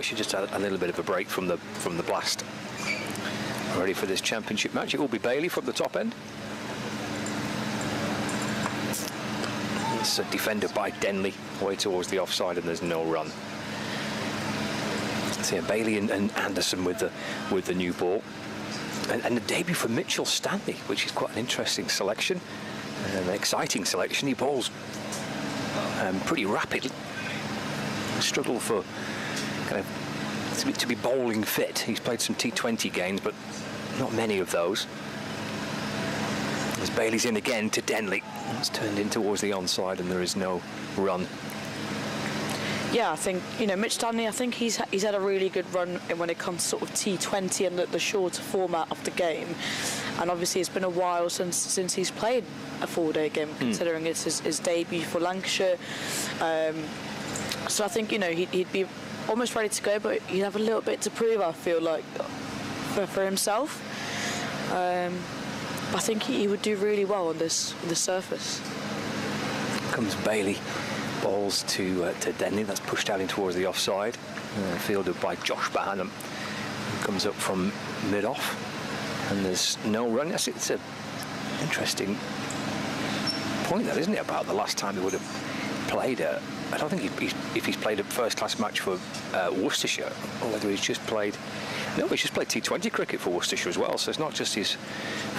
but she just had a little bit of a break from the blast. Ready for this championship match. It will be Bailey from the top end. It's defended by Denley away towards the offside, and there's no run. So yeah, Bailey and Anderson with the new ball, and the debut for Mitchell Stanley, which is quite an interesting selection, an exciting selection. He bowls pretty rapidly. Struggle for kind of to be bowling fit. He's played some T20 games, but not many of those. As Bailey's in again to Denley, it's turned in towards the onside, and there is no run. Yeah, I think, you know, Mitch Stanley, I think he's had a really good run when it comes to sort of T20 and the shorter format of the game. And obviously it's been a while since he's played a 4-day game, considering it's his debut for Lancashire. So I think, you know, he'd be almost ready to go, but he'd have a little bit to prove, I feel like, for himself. I think he would do really well on this surface. Comes Bailey. Balls to Denley. That's pushed out in towards the offside. Fielded by Josh Bahanam. Comes up from mid-off. And there's no run. Yes, it's an interesting point, that, isn't it, about the last time he would have played I don't think if he's played a first-class match for Worcestershire, or whether he's just played... No, he's just played T20 cricket for Worcestershire as well, so it's not just his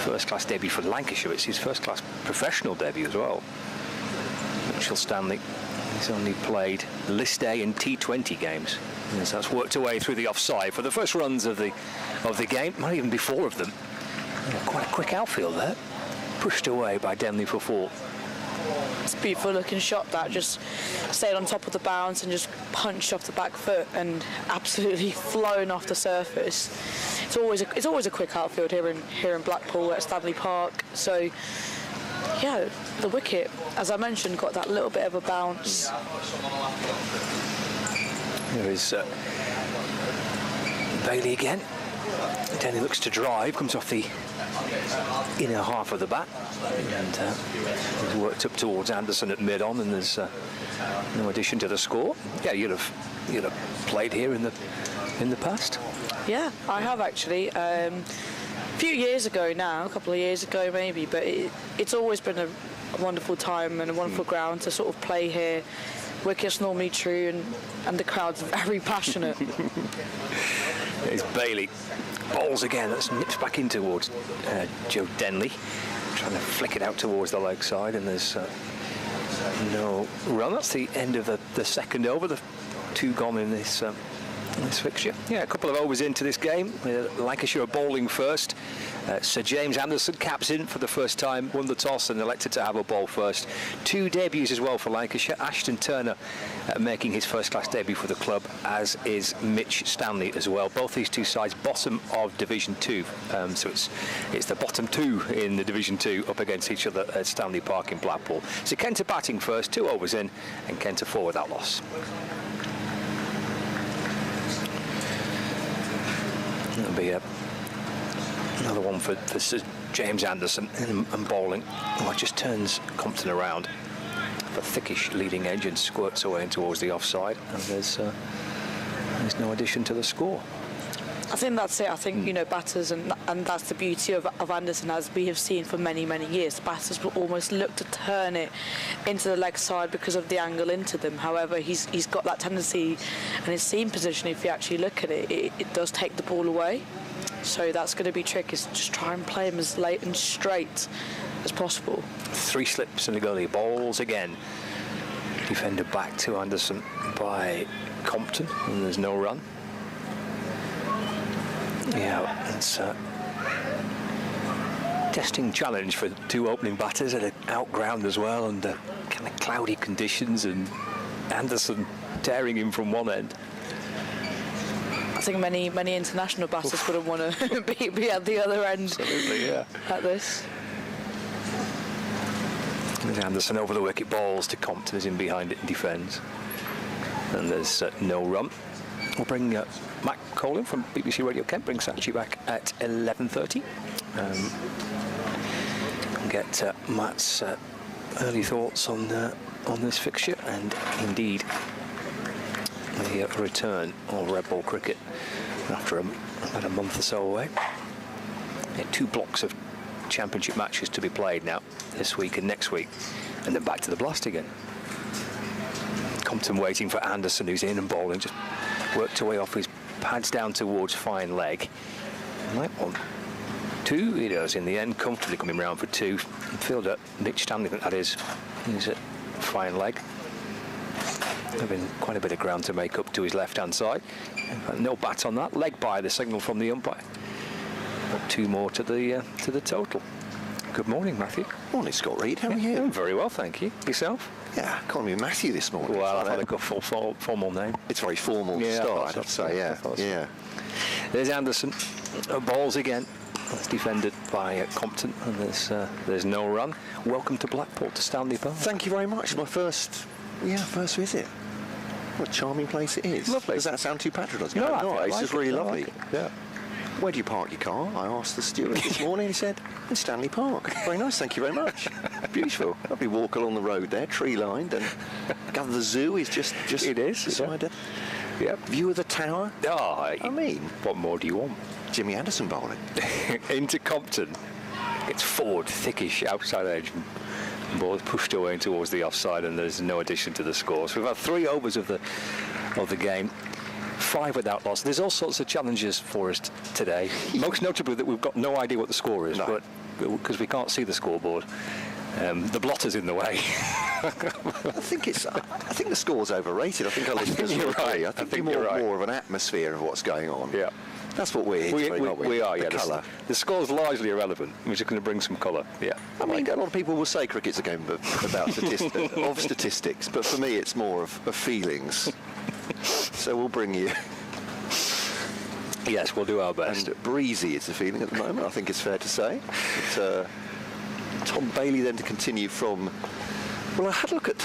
first-class debut for Lancashire, it's his first-class professional debut as well. Mitchell Stanley, he's only played list day and T20 games. And so that's worked away through the offside for the first runs of the game, not even before of them. Quite a quick outfield there. Pushed away by Denley for 4. It's a beautiful looking shot that just stayed on top of the bounce and just punched off the back foot and absolutely flown off the surface. It's always a quick outfield here in Blackpool at Stanley Park. So yeah, the wicket, as I mentioned, got that little bit of a bounce. There is Bailey again. Denley looks to drive, comes off the inner half of the bat, and he's worked up towards Anderson at mid-on, and there's no addition to the score. Yeah, you'd have played here in the past. Yeah, I have actually. A few years ago now, a couple of years ago maybe, but it's always been a wonderful time and a wonderful ground to sort of play here. Wicket's normally true, and the crowd's very passionate. It's Bailey. Bowls again, that's nips back in towards Joe Denley, trying to flick it out towards the leg side, and there's no run. That's the end of the second over. The 2 gone in this fixture. Yeah, a couple of overs into this game. Lancashire are bowling first. Sir James Anderson caps in for the first time, won the toss and elected to have a ball first. 2 debuts as well for Lancashire. Ashton Turner making his first-class debut for the club, as is Mitch Stanley as well. Both these 2 sides bottom of Division 2. So it's the bottom 2 in the Division 2 up against each other at Stanley Park in Blackpool. So Kent are batting first, 2 overs in, and Kent are 4 without loss. That'll be another one for Sir James Anderson and bowling. Oh, it just turns Compton around for thickish leading edge and squirts away towards the offside, and there's no addition to the score. I think that's it. I think, you know, batters, and that's the beauty of Anderson, as we have seen for many, many years. Batters will almost look to turn it into the leg side because of the angle into them. However, he's got that tendency, and his seam position, if you actually look at it, it does take the ball away. So that's going to be tricky, is just try and play him as late and straight as possible. 3 slips and a gully. Balls again. Defender back to Anderson by Compton, and there's no run. Yeah, it's a testing challenge for 2 opening batters at an outground as well, under kind of cloudy conditions, and Anderson tearing him from one end. I think many international batters wouldn't want to be at the other end. Absolutely, yeah. At this. There's Anderson over the wicket, balls to Compton, is in behind it and defends. And there's no run. We'll bring Matt Colin from BBC Radio Kent, bring Sachi back at 11:30. Get Matt's early thoughts on this fixture, and indeed the return of red ball cricket after about a month or so away. 2 blocks of championship matches to be played now, this week and next week, and then back to the blast again. Compton waiting for Anderson, who's in and bowling, just worked away off his pads down towards fine leg. Like 1, 2, he does in the end, comfortably coming round for 2. Fielder Nick Stanley, I think that is, he's at fine leg. Having quite a bit of ground to make up to his left-hand side. No bat on that. Leg by the signal from the umpire. 2 more to the total. Good morning, Matthew. Morning, Scott Reed. How are you? I'm very well, thank you. Yourself? Yeah, calling me Matthew this morning. Well, I've had a good formal name. It's very formal to start, I'd have to say, yeah. There's Anderson. Balls again. That's defended by Compton, and there's no run. Welcome to Blackpool, to Stanley Park. Thank you very much. My first visit. What a charming place it is. Lovely. Does that sound too patronising? No, it's just really lovely. Yeah. Where do you park your car? I asked the steward this morning. He said, in Stanley Park. Very nice, thank you very much. Beautiful. Lovely walk along the road there, tree-lined, and gather the zoo is just it is beside it. Yep. View of the tower. I mean, what more do you want? Jimmy Anderson bowling. Into Compton. It's forward, thickish, outside edge. Ball pushed away towards the offside, and there's no addition to the score. So we've had 3 overs of the game. 5 without loss. There's all sorts of challenges for us today. Most notably that we've got no idea what the score is, but because we can't see the scoreboard. The blotter's in the way. I think the score's overrated. I think our listeners you're right. I think you're more of an atmosphere of what's going on. Yeah. That's what we're here to bring, we are, the yeah. colour. The score's largely irrelevant. We're just going to bring some colour. Yeah. I mean, a lot of people will say cricket's a game about statistics, but for me it's more of feelings. So we'll bring you... Yes, we'll do our best. And breezy is the feeling at the moment, I think it's fair to say. But, Tom Bailey then to continue from... Well, I had a look at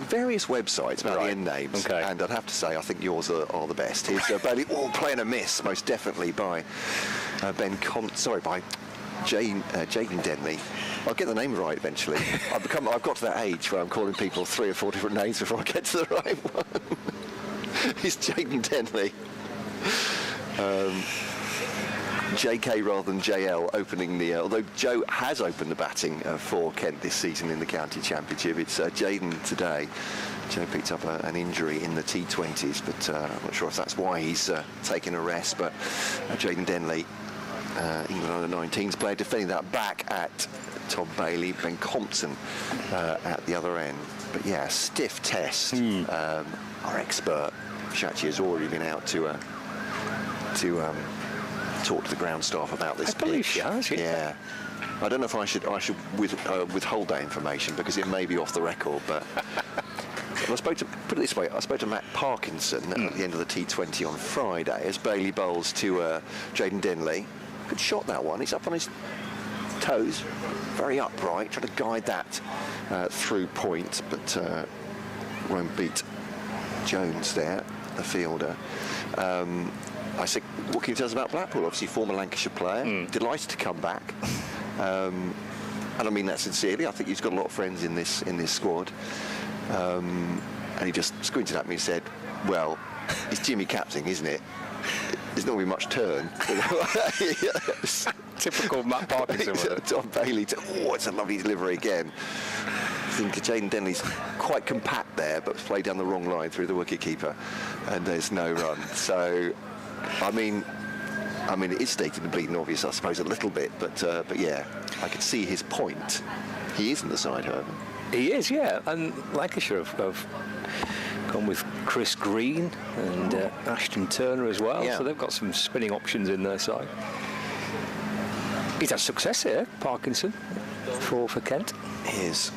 various websites about the end names, and I'd have to say I think yours are the best. Here's Bailey, playing a miss, most definitely, by by Jaden Denley. I'll get the name right eventually. I've got to that age where I'm calling people 3 or 4 different names before I get to the right one. It's Jaden Denley. JK rather than JL opening the... although Joe has opened the batting for Kent this season in the county championship. It's Jaden today. Joe picked up an injury in the T20s, but I'm not sure if that's why he's taking a rest. But Jaden Denley, England under-19s player, defending that back at Tom Bailey, Ben Compton at the other end. But yeah, stiff test. Our expert, Shachi, has already been out to talk to the ground staff about this pitch. I believe she has, yeah. I don't know if I should withhold that information because it may be off the record, but I spoke to, put it this way, I spoke to Matt Parkinson at the end of the T20 on Friday as Bailey bowls to Jaden Denley. Good shot, that one. He's up on his toes, very upright, trying to guide that through point, but won't beat Jones there, the fielder. I said, what can you tell us about Blackpool? Obviously, former Lancashire player, delighted to come back, and I mean that sincerely. I think he's got a lot of friends in this squad, and he just squinted at me and said, "Well, it's Jimmy Capting, isn't it? There's not really much turn." Typical Matt Parkinson. Tom Bailey. It's a lovely delivery again. I think Jaden Denley's quite compact there, but played down the wrong line through the wicket-keeper, and there's no run. So, I mean, it is stating the bleeding obvious, I suppose, a little bit, but yeah, I could see his point. He is in the side, however. He is, yeah, and Lancashire have gone with Chris Green and Ashton Turner as well, so they've got some spinning options in their side. He's had success here, Parkinson, for Kent. Is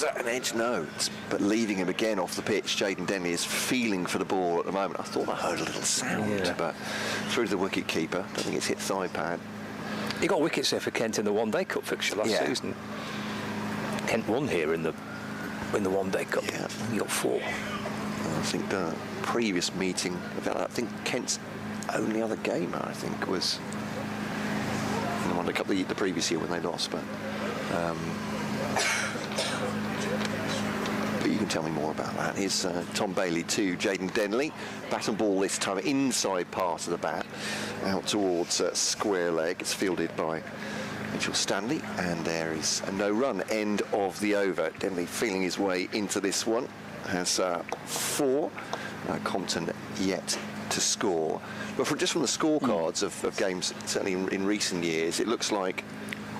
that an edge? No. But leaving him again off the pitch, Jaden Denley is feeling for the ball at the moment. I thought I heard a little sound, but through to the wicket-keeper. Don't think it's hit thigh pad. He got wickets there for Kent in the One Day Cup fixture last season. Kent won here in the One Day Cup. Yeah. He got 4. I think the previous meeting, I think Kent's only other game, I think, was in the One Day Cup the previous year when they lost, but you can tell me more about that. Here's Tom Bailey to Jaden Denley. Bat and ball this time inside part of the bat, out towards square leg. It's fielded by Stanley, and there is a no run. End of the over. Denley feeling his way into this one. Has 4. Compton yet to score. But just from the scorecards of games, certainly in recent years, it looks like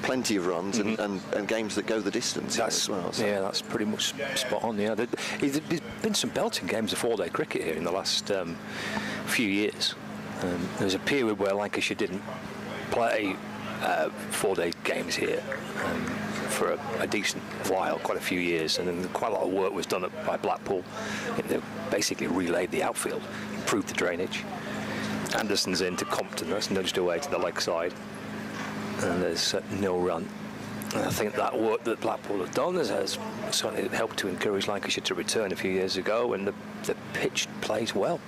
plenty of runs and games that go the distance as well. So. Yeah, that's pretty much spot on. Yeah, there's been some belting games of 4-day cricket here in the last few years. There was a period where Lancashire didn't play 4-day games here for a decent while, quite a few years, and then quite a lot of work was done by Blackpool. They basically relayed the outfield, improved the drainage. Anderson's into Compton, that's nudged away to the leg side, and there's no run. And I think that work that Blackpool have done has certainly helped to encourage Lancashire to return a few years ago, and the pitch plays well,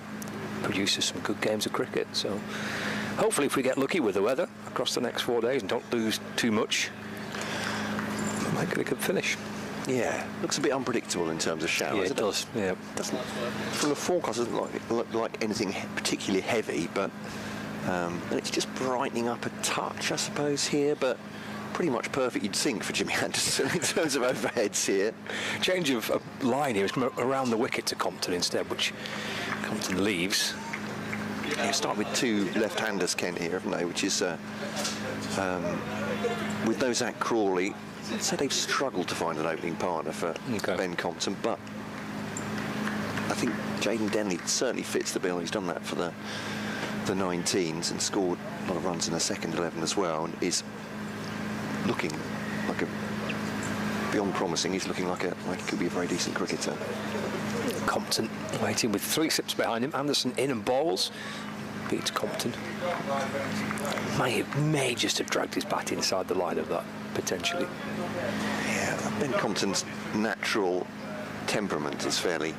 produces some good games of cricket. So hopefully if we get lucky with the weather across the next 4 days and don't lose too much, we might get a good finish. Yeah, looks a bit unpredictable in terms of showers. Yeah, it does. Yeah, doesn't, from the forecast, doesn't look like anything particularly heavy, but and it's just brightening up a touch, I suppose, here, but pretty much perfect, you'd think, for Jimmy Anderson in terms of overheads here. Change of line here. It's come around the wicket to Compton instead, which Compton leaves. You start with 2 left-handers, Kent, here, haven't they? Which is with no Zach Crawley. I'd say they've struggled to find an opening partner for Ben Compton, but I think Jaden Denley certainly fits the bill. He's done that for the 19s and scored a lot of runs in the second 11 as well, and is looking like beyond promising. He's looking like he could be a very decent cricketer. Compton waiting with 3 sips behind him. Anderson in and bowls. Beats Compton. May just have dragged his bat inside the line of that, potentially. Yeah, Ben Compton's natural temperament is fairly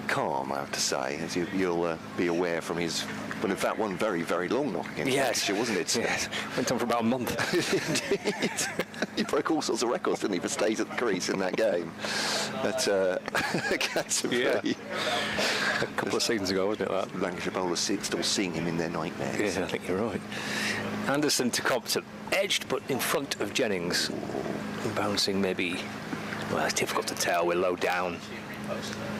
calm, I have to say, as you'll be aware from his, well, in fact, one very, very long knock against Lancashire, wasn't it? Yes, went on for about a month. Indeed. He broke all sorts of records, didn't he, for stays at the crease in that game. But a couple of seasons ago, wasn't it, that? Lancashire bowlers still seeing him in their nightmares. Yeah, I think you're right. Anderson to Compton, edged but in front of Jennings. Bouncing maybe, well, it's difficult to tell, we're low down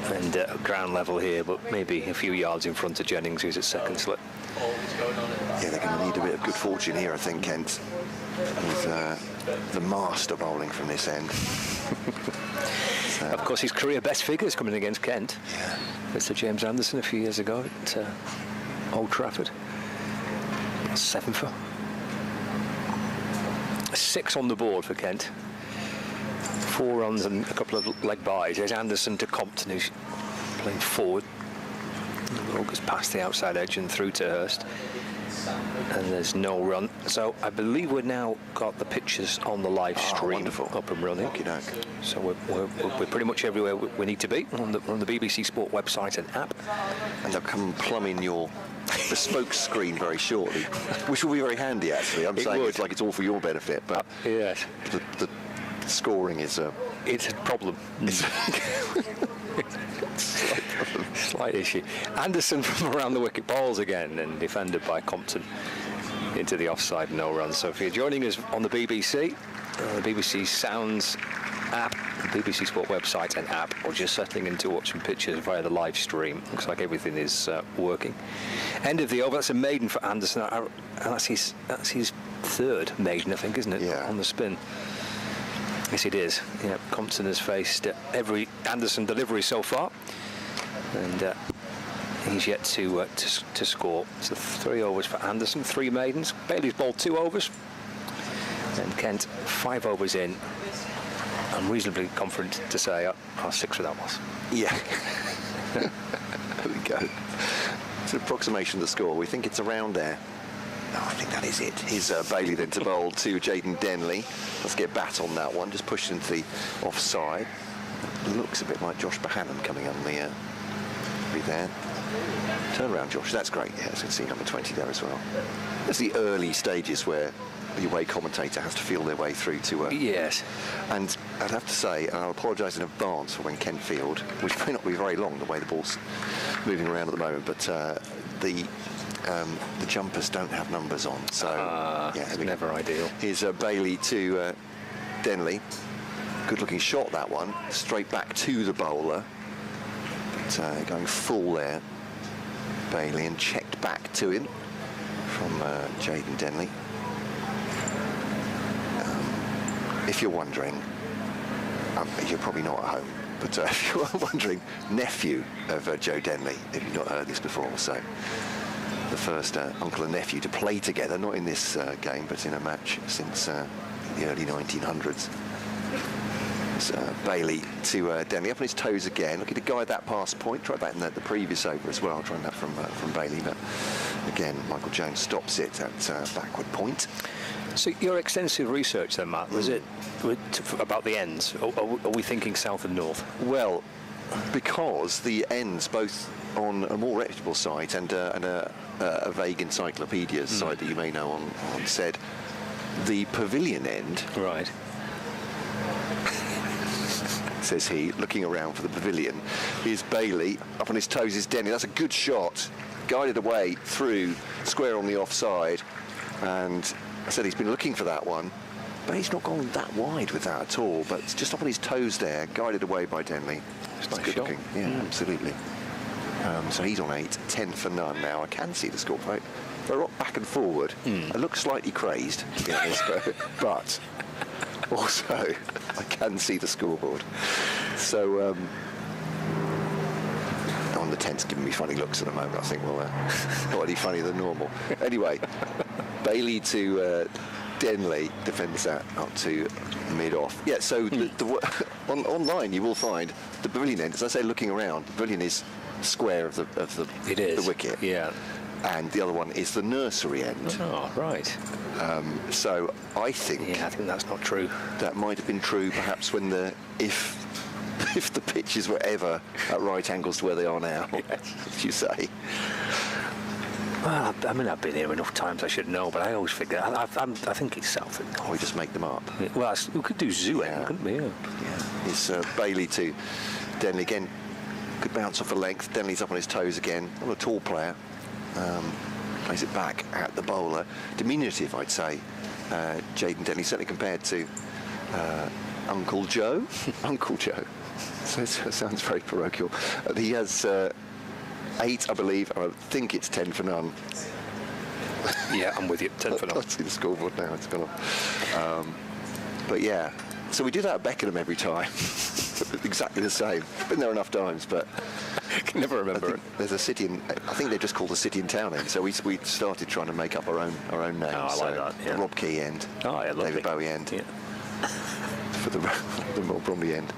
and ground level here, but maybe a few yards in front of Jennings, who's at second slip. Yeah, they're going to need a bit of good fortune here, I think, Kent, with the master bowling from this end. Of course, his career best figures coming against Kent. Yeah. Mr. James Anderson a few years ago at Old Trafford. 7 for. 6 on the board for Kent. 4 runs and a couple of leg byes. There's Anderson to Compton, who's playing forward. The ball goes past the outside edge and through to Hurst. And there's no run. So I believe we've now got the pictures on the live stream up and running. So we're pretty much everywhere we need to be on the BBC Sport website and app. And they'll come plumbing your bespoke screen very shortly, which will be very handy, actually. I'm saying it's like it's all for your benefit, but yes, the scoring is it's a problem. Slight issue. Anderson from around the wicket bowls again and defended by Compton into the offside, no run. So if you're joining us on the BBC, the BBC Sounds app, the BBC Sport website and app, or just settling in to watch some pictures via the live stream, looks like everything is working. End of the over. That's a maiden for Anderson, and that's his 3rd maiden, I think, isn't it? Yeah. On the spin. Yes, it is. Yeah, Compton has faced every Anderson delivery so far, and he's yet to score. So 3 overs for Anderson, 3 maidens. Bailey's bowled 2 overs, and Kent 5 overs in. I'm reasonably confident to say I'll 6 with that was. Yeah. There we go. It's an approximation of the score. We think it's around there. No, I think that is it. Here's Bailey then to bowl to Jaden Denley. Let's get bat on that one. Just pushed into the offside. Looks a bit like Josh Bohannon coming on the be there. Turn around, Josh. That's great. Yeah, as you can see, number 20 there as well. There's the early stages where the away commentator has to feel their way through to. Yes. And I'd have to say, and I'll apologise in advance for when Kent Field, which may not be very long the way the ball's moving around at the moment, but the jumpers don't have numbers on, so it's never ideal. Here's Bailey to Denley. Good looking shot, that one, straight back to the bowler, but going full there, Bailey, and checked back to him from Jaden Denley. If you're wondering, you're probably not at home, but if you're wondering, nephew of Joe Denley, if you've not heard this before, so the first uncle and nephew to play together, not in this game, but in a match since the early 1900s. Bailey to Denley, up on his toes again, looking to guide that pass point. Tried that in the previous over as well, trying that from Bailey, but again, Michael Jones stops it at backward point. So your extensive research then, Matt, was it about the ends? Are we thinking south and north? Well, because the ends, both on a more reputable site and a vague encyclopedia site that you may know on said, the pavilion end. Right. Says he, looking around for the pavilion. Here's Bailey, up on his toes is Denley. That's a good shot, guided away through, square on the offside, and I said he's been looking for that one, but he's not gone that wide with that at all, but it's just up on his toes there, guided away by Denley. It's nice good shot. looking. Yeah, absolutely. So he's on 8, 10 for none now. I can see the score, right? They're up back and forward. I look slightly crazed, to be honest, but also I can see the scoreboard. So on the 10's giving me funny looks at the moment. I think, well, not any funnier than normal. Anyway, Bailey to Denley, defends that up to mid-off. Yeah, so online you will find the pavilion end, as I say, looking around, the pavilion is square of the wicket. Yeah. And the other one is the nursery end. Oh, right. So I think... Yeah, I think that's not true. That might have been true perhaps when if the pitches were ever at right angles to where they are now, as you say. Well, I mean, I've been here enough times, I should know, but I always figure, I think it's south. Oh, we just make them up. Yeah, well, we could do zoo end, couldn't we? Yeah. It's Bailey to Denley again. Good bounce off the length. Denley's up on his toes again. Not a tall player. Plays it back at the bowler. Diminutive, I'd say. Jaden Denley, certainly compared to Uncle Joe. Uncle Joe. So it sounds very parochial. He has 8, I believe. I think it's 10 for none. Yeah, I'm with you. 10 for none. I see the scoreboard now. It's gone off. But yeah, so we do that at Beckenham every time. Exactly the same. Been there enough times, but I can never remember it. There's a city in. I think they're just called the city in town end. So we started trying to make up our own names. Oh, I like that. Yeah. Rob Key end. Oh, yeah, lovely. David Bowie end. Yeah. For the Rob Bromley end.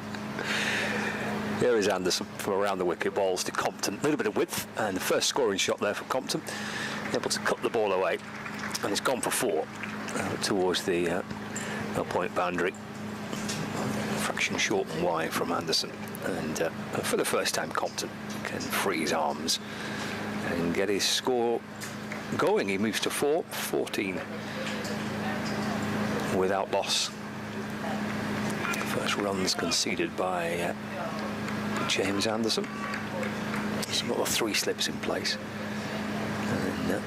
Here is Anderson from around the wicket, balls to Compton. A little bit of width, and the first scoring shot there for Compton. Able to cut the ball away, and it's gone for 4 towards the point boundary. Fraction short and wide from Anderson, and for the first time Compton can free his arms and get his score going. He moves to 14 without loss. First runs conceded by James Anderson. Some other 3 slips in place, and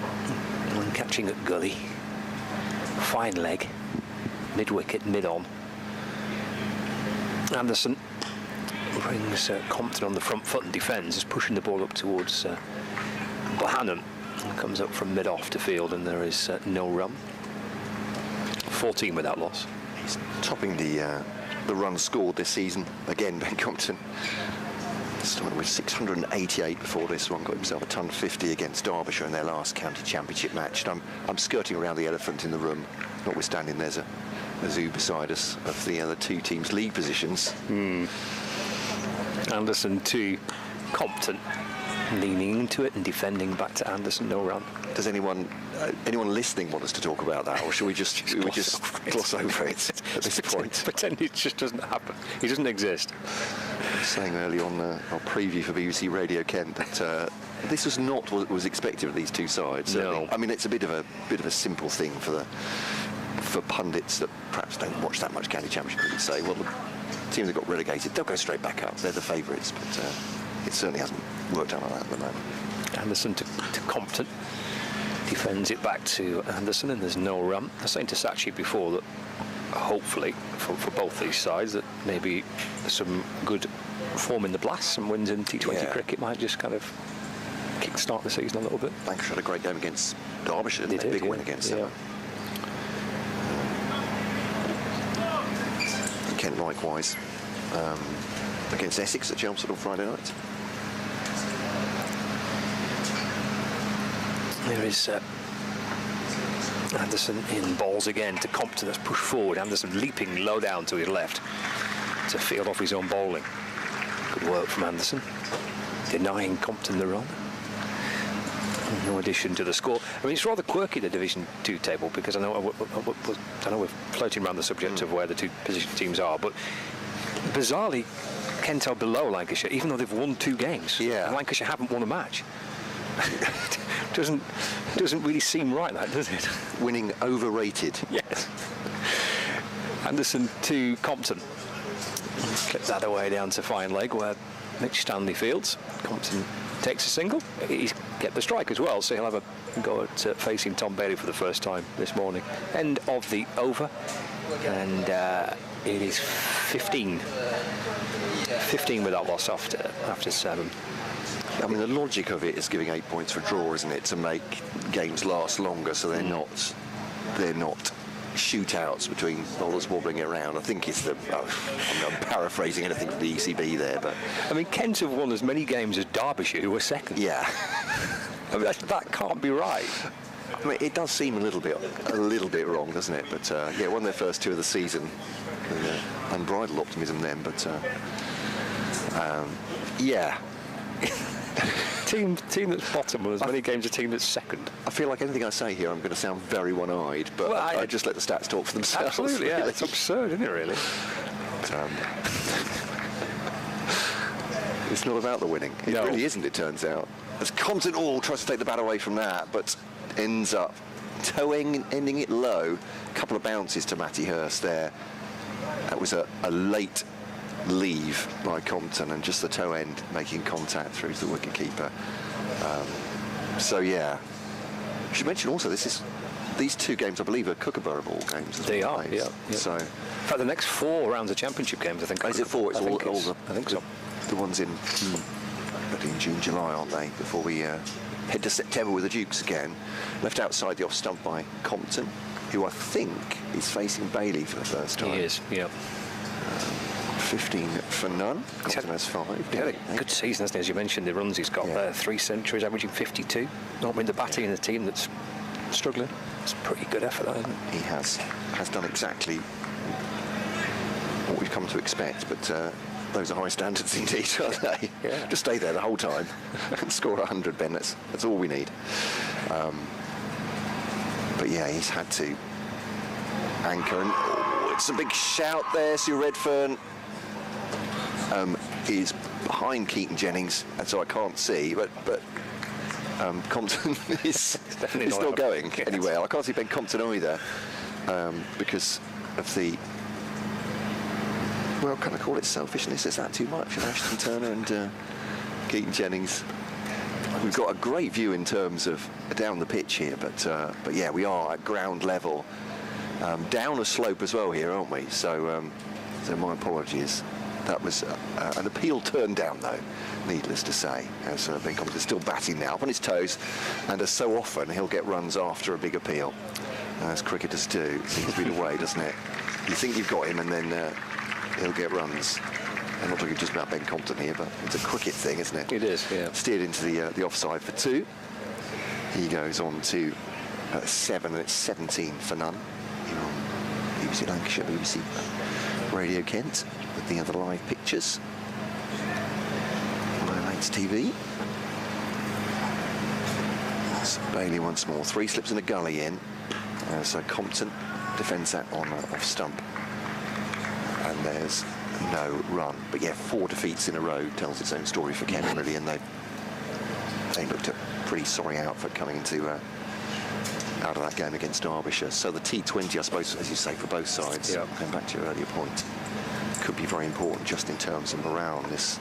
one catching at gully, fine leg, mid-wicket, mid-on. Anderson brings Compton on the front foot and defends, is pushing the ball up towards Bohannon. Comes up from mid-off to field, and there is no run. 14 without loss. He's topping the runs scored this season again, Ben Compton. Started with 688 before this one, got himself a ton 50 against Derbyshire in their last county championship match. And I'm skirting around the elephant in the room, notwithstanding there's a zoo beside us of the other 2 teams' league positions. Anderson to Compton, leaning into it and defending back to Anderson, no run. Does anyone listening want us to talk about that, or should we just gloss over it at this point? Pretend it just doesn't happen. He doesn't exist. I was saying early on our preview for BBC Radio Kent that this was not what was expected of these 2 sides. No. I mean, it's a bit of a simple thing for for pundits that perhaps don't watch that much county championship cricket say, well, the teams that got relegated, they'll go straight back up. They're the favourites, but it certainly hasn't worked out like that at the moment. Anderson to Compton. Defends it back to Anderson, and there's no run. I was saying to Sachi before that hopefully for both these sides that maybe some good form in the blast, some wins in T20 cricket might just kind of kick-start the season a little bit. Lancashire had a great game against Derbyshire, didn't they? Big win against them. And Kent likewise against Essex at Chelmsford on Friday night. There is Anderson in balls again to Compton. That's pushed forward. Anderson leaping low down to his left to field off his own bowling. Good work from Anderson, denying Compton the run. No addition to the score. I mean, it's rather quirky, the Division 2 table, because I know we're floating around the subject of where the two position teams are, but bizarrely, Kent are below Lancashire, even though they've won 2 games. Yeah. And Lancashire haven't won a match. doesn't really seem right, that, does it? Winning overrated. Yes. Anderson to Compton. Clip that away down to fine leg where Mitch Stanley fields. Compton takes a single. He's kept the strike as well, so he'll have a go at facing Tom Bailey for the first time this morning. End of the over, and it is 15 without loss after 7. I mean, the logic of it is giving 8 points for draw, isn't it, to make games last longer, so they're not shootouts between bowlers wobbling it around. I think it's I'm paraphrasing anything from the ECB there, but I mean, Kent have won as many games as Derbyshire, who were second. Yeah. I mean, that can't be right. I mean, it does seem a little bit wrong, doesn't it? But won their first 2 of the season with unbridled optimism then. But team that's bottom won as many games as team that's second. I feel like anything I say here, I'm going to sound very one-eyed, but I just let the stats talk for themselves. Absolutely, yeah. It's absurd, isn't it, really? But, it's not about the winning. It really isn't, it turns out. As Compton tries to take the bat away from that, but ends up ending it low. A couple of bounces to Matty Hurst there. That was a late leave by Compton, and just the toe end making contact through to the wicketkeeper. I should mention also these 2 games, I believe, are Kookaburra Ball games. They are, yeah. So, in fact, the next 4 rounds of championship games, I think. Is it 4? It's all I think so. The ones in June, July, aren't they? Before we head to September with the Dukes again. Left outside the off stump by Compton, who I think is facing Bailey for the first time. He is, yeah. 15 for none. Compton has 5. He had a good season, hasn't he? As you mentioned, the runs he's got there, 3 centuries, averaging 52. Not been the batting in a team that's struggling. It's a pretty good effort, that, isn't it? He has done exactly what we've come to expect, but those are high standards indeed, aren't they? Yeah. Just stay there the whole time and score 100, Ben. That's all we need. But yeah, he's had to anchor, and it's a big shout there. Sue Redfern is behind Keaton Jennings, and so I can't see, but Compton is still going anywhere. I can't see Ben Compton either, because of the, well, can I call it selfishness? Is that too much? And Ashton Turner and Keaton Jennings. We've got a great view in terms of down the pitch here, but yeah, we are at ground level, down a slope as well here, aren't we? So my apologies. That was an appeal turned down, though, needless to say, as Ben Compton is still batting now, up on his toes, and as so often, he'll get runs after a big appeal, as cricketers do. It seems to be the way, doesn't it? You think you've got him, and then he'll get runs. I'm not talking just about Ben Compton here, but it's a cricket thing, isn't it? It is, yeah. Steered into the offside for 2. He goes on to 7, and it's 17 for none. Here on BBC Lancashire, BBC Radio Kent, with the other live pictures. My mates TV. So Bailey once more. 3 slips in the gully in. So Compton defends that on off stump. And there's no run. But yeah, 4 defeats in a row tells its own story for Kent, really, and they looked a pretty sorry outfit coming into out of that game against Derbyshire. So the T20, I suppose, as you say, for both sides, Yeah. going back to your earlier point, could be very important just in terms of morale in these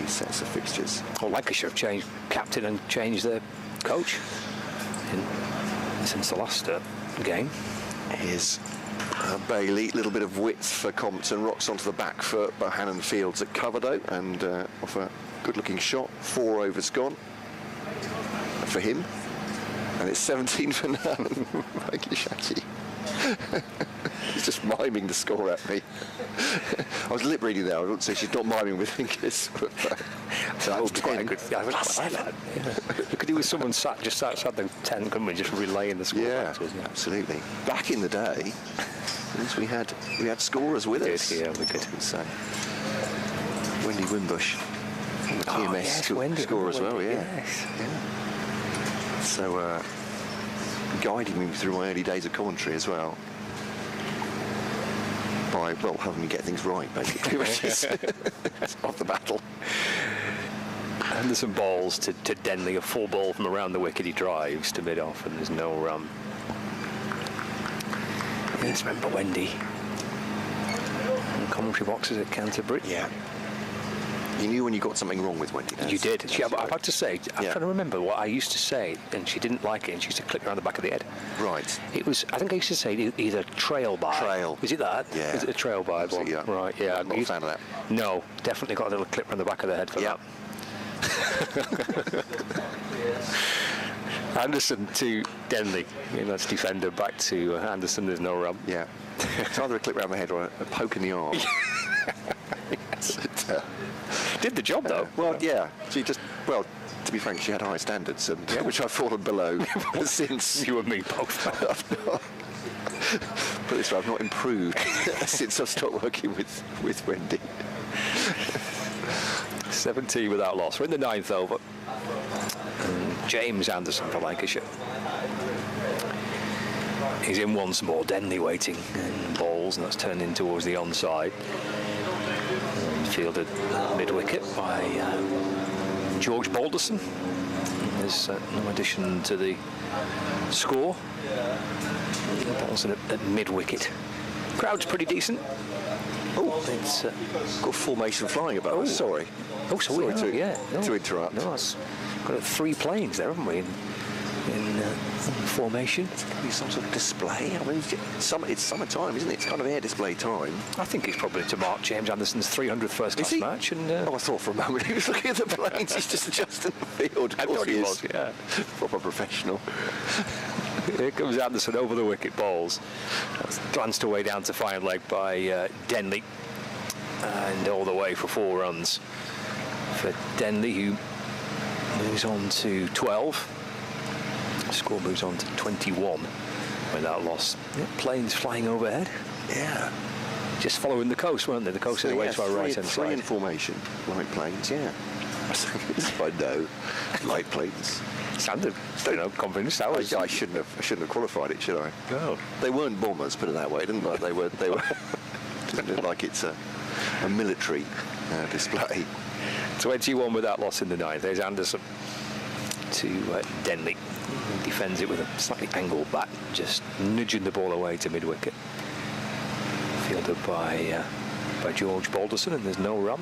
sets of fixtures. Well, Lancashire have changed captain and changed their coach since the last game. Here's Bailey, little bit of width for Compton, rocks onto the back foot. Bohannon fields at cover though, and off a good-looking shot. 4 overs gone for him, and it's 17 for none. Thank you, Shaki. He's just miming the score at me. I was lip reading there. I wouldn't say she's not miming with fingers. So that was quite a good. Yeah, I was like that. Yeah. We could do with someone sat just outside the tent, couldn't we? Just relaying the score. Yeah, back to us, yeah. absolutely. Back in the day, we had scorers with us. Yeah, we could. So Wendy Wimbush, from the TMS yes, score as well. Wendy, Yeah. yes. Yeah. So guiding me through my early days of commentary as well. By, well, helping me get things right, basically, which is off the battle. Anderson balls to Denley, a full ball from around the wicket. He drives to mid-off, and there's no run. Yes, remember Wendy in the commentary boxes at Canterbury. Yeah. You knew when you got something wrong with Wendy. You did. I've had to say, I'm Yeah. trying to remember what I used to say, and she didn't like it, and she used to click around the back of the head. Right. It was, I think I used to say either trail by. Trail. Was it that? Yeah. Was it a trail by one? Yeah. Right, yeah. I'm not a fan of that. No, definitely got a little clip around the back of the head for Yeah. that. Anderson to Denley. That's defender back to Anderson. There's no run. Yeah. It's either a clip round the head or a poke in the arm. Did the job though. Well, yeah. She just, well, to be frank, she had high standards, and which I've fallen below since. You and me both. Put it this way, I've not improved since I stopped working with Wendy. 17 without loss. We're in the 9th over. James Anderson for Lancashire. He's in once more. Denley waiting and balls, and that's turned in towards the onside. Fielded mid-wicket by George Balderson. There's no addition to the score. Balderson at mid-wicket. Crowd's pretty decent. Oh, it's got formation flying about us. Sorry. Oh, sorry to interrupt. No, it's got 3 planes there, haven't we, in formation? It's going to be some sort of display. I mean, it's summertime, isn't it? It's kind of air display time. I think it's probably to mark James Anderson's 300th first-class match. And I thought for a moment he was looking at the planes. He's just adjusting the field. I thought he was, yeah. Proper professional. Here comes Anderson over the wicket, balls. That's glanced away down to fine leg by Denley. And all the way for 4 runs for Denley, who moves on to 12. Score moves on to 21 without loss. Yeah, planes flying overhead. Yeah. Just following the coast, weren't they? The coast is away to our right-hand side. 3 in formation. Light planes, yeah. I know. Light planes. Sounded, confidence. I shouldn't have qualified it, should I? No. They weren't bombers, put it that way, didn't they? They were. Didn't look like it's a military display. 21 without loss in the 9th. There's Anderson to Denley. He defends it with a slightly angled bat, just nudging the ball away to mid-wicket. Fielded by George Balderson, and there's no run.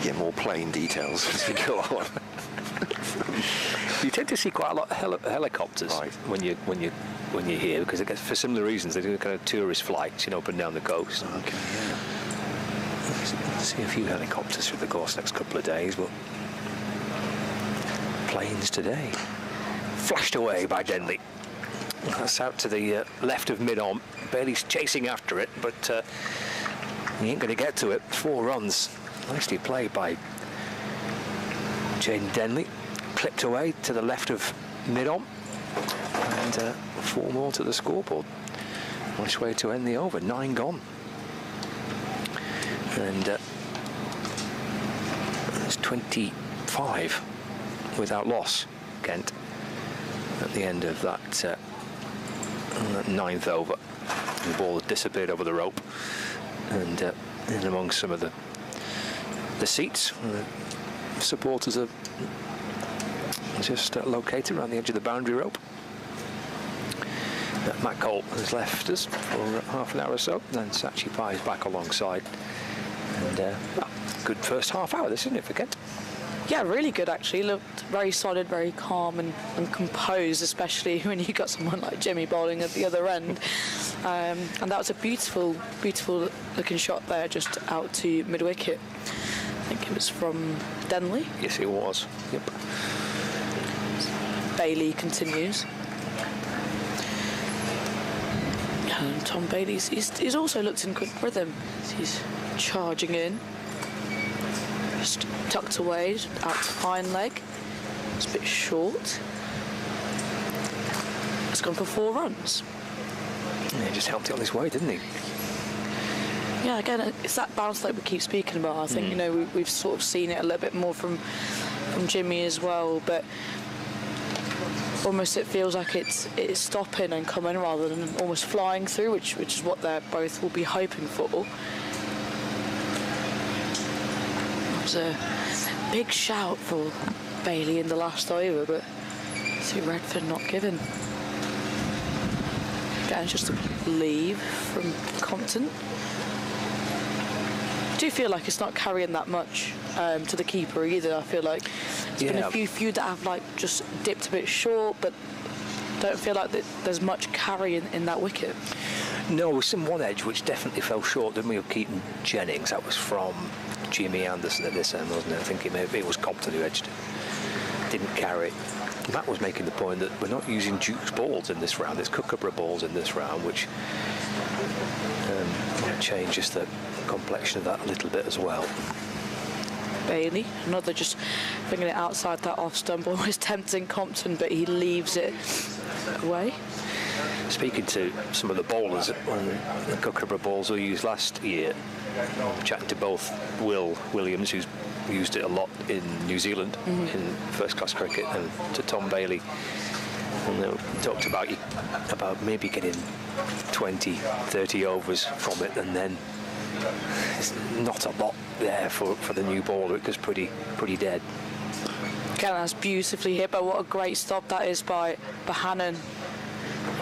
Get more plain details as we go on. You tend to see quite a lot of helicopters when you're here, because it gets, for similar reasons, they do kind of tourist flights, up and down the coast. Okay, yeah. See a few helicopters through the course next couple of days, but planes today. Flashed away by Denley. That's out to the left of mid-on. Bailey's chasing after it, but he ain't going to get to it. 4 runs. Nicely played by Jane Denley. Clipped away to the left of mid-on. And 4 more to the scoreboard. Nice way to end the over. 9 gone. And it's 25 without loss, Kent, at the end of that 9th over. The ball had disappeared over the rope, and in among some of the seats, the supporters are just located around the edge of the boundary rope. Matt Colt has left us for half an hour or so, then Sachi Pai is back alongside. And good first half hour, this, isn't it, for Kent? Yeah, really good actually. Looked very solid, very calm and composed, especially when you got someone like Jimmy bowling at the other end. And that was a beautiful looking shot there, just out to mid-wicket. I think it was from Denley. Yes, it was. Yep. Bailey continues. And Tom Bailey's he's also looked in good rhythm. He's charging in. Just tucked away, out to fine leg. It's a bit short. It's gone for 4 runs. Yeah, he just helped it on his way, didn't he? Yeah, again, it's that balance that we keep speaking about. I think, you know, we've sort of seen it a little bit more from Jimmy as well, but almost it feels like it's stopping and coming rather than almost flying through, which is what they both will be hoping for. It was a big shout for Bailey in the last over, but see Redford not given. Again, just a leave from Compton. I do feel like it's not carrying that much to the keeper either. I feel like there's been a few that have like just dipped a bit short, but don't feel like there's much carry in that wicket. No, there was some one edge which definitely fell short, didn't we, of Keaton Jennings? That was from Jimmy Anderson at this end, wasn't it? I think it was Compton who edged it. Didn't carry it. Matt was making the point that we're not using Duke's balls in this round. It's Kookaburra balls in this round, which changes the complexion of that a little bit as well. Bailey, another just bringing it outside that off stump, almost tempting Compton, but he leaves it away. Speaking to some of the bowlers on the Kookaburra balls we used last year, chatting to both Will Williams, who's used it a lot in New Zealand in first-class cricket, and to Tom Bailey, and they talked about maybe getting 20, 30 overs from it, and then there's not a lot there for the new bowler. It goes pretty dead. Again, that's beautifully hit, but what a great stop that is by Bohannon.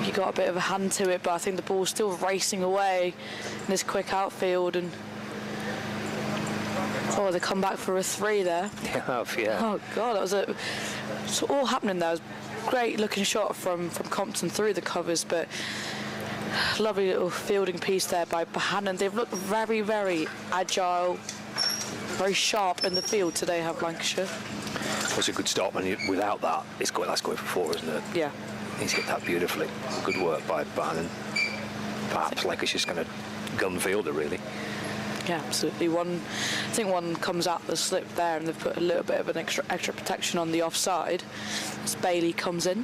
He got a bit of a hand to it, but I think the ball's still racing away in this quick outfield, and they come back for a 3 there. Yeah. Oh God, that was it's all happening there. It was a great looking shot from Compton through the covers, but lovely little fielding piece there by Bohannon. They've looked very, very agile, very sharp in the field today, have Lancashire. It was a good stop, and without that, that's going for 4, isn't it? Yeah. He's hit that beautifully. Good work by Bohannon. Perhaps Lancashire's kind of gun fielder, really. Yeah, absolutely. I think one comes out the slip there, and they've put a little bit of an extra protection on the offside as Bailey comes in.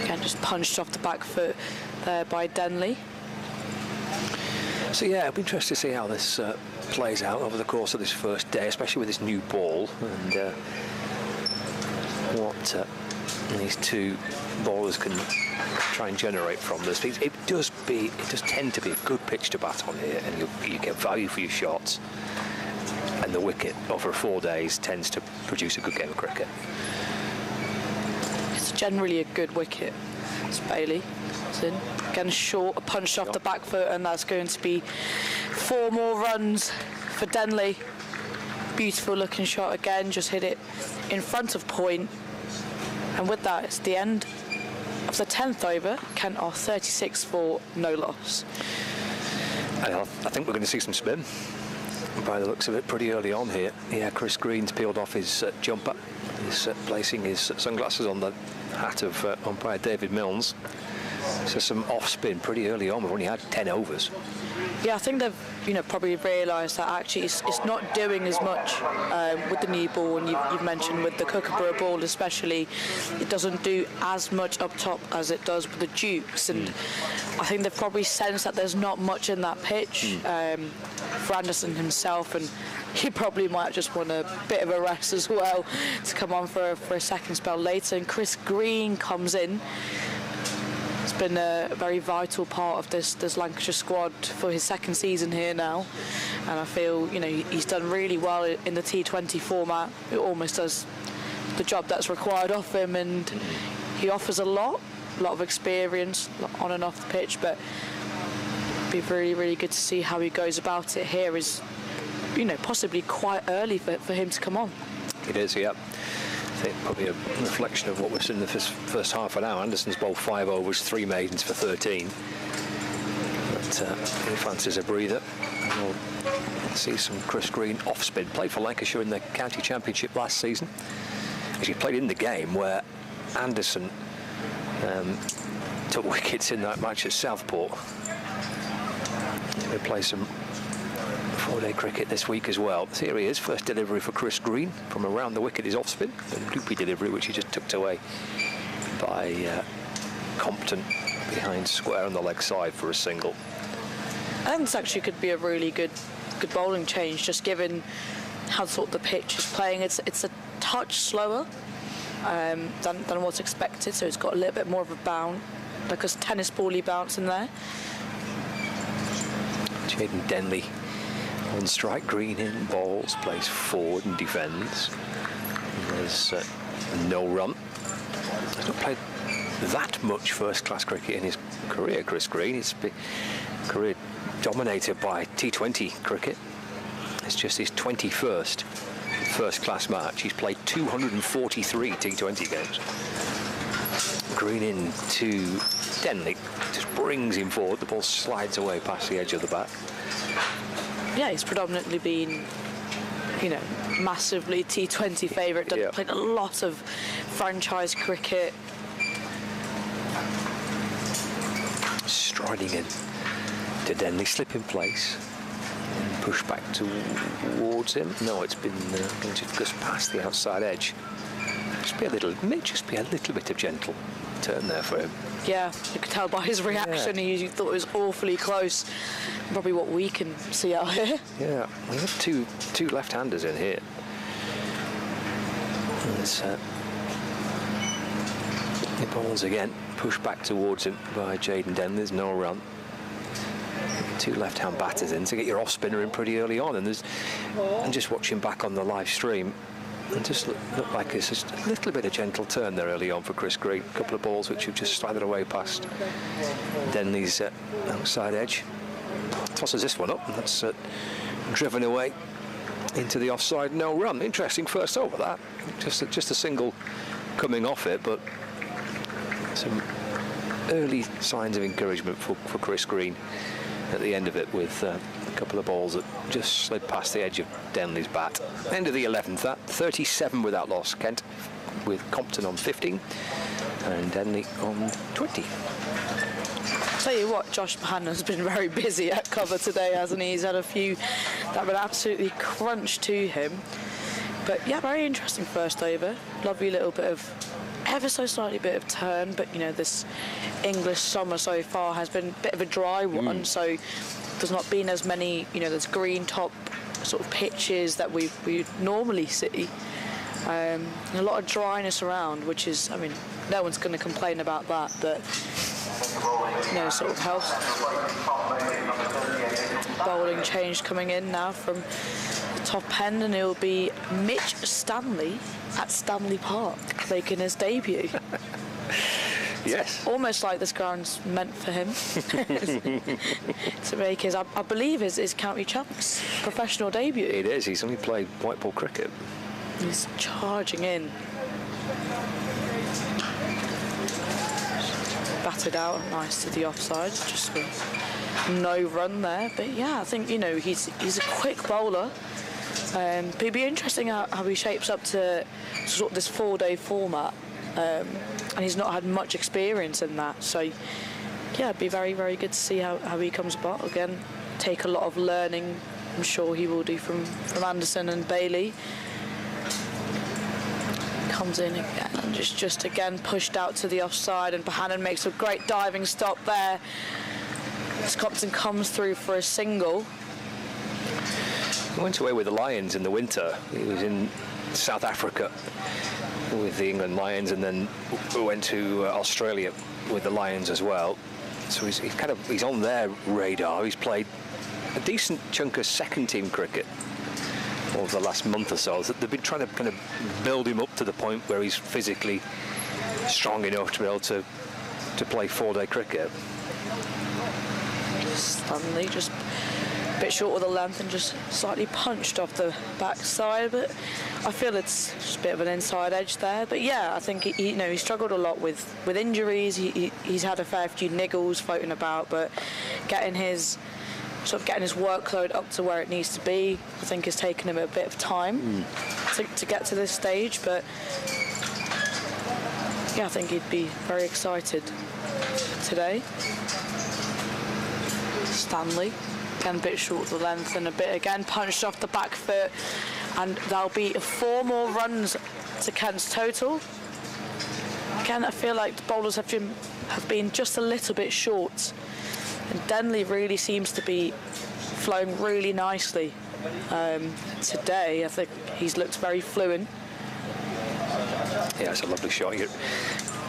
Again, just punched off the back foot there by Denley. So yeah, it'll be interesting to see how this plays out over the course of this first day, especially with this new ball, and what these two bowlers can try and generate from this. It does tend to be a good pitch to bat on here, and you get value for your shots, and the wicket over 4 days tends to produce a good game of cricket. It's generally a good wicket. It's Bailey. It's in. Again, short, punched off the back foot, and that's going to be 4 more runs for Denley. Beautiful looking shot again, just hit it in front of point. And with that, it's the end of the 10th over. Kent are 36 for no loss. I think we're going to see some spin by the looks of it pretty early on here. Yeah, Chris Green's peeled off his jumper. He's placing his sunglasses on the hat of umpire David Milnes. So some off spin pretty early on. We've only had 10 overs. Yeah, I think they've probably realised that actually it's not doing as much with the new ball, and you've mentioned with the Kookaburra ball especially, it doesn't do as much up top as it does with the Dukes, and I think they've probably sensed that there's not much in that pitch for Anderson himself, and he probably might just want a bit of a rest as well to come on for a second spell later. And Chris Green comes in. It's been a very vital part of this Lancashire squad for his second season here now, and I feel he's done really well in the T20 format. It almost does the job that's required of him, and he offers a lot. a lot of experience on and off the pitch, but it'd be really, really good to see how he goes about it here. Is, you know, possibly quite early for him to come on. It is, yeah. I think probably a reflection of what we've seen in the first half an hour. Anderson's bowled 5 overs, 3 maidens for 13. But he fancies a breather. And we'll see some Chris Green off spin. Played for Lancashire in the county championship last season. Actually played in the game where Anderson took wickets in that match at Southport. He'll play some 4-day cricket this week as well. So here he is, first delivery for Chris Green from around the wicket is off spin. A loopy delivery which he just tucked away by Compton behind square on the leg side for a single. I think this actually could be a really good bowling change, just given how sort of the pitch is playing. It's a touch slower than what's expected, so it's got a little bit more of a bounce, like a tennis ball-y bounce in there. Jaden Denley on strike, Green in, bowls, plays forward and defends. There's no run. He's not played that much first-class cricket in his career, Chris Green. His career dominated by T20 cricket. It's just his 21st first-class match. He's played 243 T20 games. Green in to Denley, just brings him forward. The ball slides away past the edge of the bat. Yeah, he's predominantly been, you know, massively T20 favourite. Yeah. Played a lot of franchise cricket. Striding in to Denley, slip in place, and push back towards him. No, it's been just past the outside edge. May just be a little bit of gentle turn there for him. Yeah, you could tell by his reaction. Yeah. He thought it was awfully close. Probably what we can see out here. Yeah, we have two left-handers in here. There's the balls again, pushed back towards him by Jaden Denley. There's no run. 2 left-hand batters in to get your off-spinner in pretty early on, and just watching back on the live stream, it just looked like it's just a little bit of gentle turn there early on for Chris Green. A couple of balls which have just slithered away past Denley's outside edge. Tosses this one up, and that's driven away into the offside. No run. Interesting first over that. Just a single coming off it, but some early signs of encouragement for Chris Green at the end of it, with a couple of balls that just slid past the edge of Denley's bat. End of the 11th, that 37 without loss. Kent with Compton on 15 and Denley on 20. Tell you what, Josh Bahana's been very busy at cover today, hasn't he? He's had a few that have been absolutely crunched to him. But yeah, very interesting first over. Lovely little bit of, ever so slightly bit of turn, but you know, this English summer so far has been a bit of a dry one, so there's not been as many, you know, there's green top sort of pitches that we normally see. And a lot of dryness around, which is, I mean, no one's going to complain about that, but you know, sort of helps. Bowling change coming in now from the top end, and it'll be Mitch Stanley at Stanley Park making his debut. Yes. Almost like this ground's meant for him to make his, I believe, his county champs professional debut. It is. He's only played white ball cricket. He's charging in. Batted out, nice to the offside, just no run there. But yeah, I think, you know, he's a quick bowler. It'd be interesting how he shapes up to sort of this 4-day format. And he's not had much experience in that, so yeah, it'd be very, very good to see how he comes about. Again, take a lot of learning, I'm sure he will do from Anderson and Bailey. Comes in again and just again pushed out to the offside, and Bohannon makes a great diving stop there. Compton comes through for a single. He went away with the Lions in the winter. He was in South Africa with the England Lions, and then went to Australia with the Lions as well. So he's on their radar. He's played a decent chunk of second-team cricket over the last month or so. They've been trying to kind of build him up to the point where he's physically strong enough to be able to to play 4-day cricket. Stanley just a bit short of the length and just slightly punched off the backside, but I feel it's just a bit of an inside edge there. But yeah, I think he struggled a lot with injuries. He's had a fair few niggles floating about, but getting his workload up to where it needs to be, I think has taken him a bit of time to get to this stage. But yeah, I think he'd be very excited today. Stanley, again a bit short of the length and a bit again punched off the back foot, and there'll be 4 more runs to Kent's total. Again, I feel like the bowlers have been just a little bit short, and Denley really seems to be flowing really nicely today. I think he's looked very fluent. Yeah, it's a lovely shot.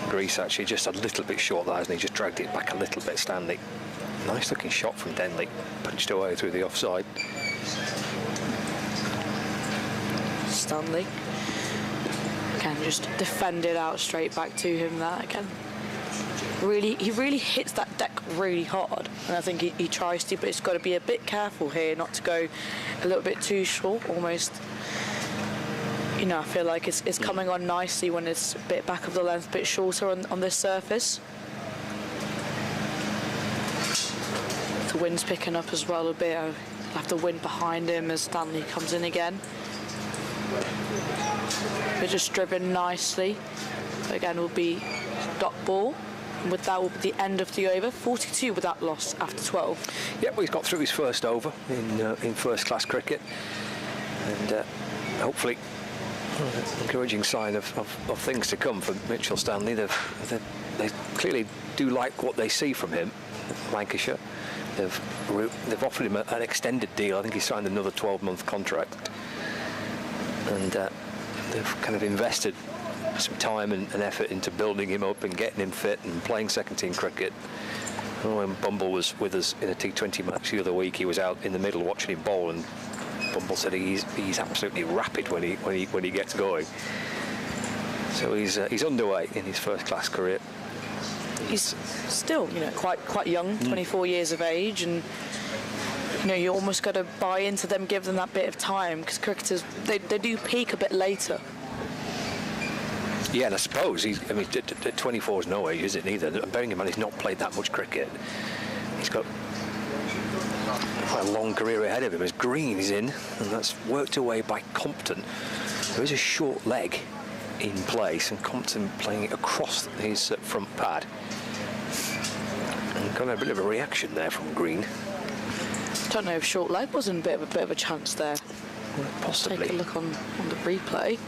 Grease actually just a little bit short there, hasn't he? Just dragged it back a little bit, Stanley. Nice looking shot from Denley, punched away through the offside. Stanley again just defended out straight back to him there again. He really hits that deck really hard, and I think he tries to, but it's got to be a bit careful here not to go a little bit too short, almost. I feel like it's coming on nicely when it's a bit back of the length, a bit shorter on this surface. The wind's picking up as well a bit. I'll have the wind behind him as Stanley comes in again. They're just driven nicely. Again, will be dot ball. And with that will be the end of the over. 42 without loss after 12. Yeah, well, he's got through his first over in first-class cricket, and hopefully encouraging sign of things to come for Mitchell Stanley. They clearly do like what they see from him. Lancashire, they've offered him an extended deal. I think he signed another 12-month contract, and they've kind of invested some time and effort into building him up and getting him fit and playing second-team cricket. When Bumble was with us in a T20 match the other week, he was out in the middle watching him bowl, and Bumble said he's absolutely rapid when he gets going. So he's underway in his first-class career. He's still, quite young, 24 years of age, and you almost got to buy into them, give them that bit of time, because cricketers they do peak a bit later. Yeah, and I suppose 24 is no age, is it? Neither. And bearing in mind he's not played that much cricket. He's got quite a long career ahead of him as Green is in, and that's worked away by Compton. There is a short leg in place, and Compton playing it across his front pad. And got a bit of a reaction there from Green. I don't know if short leg wasn't a bit of a chance there. Well, possibly. Take a look on the replay.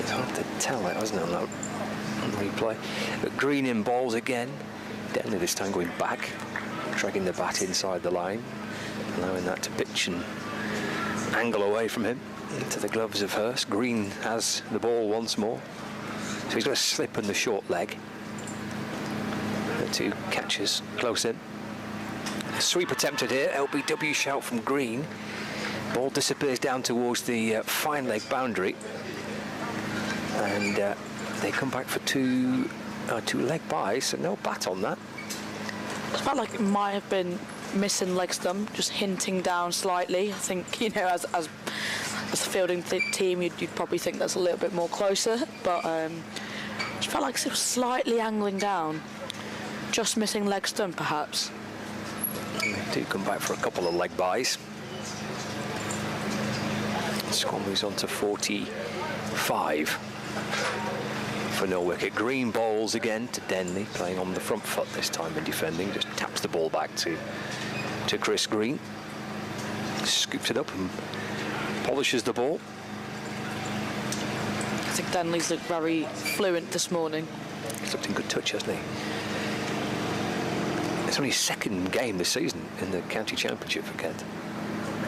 It's hard to tell, isn't it, on the replay. But Green in balls again. Denley this time going back, dragging the bat inside the line, allowing that to pitch and angle away from him into the gloves of Hurst. Green has the ball once more, so he's got a slip on the short leg. The 2 catches close in. A sweep attempted here. LBW shout from Green. Ball disappears down towards the fine leg boundary, and they come back for 2 leg byes, so no bat on that. It felt like it might have been missing leg stump, just hinting down slightly. I think, as the fielding team, you'd probably think that's a little bit more closer, but it felt like it was slightly angling down, just missing leg stump perhaps. They do come back for a couple of leg byes. The score moves on to 45 for no wicket. Green bowls again to Denley, playing on the front foot this time in defending. Just taps the ball back to Chris Green. Scoops it up and polishes the ball. I think Denley's looked very fluent this morning. He's looked in good touch, hasn't he? It's only his second game this season in the county championship for Kent.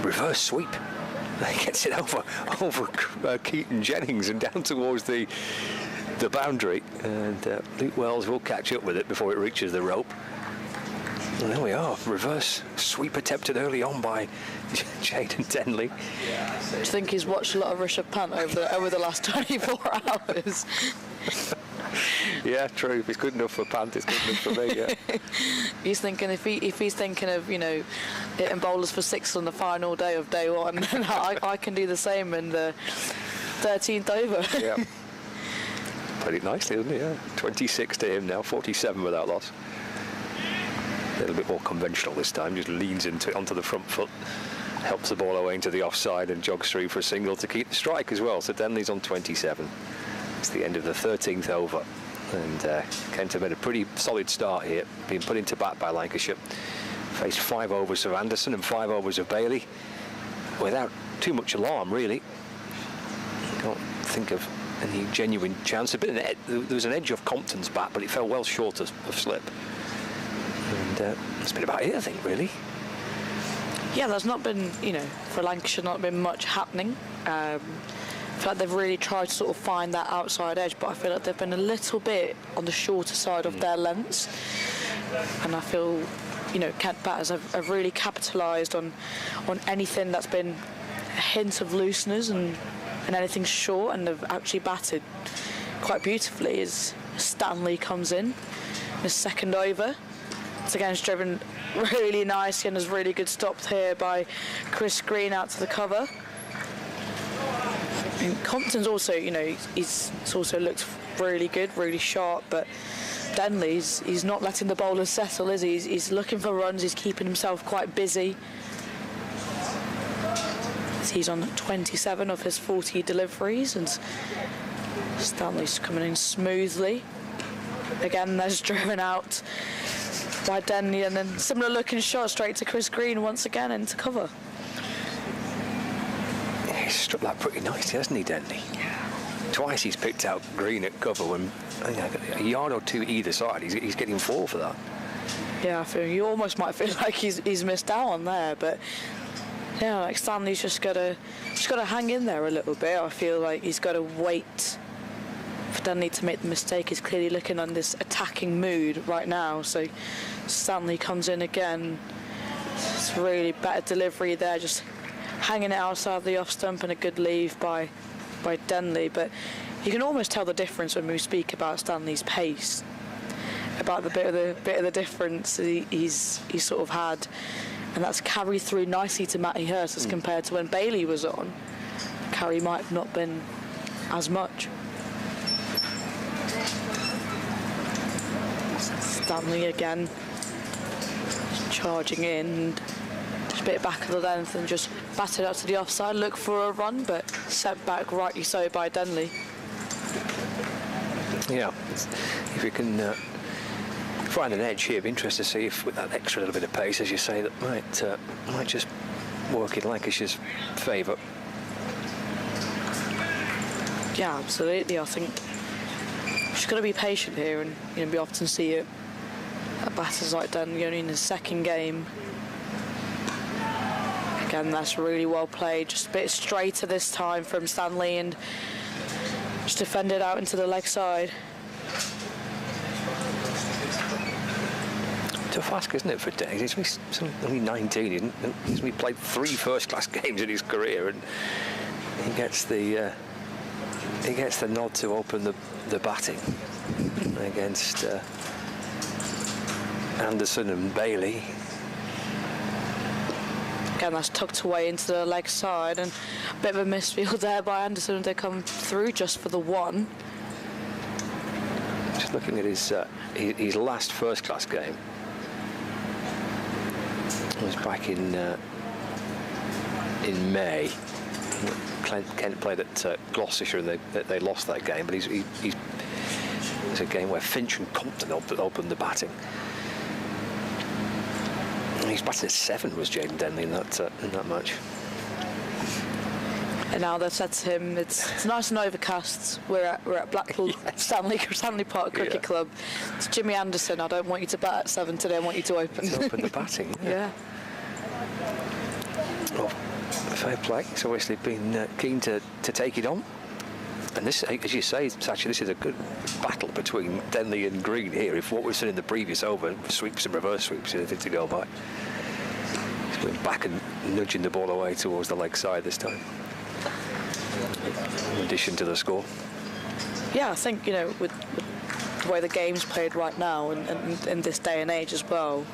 Reverse sweep. He gets it over Keaton Jennings and down towards the boundary, and Luke Wells will catch up with it before it reaches the rope. And there we are, reverse sweep attempted early on by Jaden Denley. Do you think he's watched a lot of Rishabh Pant over the last 24 hours? Yeah, true. If it's good enough for Pant, it's good enough for me. Yeah. He's thinking if he's thinking of hitting bowlers for 6 on the final day of day 1, then I can do the same in the 13th over. Yeah. Played it nicely, doesn't he? Yeah. 26 to him now, 47 without loss. A little bit more conventional this time. Just leans onto the front foot, helps the ball away into the offside, and jogs through for a single to keep the strike as well. So Denley's on 27. It's the end of the 13th over, and Kent have made a pretty solid start here, being put into bat by Lancashire. Faced 5 overs of Anderson and 5 overs of Bailey without too much alarm, really. Can't think of any genuine chance. There was an edge off Compton's bat, but it fell well short of slip. And that's been about it, I think, really. Yeah, there's not been, for Lancashire, not been much happening. I feel like they've really tried to sort of find that outside edge, but I feel like they've been a little bit on the shorter side of their lengths. And I feel, Kent batters have really capitalised on anything that's been a hint of looseness and anything short, and they've actually batted quite beautifully as Stanley comes in his second over. It's again driven really nicely, and there's really good stops here by Chris Green out to the cover. And Compton's also, he's also looked really good, really sharp, but Denley's he's not letting the bowlers settle, is he? He's looking for runs, he's keeping himself quite busy. He's on 27 of his 40 deliveries, and Stanley's coming in smoothly. Again, there's driven out by Denley, and then similar looking shot straight to Chris Green once again into cover. Yeah, he's struck that pretty nicely, hasn't he, Denley? Yeah. Twice he's picked out Green at cover when a yard or two either side. He's getting 4 for that. Yeah, I feel you almost might feel like he's missed out on there, but yeah, like Stanley's just gotta hang in there a little bit. I feel like he's got to wait for Denley to make the mistake. He's clearly looking on this attacking mood right now, so Stanley comes in again. It's really better delivery there, just hanging it outside the off stump, and a good leave by Denley. But you can almost tell the difference when we speak about Stanley's pace, about the bit of the difference he's sort of had, and that's carried through nicely to Matty Hurst as compared to when Bailey was on. Carry might have not been as much. Stanley again charging in, and just a bit back of the length, and just batted out to the offside, look for a run, but set back rightly so by Denley. Yeah, if you can find an edge here, it'd be interesting to see if with that extra little bit of pace, as you say, that might just work in Lancashire's favour. Yeah, absolutely. I think just got to be patient here, and we often see it at batters like Denley only in his second game. Again, that's really well played, just a bit straighter this time from Stanley, and just defended out into the leg side. Tough ask, isn't it, for Jennings? He's only 19. He's only played 3 first-class games in his career, and he gets the nod to open the batting against Anderson and Bailey. Again, that's tucked away into the leg side, and a bit of a misfield there by Anderson. They come through just for the 1. Just looking at his last first-class game. It was back in May. Kent played at Gloucestershire, and they lost that game. But it's a game where Finch and Compton opened the batting. He's batting at 7, was Jaden Denley in that match. And now they've said to him, it's nice and overcast. We're at Blackpool Stanley Park Cricket Club. It's Jimmy Anderson. I don't want you to bat at 7 today. I want you to open. To open the batting. Yeah. Well, fair play. He's obviously been keen to take it on. And this, as you say, Sachi, this is a good battle between Denley and Green here. If what we've seen in the previous over, sweeps and reverse sweeps, anything to go by. He's going back and nudging the ball away towards the leg side this time, in addition to the score. Yeah, I think, you know, with the way the game's played right now and in this day and age as well,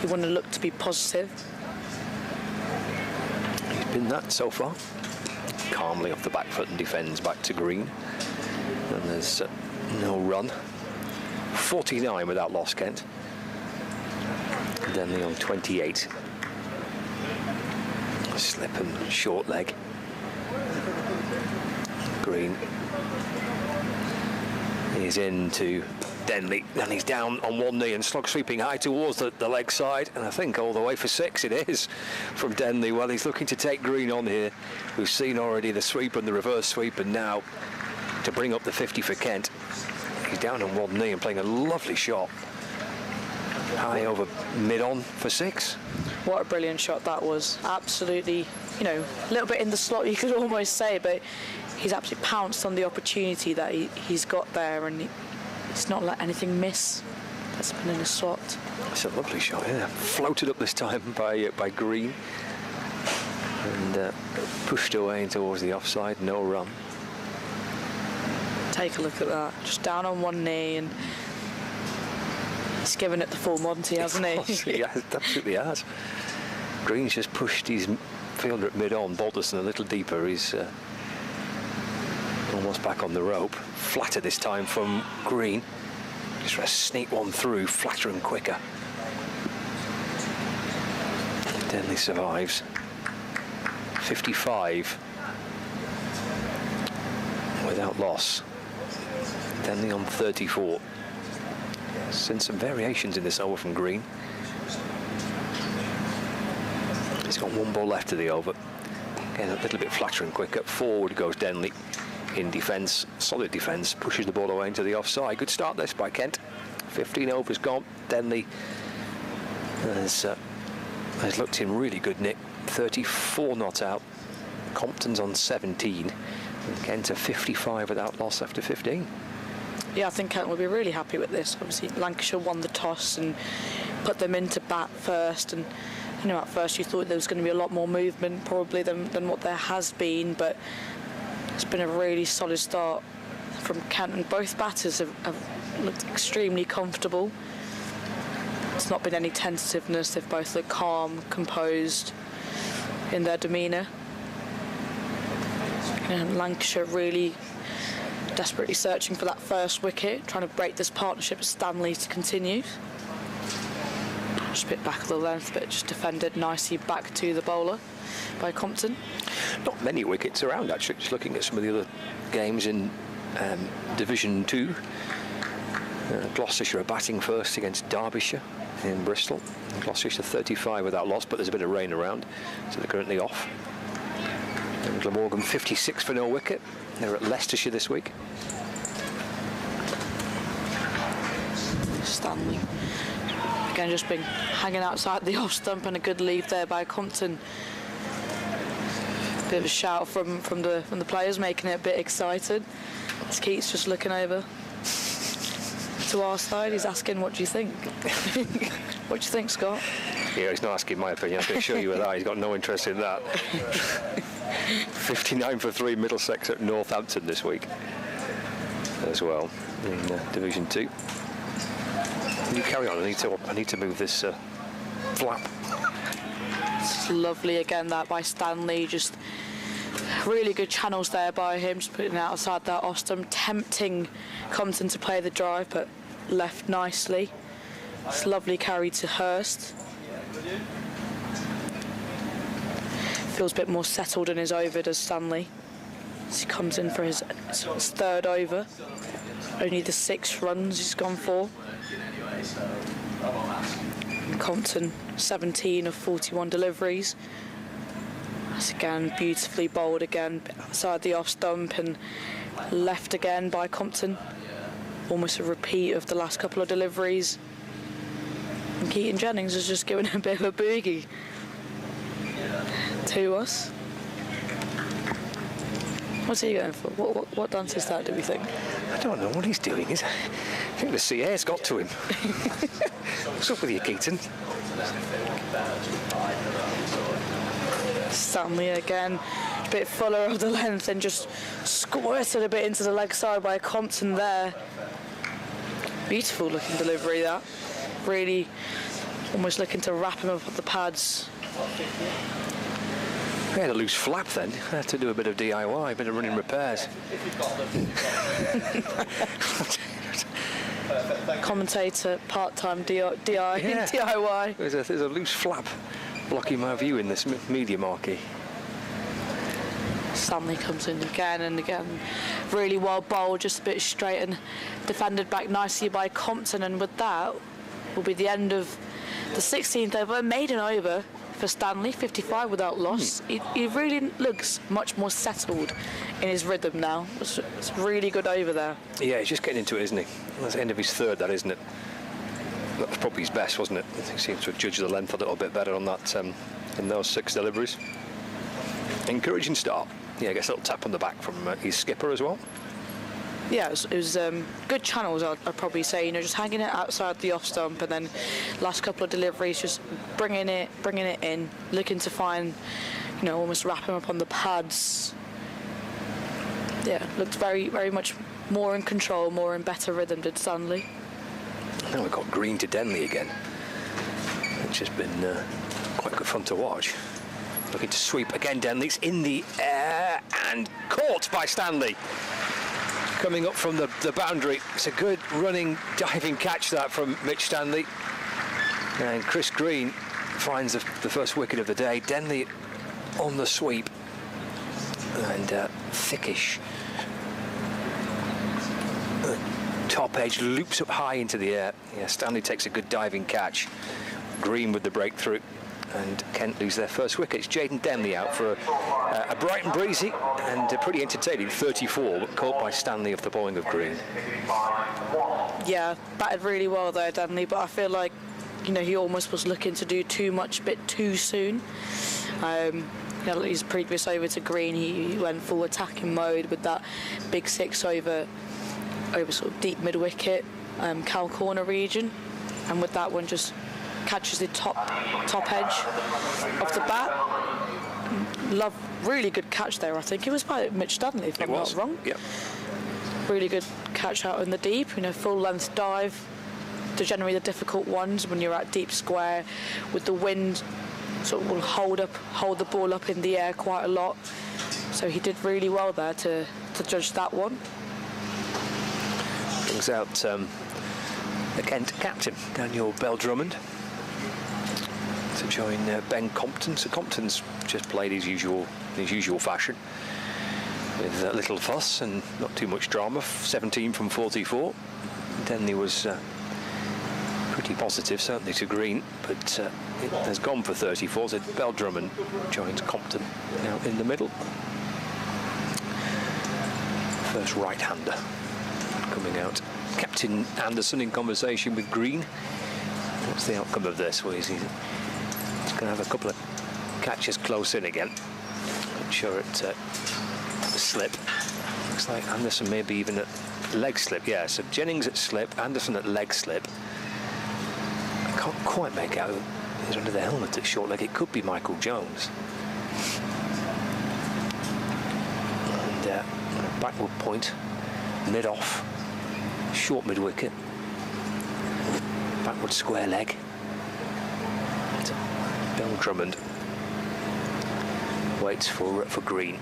you want to look to be positive. He's been that so far. Calmly off the back foot and defends back to green. And there's no run. 49 without loss, Kent. Denley on 28. Slip and short leg. Green is into Denley, and he's down on one knee and slog sweeping high towards the leg side, and I think all the way for 6 it is from Denley. Well, he's looking to take green on here. We've seen already the sweep and the reverse sweep, and now to bring up the 50 for Kent. He's down on one knee and playing a lovely shot. High over mid-on for 6. What a brilliant shot that was. Absolutely, you know, a little bit in the slot, you could almost say, but he's absolutely pounced on the opportunity that he's got there, and he's not let anything miss. That's been in the slot. It's a lovely shot, yeah. Floated up this time by Green, and pushed away towards the offside. No run. Take a look at that. Just down on one knee, and he's given it the full Monty, hasn't he? Yeah, absolutely has. Green's just pushed his fielder at mid-on. Balderson a little deeper. He's almost back on the rope. Flatter this time from Green. Just try to sneak one through, flatter and quicker. Denley survives. 55 without loss. Denley on 34. Seen some variations in this over from Green. He's got one ball left of the over. Again, a little bit flatter and quicker. Forward goes Denley in defence, solid defence, pushes the ball away into the offside. Good start this by Kent. 15 overs gone. Denley has looked in really good nick. 34 not out. Compton's on 17. And Kent a 55 without loss after 15. Yeah, I think Kent will be really happy with this. Obviously, Lancashire won the toss and put them into bat first. And, you know, at first you thought there was going to be a lot more movement probably than what there has been. But it's been a really solid start from Kent. And both batters have looked extremely comfortable. There's not been any tentativeness. They've both looked calm, composed in their demeanour. And Lancashire really desperately searching for that first wicket, trying to break this partnership with Stanley to continue. Just a bit back of the length, but just defended nicely back to the bowler by Compton. Not many wickets around, actually. Just looking at some of the other games in Division 2. Gloucestershire are batting first against Derbyshire in Bristol. Gloucestershire 35 without loss, but there's a bit of rain around, so they're currently off. And Glamorgan 56 for no wicket. They're at Leicestershire this week. Stanley again just been hanging outside the off stump, and a good leave there by Compton. Bit of a shout from the players, making it a bit excited. As Keats just looking over to our side, he's asking, "What do you think?" What do you think, Scott? Yeah, he's not asking my opinion. I can assure you of that. He's got no interest in that. 59 for 3 Middlesex at Northampton this week as well in Division 2. You carry on. I need to move this flap. It's lovely again that by Stanley. Just really good channels there by him, just putting it outside that off stump, tempting Compton to play the drive, but left nicely. It's lovely carry to Hurst. Feels a bit more settled in his over, does Stanley, as he comes in for his third over. Only the 6 runs he's gone for. And Compton 17 of 41 deliveries. That's again beautifully bowled again outside the off stump and left again by Compton. Almost a repeat of the last couple of deliveries. And Jennings has just given a bit of a boogie to us. What's he going for? What dance is that, do we think? I don't know what he's doing. I think the sea air's got to him. What's up with you, Keaton? Stanley again, a bit fuller of the length and just squirted a bit into the leg side by Compton there. Beautiful looking delivery that. Really almost looking to wrap him up at the pads. We had a loose flap then. I had to do a bit of DIY, a bit of running repairs. Commentator, part-time DIY. There's a loose flap blocking my view in this media marquee. Stanley comes in again and again. Really well bowled, just a bit straight and defended back nicely by Compton, and with that will be the end of the 16th over, maiden over for Stanley, 55 without loss. He really looks much more settled in his rhythm now. It's really good over there. Yeah, he's just getting into it, isn't he? That's the end of his third, that, isn't it? That was probably his best, wasn't it? He seems to have judged the length a little bit better on that in those 6 deliveries. Encouraging start. Yeah, gets a little tap on the back from his skipper as well. Yeah, it was good channels, I'd probably say. You know, just hanging it outside the off stump, and then last couple of deliveries, just bringing it in, looking to find, you know, almost wrap him up on the pads. Yeah, looked very, very much more in control, more in better rhythm did Stanley. Now we've got Green to Denley again, which has been quite good fun to watch. Looking to sweep again. Denley's in the air and caught by Stanley. Coming up from the boundary. It's a good running, diving catch that from Mitch Stanley. And Chris Green finds the first wicket of the day. Denley on the sweep. And thickish. Top edge loops up high into the air. Yeah, Stanley takes a good diving catch. Green with the breakthrough. And Kent lose their first wicket. It's Jaden Denley out for a bright and breezy and a pretty entertaining 34, but caught by Stanley off the bowling of Green. Yeah, batted really well there, Denley, but I feel like, you know, he almost was looking to do too much a bit too soon. You know, his previous over to Green, he went full attacking mode with that big 6 over sort of deep mid wicket, cow corner region, and with that one just catches the top edge off the bat. Really good catch there, I think. It was by Mitch Stanley, if I'm not wrong. Yep. Really good catch out in the deep, you know, full length dive. They're generally the difficult ones when you're at deep square with the wind, sort of will hold the ball up in the air quite a lot. So he did really well there to judge that one. Brings out the Kent captain, Daniel Bell-Drummond, to join Ben Compton. So Compton's just played his usual fashion, with little fuss and not too much drama. 17 from 44. Denley was pretty positive, certainly to Green, but it has gone for 34. So Bell-Drummond joins Compton now in the middle. First right-hander coming out. Captain Anderson in conversation with Green. What's the outcome of this? Well, he's going to have a couple of catches close in again. Not sure at slip. Looks like Anderson maybe even at leg slip. Yeah, so Jennings at slip, Anderson at leg slip. I can't quite make out who's under the helmet at short leg. It could be Michael Jones. And backward point, mid off, short mid wicket, backward square leg. Bell-Drummond waits for Green.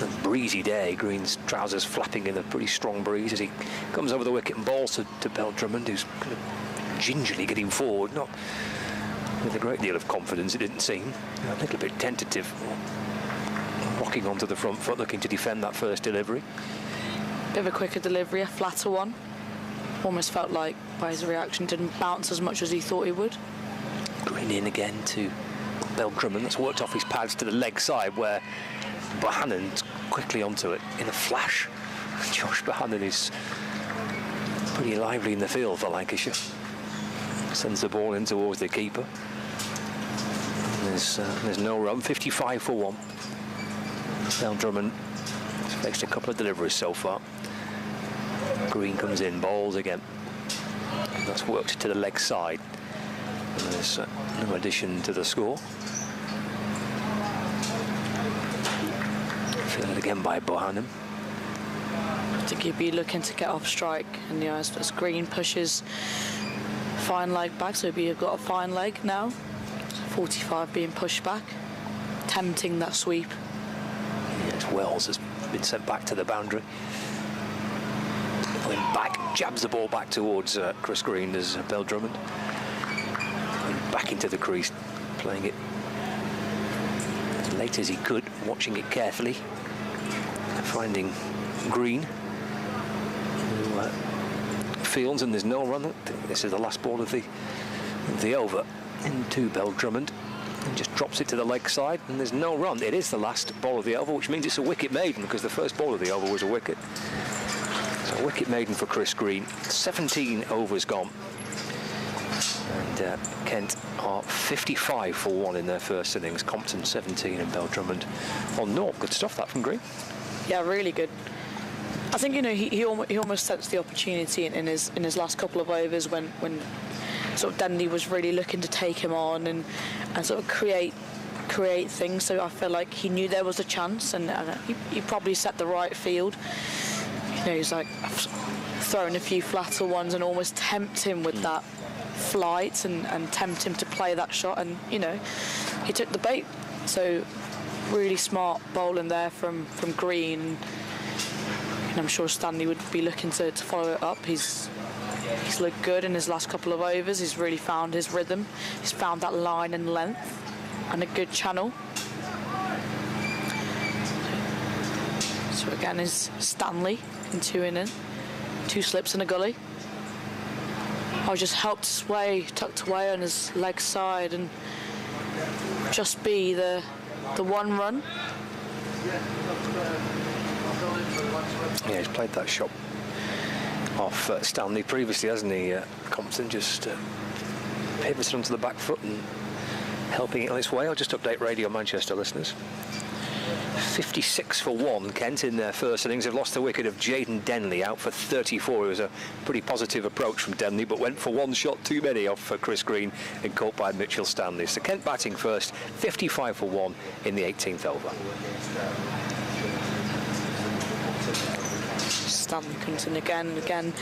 A breezy day. Green's trousers flapping in a pretty strong breeze as he comes over the wicket and bowls to Bell-Drummond, who's kind of gingerly getting forward, not with a great deal of confidence, it didn't seem. A little bit tentative, rocking onto the front foot, looking to defend that first delivery. Bit of a quicker delivery, a flatter one. Almost felt like by his reaction didn't bounce as much as he thought he would. Green in again to Bell-Drummond. That's worked off his pads to the leg side, where Bohannon's quickly onto it in a flash. Josh Bohannon is pretty lively in the field for Lancashire. Sends the ball in towards the keeper. There's no run. 55 for 1. Bell-Drummond has faced a couple of deliveries so far. Green comes in, bowls again. And that's worked to the leg side. And there's no addition to the score. Fielded again by Bohannon. I think he'd be looking to get off strike, and as Green pushes fine leg back, so you've got a fine leg now. 45 being pushed back, tempting that sweep. Yes, Wells has been sent back to the boundary. Going back, jabs the ball back towards Chris Green as Bell-Drummond. Back into the crease, playing it as late as he could, watching it carefully, finding Green, who fields, and there's no run. This is the last ball of the over into Bell-Drummond, and just drops it to the leg side, and there's no run. It is the last ball of the over, which means it's a wicket maiden, because the first ball of the over was a wicket. So wicket maiden for Chris Green. 17 overs gone. And Kent are 55 for 1 in their first innings. Compton 17 and Bell-Drummond on 0. Good stuff that from Green. Yeah, really good. I think he almost sets the opportunity in his last couple of overs when sort of Denley was really looking to take him on and sort of create things. So I feel like he knew there was a chance, and he probably set the right field. He's like throwing a few flatter ones and almost tempt him with that flight and tempt him to play that shot, and he took the bait. So really smart bowling there from Green, and I'm sure Stanley would be looking to follow it up. He's looked good in his last couple of overs. He's really found his rhythm. He's found that line and length and a good channel. So again is Stanley in 2 innings, 2 slips and a gully. I just helped sway, tucked away on his leg side, and just be the 1 run. Yeah, he's played that shot off Stanley previously, hasn't he? Compton just pivoted onto the back foot and helping it on its way. I'll just update Radio Manchester listeners. 56 for 1, Kent, in their first innings. They've lost the wicket of Jaden Denley, out for 34. It was a pretty positive approach from Denley, but went for 1 shot too many off Chris Green and caught by Mitchell Stanley. So Kent batting first, 55 for 1 in the 18th over. Stanley comes in again,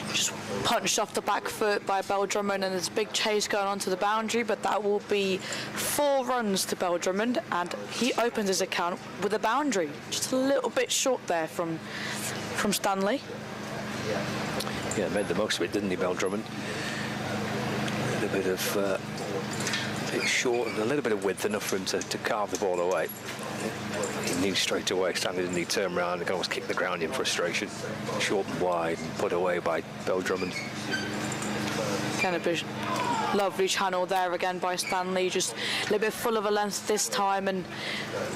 just punched off the back foot by Bell-Drummond, and there's a big chase going on to the boundary, but that will be 4 runs to Bell-Drummond, and he opens his account with a boundary. Just a little bit short there from Stanley. Yeah, made the most of it, didn't he, Bell-Drummond? A little bit of a bit short and a little bit of width, enough for him to carve the ball away. He knew straight away Stanley didn't need to turn around and almost kick the ground in frustration. Short and wide and put away by Bell-Drummond. Kind of a lovely channel there again by Stanley, just a little bit full of a length this time, and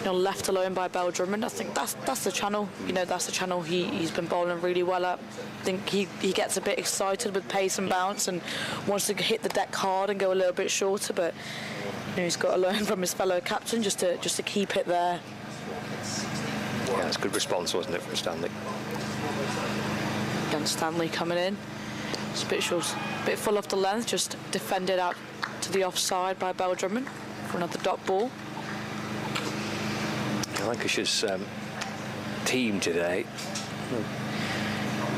left alone by Bell-Drummond. I think that's the channel. That's the channel he's been bowling really well at. I think he gets a bit excited with pace and bounce and wants to hit the deck hard and go a little bit shorter, but he's got to learn from his fellow captain just to keep it there. Yeah, it's a good response, wasn't it, from Stanley? Again, Stanley coming in. It's a bit short, a bit full off the length, just defended out to the offside by Bell-Drummond for another dot ball. Lancashire's team today,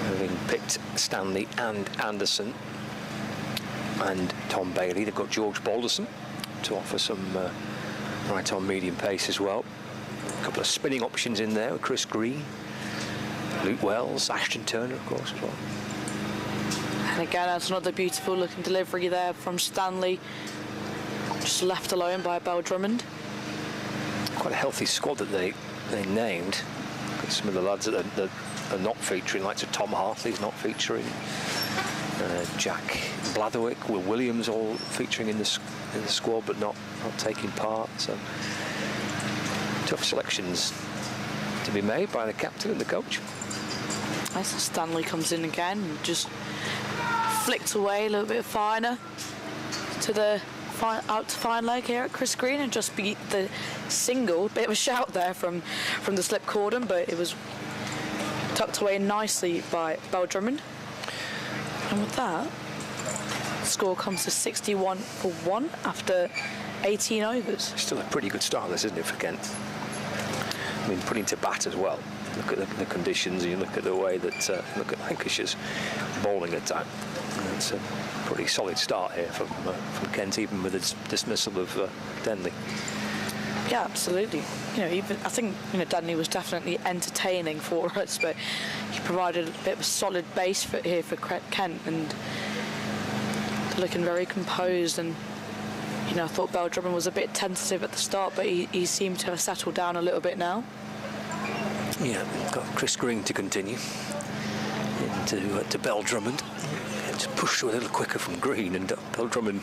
having picked Stanley and Anderson and Tom Bailey, they've got George Balderson to offer some right-on medium pace as well. A couple of spinning options in there with Chris Green, Luke Wells, Ashton Turner, of course, as well. And again, that's another beautiful looking delivery there from Stanley, just left alone by Bell-Drummond. Quite a healthy squad that they named. Got some of the lads that are not featuring, like Tom Hartley's not featuring, Jack Blatherwick, Will Williams, all featuring in the squad but not taking part. So tough selections to be made by the captain and the coach. Nice. Stanley comes in again and just flicked away a little bit finer to the out to fine leg here at Chris Green, and just beat the single. Bit of a shout there from the slip cordon, but it was tucked away nicely by Bell-Drummond. And with that, the score comes to 61 for 1 after 18 overs. Still a pretty good start, this, isn't it, for Kent? I mean, putting to bat as well. Look at the conditions, and you look at the way that look at Lancashire's bowling attack. And it's a pretty solid start here from Kent, even with its dismissal of Denley. Yeah, absolutely. Even I think Denley was definitely entertaining for us, but he provided a bit of a solid base for Kent, and looking very composed. And I thought Bell-Drummond was a bit tentative at the start, but he seemed to have settled down a little bit now. Yeah, got Chris Green to continue into Bell-Drummond. Just pushed a little quicker from Green, and Bell-Drummond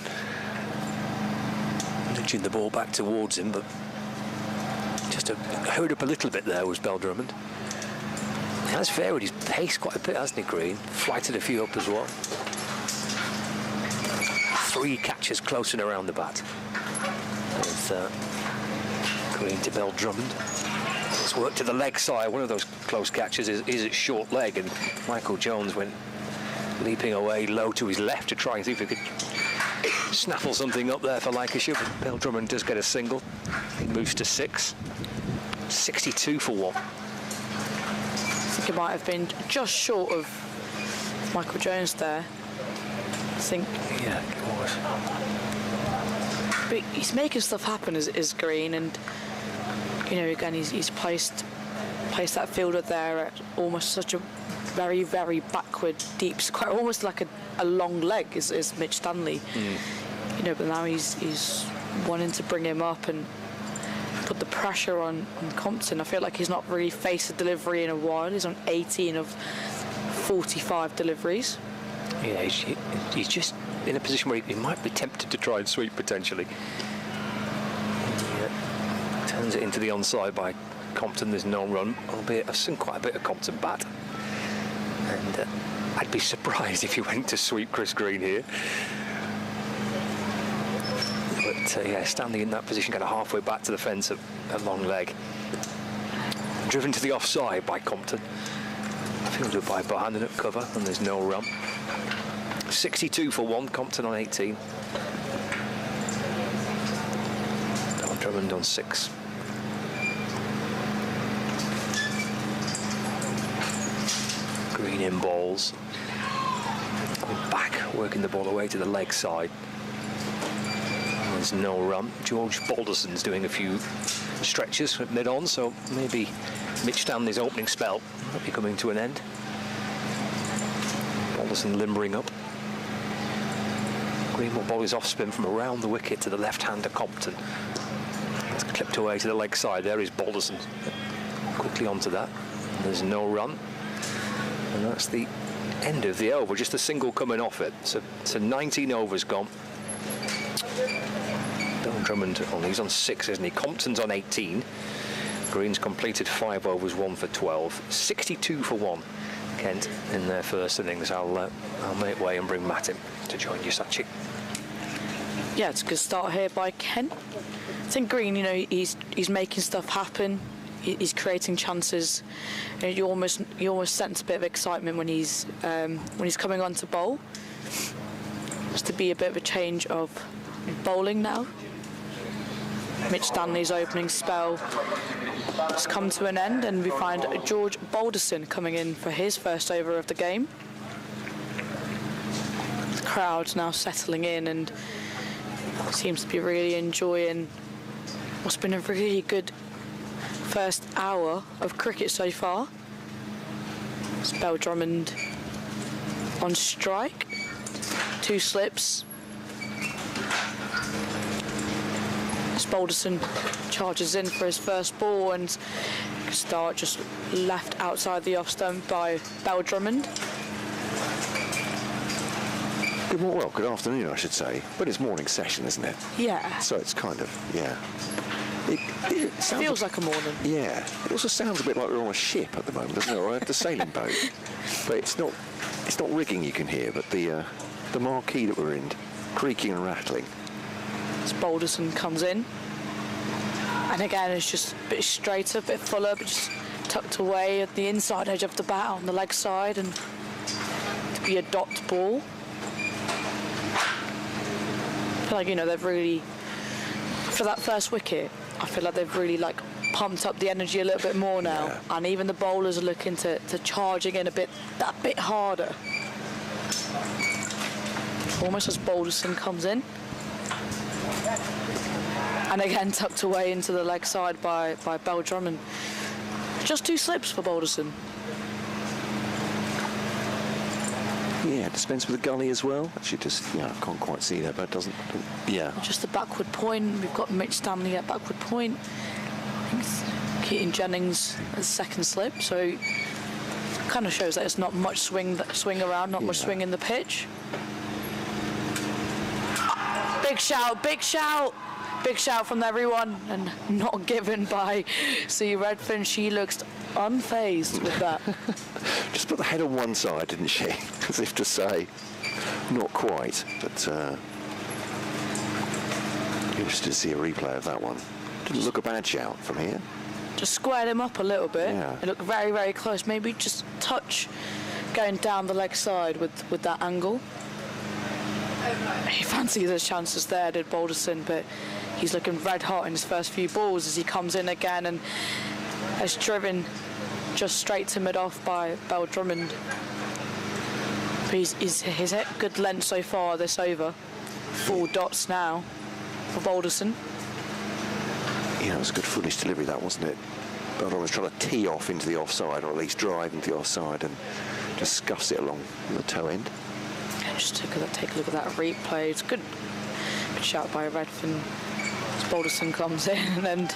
nudging the ball back towards him, but just hurried up a little bit there was Bell-Drummond. He has varied his pace quite a bit, hasn't he, Green? Flighted a few up as well. 3 catches close and around the bat. With Green to Bell-Drummond. It's worked to the leg side. One of those close catches is at short leg, and Michael Jones went leaping away low to his left to try and see if he could snaffle something up there for Lancashire. But Bell-Drummond does get a single. He moves to 6. 62 for 1. I think it might have been just short of Michael Jones there. I think. Yeah, it was. But he's making stuff happen as Green, and again he's placed that fielder there at almost such a very, very backward deep square, almost like a long leg is Mitch Stanley. But now he's wanting to bring him up and put the pressure on Compton. I feel like he's not really faced a delivery in a while. He's on 18 of 45 deliveries. Yeah, he's just in a position where he might be tempted to try and sweep potentially. He turns it into the onside by Compton. There's no run, albeit I've seen quite a bit of Compton bat. And I'd be surprised if he went to sweep Chris Green here. But yeah, standing in that position, kind of halfway back to the fence at long leg. Driven to the offside by Compton. Fielded by Bohannon at cover, and there's no run. 62 for 1, Compton on 18. Bell-Drummond on 6. Green in balls. Going back, working the ball away to the leg side. There's no run. George Balderson's doing a few stretches at mid-on, so maybe Mitch Stanley's opening spell might be coming to an end. Balderson limbering up. Green will bowl his off-spin from around the wicket to the left-hander Compton. It's clipped away to the leg side. There is Balderson. Quickly onto that. There's no run. And that's the end of the over. Just a single coming off it. So 19 overs gone. Bell-Drummond, he's on 6, isn't he? Compton's on 18. Green's completed 5 overs, 1 for 12. 62 for 1. Kent in their first innings. I'll make way and bring Matt in to join you, Sachi. Yeah, it's a good start here by Kent. I think Green, he's making stuff happen. He's creating chances. You almost sense a bit of excitement when he's coming on to bowl. Just to be a bit of a change of bowling now. Mitch Stanley's opening spell has come to an end, and we find George Balderson coming in for his first over of the game. The crowd's now settling in and seems to be really enjoying what's been a really good first hour of cricket so far. It's Bell-Drummond on strike, 2 slips. Balderson charges in for his first ball, and start just left outside the off stump by Bell-Drummond. Good afternoon, I should say. But it's morning session, isn't it? Yeah. So it's kind of, yeah. It feels like a morning. Yeah. It also sounds a bit like we're on a ship at the moment, doesn't it? Or the sailing boat. But it's not rigging you can hear, but the marquee that we're in, creaking and rattling. As Balderson comes in, and again it's just a bit straighter, a bit fuller, but just tucked away at the inside edge of the bat on the leg side, and to be a dot ball. I feel like they've really, for that first wicket, I feel like they've really pumped up the energy a little bit more now, and even the bowlers are looking to charge again that bit harder. Almost as Balderson comes in, and again tucked away into the leg side by Bell-Drummond. Just 2 slips for Balderson. Yeah, dispense with the gully as well. Actually, just I can't quite see that, but it doesn't. Yeah. Just the backward point. We've got Mitch Stanley at backward point. Keating Jennings as second slip. So kind of shows that it's not much swing around, not much swing in the pitch. Big shout, big shout. Big shout from everyone, and not given by Sue Redfern. She looks unfazed with that. Just put the head on one side, didn't she? As if to say, not quite. But interested to see a replay of that one. Didn't look a bad shout from here. Just squared him up a little bit. Yeah. It looked very, very close. Maybe just touch going down the leg side with that angle. He fancied his chances there, did Balderson, but he's looking red hot in his first few balls as he comes in again and is driven just straight to mid-off by Bell-Drummond. But he's hit good length so far this over. 4 dots now for Balderson. Yeah, it was a good foolish delivery, that, wasn't it? Bell-Drummond was trying to tee off into the offside, or at least drive into the offside, and just scuffs it along the toe end. Just take a look at that replay. It's good shout by Redfern as Balderson comes in, and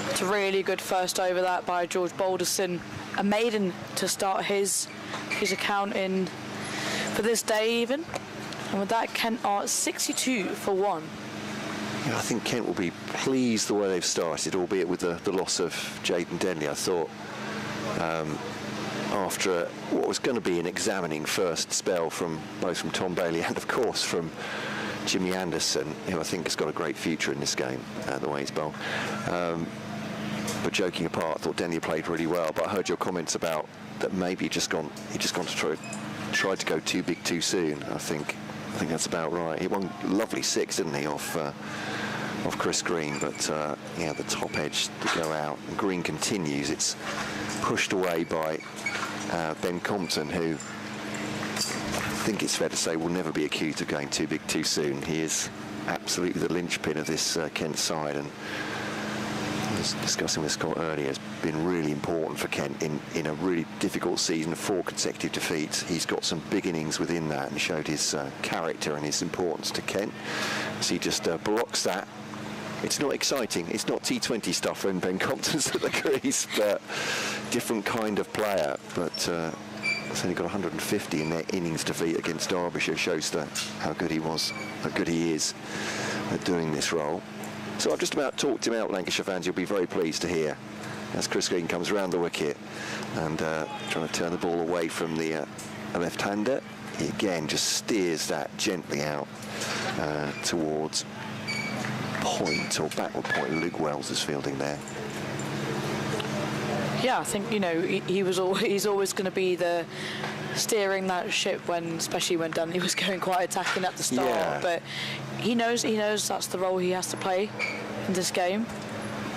it's a really good first over that by George Balderson. A maiden to start his account in for this day even. And with that, Kent are 62 for 1. Yeah, I think Kent will be pleased the way they've started, albeit with the loss of Jaden Denley. I thought after what was going to be an examining first spell from both from Tom Bailey and of course from Jimmy Anderson, who I think has got a great future in this game, the way he's bowled. But joking apart, I thought Denley played really well. But I heard your comments about that maybe he just gone to tried to go too big too soon. I think that's about right. He won lovely 6, didn't he, off Chris Green, but yeah, the top edge to go out. And Green continues. It's pushed away by Ben Compton, who I think it's fair to say will never be accused of going too big too soon. He is absolutely the linchpin of this Kent side, and I was discussing with Scott earlier, it's been really important for Kent in a really difficult season, 4 consecutive defeats. He's got some big innings within that and showed his character and his importance to Kent. So he just blocks that. It's not exciting, it's not T20 stuff when Ben Compton's at the crease, but different kind of player. But he's only got 150 in their innings defeat against Derbyshire. Shows how good he was, how good he is at doing this role. So I've just about talked him out, Lancashire fans. You'll be very pleased to hear as Chris Green comes around the wicket and trying to turn the ball away from the left-hander. He again just steers that gently out towards point or backward point. Luke Wells is fielding there. Yeah, I think he's always going to be the steering that ship especially when Denley was going quite attacking at the start. Yeah. But he knows that's the role he has to play in this game.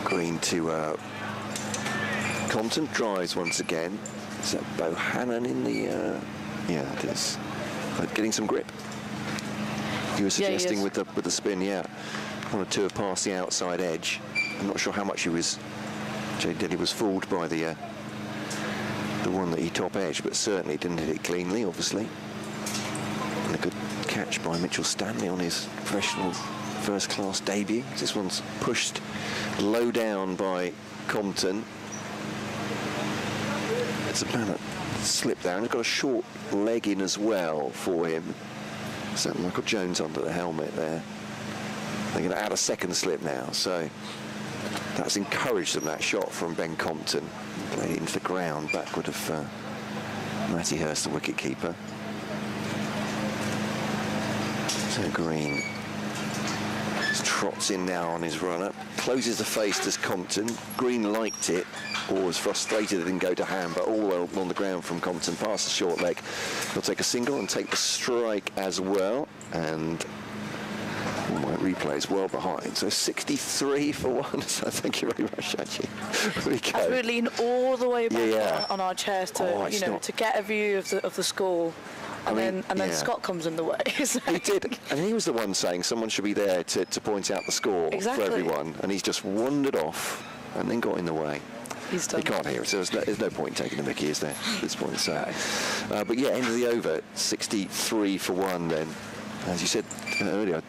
Green to Compton, drives once again. Is that Bohannon in the? Yeah, it is. But getting some grip. He was suggesting with the spin. Yeah, 1 or 2 have passed the outside edge. I'm not sure how much Jay Denley was fooled by the one that he top edged, but certainly didn't hit it cleanly, obviously. And a good catch by Mitchell Stanley on his professional first-class debut. This one's pushed low down by Compton. It's a man that slipped down. He's got a short leg in as well for him. So Michael Jones under the helmet there. They're going to add a second slip now, so that's encouraged them, that shot from Ben Compton. Played into the ground, backward of Matty Hurst, the wicket-keeper. So Green just trots in now on his runner, closes the face to Compton. Green liked it, or was frustrated it didn't go to hand, but all on the ground from Compton, past the short leg. He'll take a single and take the strike as well, and might replay is well behind. So 63 for 1. So thank you very much, Shachi. We go. As we lean all the way back Yeah. on our chairs to to get a view of the score. And then Scott comes in the way. He did, and he was the one saying someone should be there to point out the score Exactly. for everyone, and he's just wandered off and then got in the way. He's done. He can't hear it, so there's no point in taking the mickey, is there, at this point? So, but yeah, end of the over, 63 for 1 then. As you said earlier,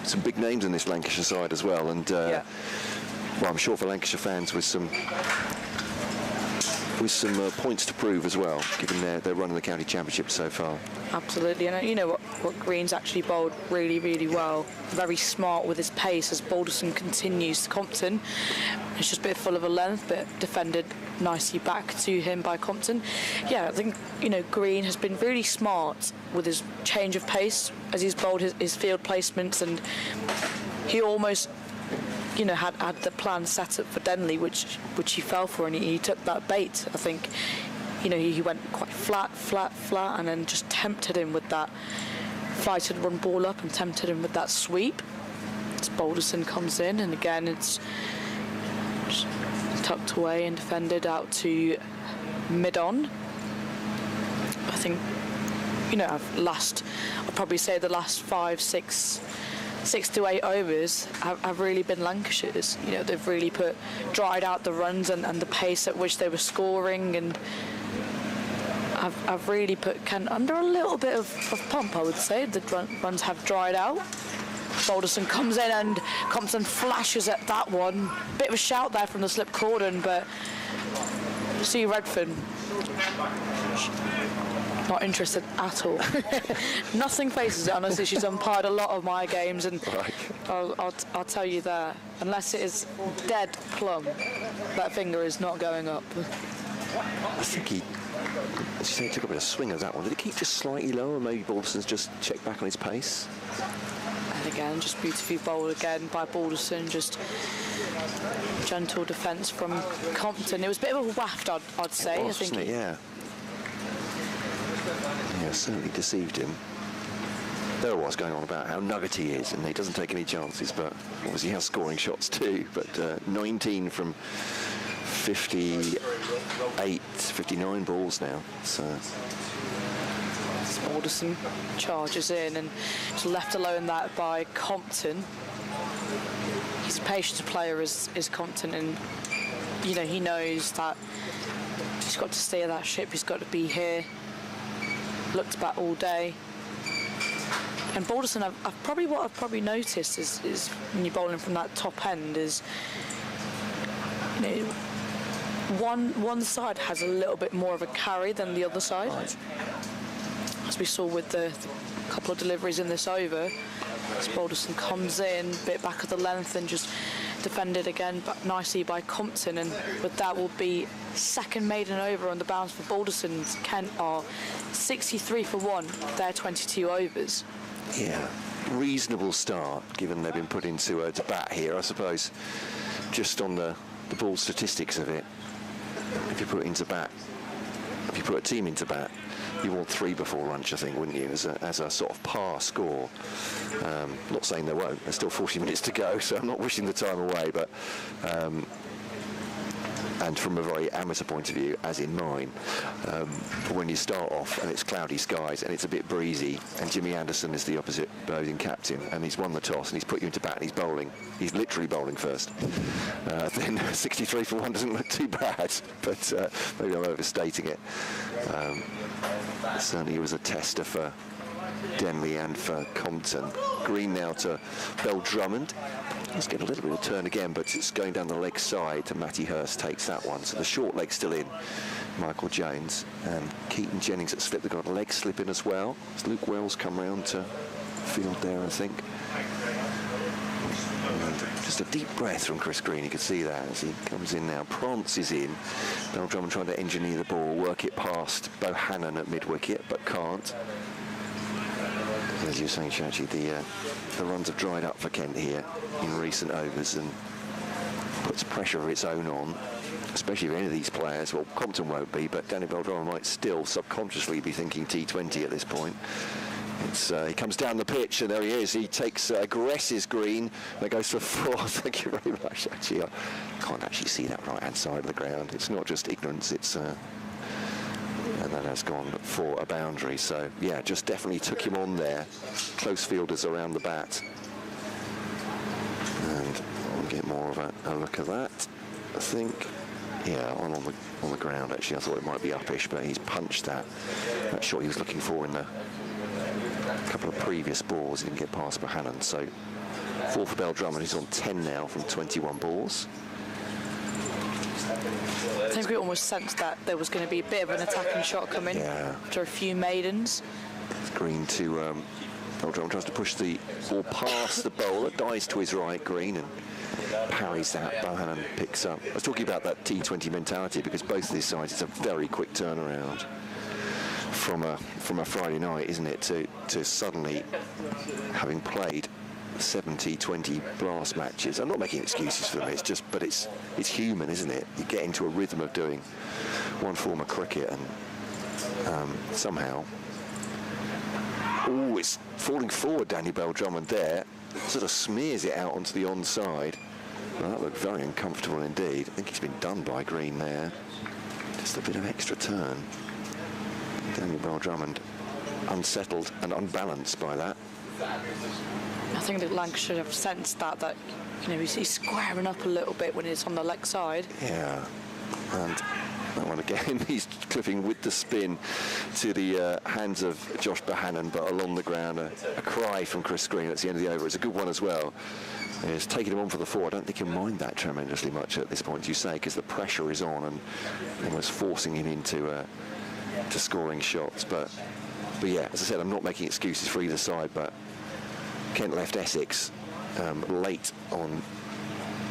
some big names in this Lancashire side as well, and well, I'm sure for Lancashire fans with some points to prove as well, given their run in the county championship so far. Absolutely, and you know what Green's actually bowled really, really well. Very smart with his pace as Balderson continues to Compton. It's just a bit full of a length, but defended nicely back to him by Compton. Yeah, I think Green has been really smart with his change of pace as he's bowled his field placements, and he almost had the plan set up for Denley, which he fell for, and he took that bait. I think, he went quite flat, and then just tempted him with that flighted run ball up and tempted him with that sweep. As Balderson comes in, and again it's just tucked away and defended out to mid-on. I think, I'll probably say the last 6 to 8 overs have really been Lancashire's. They've really dried out the runs and the pace at which they were scoring, and I've really put Kent under a little bit of pump, I would say. The runs have dried out. Balderson comes in and Compton flashes at that one. Bit of a shout there from the slip cordon, but see Redfern. Not interested at all. Nothing faces it, honestly. She's umpired a lot of my games, and I'll tell you that unless it is dead plumb, that finger is not going up. I think as you say, he took a bit of swing of that one. Did it keep just slightly lower? Maybe Balderson's just checked back on his pace. And again, just beautifully bowled again by Balderson. Just gentle defence from Compton. It was a bit of a waft, I'd say. It was, wasn't it? Yeah. Yeah, certainly deceived him. There was going on about how nugget he is, and he doesn't take any chances, but obviously he has scoring shots too. But 19 from 59 balls now. So Balderson charges in and is left alone that by Compton. He's a patient player as Compton, and he knows that he's got to steer that ship. He's got to be here. Looked back all day. And Balderson, what I've probably noticed is when you're bowling from that top end is, one side has a little bit more of a carry than the other side. Right. As we saw with the couple of deliveries in this over, as Balderson comes in, bit back of the length and just defended again nicely by Compton, and with that will be second maiden over on the bounce for Balderson. Kent are 63 for 1, their 22 overs. Yeah, reasonable start given they've been put into to bat here, I suppose. Just on the ball statistics of it, if you put a team into bat, you want 3 before lunch, I think, wouldn't you, as a sort of par score. Not saying there won't. There's still 40 minutes to go, so I'm not wishing the time away. But and from a very amateur point of view, as in mine, when you start off and it's cloudy skies and it's a bit breezy, and Jimmy Anderson is the opposite bowling captain, and he's won the toss and he's put you into bat and he's bowling. He's literally bowling first. Then 63 for 1 doesn't look too bad, but maybe I'm overstating it. Certainly it was a tester for Denley and for Compton. Green now to Bell-Drummond. Let's get a little bit of turn again, but it's going down the leg side to Matty Hurst, takes that one. So the short leg's still in, Michael Jones. And Keaton Jennings at slip, they've got a leg slip in as well. As Luke Wells come round to field there, I think. And just a deep breath from Chris Green, you can see that as he comes in now. Prance is in. Bell-Drummond trying to engineer the ball, work it past Bohannon at mid-wicket, but can't. As you were saying, Shachi, the runs have dried up for Kent here in recent overs and puts pressure of its own on, especially if any of these players, well, Compton won't be, but Danny Bell-Drummond might still subconsciously be thinking T20 at this point. He comes down the pitch, and there he is. He takes Gress's green that goes for 4. Thank you very much. Actually, I can't actually see that right-hand side of the ground. It's not just ignorance, it's... and that has gone for a boundary. So, yeah, just definitely took him on there. Close fielders around the bat. And I'll get more of a look at that, I think. Yeah, on the ground, actually. I thought it might be uppish, but he's punched that shot he was looking for in the couple of previous balls. He didn't get past Bohannon. So 4 for Bell-Drummond. He's on 10 now from 21 balls. I think we almost sensed that there was going to be a bit of an attacking shot coming after a few maidens. It's green to Bell-Drummond tries to push the ball past the bowler, dies to his right, Green, and parries that. Bohannon picks up. I was talking about that T20 mentality because both of these sides, it's a very quick turnaround from a Friday night, isn't it, to suddenly having played 7 T20 blast matches. I'm not making excuses for them, it's just, but it's human, isn't it? You get into a rhythm of doing one form of cricket and somehow, it's falling forward, Danny Bell-Drummond there, sort of smears it out onto the onside. Well, that looked very uncomfortable indeed. I think he's been done by Green there. Just a bit of extra turn. Danny Bell-Drummond unsettled and unbalanced by that. I think that Lancashire have sensed that he's squaring up a little bit when it's on the leg side. Yeah, and that one again, he's clipping with the spin to the hands of Josh Bohannon, but along the ground, a cry from Chris Green at the end of the over. It's a good one as well. He's taking him on for the 4. I don't think he'll mind that tremendously much at this point, you say, because the pressure is on and almost forcing him into to scoring shots. But yeah, as I said, I'm not making excuses for either side, but Kent left Essex late on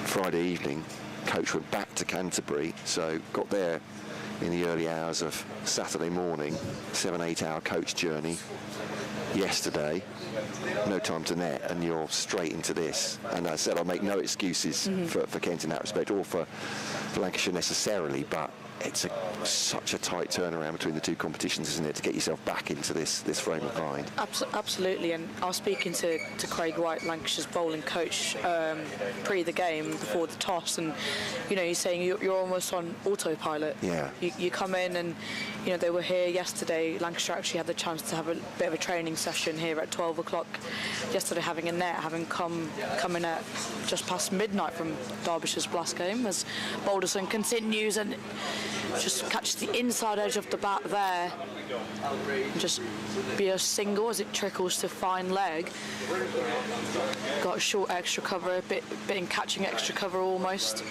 Friday evening. Coach went back to Canterbury, so got there in the early hours of Saturday morning. 7-8 hour coach journey yesterday. No time to net, and you're straight into this. And as I said, I'll make no excuses for Kent in that respect, or for Lancashire necessarily, but it's such a tight turnaround between the two competitions, isn't it, to get yourself back into this frame of mind. Absolutely, and I was speaking to Craig White, Lancashire's bowling coach, pre the game, before the toss, and he's saying you're almost on autopilot. Yeah. You come in and they were here yesterday. Lancashire actually had the chance to have a bit of a training session here at 12 o'clock yesterday, having a net, having come in at just past midnight from Derbyshire's blast game, as Balderson continues and just catch the inside edge of the bat there and just be a single as it trickles to fine leg. Got a short extra cover, a bit in catching extra cover almost.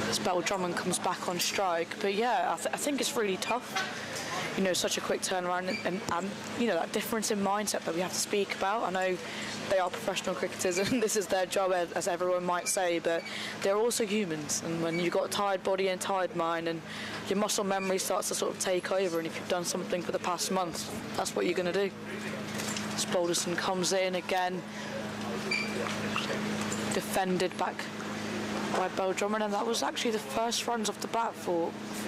As Bell-Drummond comes back on strike, but yeah, I think it's really tough. Such a quick turnaround and that difference in mindset that we have to speak about. I know they are professional cricketers and this is their job, as everyone might say, but they're also humans, and when you've got a tired body and tired mind and your muscle memory starts to sort of take over, and if you've done something for the past month, that's what you're going to do. As Balderson comes in again, defended back by Bell-Drummond, and that was actually the first runs off the bat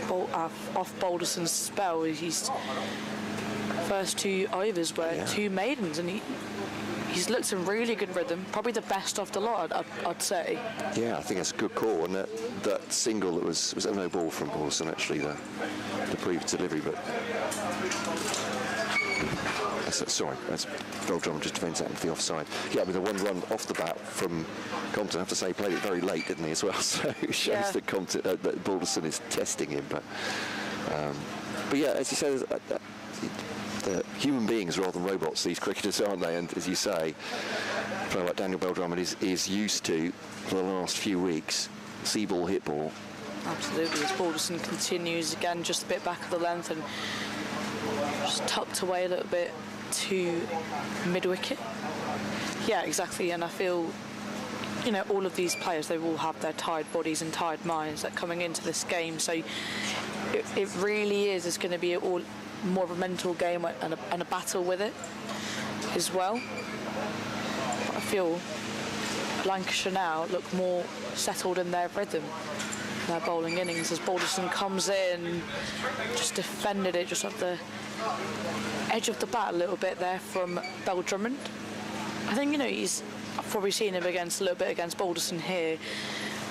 off Balderson's spell. His first 2 overs were 2 maidens, and he's looked in really good rhythm, probably the best of the lot, I'd say. Yeah, I think that's a good call, and that single that was a no ball from Balderson, actually, the previous delivery, but that's Bell-Drummond just defends that into the offside. Yeah, the one run off the bat from Compton, I have to say, he played it very late, didn't he, as well? So it shows that Compton, that Balderson is testing him. But yeah, as you said, they're human beings rather than robots, these cricketers, aren't they? And as you say, a player like Daniel Bell-Drummond is used to, for the last few weeks, see ball, hit ball. Absolutely, as Balderson continues again, just a bit back of the length and just tucked away a little bit to mid-wicket. Yeah, exactly, and I feel, all of these players, they all have their tired bodies and tired minds that coming into this game, so it really is, it's going to be all more of a mental game and a battle with it as well. I feel Lancashire now look more settled in their rhythm. their bowling innings as Balderson comes in, just defended it just off the edge of the bat a little bit there from Bell-Drummond. I think, you know, I've probably seen him a little bit against Balderson here,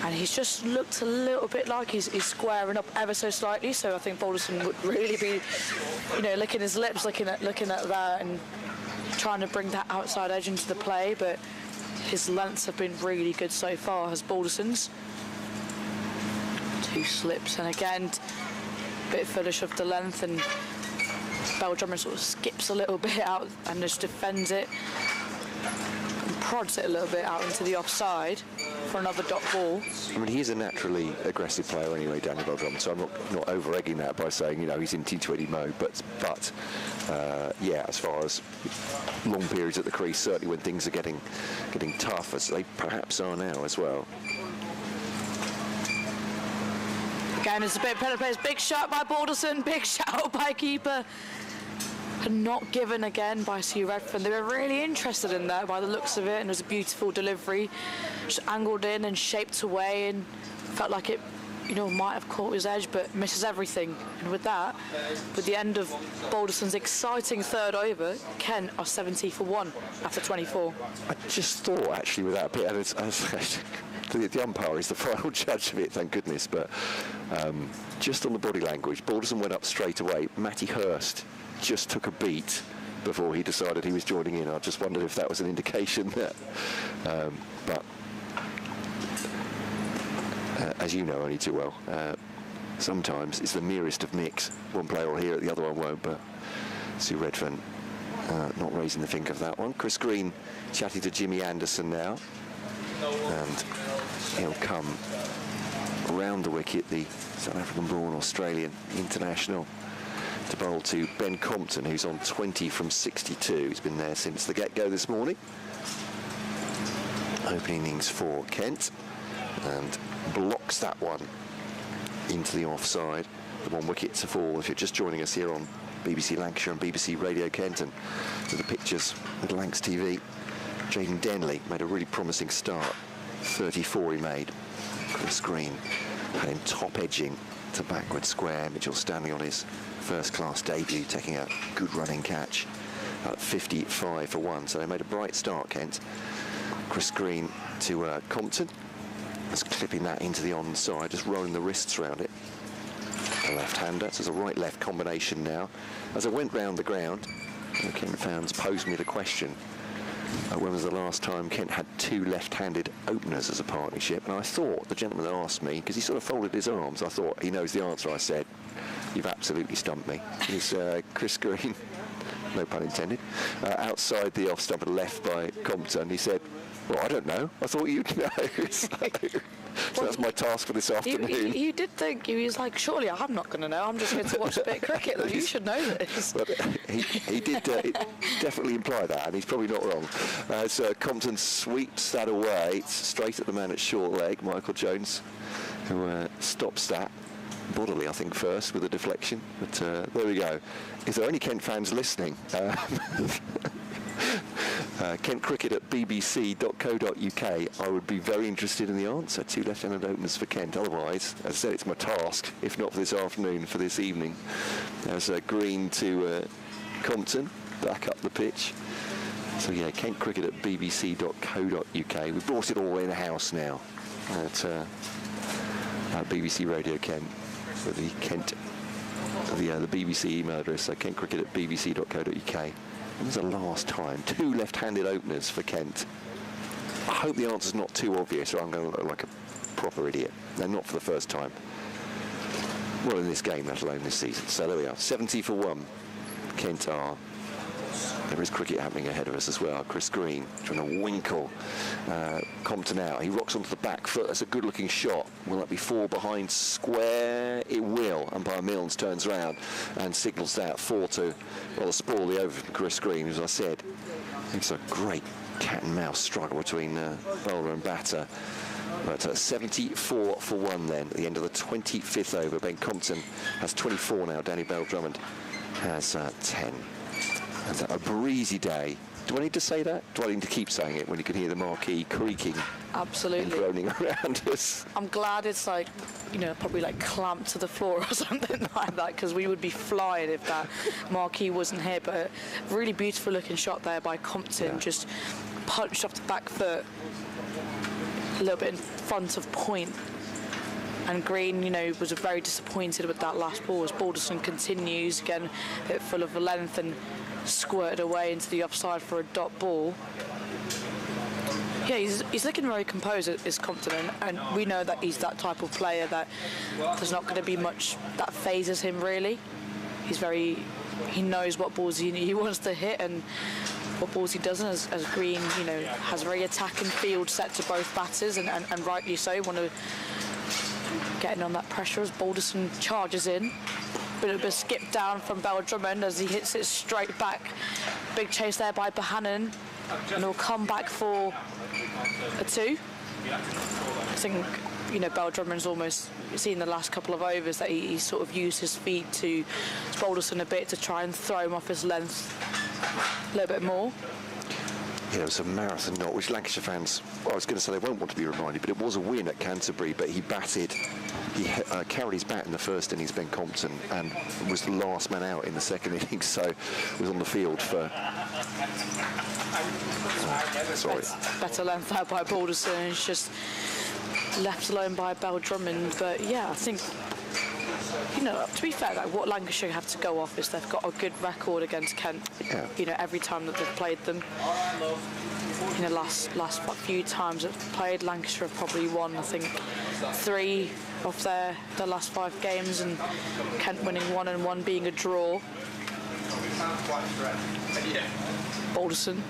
and he's just looked a little bit like he's squaring up ever so slightly. So I think Balderson would really be, you know, licking his lips, looking at that, and trying to bring that outside edge into the play. But his lengths have been really good so far, has Balderson's. 2 slips, and again, a bit foolish of the length, and Bell-Drummond sort of skips a little bit out and just defends it and prods it a little bit out into the offside for another dot ball. I mean, he's a naturally aggressive player anyway, Daniel Bell-Drummond, so I'm not over-egging that by saying, you know, he's in T20 mode, but yeah, as far as long periods at the crease, certainly when things are getting tough, as they perhaps are now as well. Again, it's a bit of penalty players. Big shot by Balderson, big shout by keeper. And not given again by Sue Redfern. They were really interested in that by the looks of it, and it was a beautiful delivery. Just angled in and shaped away, and felt like it, you know, might have caught his edge, but misses everything. And with that, with the end of Balderson's exciting third over, Kent are 70 for 1 after 24. I just thought, actually, with that bit, the umpire is the final judge of it, thank goodness, but just on the body language, Balderson went up straight away. Matty Hurst just took a beat before he decided he was joining in. I just wondered if that was an indication that, but as you know only too well, sometimes it's the merest of nicks. One player will hear it, the other one won't, but Sue Redfern not raising the finger of that one. Chris Green chatting to Jimmy Anderson now, and he'll come around the wicket, the South African-born Australian international, to bowl to Ben Compton, who's on 20 from 62. He's been there since the get-go this morning. Opening innings for Kent, and blocks that one into the offside. The 1 wicket to fall. If you're just joining us here on BBC Lancashire and BBC Radio Kent, and to the pictures with Lancs TV, Jaden Denley made a really promising start. 34 he made. Chris Green had him top edging to backward square. Mitchell Stanley on his first-class debut, taking a good running catch at 55 for 1. So they made a bright start, Kent. Chris Green to Compton, just clipping that into the onside, just rolling the wrists around it. A left-hander, so it's a right-left combination now. As I went round the ground, Kent fans posed me the question, when was the last time Kent had 2 left-handed openers as a partnership? And I thought, the gentleman that asked me, because he sort of folded his arms, I thought he knows the answer. I said, you've absolutely stumped me. It's Chris Green, no pun intended, outside the off stump and left by Compton. He said, well, I don't know. I thought you'd know. So that's my task for this afternoon. You did think, he was like, surely I'm not going to know. I'm just going to watch a bit of cricket. You should know this. But he did definitely imply that, and he's probably not wrong. So Compton sweeps that away straight at the man at short leg, Michael Jones, who stops that bodily, I think, first with a deflection. But there we go. If there are any Kent fans listening, Kent Cricket at bbc.co.uk. I would be very interested in the answer. 2 left-handed openers for Kent. Otherwise, as I said, it's my task, if not for this afternoon, for this evening. There's Green to Compton, back up the pitch. So yeah, Kent Cricket at bbc.co.uk. We've brought it all in-house now at BBC Radio Kent, with the Kent, the BBC email address, so kentcricket at bbc.co.uk. When was the last time? 2 left-handed openers for Kent. I hope the answer's not too obvious, or I'm going to look like a proper idiot. No, not for the first time. Well, in this game, let alone this season. So there we are, 70 for 1. Kent are. There is cricket happening ahead of us as well. Chris Green trying to winkle Compton out. He rocks onto the back foot. That's a good-looking shot. Will that be 4 behind square? It will. Umpire Milnes turns around and signals that 4 to, well, spoil the over from Chris Green. As I said, it's a great cat-and-mouse struggle between bowler and batter. But 74 for 1 then at the end of the 25th over. Ben Compton has 24 now. Danny Bell-Drummond has 10. And a breezy day Do I need to say that? Do I need to keep saying it when you can hear the marquee creaking Absolutely. and groaning around us? I'm glad it's like, you know, probably like clamped to the floor or something like that, because we would be flying if that marquee wasn't here. But a really beautiful looking shot there by Compton, just punched off the back foot, a little bit in front of point. And Green, you know, was very disappointed with that last ball as Balderson continues, again, a bit full of the length and squirted away into the offside for a dot ball. Yeah, he's looking very composed, is Compton, and we know that he's that type of player that there's not going to be much that phases him really. He knows what balls he wants to hit and what balls he doesn't, as Green, you know, has a very attacking field set to both batters, and rightly so, want to getting on that pressure as Balderson charges in. Bit of a skip down from Bell-Drummond as he hits it straight back. Big chase there by Bohannon, and he'll come back for a 2. I think, you know, Bell-Drummond's almost seen the last couple of overs that he sort of used his feet to Balderson a bit to try and throw him off his length a little bit more. Yeah, it was a marathon knot, which Lancashire fans, well, I was going to say they won't want to be reminded, but it was a win at Canterbury, but he carried his bat in the first innings, Ben Compton, and was the last man out in the second innings, so was on the field for... Better length out by Balderson, it's just left alone by Bell-Drummond, but yeah, I think, you know, to be fair, like, what Lancashire have to go off is they've got a good record against Kent. Yeah. You know, every time that they've played them. You know, last few times they've played, Lancashire have probably won, I think, 3 of their last 5 games, and Kent winning 1 and 1 being a draw. Balderson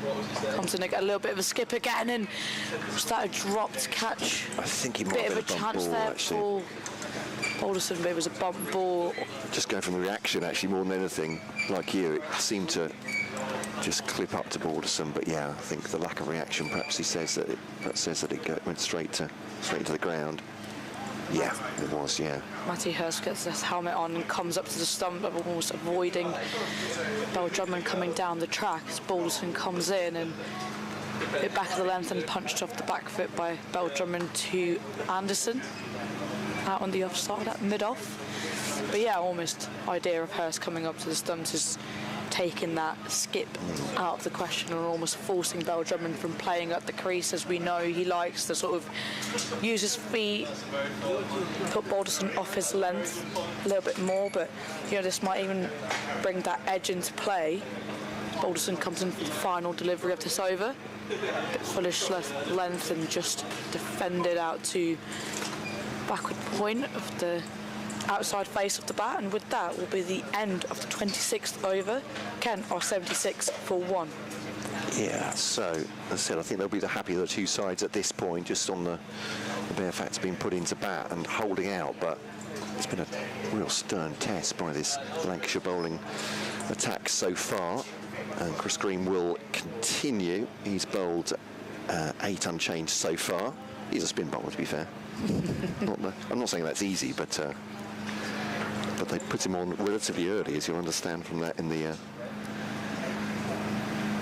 comes in a little bit of a skip again, and was that a dropped catch? I think he might bit have of a been a bump chance ball, there actually. for Balderson, but it was a bump ball. Just going from the reaction, actually, more than anything, like you, it seemed to just clip up to Balderson, but yeah, I think the lack of reaction perhaps says that it went straight into the ground. Yeah, it was, yeah. Matty Hurst gets his helmet on and comes up to the stump, almost avoiding Bell-Drummond coming down the track as Balderson comes in and hit back of the length and punched off the back foot by Bell-Drummond to Anderson out on the offside at mid-off. But yeah, almost idea of Hurst coming up to the stumps is taking that skip out of the question and almost forcing Bell-Drummond from playing at the crease, as we know he likes to sort of use his feet, put Balderson off his length a little bit more, but you know, this might even bring that edge into play. Balderson comes in for the final delivery of this over, a bit fullish length and just defended out to backward point of the outside face of the bat, and with that will be the end of the 26th over. Kent are 76 for 1. Yeah, so as I said, I think they'll be the happier of the two sides at this point, just on the bare fact of being put into bat and holding out, but it's been a real stern test by this Lancashire bowling attack so far, and Chris Green will continue. He's bowled 8 unchanged so far. He's a spin bowler, to be fair. I'm not saying that's easy, but they put him on relatively early, as you'll understand from that in the...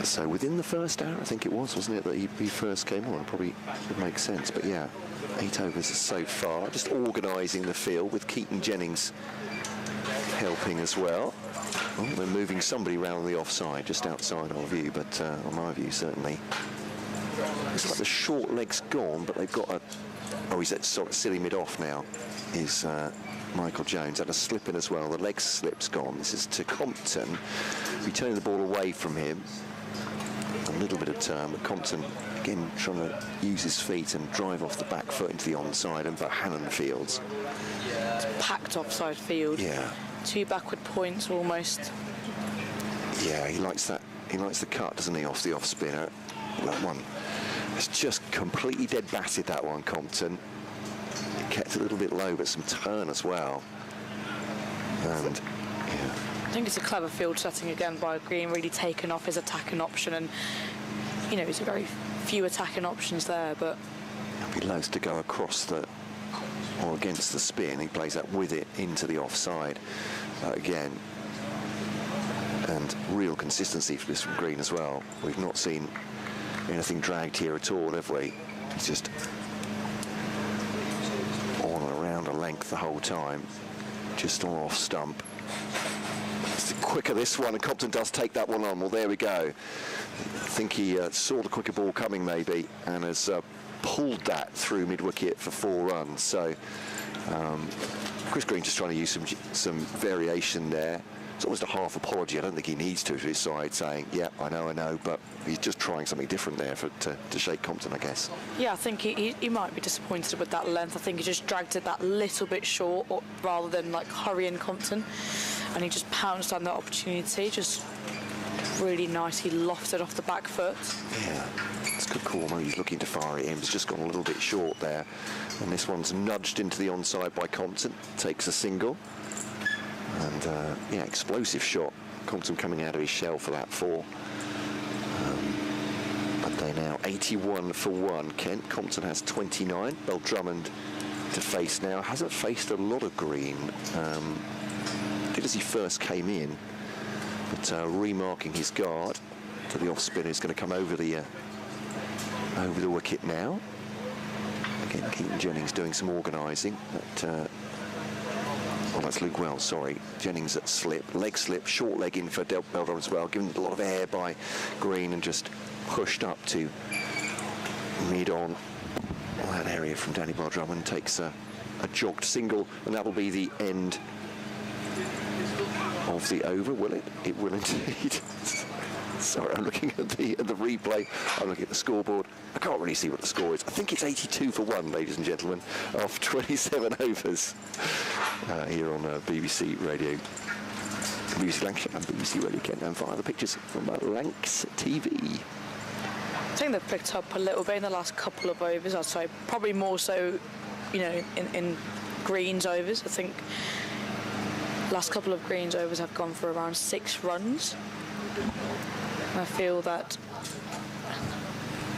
So within the first hour, I think it was, wasn't it, that he first came on? Probably would make sense, but yeah, 8 overs so far. Just organising the field with Keaton Jennings helping as well. Oh, they're moving somebody round the offside, just outside our view, but on my view, certainly. It's like the short leg's gone, but they've got a... Oh, he's at sort of silly mid-off now, is Michael Jones. Had a slip in as well. The leg slip's gone. This is to Compton, returning the ball away from him. A little bit of turn, but Compton, again, trying to use his feet and drive off the back foot into the onside, and Bohannon fields. It's packed offside field. Yeah. 2 backward points almost. Yeah, he likes that. He likes the cut, doesn't he, off the off spinner. That one. It's just completely dead batted, that one, Compton. It kept a little bit low, but some turn as well. And, yeah. I think it's a clever field setting again by Green, really taking off his attacking option, and, you know, there's very few attacking options there, but... He'll be loath to go across the... or against the spin. He plays that with it into the offside. Again, and real consistency for this from Green as well. We've not seen anything dragged here at all, have we? He's just on and around a length the whole time, just on off stump. It's quicker this one, and Compton does take that one on. Well, there we go. I think he saw the quicker ball coming maybe, and has pulled that through mid-wicket for 4 runs. So Chris Green just trying to use some variation there. It's almost a half apology. I don't think he needs to his side, saying, yeah, I know, but he's just trying something different there to shake Compton, I guess. Yeah, I think he might be disappointed with that length. I think he just dragged it that little bit short, rather than like hurrying Compton, and he just pounced on that opportunity, just really nicely lofted off the back foot. Yeah, it's a good call. Maybe he's looking to fire it in. He's just gone a little bit short there, and this one's nudged into the onside by Compton. Takes a single. And, yeah, explosive shot. Compton coming out of his shell for that 4. But they now 81 for 1. Kent. Compton has 29. Bell-Drummond to face now. Hasn't faced a lot of Green. Did as he first came in. But remarking his guard to the off-spinner is going to come over the wicket now. Again, Keaton Jennings doing some organising. Oh, that's Luke Wells, sorry. Jennings at slip, leg slip, short leg in for Bell-Drummond as well, given a lot of air by Green and just pushed up to mid-on. Well, that area from Danny Bell-Drummond takes a jogged single, and that will be the end of the over, will it? It will indeed. Sorry, I'm looking at the replay. I'm looking at the scoreboard. I can't really see what the score is. I think it's 82 for 1, ladies and gentlemen, after 27 overs here on BBC Radio, BBC Lancashire and BBC Radio Kent, and via the pictures from Lancs TV. I think they've picked up a little bit in the last couple of overs. I'd say probably more so, you know, in Green's overs. I think last couple of Green's overs have gone for around 6 runs. I feel that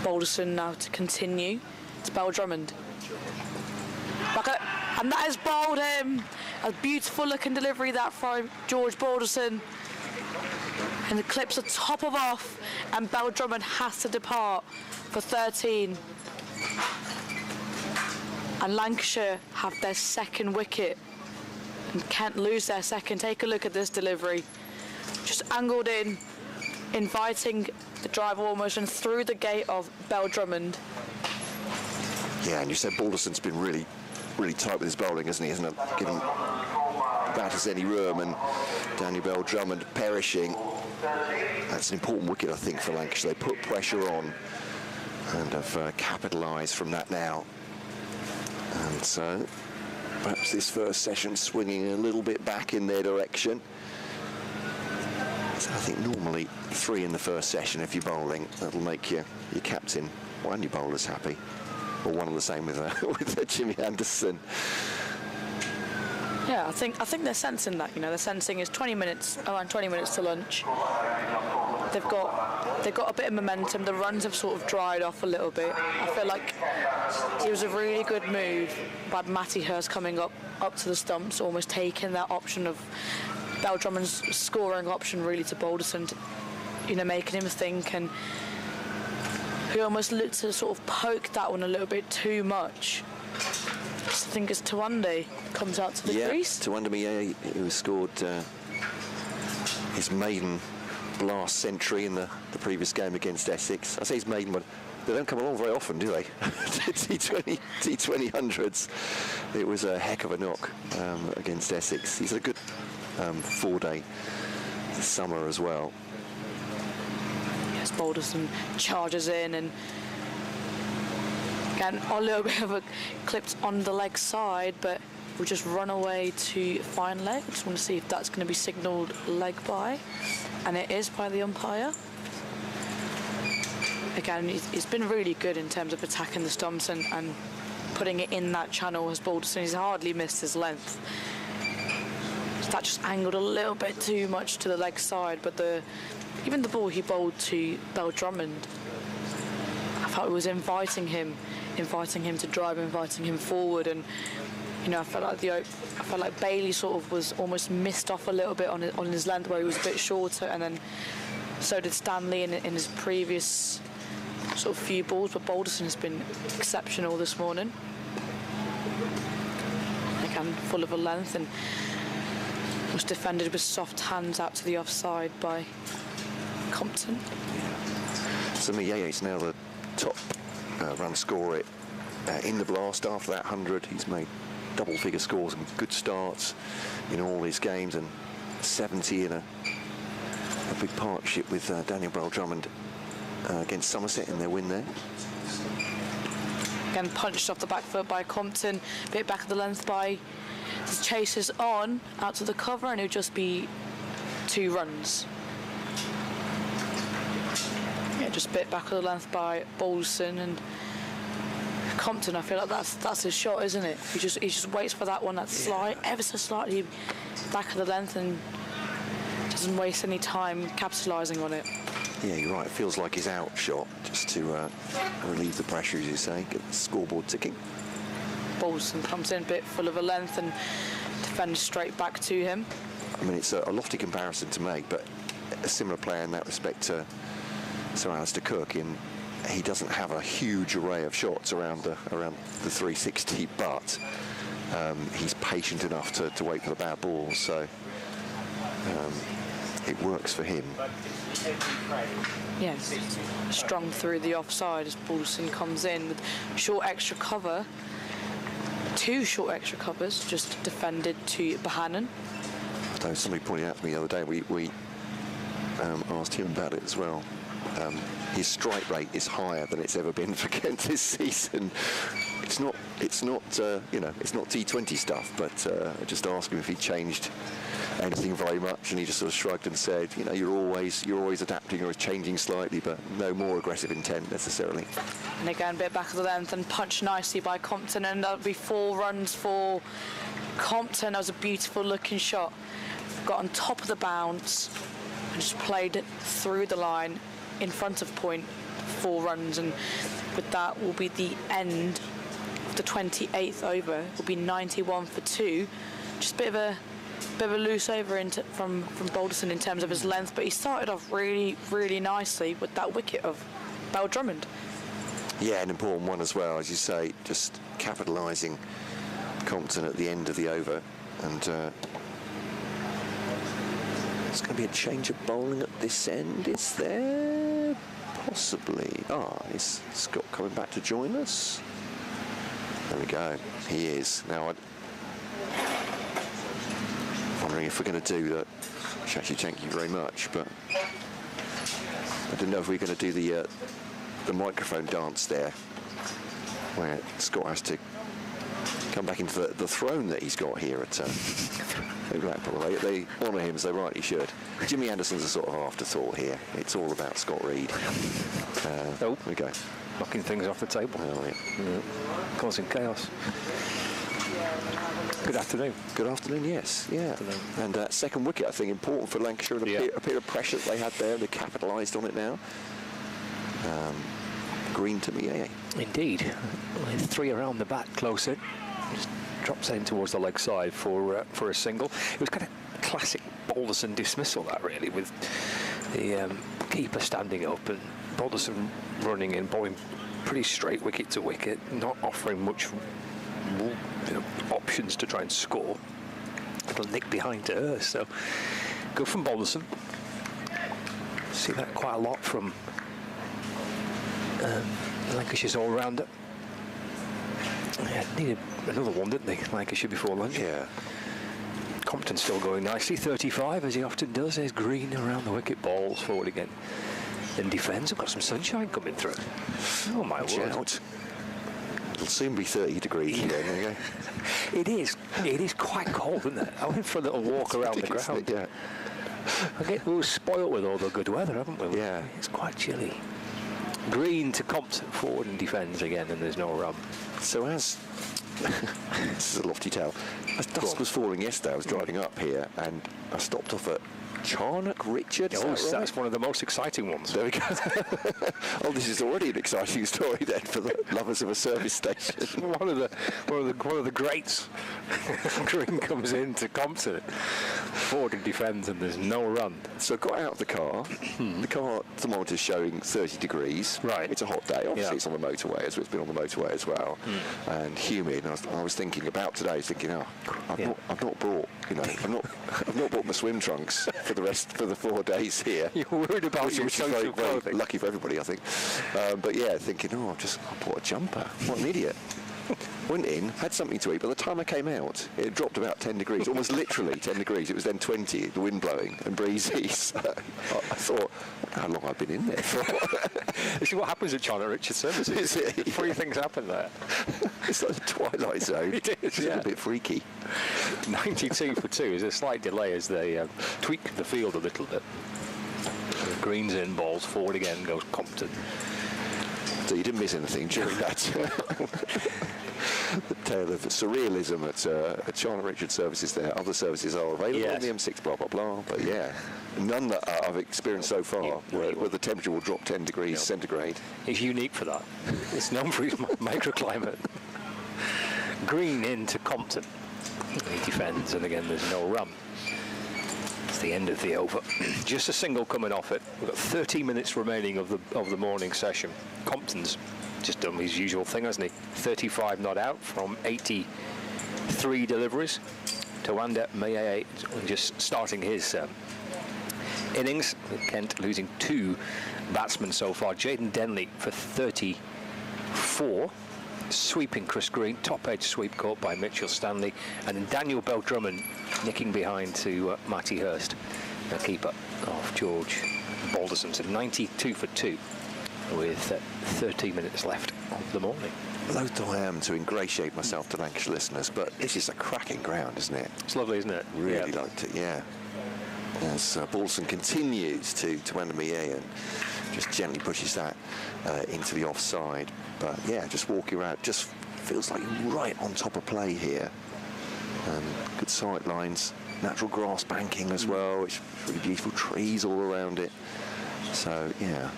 Balderson now to continue. It's Bell-Drummond. And that has bowled him. A beautiful looking delivery that from George Balderson. And the clips are top of off, and Bell-Drummond has to depart for 13. And Lancashire have their 2nd wicket. And Kent lose their 2nd. Take a look at this delivery. Just angled in, inviting the driver almost and through the gate of Bell-Drummond. Yeah, and you said Balderson's been really tight with his bowling, hasn't he? Hasn't given batters any room, and Danny Bell-Drummond perishing. That's an important wicket, I think, for Lancashire. They put pressure on and have capitalised from that now. And so perhaps this first session swinging a little bit back in their direction. So I think normally 3 in the first session if you're bowling. That'll make your captain and your bowlers happy. Or one of the same with Jimmy Anderson. Yeah, I think they're sensing that. You know, they're sensing it's around 20 minutes to lunch. They've got a bit of momentum. The runs have sort of dried off a little bit. I feel like it was a really good move by Matty Hurst coming up to the stumps, almost taking that option of Bell-Drummond's scoring option really to Balderson, you know, making him think, and he almost looked to sort of poke that one a little bit too much. I think as Tawande comes out to the crease. Tawande, who scored his maiden blast century in the previous game against Essex. I say his maiden one. They don't come along very often, do they? T20 hundreds. It was a heck of a knock against Essex. He's a good 4-day summer as well. Yes, Balderson charges in, and again a little bit of a clipped on the leg side, but we'll just run away to fine leg. I just want to see if that's going to be signalled leg by, and it is by the umpire. Again, he's been really good in terms of attacking the stumps and putting it in that channel as Balderson. He's hardly missed his length. So that just angled a little bit too much to the leg side, but even the ball he bowled to Bell-Drummond, I thought it was inviting him to drive, inviting him forward, and You know, I felt like Bailey sort of was almost missed off a little bit on his length, where he was a bit shorter, and then so did Stanley in his previous sort of few balls. But Balderson has been exceptional this morning. Again, full of a length, and was defended with soft hands out to the offside by Compton. So Yaya's now the top run scorer in the blast. After that 100, he's made double-figure scores and good starts in all his games, and 70 in a big partnership with Daniel Bell-Drummond against Somerset in their win there. Again, punched off the back foot by Compton, bit back of the length by the chasers on out to the cover, and it'll just be 2 runs. Yeah, just bit back of the length by Balderson, and Compton, I feel like that's his shot, isn't it? He just waits for that one that's slide, ever so slightly back of the length, and doesn't waste any time capitalising on it. Yeah, you're right. It feels like his out shot, just to relieve the pressure, as you say, get the scoreboard ticking. Balderson comes in a bit full of a length and defends straight back to him. I mean, it's a lofty comparison to make, but a similar player in that respect to Sir Alistair Cook. He doesn't have a huge array of shots around the 360, but he's patient enough to wait for the bad balls, so it works for him. Yes, strong through the offside as Balderson comes in with short extra cover. 2 short extra covers just defended to Bohannon. Although somebody pointed out to me the other day, we asked him about it as well. His strike rate is higher than it's ever been for Kent this season. It's not T20 stuff, but I just asked him if he changed anything very much, and he just sort of shrugged and said, you know, you're always adapting or changing slightly, but no more aggressive intent necessarily. And again, bit back of the length and punched nicely by Compton, and that'll be 4 runs for Compton. That was a beautiful looking shot. Got on top of the bounce and just played it through the line in front of point. 4 runs, and with that will be the end of the 28th over. It will be 91 for 2. Just a bit of a loose over from Balderson in terms of his length, but he started off really, really nicely with that wicket of Bell-Drummond. Yeah, an important one as well, as you say, just capitalising Compton at the end of the over, and it's going to be a change of bowling at this end, is there? Possibly. Is Scott coming back to join us? There we go, he is. Now, I'm wondering if we're going to do that. Shashi, thank you very much, but I don't know if we're going to do the microphone dance there, where Scott has to come back into the throne that he's got here at Blackpool. They honour him as they rightly should. Jimmy Anderson's a sort of afterthought here. It's all about Scott Reed. There we go. Knocking things off the table. Oh, yeah. Causing chaos. Good afternoon. Good afternoon, yes. Yeah. Afternoon. And second wicket, I think, important for Lancashire. A bit of pressure that they had there. They capitalised on it now. Green to me, Indeed. With 3 around the bat, close in. Just drops in towards the leg side for a single. It was kind of classic Balderson dismissal, that really, with the keeper standing up and Balderson running in, bowling pretty straight wicket to wicket, not offering much options to try and score. A little nick behind to her, so good from Balderson. See that quite a lot from Lancashire's all-rounder. Yeah, needed another one, didn't they, Lancashire, before lunch? Yeah. Compton still going nicely, 35, as he often does. There's Green around the wicket, balls forward again. Then defends. I've got some sunshine coming through. Oh, my word. It'll soon be 30 degrees again. There you go. It is. It is quite cold, isn't it? I went for a little walk around the ground. Yeah. We were spoilt with all the good weather, haven't we? Yeah. It's quite chilly. Green to Compton, forward and defends again, and there's no run. So as this is a lofty tale. As dusk was falling yesterday, I was driving up here, and I stopped off at Charnock Richard. Oh, that's one of the most exciting ones. There we go. Oh, this is already an exciting story then for the lovers of a service station. one of the greats. Green comes into Compton, 40 defends, and there's no run. So got out of the car. The car thermometer's showing 30 degrees. Right. It's a hot day. Obviously, it's on the motorway, so it's been on the motorway as well, and humid. And I was thinking about today, thinking, I've not brought, I've not brought my swim trunks for the 4 days here. You're worried about your which is very lucky for everybody, I think. But yeah, thinking, I bought a jumper. What an idiot. Went in, had something to eat. By the time I came out, it had dropped about 10 degrees, almost literally 10 degrees. It was then 20, the wind blowing and breezy. So I thought, how long I've been in there for? This is what happens at Charnock Richard Services. Is it? Three things happen there. It's like the Twilight Zone. It is, It's a little bit freaky. 92 for 2 is a slight delay as they tweak the field a little bit. Green's in, balls forward again, goes Compton. So you didn't miss anything during that. The tale of surrealism at Charnock Richard Services there. Other services are available on the M6, blah, blah, blah. But yeah, none that I've experienced so far where the temperature will drop 10 degrees centigrade. It's unique for that. It's known for its microclimate. Green into Compton. He defends, and again, there's no run. It's the end of the over. Just a single coming off it. We've got 30 minutes remaining of the morning session. Compton's just done his usual thing, hasn't he? 35 not out from 83 deliveries. Tawanda Maid just starting his innings. Kent losing 2 batsmen so far. Jaden Denley for 34. Sweeping Chris Green, top edge sweep caught by Mitchell Stanley, and then Daniel Bell-Drummond nicking behind to Matty Hurst, the keeper of George Balderson. So 92 for 2 with 13 minutes left of the morning. Loath I am to ingratiate myself to Lancashire listeners, but this is a cracking ground, isn't it? It's lovely, isn't it? Really liked it, yeah. As Balderson continues to Andamier and just gently pushes that into the offside. But yeah, just walking around, just feels like right on top of play here. Good sight lines, natural grass banking as well. It's really beautiful trees all around it. So yeah.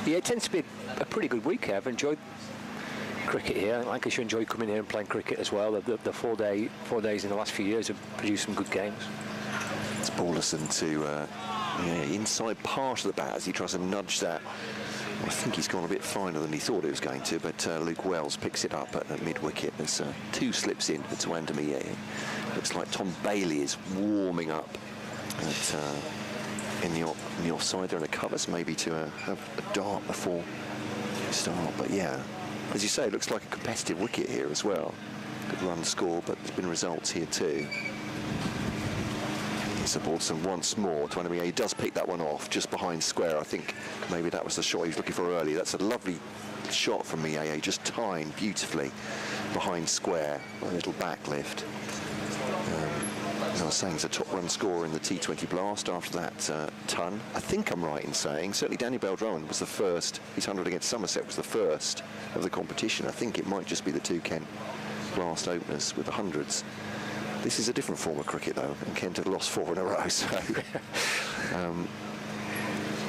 Yeah, it tends to be a pretty good week here. I've enjoyed cricket here. Lancashire enjoyed coming here and playing cricket as well. The 4 days in the last few years have produced some good games. It's Balderson to inside part of the bat as he tries to nudge that. I think he's gone a bit finer than he thought he was going to, but Luke Wells picks it up at mid-wicket. There's 2 slips in for Tawanda Maid. Looks like Tom Bailey is warming up in the offside there in the covers, maybe to have a dart before start. But yeah, as you say, it looks like a competitive wicket here as well. Good run score, but there's been results here too. It's Balderson once more. He does pick that one off just behind square. I think maybe that was the shot he was looking for earlier. That's a lovely shot from Miaye, just timed beautifully behind square. A little back lift. As I was saying, he's a top run scorer in the T20 Blast after that ton. I think I'm right in saying, certainly Danny Bell-Drummond was the first, his 100 against Somerset was the first of the competition. I think it might just be the 2 Kent Blast openers with the hundreds. This is a different form of cricket, though, and Kent have lost 4 in a row, so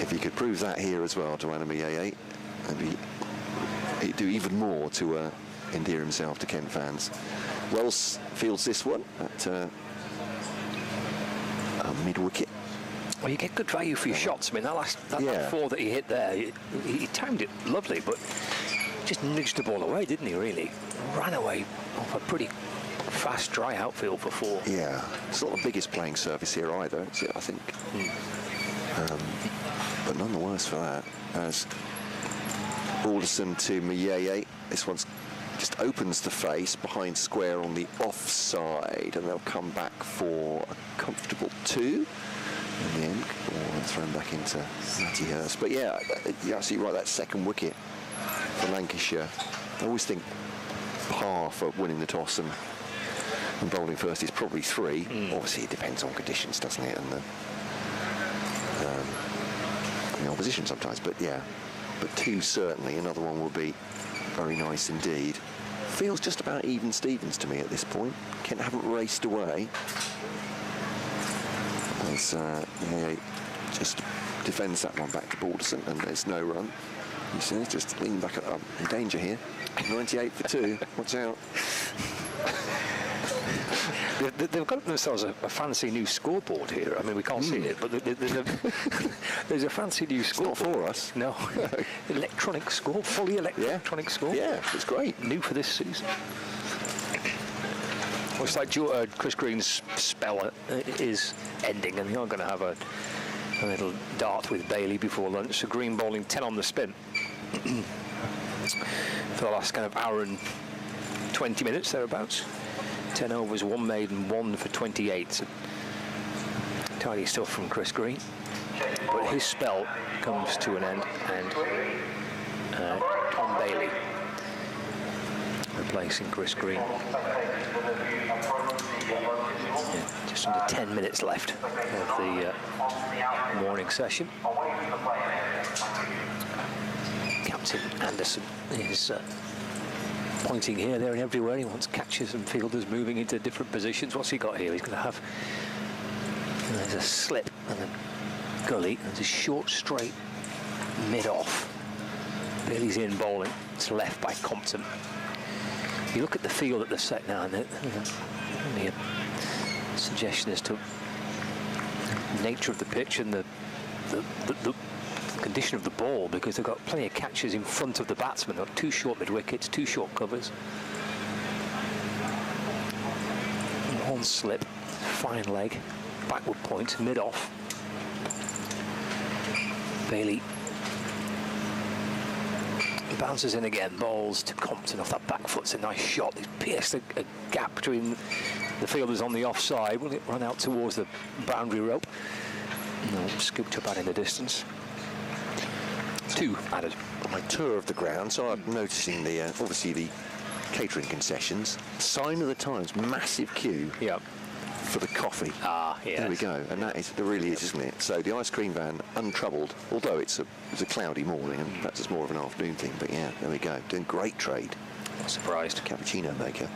if he could prove that here as well to Miaye, he'd do even more to endear himself to Kent fans. Wells fields this one at mid-wicket. Well, you get good value for your shots. I mean, that 4 that he hit there, he timed it lovely, but just nudged the ball away, didn't he, really? Ran away off a pretty fast, dry outfield for 4. Yeah, it's not the biggest playing surface here either, is it, I think. But none the worse for that. As Balderson to Miaye, this one's just opens the face behind square on the offside, and they'll come back for a comfortable 2 in the end, and thrown back into Matty Hurst. But yeah, you're absolutely right, that second wicket for Lancashire. I always think par for winning the toss and bowling first is probably 3. Obviously, it depends on conditions, doesn't it, and the opposition sometimes. But yeah, but 2 certainly. Another one will be very nice indeed. Feels just about even Stevens to me at this point. Kent haven't raced away. As Maid just defends that one back to Balderson, and there's no run. You see, just lean back up. In danger here. 98 for 2. Watch out. They've got themselves a fancy new scoreboard here. I mean, we can't see it, but there's a fancy new scoreboard. It's not for us. No. Electronic score, fully electronic score. Yeah, it's great. New for this season. Well, it's like Chris Green's spell is ending, and you're going to have a little dart with Bailey before lunch. So Green bowling 10 on the spin for the last kind of hour and 20 minutes, thereabouts. 10 overs, 1 made and 1 for 28. So tidy stuff from Chris Green. But his spell comes to an end, and Tom Bailey replacing Chris Green. Yeah, just under 10 minutes left of the morning session. Captain Anderson is pointing here, there and everywhere. He wants catchers and fielders moving into different positions. What's he got here? He's going to have... There's a slip and a gully. There's a short straight mid-off. Bailey's in bowling. It's left by Compton. You look at the field at the set now, and only a suggestion as to the nature of the pitch and the condition of the ball, because they've got plenty of catches in front of the batsman. They've got 2 short mid-wickets, 2 short covers. And 1 slip, fine leg, backward point, mid-off. Bailey bounces in again, bowls to Compton off that back foot. It's a nice shot. He's pierced a gap between the fielders on the offside. Will it run out towards the boundary rope? No, scooped up out in the distance. 2 added. On my tour of the ground, so I'm noticing the obviously the catering concessions. Sign of the times, massive queue. Yeah. For the coffee. Ah, yes. There we go, and there really is, isn't it? So the ice cream van untroubled, although it's a cloudy morning, and perhaps it's more of an afternoon thing. But yeah, there we go, doing great trade. Not surprised. Cappuccino maker.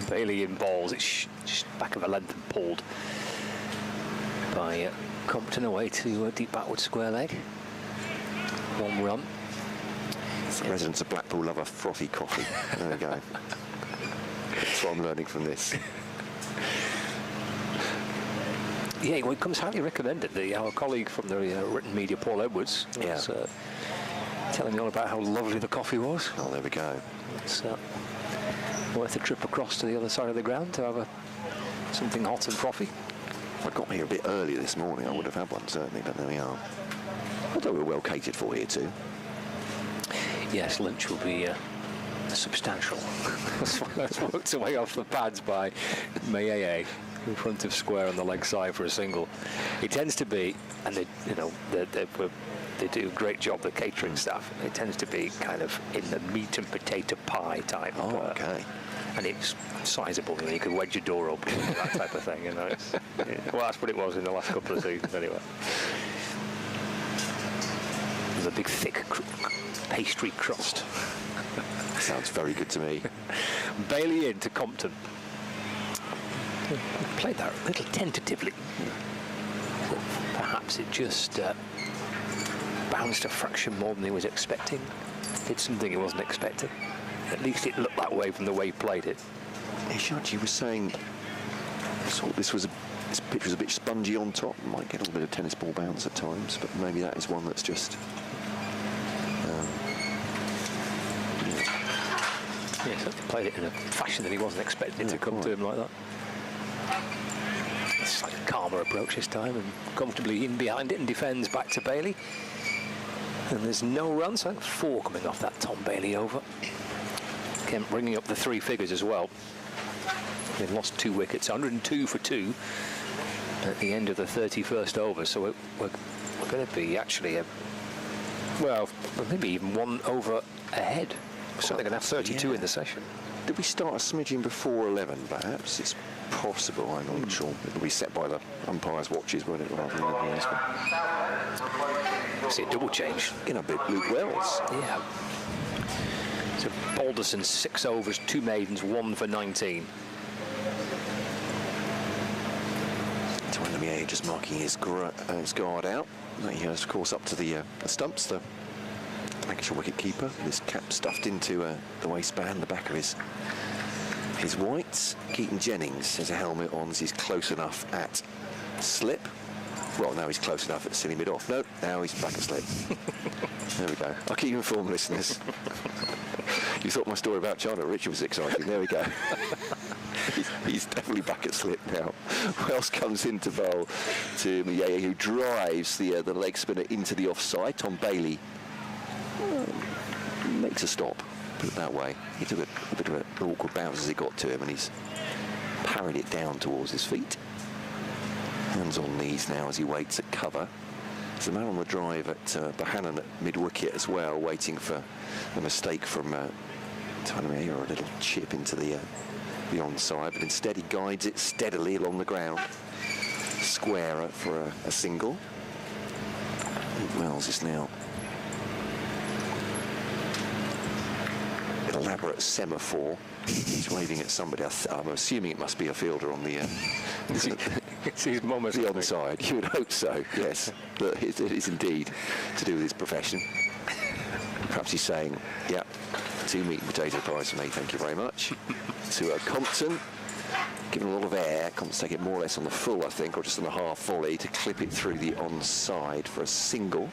Bailey in balls. It's just back of a length and pulled by Compton away to deep backward square leg. 1 run. The residents of Blackpool love a frothy coffee. There we go. That's what I'm learning from this. Yeah, well, it comes highly recommended. Our colleague from the written media, Paul Edwards, was telling me all about how lovely the coffee was. Oh, there we go. It's worth a trip across to the other side of the ground to have something hot and frothy. If I got here a bit earlier this morning, I would have had one, certainly, but there we are. Although we're well catered for here, too. Yes, lunch will be substantial. That's worked away off the pads by Maid in front of square on the leg side for a single. It tends to be, and they do a great job, the catering staff. It tends to be kind of in the meat and potato pie type. Oh, okay. And it's sizable. You know, you could wedge your door open, that type of thing. You know, well, that's what it was in the last couple of seasons, anyway. There's a big, thick pastry crust. Sounds very good to me. Bailey in to Compton. Played that a little tentatively. Perhaps it just bounced a fraction more than he was expecting. Did something he wasn't expecting. At least it looked that way from the way he played it. Ishaji was saying this pitch was a bit spongy on top. Might get a little bit of tennis ball bounce at times, but maybe that is one that's just... Yeah, he played it in a fashion that he wasn't expecting to come to him like that. It's like a calmer approach this time, and comfortably in behind it and defends back to Bailey. And there's no runs. I think 4 coming off that Tom Bailey over. Kemp bringing up the 3 figures as well. They've lost 2 wickets, 102 for 2 at the end of the 31st over. So we're going to be actually maybe even 1 over ahead. We're certainly going to have 32 in the session. Did we start a smidgen before 11, perhaps? It's possible, I'm not sure. It'll be set by the umpires' watches, won't it, rather than anything else. See a double change. In a bit, Luke Wells. Yeah. So Balderson, 6 overs, 2 maidens, 1 for 19. Trying to Yeah, just marking his guard out. He goes, of course, up to the stumps, the Lancashire wicket keeper, with his cap stuffed into the waistband, the back of his whites. Jennings has a helmet on, so he's close enough at slip. Well, now he's close enough at silly mid-off. No, now he's back at slip. There we go. I'll keep you informed, listeners. You thought my story about Charlotte Richard was exciting. There we go. He's definitely back at slip now. Wells comes into bowl to Maid, who drives the leg spinner into the offside. Tom Bailey makes a stop, put it that way. He took a bit of an awkward bounce as he got to him, and he's parried it down towards his feet. Hands on knees now as he waits at cover. There's a man on the drive at Bohannon at mid-wicket as well, waiting for a mistake from Stanley, or a little chip into the onside, but instead he guides it steadily along the ground. Square for a single. Wells is now an elaborate semaphore. He's waving at somebody. I'm assuming it must be a fielder on the It's his mum or the onside. You would hope so, yes. But it is indeed to do with his profession. Perhaps he's saying, yeah, 2 meat and potato pies for me, thank you very much. To Compton, given a lot of air. Compton's take it more or less on the full, I think, or just on the half volley to clip it through the onside for a single.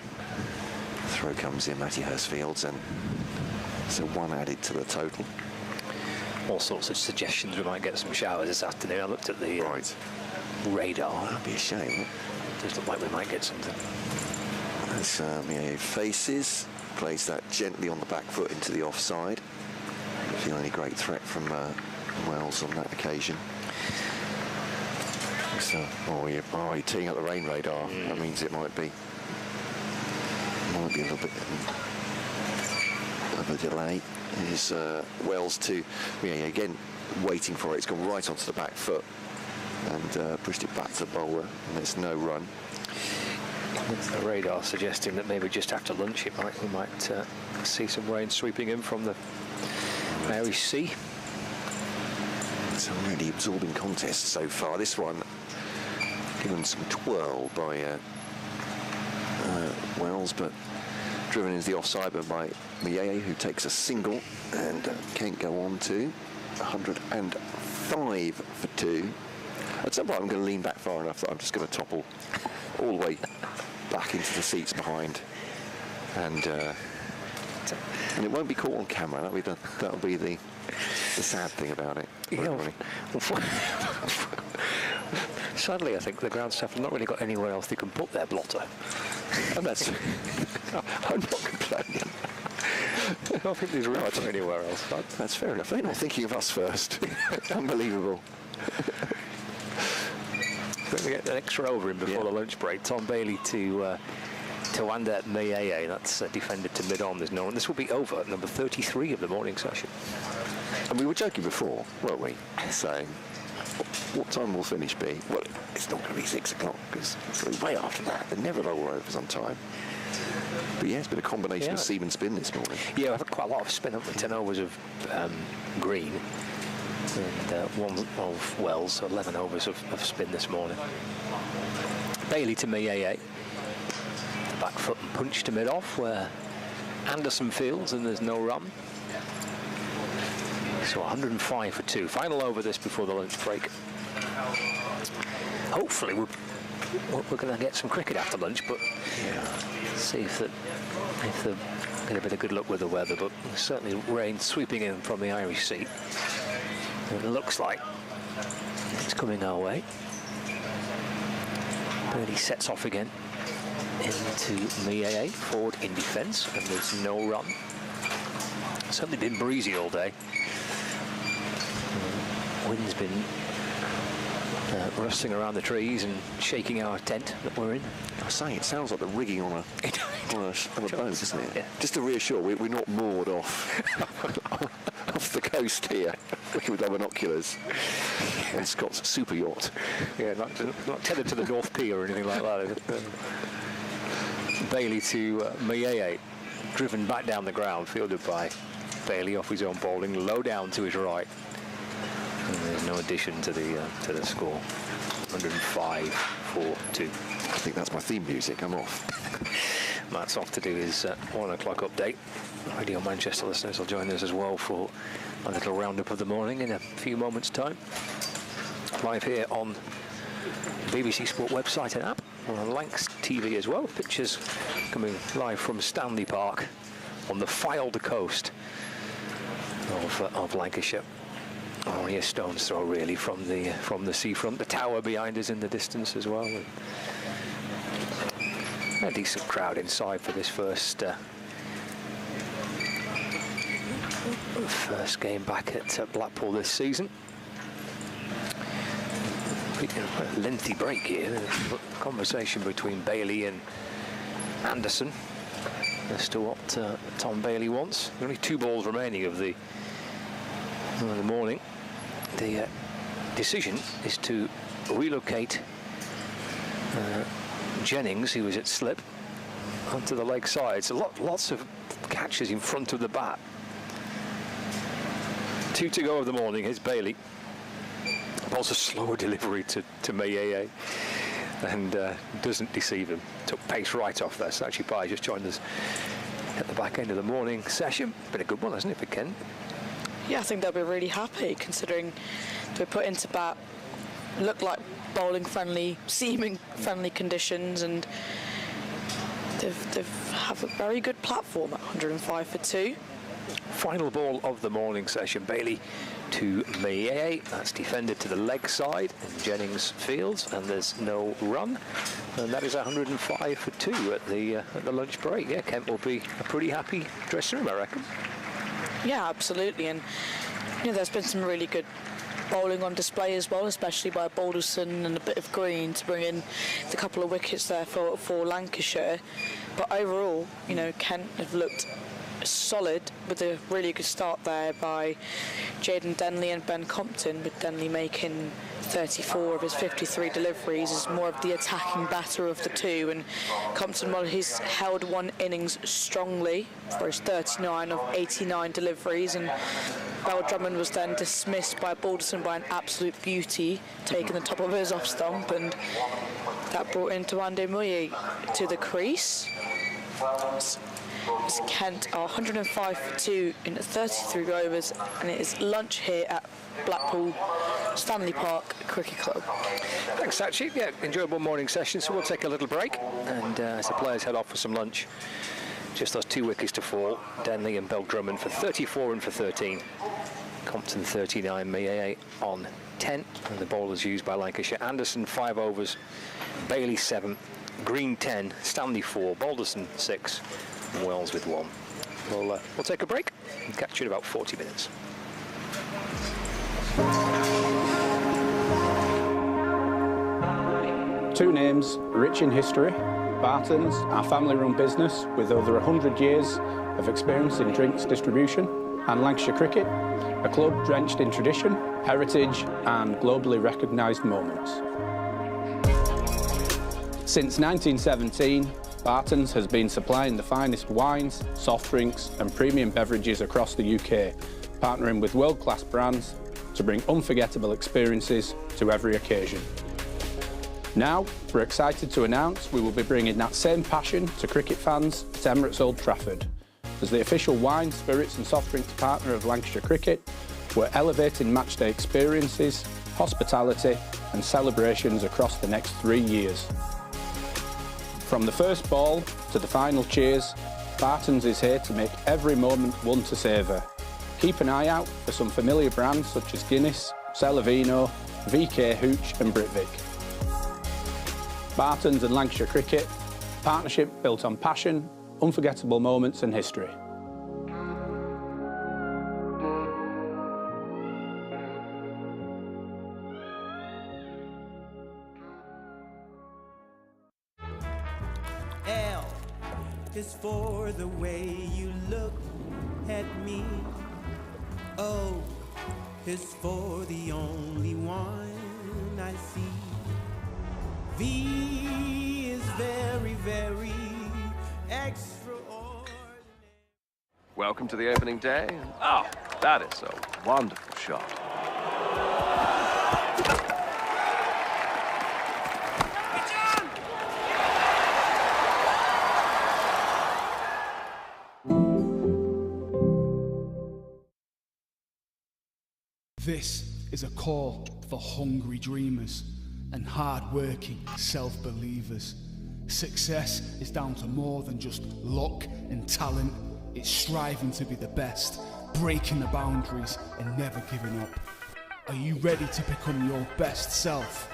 Throw comes in, Matty Hurstfield's, and so 1 added to the total. All sorts of suggestions we might get some showers this afternoon. I looked at the radar. That'd be a shame. It does look like we might get something. As faces, plays that gently on the back foot into the offside. Don't feel any great threat from Wells on that occasion. So, you're teeing up the rain radar. That means it might be a little bit of a delay. Is Wells to again waiting for it. It's gone right onto the back foot and pushed it back to the bowler, and there's no run. It's the radar suggesting that maybe just after lunch we might see some rain sweeping in from the Irish Sea. It's a really absorbing contest so far. This one given some twirl by Wells, but driven into the offside by Maid, who takes a single, and can't go on to 105 for 2. At some point I'm going to lean back far enough that I'm just going to topple all the way back into the seats behind, and it won't be caught on camera. That'll be the sad thing about it. Sadly, I think the ground staff have not really got anywhere else they can put their blotter. And that's I'm not complaining. I don't think there's room for anywhere else. That's fair enough. They're not thinking of us first. Unbelievable. We're going to get an extra over in before the lunch break. Tom Bailey to Wanda Maid. That's defended to mid-on. There's no one. This will be over at number 33 of the morning session. And we were joking before, weren't we? Saying, what time will finish be? Well, it's not going to be 6 o'clock, because it's going to be way after that. They're never all overs on time. But yeah, it's been a combination of seam and spin this morning. Yeah, I've had quite a lot of spin up with 10 overs of green. And 1 of Wells, so 11 overs of spin this morning. Bailey to Maid. The back foot and punch to mid-off, where Anderson fields and there's no run. So 105 for 2. Final over this before the lunch break. Hopefully we're going to get some cricket after lunch, but see if they get a bit of good luck with the weather. But certainly rain sweeping in from the Irish Sea. It looks like it's coming our way. Birdie sets off again into Maid, forward in defence, and there's no run. It's certainly been breezy all day. Wind's been rustling around the trees and shaking our tent that we're in. I say, it sounds like the rigging on a boat, doesn't it? Yeah. Just to reassure, we're not moored off the coast here with our binoculars on Scott's super yacht. Yeah, not tethered to the North Pier or anything like that. Bailey to Maid, driven back down the ground, fielded by Bailey off his own bowling, low down to his right. And there's no addition to the score. 105 for 2. I think that's my theme music. I'm off. Matt's off to do his 1 o'clock update. Radio Manchester listeners will join us as well for a little roundup of the morning in a few moments' time. Live here on the BBC Sport website and app, on Lancs TV as well. Pictures coming live from Stanley Park on the Fylde coast of Lancashire. Only a stone's throw really from the seafront. The tower behind us in the distance as well. And a decent crowd inside for this first game back at Blackpool this season. A lengthy break here. A conversation between Bailey and Anderson as to what Tom Bailey wants. There are only 2 balls remaining of the morning. The decision is to relocate Jennings, who was at slip, onto the leg side. So lots of catches in front of the bat. 2 to go of the morning. Here's Bailey. Ball's a slower delivery to Maid, and doesn't deceive him. Took pace right off there. Sachi Pai just joined us at the back end of the morning session. Been a good one, hasn't it, for Kent? Yeah, I think they'll be really happy considering they put into bat look like bowling friendly, seeming friendly conditions, and they've have a very good platform at 105 for 2. Final ball of the morning session. Bailey to Maid. That's defended to the leg side, and Jennings fields, and there's no run. And that is 105 for 2 at the lunch break. Yeah, Kent will be a pretty happy dressing room, I reckon. Yeah, absolutely. And there's been some really good bowling on display as well, especially by Balderson and a bit of Green to bring in the couple of wickets there for Lancashire. But overall, Kent have looked solid with a really good start there by Denley and Ben Compton, with Denley making 34 of his 53 deliveries as more of the attacking batter of the 2, and Compton, well, he's held 1 innings strongly for his 39 of 89 deliveries, and Bell-Drummond was then dismissed by Balderson by an absolute beauty, taking the top of his off stump, and that brought in Tawande Muyi to the crease. Kent are 105 for 2 in 33 overs, and it is lunch here at Blackpool Stanley Park Cricket Club. Thanks, Sachi. Yeah, enjoyable morning session, so we'll take a little break, and as the players head off for some lunch, just those 2 wickets to fall. Denley and Bell-Drummond for 34 and for 13. Compton 39, Maid on 10, and the bowlers used by Lancashire. Anderson 5 overs, Bailey 7, Green 10, Stanley 4, Balderson 6, and Wells with 1. We'll take a break and catch you in about 40 minutes. Two names rich in history. Barton's, our family-run business with over 100 years of experience in drinks distribution, and Lancashire Cricket, a club drenched in tradition, heritage and globally recognised moments. Since 1917, Barton's has been supplying the finest wines, soft drinks and premium beverages across the UK, partnering with world-class brands to bring unforgettable experiences to every occasion. Now, we're excited to announce we will be bringing that same passion to cricket fans at Emirates Old Trafford. As the official wine, spirits and soft drinks partner of Lancashire Cricket, we're elevating matchday experiences, hospitality and celebrations across the next 3 years. From the first ball to the final cheers, Barton's is here to make every moment one to savour. Keep an eye out for some familiar brands such as Guinness, Celavino, VK Hooch and Britvic. Barton's and Lancashire Cricket, partnership built on passion, unforgettable moments and history. L is for the way you look at me. O is for the only one I see. V is very, very extraordinary. Welcome to the opening day. Oh, that is a wonderful shot. This is a call for hungry dreamers and hard-working self-believers. Success is down to more than just luck and talent. It's striving to be the best, breaking the boundaries and never giving up. Are you ready to become your best self?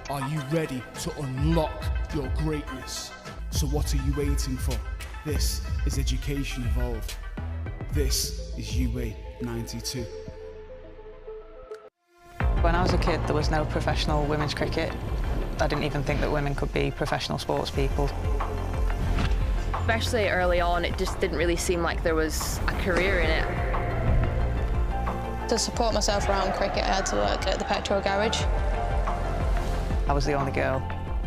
Are you ready to unlock your greatness? So what are you waiting for? This is Education Evolved. This is UA 92. When I was a kid, there was no professional women's cricket. I didn't even think that women could be professional sports people. Especially early on, it just didn't really seem like there was a career in it. To support myself around cricket, I had to work at the petrol garage. I was the only girl,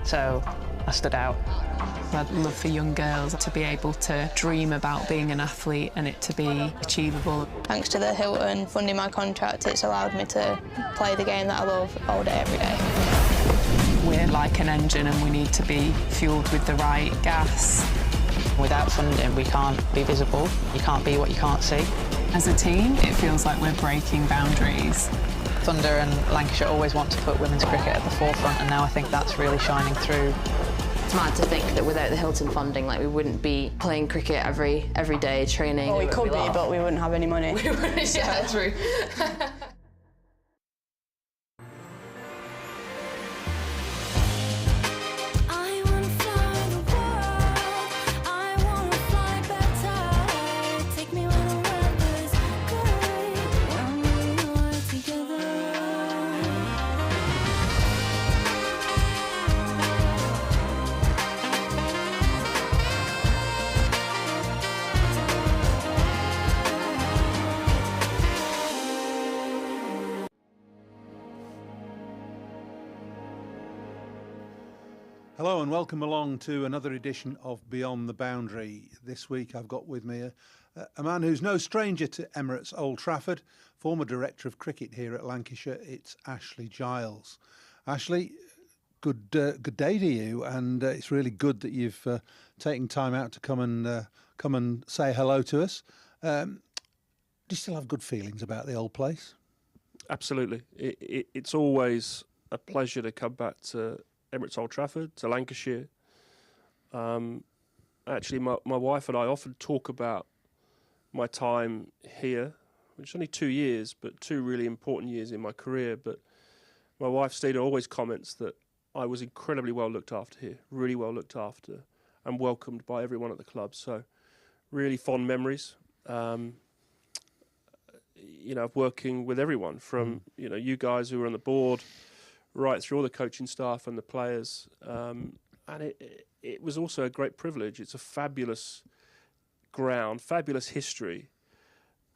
so I stood out. I'd love for young girls to be able to dream about being an athlete and it to be achievable. Thanks to the Hilton funding my contract, it's allowed me to play the game that I love all day, every day. We're like an engine and we need to be fueled with the right gas. Without funding, we can't be visible. You can't be what you can't see. As a team, it feels like we're breaking boundaries. Thunder and Lancashire always want to put women's cricket at the forefront, and now I think that's really shining through. It's mad to think that without the Hilton funding, like, we wouldn't be playing cricket every day, training. Well, we could be, but we wouldn't have any money. We wouldn't, yeah, true. Hello and welcome along to another edition of Beyond the Boundary. This week I've got with me a man who's no stranger to Emirates Old Trafford, former Director of Cricket here at Lancashire. It's Ashley Giles. Ashley, good day to you, and it's really good that you've taken time out to come and say hello to us. Do you still have good feelings about the old place? Absolutely. It's always a pleasure to come back to Emirates Old Trafford, to Lancashire. Actually, my wife and I often talk about my time here, which is only 2 years, but 2 really important years in my career. But my wife, Stina, always comments that I was incredibly well looked after here, really well looked after and welcomed by everyone at the club. So really fond memories, of working with everyone from, you guys who were on the board, right through all the coaching staff and the players, and it was also a great privilege. It's a fabulous ground, fabulous history,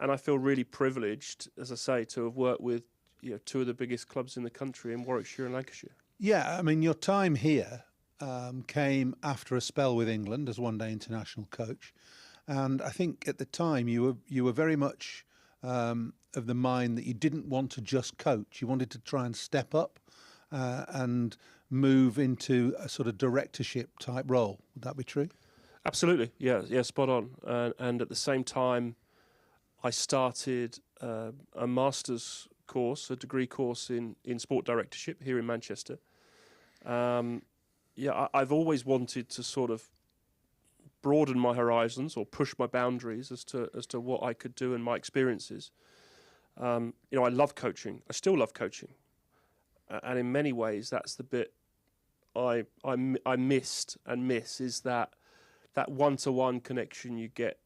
and I feel really privileged, as I say, to have worked with 2 of the biggest clubs in the country in Warwickshire and Lancashire. Yeah, I mean, your time here came after a spell with England as one-day international coach, and I think at the time you were very much of the mind that you didn't want to just coach. You wanted to try and step up and move into a sort of directorship type role. Would that be true? Absolutely, yeah, spot on. And at the same time, I started a master's course, a degree course in sport directorship here in Manchester. I've always wanted to sort of broaden my horizons or push my boundaries as to what I could do and my experiences. I love coaching. I still love coaching. And in many ways, that's the bit I missed and miss, is that one-to-one connection you get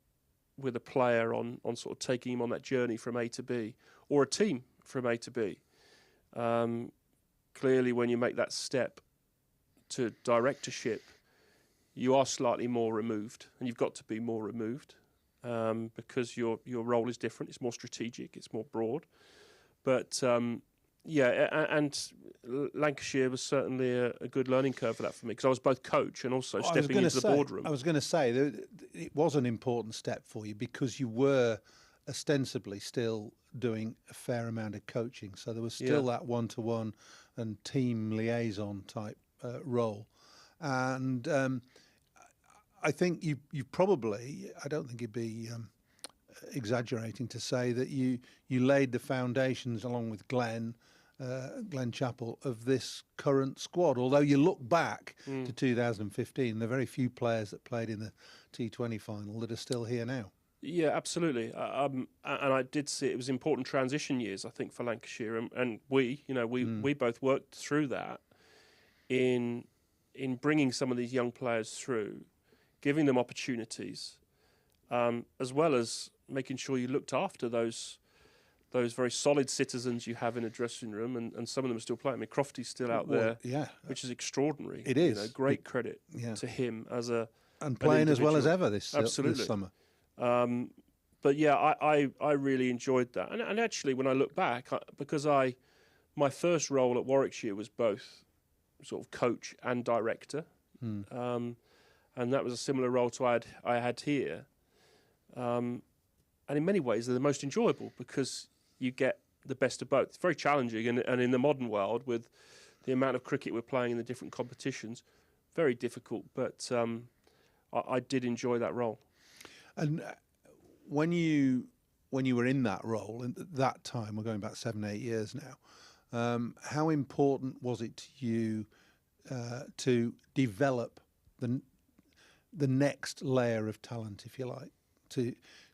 with a player on sort of taking him on that journey from A to B, or a team from A to B. Clearly, when you make that step to directorship, you are slightly more removed, and you've got to be more removed because your role is different. It's more strategic. It's more broad. But and Lancashire was certainly a good learning curve for that for me, because I was both coach and also stepping into the boardroom. I was going to say that it was an important step for you because you were ostensibly still doing a fair amount of coaching. So there was still that one-to-one and team liaison type role. And I think you probably, I don't think it'd be exaggerating to say that you laid the foundations along with Glenn Chappell of this current squad. Although you look back to 2015, there are very few players that played in the T20 final that are still here now. Yeah, absolutely. And I did see it was important transition years, I think, for Lancashire, and we both worked through that in bringing some of these young players through, giving them opportunities, as well as making sure you looked after those very solid citizens you have in a dressing room, and some of them are still playing. I mean, Crofty's still out there, which is extraordinary. It is. Great credit to him as and playing as well as ever this summer. But yeah, I really enjoyed that, and actually when I look back, because my first role at Warwickshire was both sort of coach and director, and that was a similar role to I had here, and in many ways they're the most enjoyable because you get the best of both. It's very challenging, and in the modern world with the amount of cricket we're playing in the different competitions, very difficult. But I did enjoy that role. And when you were in that role at that time, we're going back 7-8 years now, how important was it to you to develop the next layer of talent, if you like,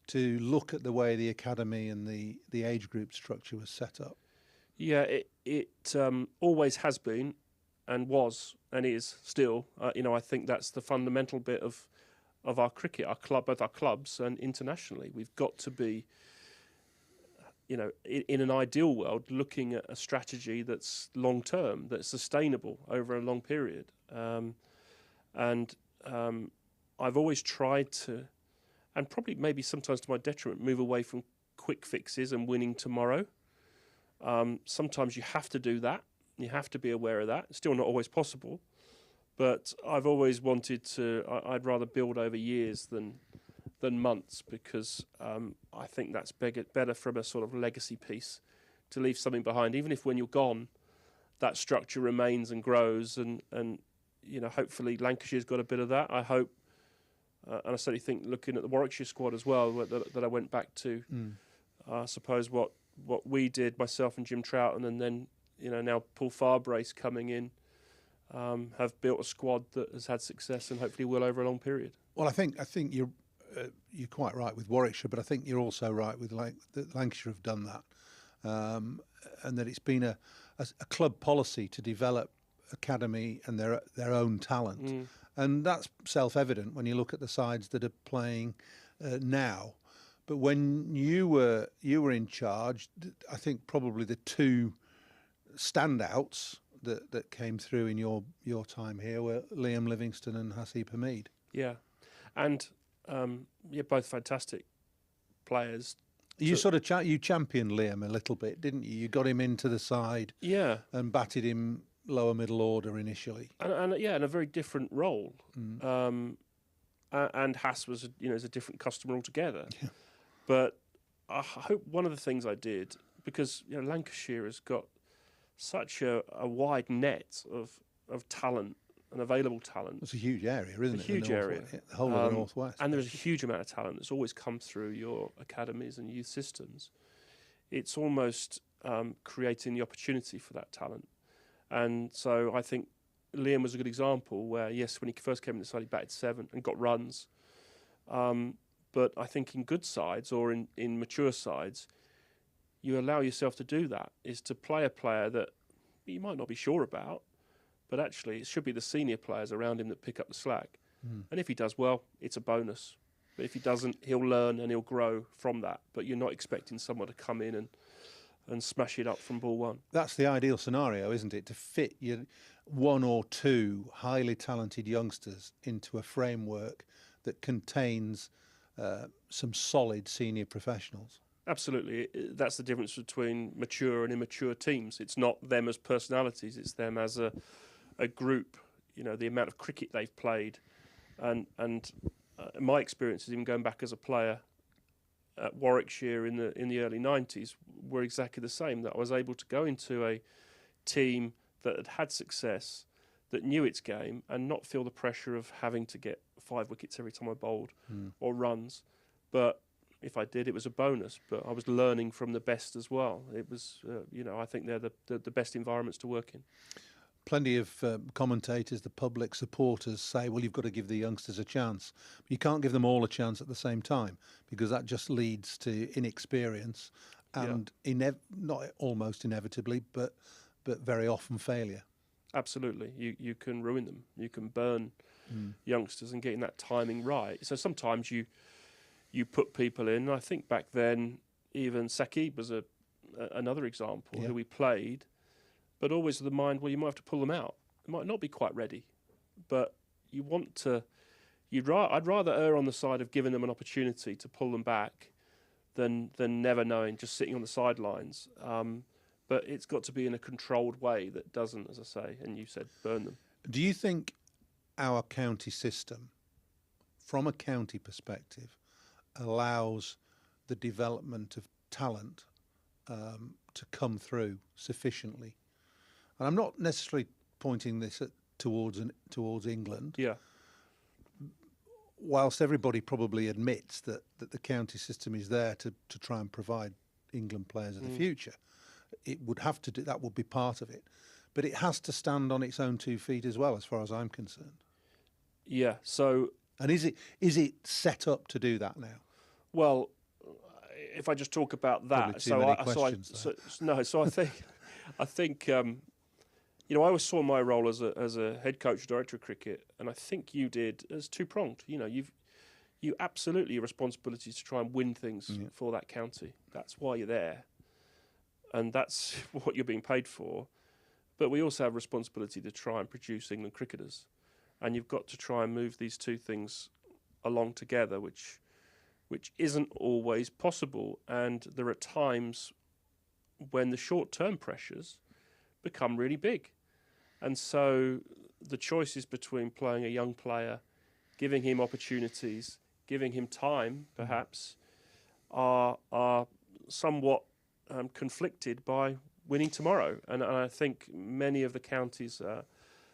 to look at the way the academy and the age group structure was set up? Yeah, it always has been, and was, and is still. I think that's the fundamental bit of our cricket, both our clubs and internationally. We've got to be, in an ideal world, looking at a strategy that's long term, that's sustainable over a long period. And I've always tried to, and probably maybe sometimes to my detriment, move away from quick fixes and winning tomorrow. Sometimes you have to do that. You have to be aware of that. It's still not always possible. But I've always wanted to, I'd rather build over years than months, because I think that's better from a sort of legacy piece, to leave something behind. Even if when you're gone, that structure remains and grows. And hopefully Lancashire's got a bit of that. I hope, and I certainly think looking at the Warwickshire squad as well, that I went back to, I suppose what we did, myself and Jim Troughton, and then now Paul Farbrace coming in, have built a squad that has had success and hopefully will over a long period. Well, I think you're quite right with Warwickshire, but I think you're also right with that Lancashire have done that, and that it's been a club policy to develop academy and their own talent, and that's self-evident when you look at the sides that are playing now. But when you were in charge, I think probably the two standouts that came through in your time here were Liam Livingstone and Hasib Hamid. Yeah, and both fantastic players. You you championed Liam a little bit, didn't you? You got him into the side, and batted him lower middle order initially, and a very different role. And Hass was is a different customer altogether. Yeah. But I hope one of the things I did, because Lancashire has got such a wide net of talent and available talent. It's a huge area, isn't it? A huge area. The whole of the Northwest. And there's a huge amount of talent that's always come through your academies and youth systems. It's almost creating the opportunity for that talent. And so I think Liam was a good example where, yes, when he first came in the side, he batted 7 and got runs. But I think in good sides or in mature sides, you allow yourself to do that, is to play a player that you might not be sure about, but actually it should be the senior players around him that pick up the slack. And if he does well, it's a bonus. But if he doesn't, he'll learn and he'll grow from that. But you're not expecting someone to come in and smash it up from ball one. That's the ideal scenario, isn't it? To fit your 1 or 2 highly talented youngsters into a framework that contains some solid senior professionals. Absolutely. That's the difference between mature and immature teams. It's not them as personalities, it's them as a group. The amount of cricket they've played. And my experiences, even going back as a player at Warwickshire in the early 90s, were exactly the same. That I was able to go into a team that had had success, that knew its game, and not feel the pressure of having to get 5 wickets every time I bowled or runs. But If I did, it was a bonus, but I was learning from the best as well. It was, I think they're the best environments to work in. Plenty of commentators, the public, supporters say, well, you've got to give the youngsters a chance. But you can't give them all a chance at the same time, because that just leads to inexperience and not almost inevitably, but very often failure. Absolutely. You can ruin them. You can burn youngsters and getting that timing right. So sometimes you put people in. I think back then, even Sakib was another example who we played, but always with the mind, well, you might have to pull them out. It might not be quite ready, but you want to. I'd rather err on the side of giving them an opportunity to pull them back than never knowing, just sitting on the sidelines. But it's got to be in a controlled way that doesn't, as I say, and you said, burn them. Do you think our county system, from a county perspective, allows the development of talent to come through sufficiently? And I'm not necessarily pointing this towards England. Yeah. Whilst everybody probably admits that the county system is there to try and provide England players of the future, it would have to do that. Would be part of it, but it has to stand on its own 2 feet as well, as far as I'm concerned. Yeah. So. And is it set up to do that now? Well, if I just talk about that, I think I always saw my role as a head coach, director of cricket, and I think you did as two-pronged. You absolutely have responsibility to try and win things for that county. That's why you're there, and that's what you're being paid for. But we also have responsibility to try and produce England cricketers, and you've got to try and move these two things along together, which isn't always possible. And there are times when the short-term pressures become really big. And so the choices between playing a young player, giving him opportunities, giving him time, perhaps, are somewhat conflicted by winning tomorrow. And I think many of the counties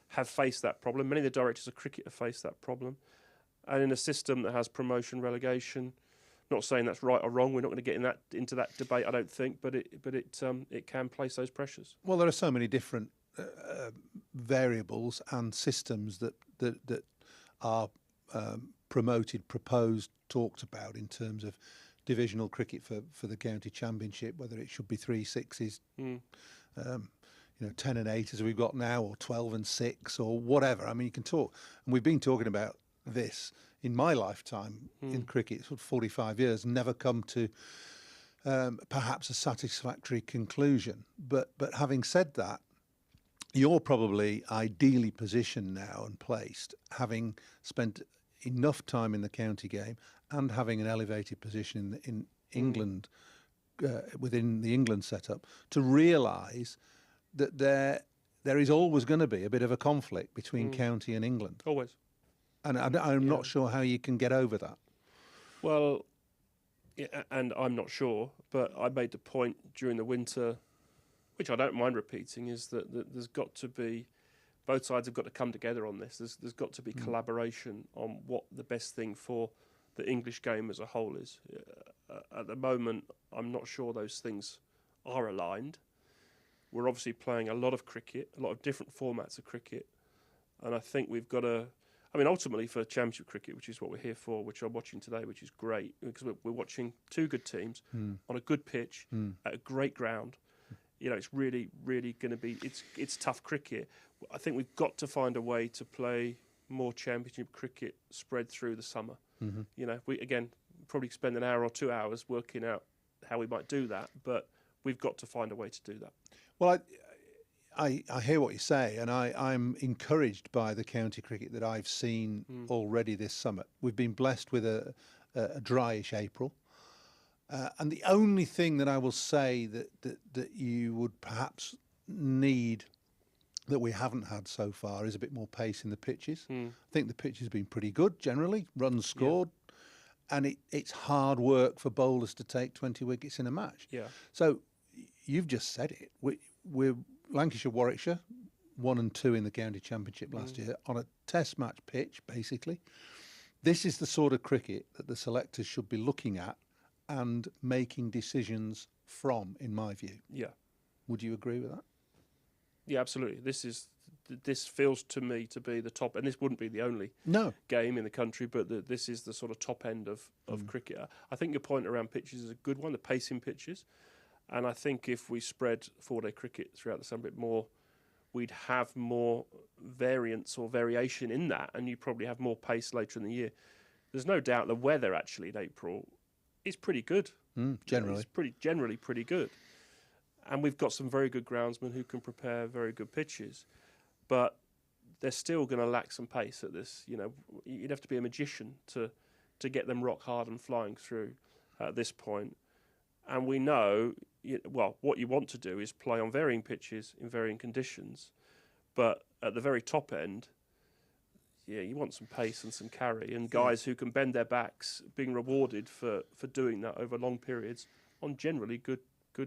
have faced that problem. Many of the directors of cricket have faced that problem. And in a system that has promotion, relegation, not saying that's right or wrong. We're not going to get into that debate, I don't think. But it can place those pressures. Well, there are so many different variables and systems that are promoted, proposed, talked about in terms of divisional cricket for the county championship, whether it should be 3 6s, 10 and 8 as we've got now, or 12 and 6, or whatever. I mean, you can talk, and we've been talking about this in my lifetime in cricket, sort of 45 years, never come to perhaps a satisfactory conclusion. But having said that, you're probably ideally positioned now and placed, having spent enough time in the county game and having an elevated position in England, within the England setup, to realise that there is always going to be a bit of a conflict between county and England. Always. And I'm not sure how you can get over that. Well, yeah, and I'm not sure, but I made the point during the winter, which I don't mind repeating, is that there's got to be, both sides have got to come together on this. There's got to be collaboration on what the best thing for the English game as a whole is. At the moment, I'm not sure those things are aligned. We're obviously playing a lot of cricket, a lot of different formats of cricket, and I think we've got to, ultimately for Championship cricket, which is what we're here for, which I'm watching today, which is great, because we're watching two good teams on a good pitch at a great ground. It's really, really going to be, it's tough cricket. I think we've got to find a way to play more Championship cricket spread through the summer. We, again, probably spend an hour or 2 hours working out how we might do that, but we've got to find a way to do that. Well, I hear what you say, and I'm encouraged by the county cricket that I've seen already this summer. We've been blessed with a dryish April. And the only thing that I will say that you would perhaps need that we haven't had so far is a bit more pace in the pitches. I think the pitch has been pretty good generally, runs scored, and it's hard work for bowlers to take 20 wickets in a match. Yeah. So you've just said it. We're Lancashire, Warwickshire, 1 and 2 in the county championship last year on a test match pitch, basically. This is the sort of cricket that the selectors should be looking at and making decisions from, in my view. Yeah. Would you agree with that? Yeah, absolutely. This feels to me to be the top, and this wouldn't be the only game in the country, but this is the sort of top end of cricket. I think your point around pitches is a good one, the pacing pitches, and I think if we spread 4-day cricket throughout the summer a bit more, we'd have more variance or variation in that, and you probably have more pace later in the year. There's no doubt the weather actually in April is pretty good. Generally. It's generally pretty good. And we've got some very good groundsmen who can prepare very good pitches. But they're still going to lack some pace at this. You know, you'd have to be a magician to get them rock hard and flying through at this point. And we know, what you want to do is play on varying pitches in varying conditions. But at the very top end, you want some pace and some carry, and guys who can bend their backs being rewarded for doing that over long periods on generally good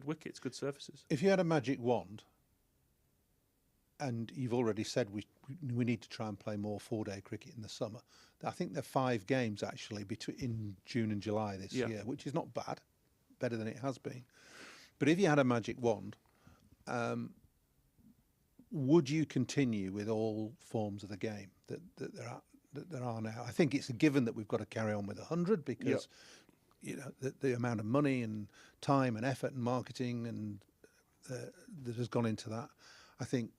wickets, good surfaces. If you had a magic wand, and you've already said we need to try and play more 4-day cricket in the summer, I think there are 5 games actually in June and July this year, which is not bad, better than it has been. But if you had a magic wand, would you continue with all forms of the game that there are now? I think it's a given that we've got to carry on with 100 because the amount of money and time and effort and marketing and that has gone into that. I think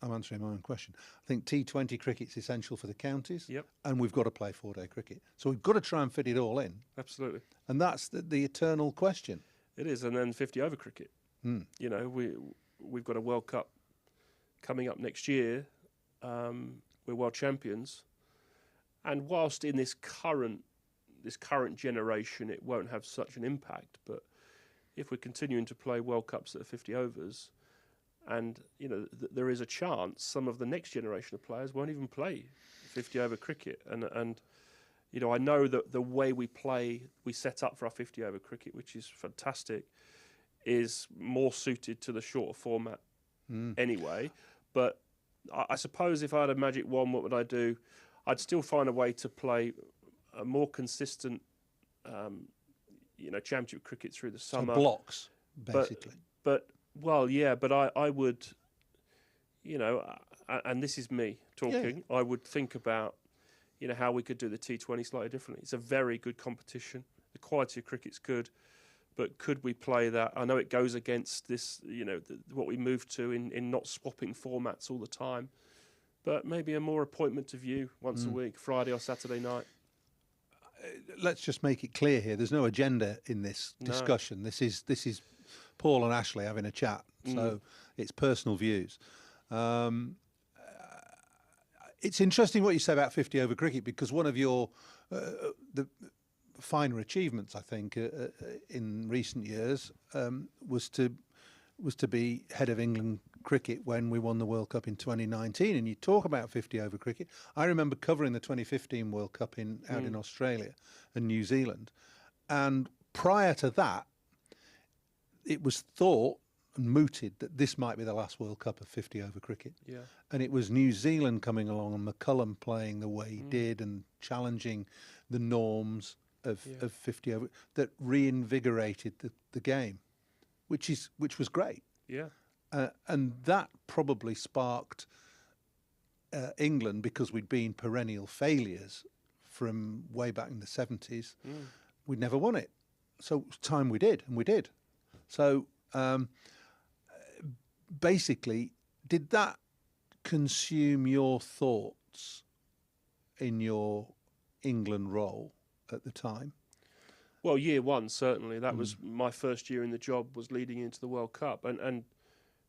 I'm answering my own question. I think T20 cricket's essential for the counties, and we've got to play 4-day cricket. So we've got to try and fit it all in. Absolutely. And that's the eternal question. It is, and then 50-over cricket. You know, we've got a World Cup coming up next year. We're world champions, and whilst in this current generation it won't have such an impact, but if we're continuing to play World Cups that are 50 overs, and there is a chance some of the next generation of players won't even play 50-over cricket, and I know that the way we set up for our 50-over cricket, which is fantastic, is more suited to the shorter format anyway. But I suppose if I had a magic wand, what would I do? I'd still find a way to play a more consistent, championship cricket through the summer. So blocks, basically. But I would, and this is me talking, I would think about, how we could do the T20 slightly differently. It's a very good competition. The quality of cricket's good. But could we play that? I know it goes against this, what we moved to in not swapping formats all the time. But maybe a more appointment to view once a week, Friday or Saturday night. Let's just make it clear here. There's no agenda in this discussion. This is Paul and Ashley having a chat. So it's personal views. It's interesting what you say about 50-over cricket, because one of your the finer achievements, I think, in recent years was to be head of England cricket when we won the World Cup in 2019. And you talk about 50-over cricket. I remember covering the 2015 World Cup out in Australia and New Zealand. And prior to that, it was thought and mooted that this might be the last World Cup of 50-over cricket. Yeah. And it was New Zealand coming along and McCullum playing the way he did and challenging the norms of 50-over that reinvigorated the game, which was great. Yeah. And that probably sparked England, because we'd been perennial failures from way back in the 70s. We'd never won it. So it was time we did, and we did. So basically, did that consume your thoughts in your England role at the time? Well, year one, certainly. That was my first year in the job, was leading into the World Cup. And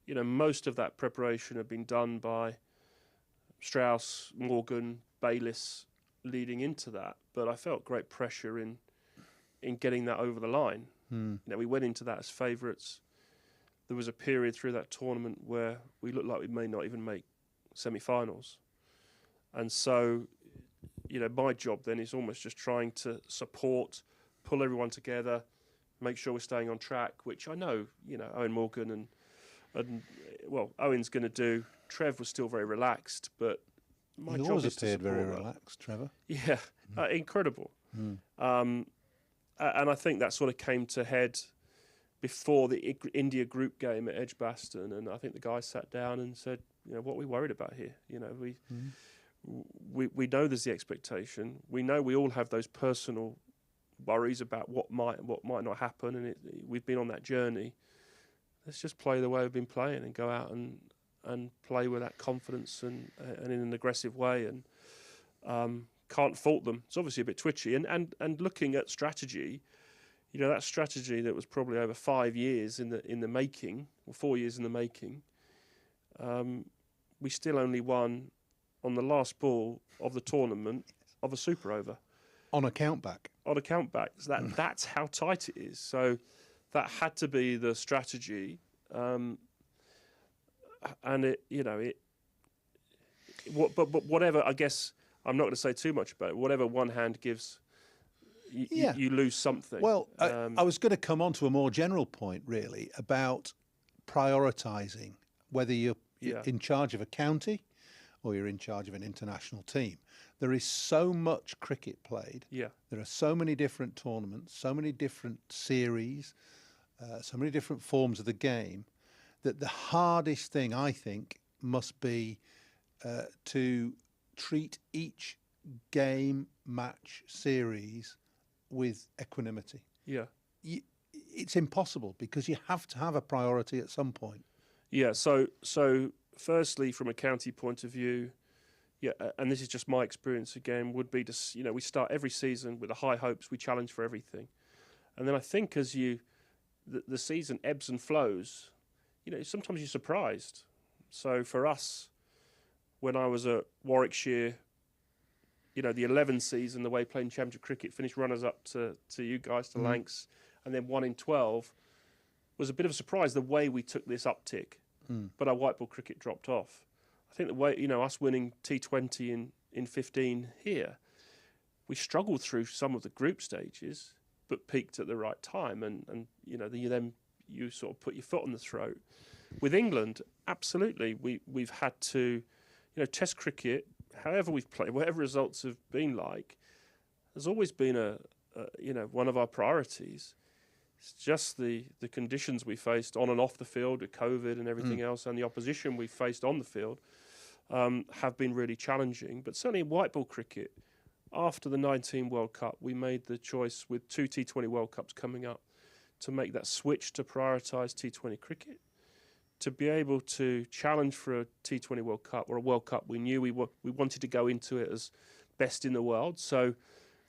most of that preparation had been done by Strauss, Morgan, Bayliss leading into that. But I felt great pressure in getting that over the line. We went into that as favourites. There was a period through that tournament where we looked like we may not even make semi-finals. And so, my job then is almost just trying to support, pull everyone together, make sure we're staying on track, which I know, Owen Morgan and Owen's going to do. Trev was still very relaxed, but my job is to support appeared very that. relaxed, Trevor. Yeah, incredible. and I think that sort of came to head before the India group game at Edgbaston, and I think the guys sat down and said, what are we worried about here? We know there's the expectation. We know we all have those personal worries about what might not happen, and we've been on that journey. Let's just play the way we've been playing and go out and play with that confidence and in an aggressive way, and can't fault them. It's obviously a bit twitchy, and looking at strategy, that strategy that was probably over 5 years in the making, or 4 years in the making, we still only won on the last ball of the tournament of a super over. On a countback. On a countback. So that's how tight it is. So that had to be the strategy. And but whatever, I guess, I'm not going to say too much about it. Whatever one hand gives, you lose something. Well, I was going to come on to a more general point, really, about prioritising, whether you're in charge of a county or you're in charge of an international team. There is so much cricket played. Yeah. There are so many different tournaments, so many different series, so many different forms of the game, that the hardest thing, I think, must be to treat each game, match, series with equanimity. Yeah. It's impossible because you have to have a priority at some point. Yeah, so firstly, from a county point of view, and this is just my experience again, would be to, we start every season with the high hopes, we challenge for everything. And then I think as the season ebbs and flows, sometimes you're surprised. So for us, when I was at Warwickshire, the 11 season, the way playing championship cricket, finished runners-up to you guys, to Lancs, and then 1 in 12, was a bit of a surprise the way we took this uptick. But our white ball cricket dropped off. I think the way, us winning T20 in 15 here, we struggled through some of the group stages, but peaked at the right time. And then you sort of put your foot on the throat. With England, absolutely, we've had to, Test cricket, however we've played, whatever results have been like, has always been one of our priorities. It's just the conditions we faced on and off the field with COVID and everything else, and the opposition we faced on the field have been really challenging. But certainly in white ball cricket, after the 19 World Cup, we made the choice with 2 T20 World Cups coming up to make that switch to prioritise T20 cricket, to be able to challenge for a T20 World Cup or a World Cup. We knew we wanted to go into it as best in the world. So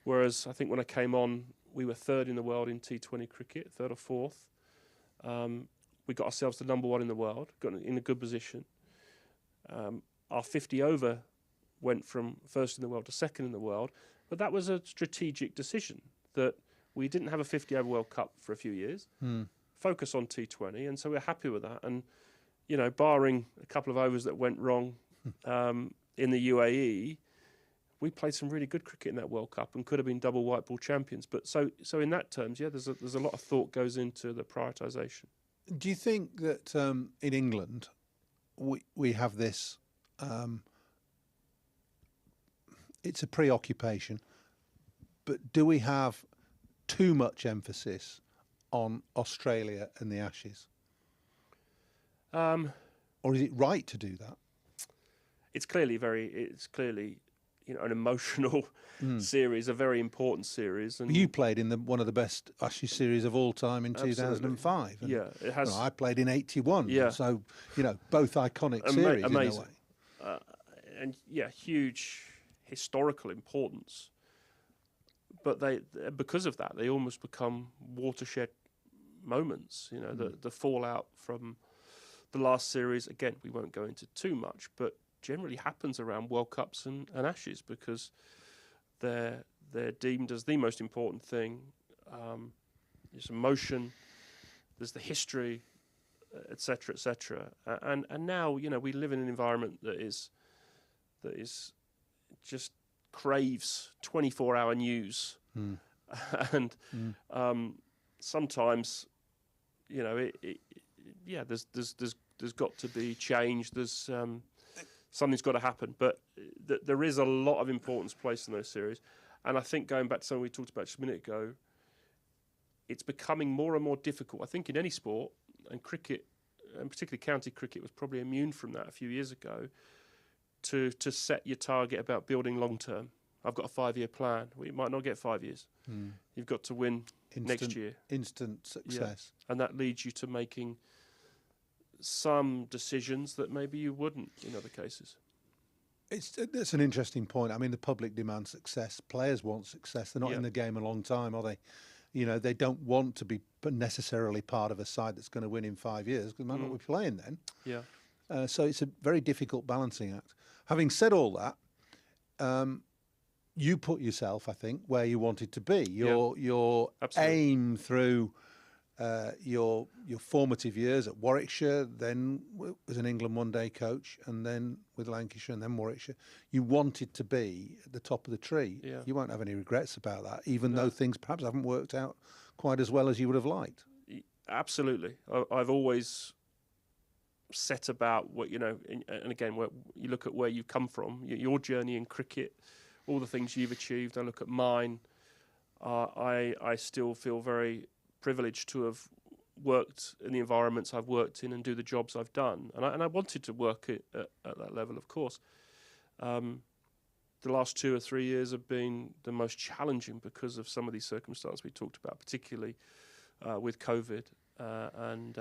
whereas I think when I came on, we were 3rd in the world in T20 cricket, 3rd or 4th. We got ourselves to number 1 in the world, got in a good position. Our 50 over went from 1st in the world to 2nd in the world, but that was a strategic decision that we didn't have a 50 over World Cup for a few years, focus on T20, and so we're happy with that. And, barring a couple of overs that went wrong in the UAE, we played some really good cricket in that World Cup and could have been double white ball champions. But so in that terms, there's a lot of thought goes into the prioritisation. Do you think that in England we have this? It's a preoccupation, but do we have too much emphasis on Australia and the Ashes? Or is it right to do that? It's clearly an emotional series, a very important series. And you played in one of the best Ashes series of all time in 2005. And, it has. I played in 81. Yeah. So, both iconic series amazing. in a way. And huge historical importance. But because of that, they almost become watershed moments. The fallout from the last series, again, we won't go into too much, but generally happens around World Cups and Ashes because they're deemed as the most important thing. There's emotion, there's the history, etc., etc. And now we live in an environment that is just craves 24-hour news, and sometimes there's got to be change. There's something's got to happen, but there is a lot of importance placed in those series. And I think going back to something we talked about just a minute ago, it's becoming more and more difficult. I think in any sport, and cricket, and particularly county cricket, was probably immune from that a few years ago, to set your target about building long term. I've got a 5-year plan. We might not get 5 years. You've got to win next year. Instant success. Yeah. And that leads you to making some decisions that maybe you wouldn't in other cases. That's an interesting point. I mean, the public demands success. Players want success. They're not in the game a long time, are they? You know, they don't want to be necessarily part of a side that's going to win in 5 years, because they might not be playing then. Yeah. So it's a very difficult balancing act. Having said all that, you put yourself, I think, where you wanted to be. Your aim through your formative years at Warwickshire, then as an England one-day coach, and then with Lancashire, and then Warwickshire, you wanted to be at the top of the tree. Yeah. You won't have any regrets about that, even though things perhaps haven't worked out quite as well as you would have liked. Absolutely. I've always set about what, you know, and again, you look at where you've come from, your journey in cricket, all the things you've achieved. I look at mine. I still feel very privileged to have worked in the environments I've worked in and do the jobs I've done. And I wanted to work at that level, of course. The last 2 or 3 years have been the most challenging because of some of these circumstances we talked about, particularly with COVID, and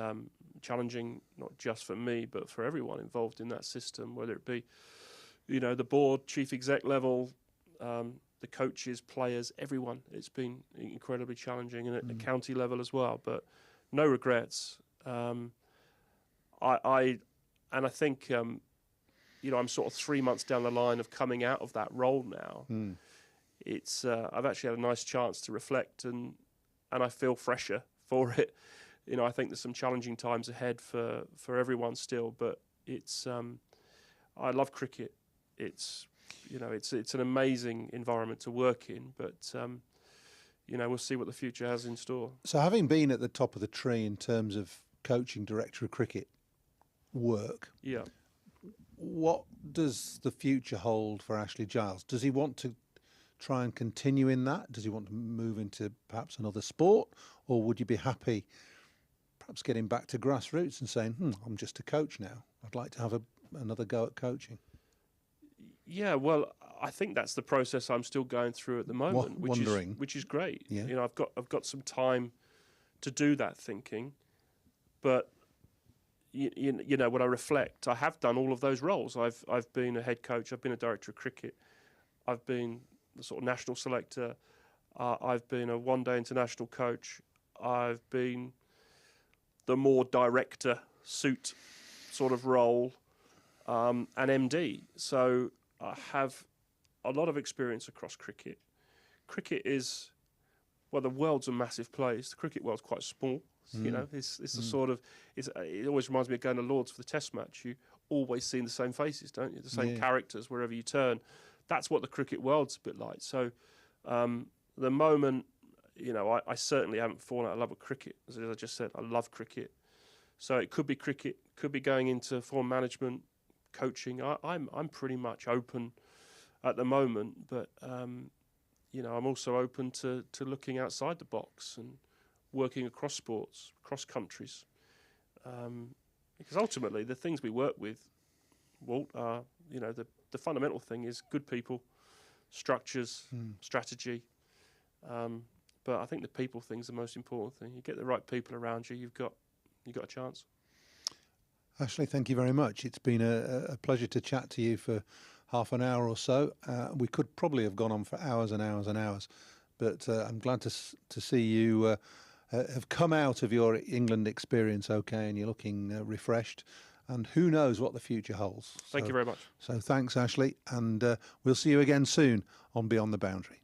challenging not just for me, but for everyone involved in that system, whether it be, you know, the board, chief exec level, the coaches, players, everyone. It's been incredibly challenging, and at the county level as well. But no regrets. I think you know, I'm sort of 3 months down the line of coming out of that role now. It's I've actually had a nice chance to reflect, and I feel fresher for it. You know, I think there's some challenging times ahead for everyone still, but it's I love cricket. It's, you know, it's an amazing environment to work in, but you know, we'll see what the future has in store. So, having been at the top of the tree in terms of coaching director of cricket work, what does the future hold for Ashley Giles? Does he want to try and continue in that? Does he want to move into perhaps another sport, or would you be happy perhaps getting back to grassroots and saying, I'm just a coach now, I'd like to have another go at coaching? Yeah, well, I think that's the process I'm still going through at the moment, which is great. Yeah. You know, I've got some time to do that thinking, but you know, when I reflect, I have done all of those roles. I've been a head coach, I've been a director of cricket, I've been the sort of national selector, I've been a one-day international coach, I've been the more director suit sort of role, and MD. So I have a lot of experience across cricket. Cricket is, well, the world's a massive place. The cricket world's quite small. You know, it's the sort of, it always reminds me of going to Lord's for the Test match. You always see the same faces, don't you? The same characters wherever you turn. That's what the cricket world's a bit like. So the moment, you know, I certainly haven't fallen out of love with cricket. As I just said, I love cricket. So it could be cricket, could be going into form management, coaching. I'm pretty much open at the moment, but you know, I'm also open to looking outside the box and working across sports, across countries, because ultimately the things we work with, Walt, are, you know, the fundamental thing is good people, structures, strategy. But I think the people thing is the most important thing. You get the right people around you, you've got a chance. Ashley, thank you very much. It's been a pleasure to chat to you for half an hour or so. We could probably have gone on for hours and hours and hours, but I'm glad to see you have come out of your England experience okay, and you're looking refreshed. And who knows what the future holds. Thank you very much. So thanks, Ashley, and we'll see you again soon on Beyond the Boundary.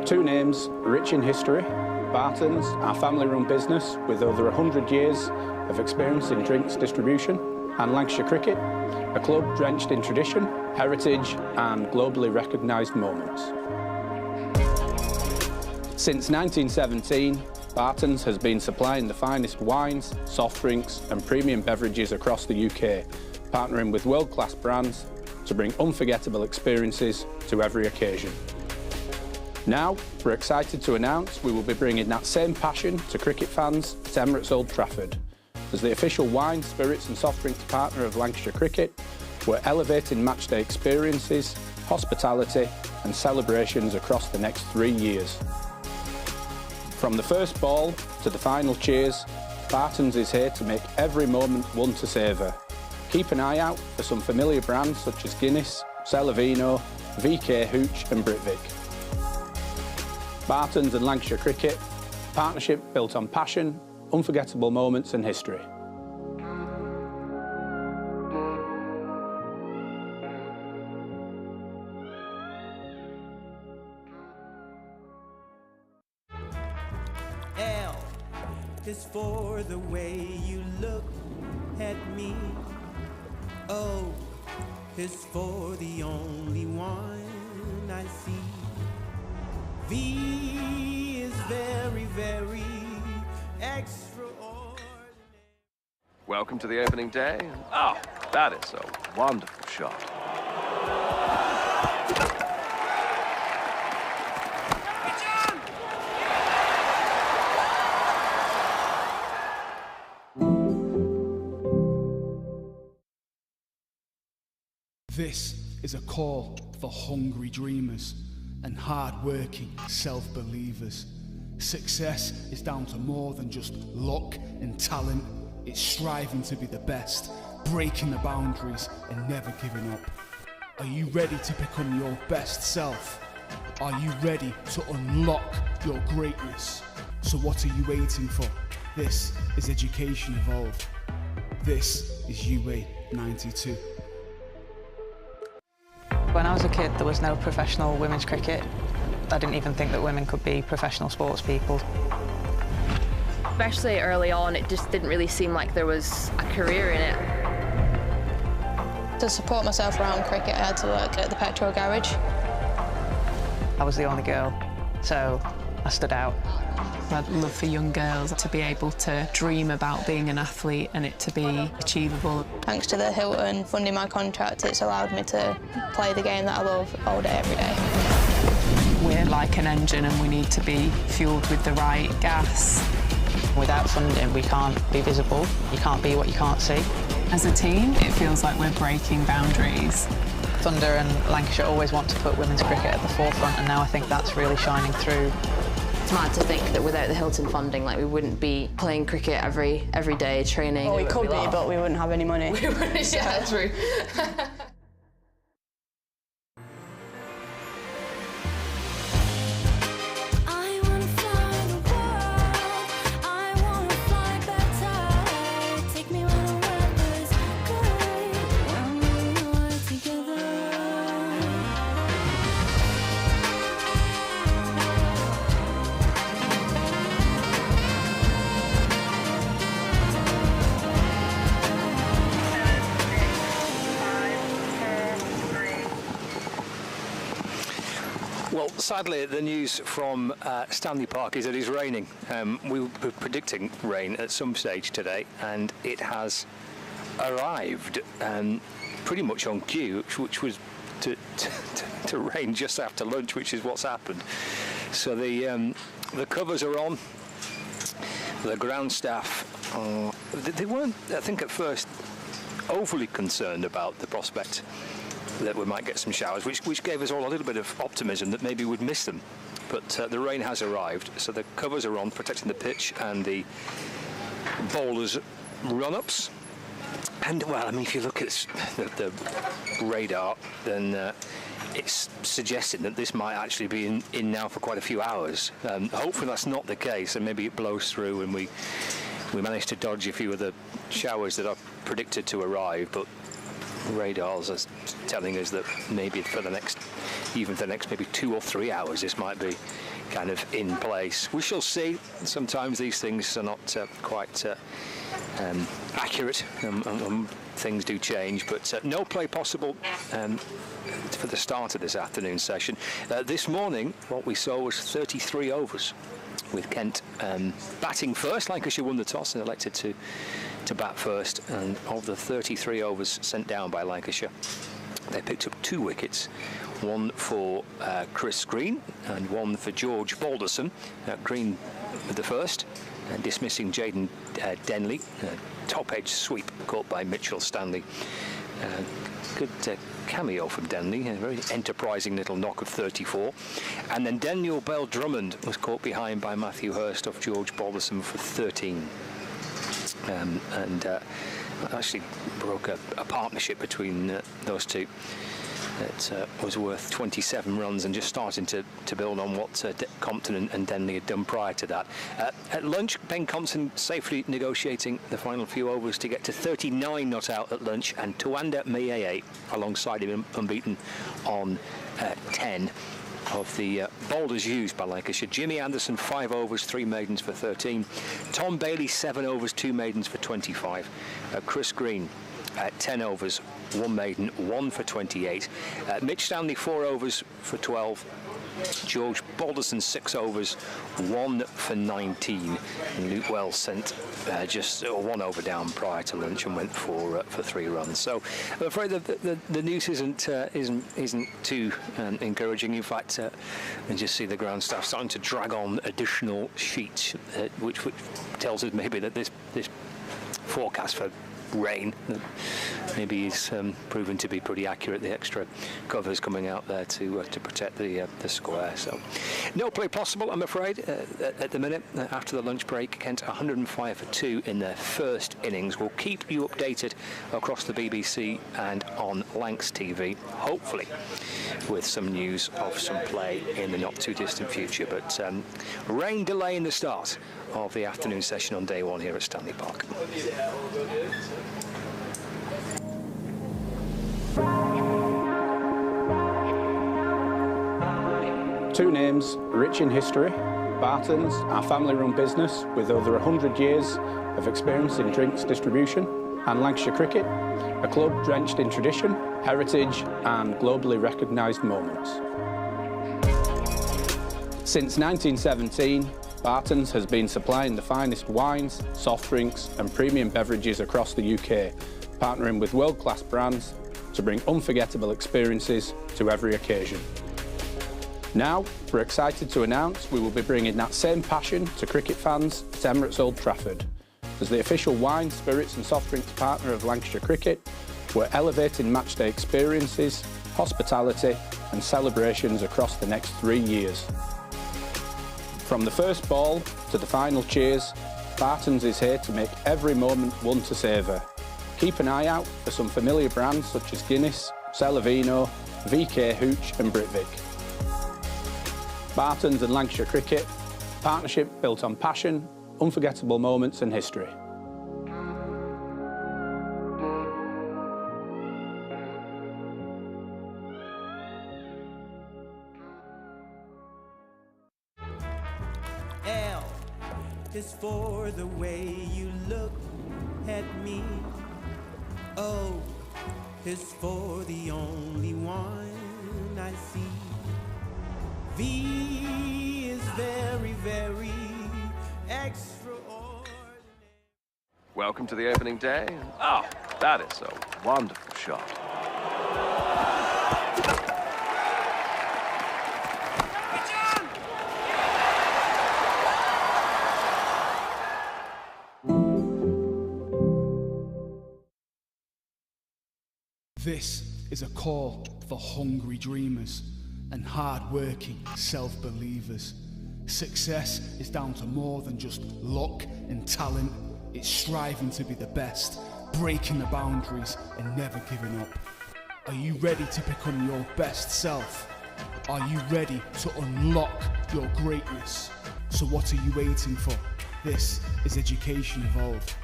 Two names rich in history: Barton's, our family-run business with over 100 years of experience in drinks distribution, and Lancashire Cricket, a club drenched in tradition, heritage and globally recognised moments. Since 1917, Barton's has been supplying the finest wines, soft drinks and premium beverages across the UK, partnering with world-class brands to bring unforgettable experiences to every occasion. Now, we're excited to announce we will be bringing that same passion to cricket fans at Emirates Old Trafford. As the official wine, spirits and soft drinks partner of Lancashire Cricket, we're elevating matchday experiences, hospitality and celebrations across the next 3 years. From the first ball to the final cheers, Barton's is here to make every moment one to savour. Keep an eye out for some familiar brands such as Guinness, Celavino, VK Hooch and Britvic. Barton's and Lancashire Cricket, partnership built on passion, unforgettable moments and history. L is for the way you look at me. O is for the only one I see. V is very, very extraordinary. Welcome to the opening day. Oh, that is a wonderful shot. This is a call for hungry dreamers and hard-working self-believers. Success is down to more than just luck and talent. It's striving to be the best, breaking the boundaries and never giving up. Are you ready to become your best self? Are you ready to unlock your greatness? So what are you waiting for? This is Education Evolved. This is UA 92. When I was a kid, there was no professional women's cricket. I didn't even think that women could be professional sports people. Especially early on, it just didn't really seem like there was a career in it. To support myself around cricket, I had to work at the petrol garage. I was the only girl, so I stood out. I'd love for young girls to be able to dream about being an athlete and it to be achievable. Thanks to the Hilton funding my contract, it's allowed me to play the game that I love all day, every day. We're like an engine and we need to be fuelled with the right gas. Without funding, we can't be visible. You can't be what you can't see. As a team, it feels like we're breaking boundaries. Thunder and Lancashire always want to put women's cricket at the forefront, and now I think that's really shining through. It's mad to think that without the Hilton funding, like, we wouldn't be playing cricket every day, training. Well, we could be, but we wouldn't have any money. We wouldn't, yeah, true. Well, sadly, the news from Stanley Park is that it's raining. We were predicting rain at some stage today, and it has arrived pretty much on cue, which was to rain just after lunch, which is what's happened. So the covers are on. The ground staff, they weren't, I think, at first overly concerned about the prospect that we might get some showers, which gave us all a little bit of optimism that maybe we'd miss them. But the rain has arrived, so the covers are on, protecting the pitch and the bowlers' run-ups. And, well, I mean, if you look at the radar, then it's suggesting that this might actually be in now for quite a few hours. Hopefully that's not the case, and maybe it blows through and we manage to dodge a few of the showers that are predicted to arrive. But radars are telling us that maybe for the next maybe 2 or 3 hours, this might be kind of in place. We shall see. Sometimes these things are not quite accurate, and things do change, but no play possible for the start of this afternoon session. This morning, what we saw was 33 overs, with Kent batting first. Lancashire won the toss and elected to bat first, and of the 33 overs sent down by Lancashire, they picked up 2 wickets, one for Chris Green and one for George Balderson. Green with the first, dismissing Jaden Denley. Top edge sweep caught by Mitchell Stanley. Good cameo from Denley, a very enterprising little knock of 34. And then Daniel Bell-Drummond was caught behind by Matthew Hurst off George Balderson for 13. And actually broke a partnership between those two that was worth 27 runs, and just starting to build on what Compton and Denley had done prior to that. At lunch, Ben Compton safely negotiating the final few overs to get to 39 not out at lunch, and Tuanda Mayeye alongside him unbeaten on 10 of the bowlers used by Lancashire. Jimmy Anderson, 5 overs, 3 maidens for 13. Tom Bailey, 7 overs, 2 maidens for 25. Chris Green, 10 overs, 1 maiden, 1 for 28. Mitch Stanley, 4 overs for 12. George Balderson, 6 overs, 1 for 19. And Luke Wells sent just 1 over down prior to lunch and went for 3 runs. So I'm afraid the news isn't too encouraging. In fact, you just see the ground staff starting to drag on additional sheets, which tells us maybe that this forecast for rain maybe is proven to be pretty accurate. The extra covers coming out there to protect the square. So no play possible, I'm afraid, at the minute. After the lunch break, Kent 105 for 2 in their first innings. We'll keep you updated across the BBC and on Lancs TV, hopefully with some news of some play in the not too distant future. But rain delaying the start of the afternoon session on day 1 here at Stanley Park. Two names rich in history: Barton's, our family-run business with over 100 years of experience in drinks distribution, and Lancashire Cricket, a club drenched in tradition, heritage and globally recognised moments. Since 1917, Barton's has been supplying the finest wines, soft drinks and premium beverages across the UK, partnering with world-class brands to bring unforgettable experiences to every occasion. Now, we're excited to announce we will be bringing that same passion to cricket fans at Emirates Old Trafford. As the official wine, spirits and soft drinks partner of Lancashire Cricket, we're elevating matchday experiences, hospitality and celebrations across the next 3 years. From the first ball to the final cheers, Barton's is here to make every moment one to savour. Keep an eye out for some familiar brands such as Guinness, Celavino, VK Hooch and Britvic. Barton's and Lancashire Cricket, partnership built on passion, unforgettable moments and history. L is for the way you look at me. O is for the only one I see. V is very, very extraordinary. Welcome to the opening day. Oh, that is a wonderful shot. This is a call for hungry dreamers and hard-working self-believers. Success is down to more than just luck and talent. It's striving to be the best, breaking the boundaries and never giving up. Are you ready to become your best self? Are you ready to unlock your greatness? So what are you waiting for? This is Education Evolved.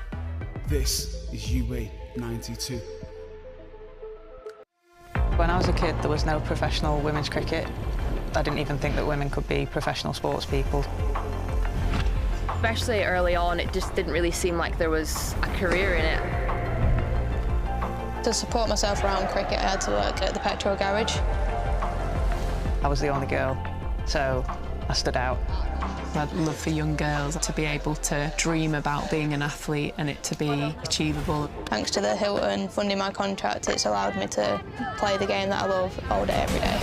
This is UA 92. When I was a kid, there was no professional women's cricket. I didn't even think that women could be professional sports people. Especially early on, it just didn't really seem like there was a career in it. To support myself around cricket, I had to work at the petrol garage. I was the only girl, so I stood out. I'd love for young girls to be able to dream about being an athlete and it to be achievable. Thanks to the Hilton funding my contract, it's allowed me to play the game that I love all day, every day.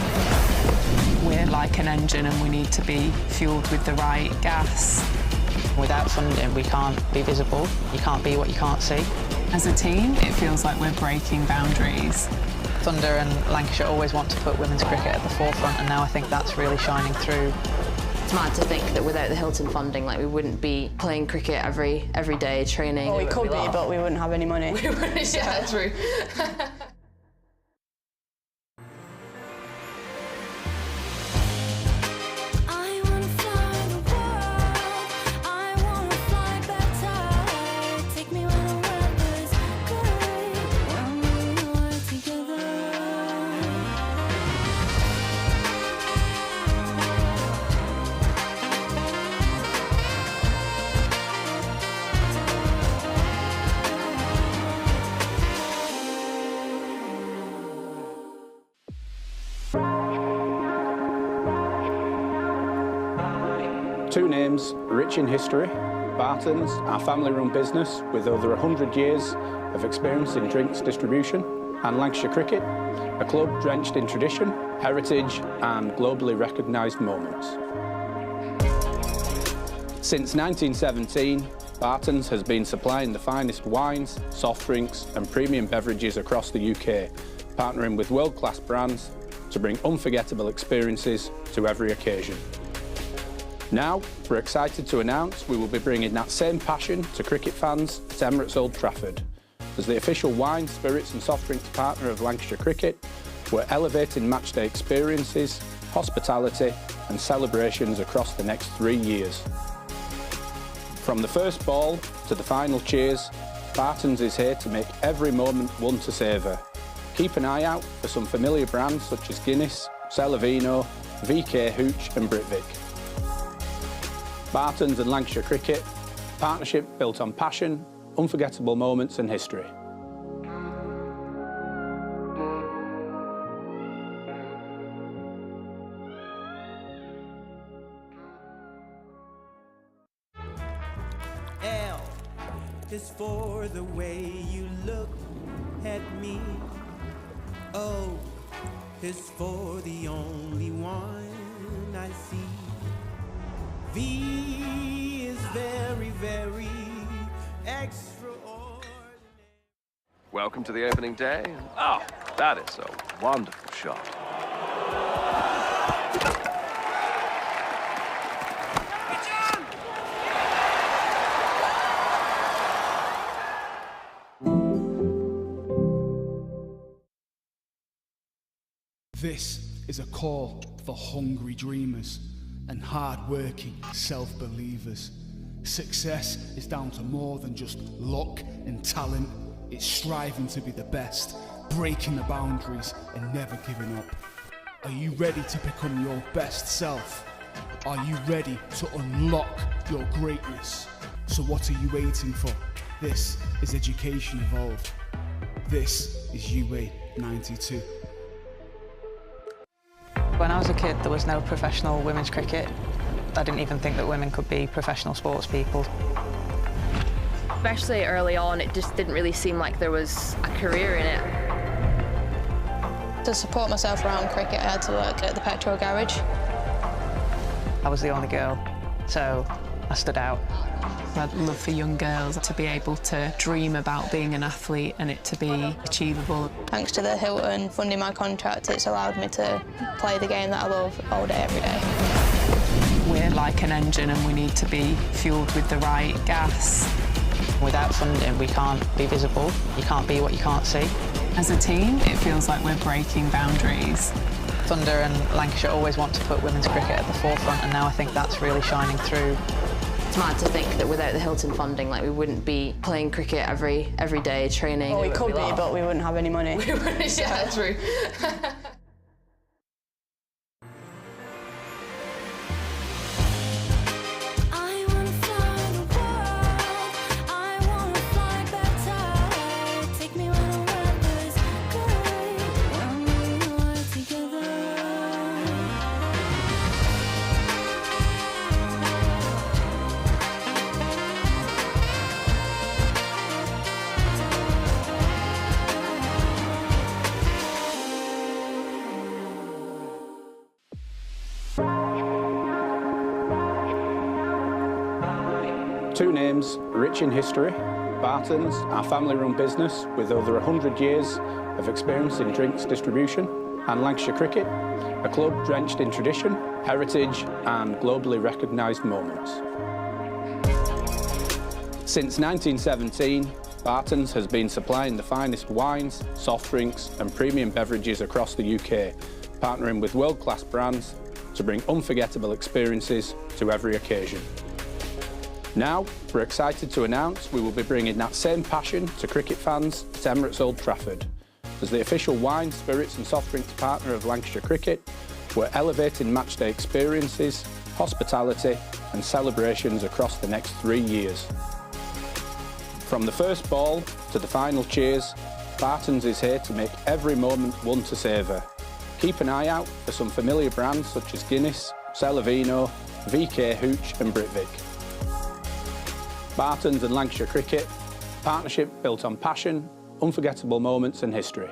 We're like an engine and we need to be fuelled with the right gas. Without funding, we can't be visible. You can't be what you can't see. As a team, it feels like we're breaking boundaries. Thunder and Lancashire always want to put women's cricket at the forefront, and now I think that's really shining through. It's mad to think that without the Hilton funding, like, we wouldn't be playing cricket every day, training. Well, we could be, but we wouldn't have any money. We wouldn't, yeah, true. Two names rich in history: Barton's, our family-run business with over 100 years of experience in drinks distribution, and Lancashire Cricket, a club drenched in tradition, heritage and globally recognised moments. Since 1917, Barton's has been supplying the finest wines, soft drinks and premium beverages across the UK, partnering with world-class brands to bring unforgettable experiences to every occasion. Now, we're excited to announce we will be bringing that same passion to cricket fans at Emirates Old Trafford. As the official wine, spirits and soft drinks partner of Lancashire Cricket, we're elevating matchday experiences, hospitality and celebrations across the next 3 years. From the first ball to the final cheers, Barton's is here to make every moment one to savour. Keep an eye out for some familiar brands such as Guinness, Celavino, VK Hooch and Britvic. Barton's and Lancashire Cricket, partnership built on passion, unforgettable moments and history. L is for the way you look at me. O is for the only one I see. V is very, very extraordinary. Welcome to the opening day. Oh, that is a wonderful shot. This is a call for hungry dreamers and hard-working self-believers. Success is down to more than just luck and talent. It's striving to be the best, breaking the boundaries and never giving up. Are you ready to become your best self? Are you ready to unlock your greatness? So what are you waiting for? This is Education Evolved. This is UA 92. When I was a kid, there was no professional women's cricket. I didn't even think that women could be professional sports people. Especially early on, it just didn't really seem like there was a career in it. To support myself around cricket, I had to work at the petrol garage. I was the only girl, so I stood out. I'd love for young girls to be able to dream about being an athlete and it to be achievable. Thanks to the Hilton funding my contract, it's allowed me to play the game that I love all day, every day. We're like an engine and we need to be fuelled with the right gas. Without funding, we can't be visible. You can't be what you can't see. As a team, it feels like we're breaking boundaries. Thunder and Lancashire always want to put women's cricket at the forefront, and now I think that's really shining through. It's mad to think that without the Hilton funding, like, we wouldn't be playing cricket every day, training. Well, we could be, but we wouldn't have any money. We wouldn't, yeah, true. Two names rich in history. Barton's, our family-run business with over 100 years of experience in drinks distribution, and Lancashire Cricket, a club drenched in tradition, heritage and globally recognised moments. Since 1917, Barton's has been supplying the finest wines, soft drinks and premium beverages across the UK, partnering with world-class brands to bring unforgettable experiences to every occasion. Now, we're excited to announce we will be bringing that same passion to cricket fans at Emirates Old Trafford. As the official wine, spirits and soft drinks partner of Lancashire Cricket, we're elevating matchday experiences, hospitality and celebrations across the next 3 years. From the first ball to the final cheers, Barton's is here to make every moment one to savour. Keep an eye out for some familiar brands such as Guinness, Celavino, VK Hooch and Britvic. Barton's and Lancashire Cricket, partnership built on passion, unforgettable moments and history.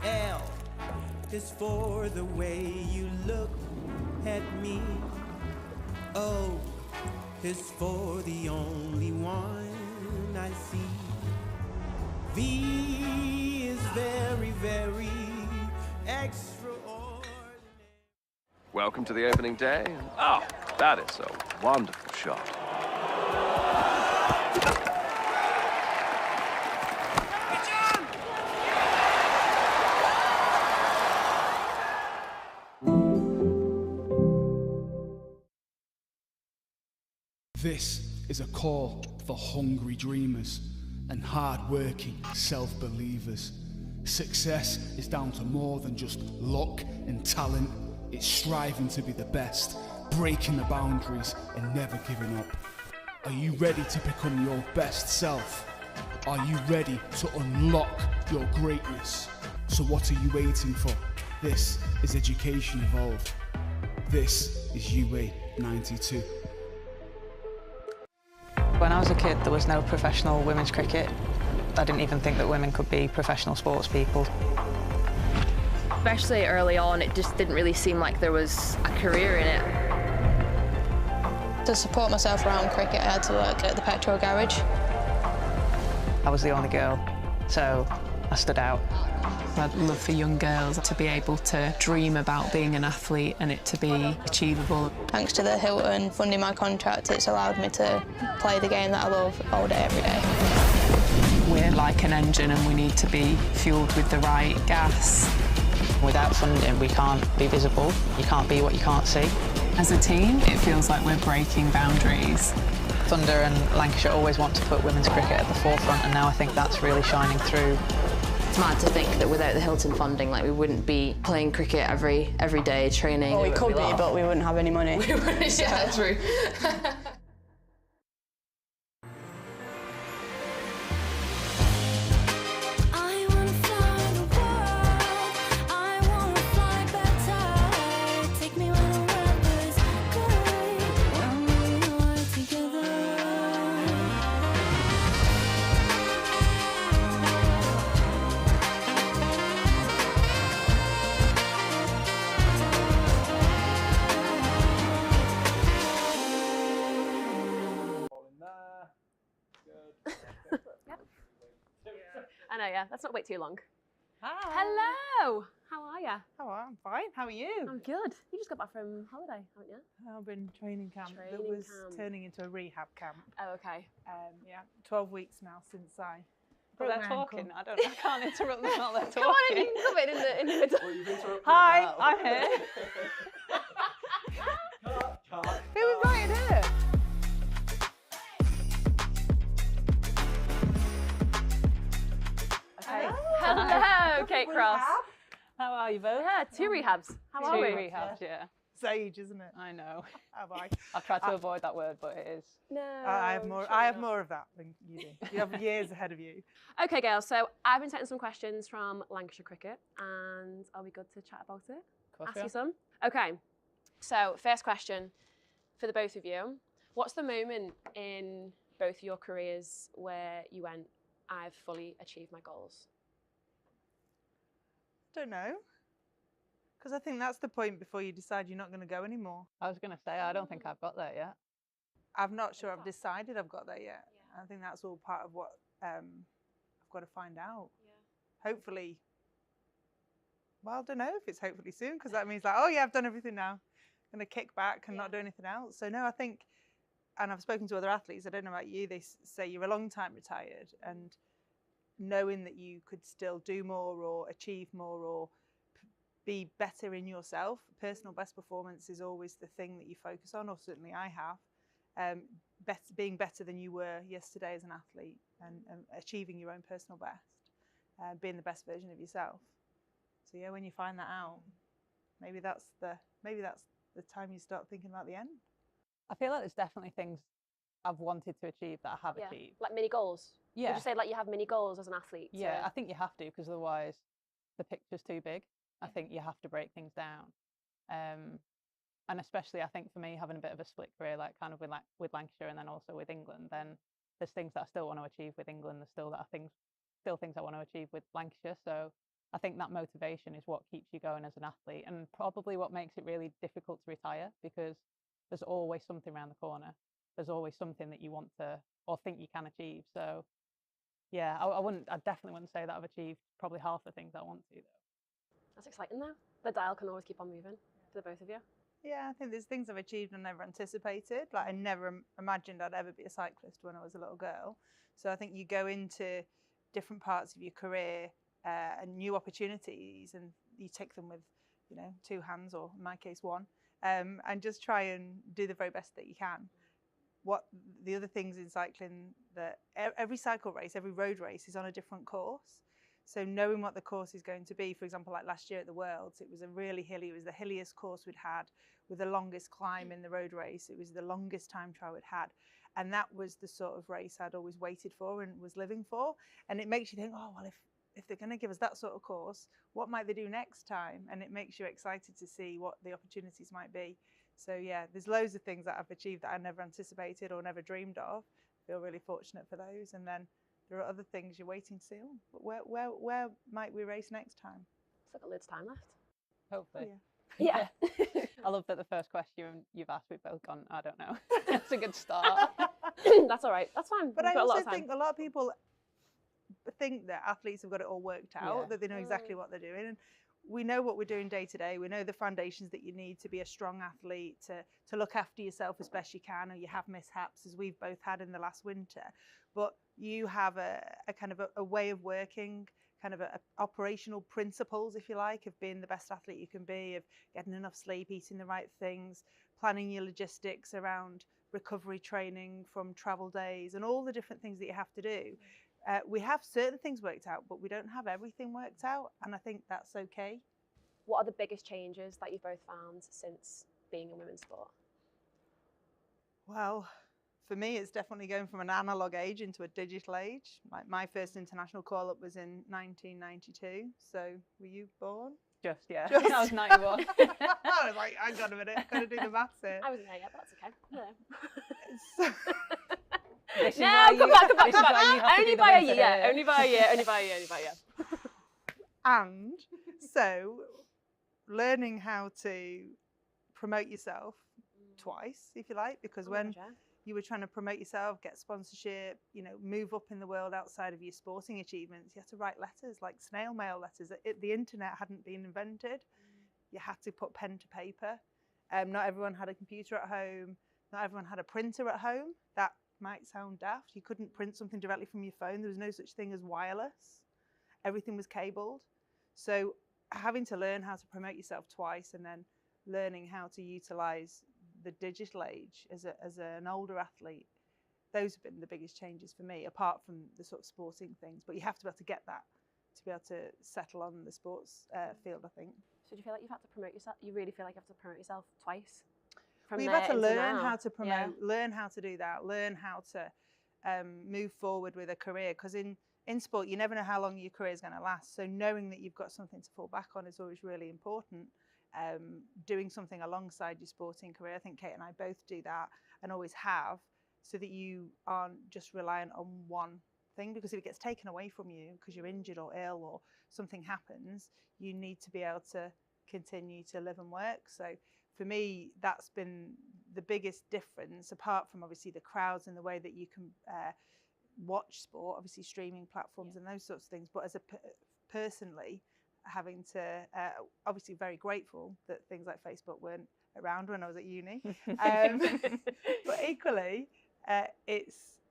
L is for the way you look at me. O is for the only one I see. V is very, very extraordinary. Welcome to the opening day. Oh, that is a wonderful shot. This is a call for hungry dreamers and hard-working self-believers. Success is down to more than just luck and talent. It's striving to be the best, breaking the boundaries and never giving up. Are you ready to become your best self? Are you ready to unlock your greatness? So what are you waiting for? This is Education Evolved. This is UA 92. When I was a kid, there was no professional women's cricket. I didn't even think that women could be professional sports people. Especially early on, it just didn't really seem like there was a career in it. To support myself around cricket, I had to work at the petrol garage. I was the only girl, so I stood out. I'd love for young girls to be able to dream about being an athlete and it to be achievable. Thanks to the Hilton funding my contract, it's allowed me to play the game that I love all day, every day. We're like an engine and we need to be fueled with the right gas. Without funding, we can't be visible. You can't be what you can't see. As a team, it feels like we're breaking boundaries. Thunder and Lancashire always want to put women's cricket at the forefront, and now I think that's really shining through. It's mad to think that without the Hilton funding, like, we wouldn't be playing cricket every day, training. Well, we could be, but we wouldn't have any money. We wouldn't, yeah, true. I know, yeah. Let's not wait too long. Hi. Hello. How are you? Oh, I'm fine. How are you? I'm good. You just got back from holiday, haven't you? I've been training camp. That was turning into a rehab camp. Oh, okay. Yeah, 12 weeks now since I. But they're talking. I can't interrupt them while they're talking. Come on, you can come in the middle. Well, you've interrupted Hi, now. I'm here. Who invited her? Hello, Kate Cross. How are you both? Yeah, two rehabs. How are we? Two rehabs, yeah. It's age, isn't it? I know. Have I? I've tried to avoid that word, but it is. No. I have more. I have more of that than you do. You have years ahead of you. Okay, girls. So I've been taking some questions from Lancashire Cricket, and are we good to chat about it? Ask you some. Okay. So first question for the both of you: what's the moment in both your careers where you went, I've fully achieved my goals? Don't know. Because I think that's the point before you decide you're not going to go anymore. I was going to say, I don't think I've got there yet. I'm not sure I've decided I've got there yet. I think that's all part of what I've got to find out. Hopefully, well, I don't know if it's hopefully soon, because that means like, oh yeah, I've done everything now. I'm going to kick back and not do anything else. So no, I think, and I've spoken to other athletes, I don't know about you, they say you're a long time retired, and knowing that you could still do more or achieve more or be better in yourself. Personal best performance is always the thing that you focus on, or certainly I have. Being better than you were yesterday as an athlete, and achieving your own personal best, being the best version of yourself. So yeah, when you find that out, maybe that's the time you start thinking about the end. I feel like there's definitely things I've wanted to achieve that I have achieved. Like mini goals? Yeah. Would you say like you have mini goals as an athlete? Yeah, I think you have to, because otherwise the picture's too big. I think you have to break things down. And especially I think for me, having a bit of a split career, like kind of with Lancashire and then also with England, then there's things that I still want to achieve with England. There's still things I want to achieve with Lancashire. So I think that motivation is what keeps you going as an athlete, and probably what makes it really difficult to retire, because there's always something around the corner. There's always something that you want to or think you can achieve. So yeah, I definitely wouldn't say that I've achieved probably half the things I want to though. That's exciting though. The dial can always keep on moving for the both of you. Yeah, I think there's things I've achieved and never anticipated. Like I never imagined I'd ever be a cyclist when I was a little girl. So I think you go into different parts of your career and new opportunities, and you take them with, 2 hands, or in my case 1, and just try and do the very best that you can. What the other things in cycling, that every cycle race, every road race is on a different course. So knowing what the course is going to be, for example, like last year at the Worlds, it was a really hilly, it was the hilliest course we'd had with the longest climb in the road race. It was the longest time trial we'd had. And that was the sort of race I'd always waited for and was living for. And it makes you think, oh, well, if they're going to give us that sort of course, what might they do next time? And it makes you excited to see what the opportunities might be. So yeah, there's loads of things that I've achieved that I never anticipated or never dreamed of. I feel really fortunate for those. And then there are other things you're waiting to see. Oh, where might we race next time? It's like a loads of time left. Hopefully. Yeah. I love that the first question you've asked, we've both gone, I don't know. That's a good start. That's all right. That's fine. But I also think a lot of people think that athletes have got it all worked out, that they know exactly what they're doing. And we know what we're doing day to day. We know the foundations that you need to be a strong athlete, to look after yourself as best you can, or you have mishaps, as we've both had in the last winter. But you have a kind of a way of working, kind of a operational principles, if you like, of being the best athlete you can be, of getting enough sleep, eating the right things, planning your logistics around recovery training from travel days, and all the different things that you have to do. We have certain things worked out, but we don't have everything worked out, and I think that's okay. What are the biggest changes that you've both found since being in women's sport? Well, for me, it's definitely going from an analog age into a digital age. My first international call-up was in 1992, so were you born? Just, yeah. Just. I was 91. I was like, hang on a minute, I've got to do the maths here. I wasn't there yet, but that's okay. No, come back. Only by a year. Only by a year. And so, learning how to promote yourself twice, if you like, because when you were trying to promote yourself, get sponsorship, move up in the world outside of your sporting achievements, you had to write letters, like snail mail letters. The internet hadn't been invented. You had to put pen to paper. Not everyone had a computer at home. Not everyone had a printer at home. That might sound daft. You couldn't print something directly from your phone. There was no such thing as wireless. Everything was cabled. So having to learn how to promote yourself twice, and then learning how to utilize the digital age as an older athlete, those have been the biggest changes for me, apart from the sort of sporting things. But you have to be able to get that to be able to settle on the sports field, I think. So do you feel like you've had to promote yourself? You really feel like you have to promote yourself twice? You've had to learn how to promote, learn how to do that, learn how to move forward with a career. Because in sport, you never know how long your career is going to last. So knowing that you've got something to fall back on is always really important. Doing something alongside your sporting career, I think Kate and I both do that and always have, so that you aren't just reliant on one thing, because if it gets taken away from you because you're injured or ill or something happens, you need to be able to continue to live and work. So for me, that's been the biggest difference, apart from obviously the crowds and the way that you can watch sport, obviously streaming platforms and those sorts of things. But as a personally, having to obviously very grateful that things like Facebook weren't around when I was at uni, but equally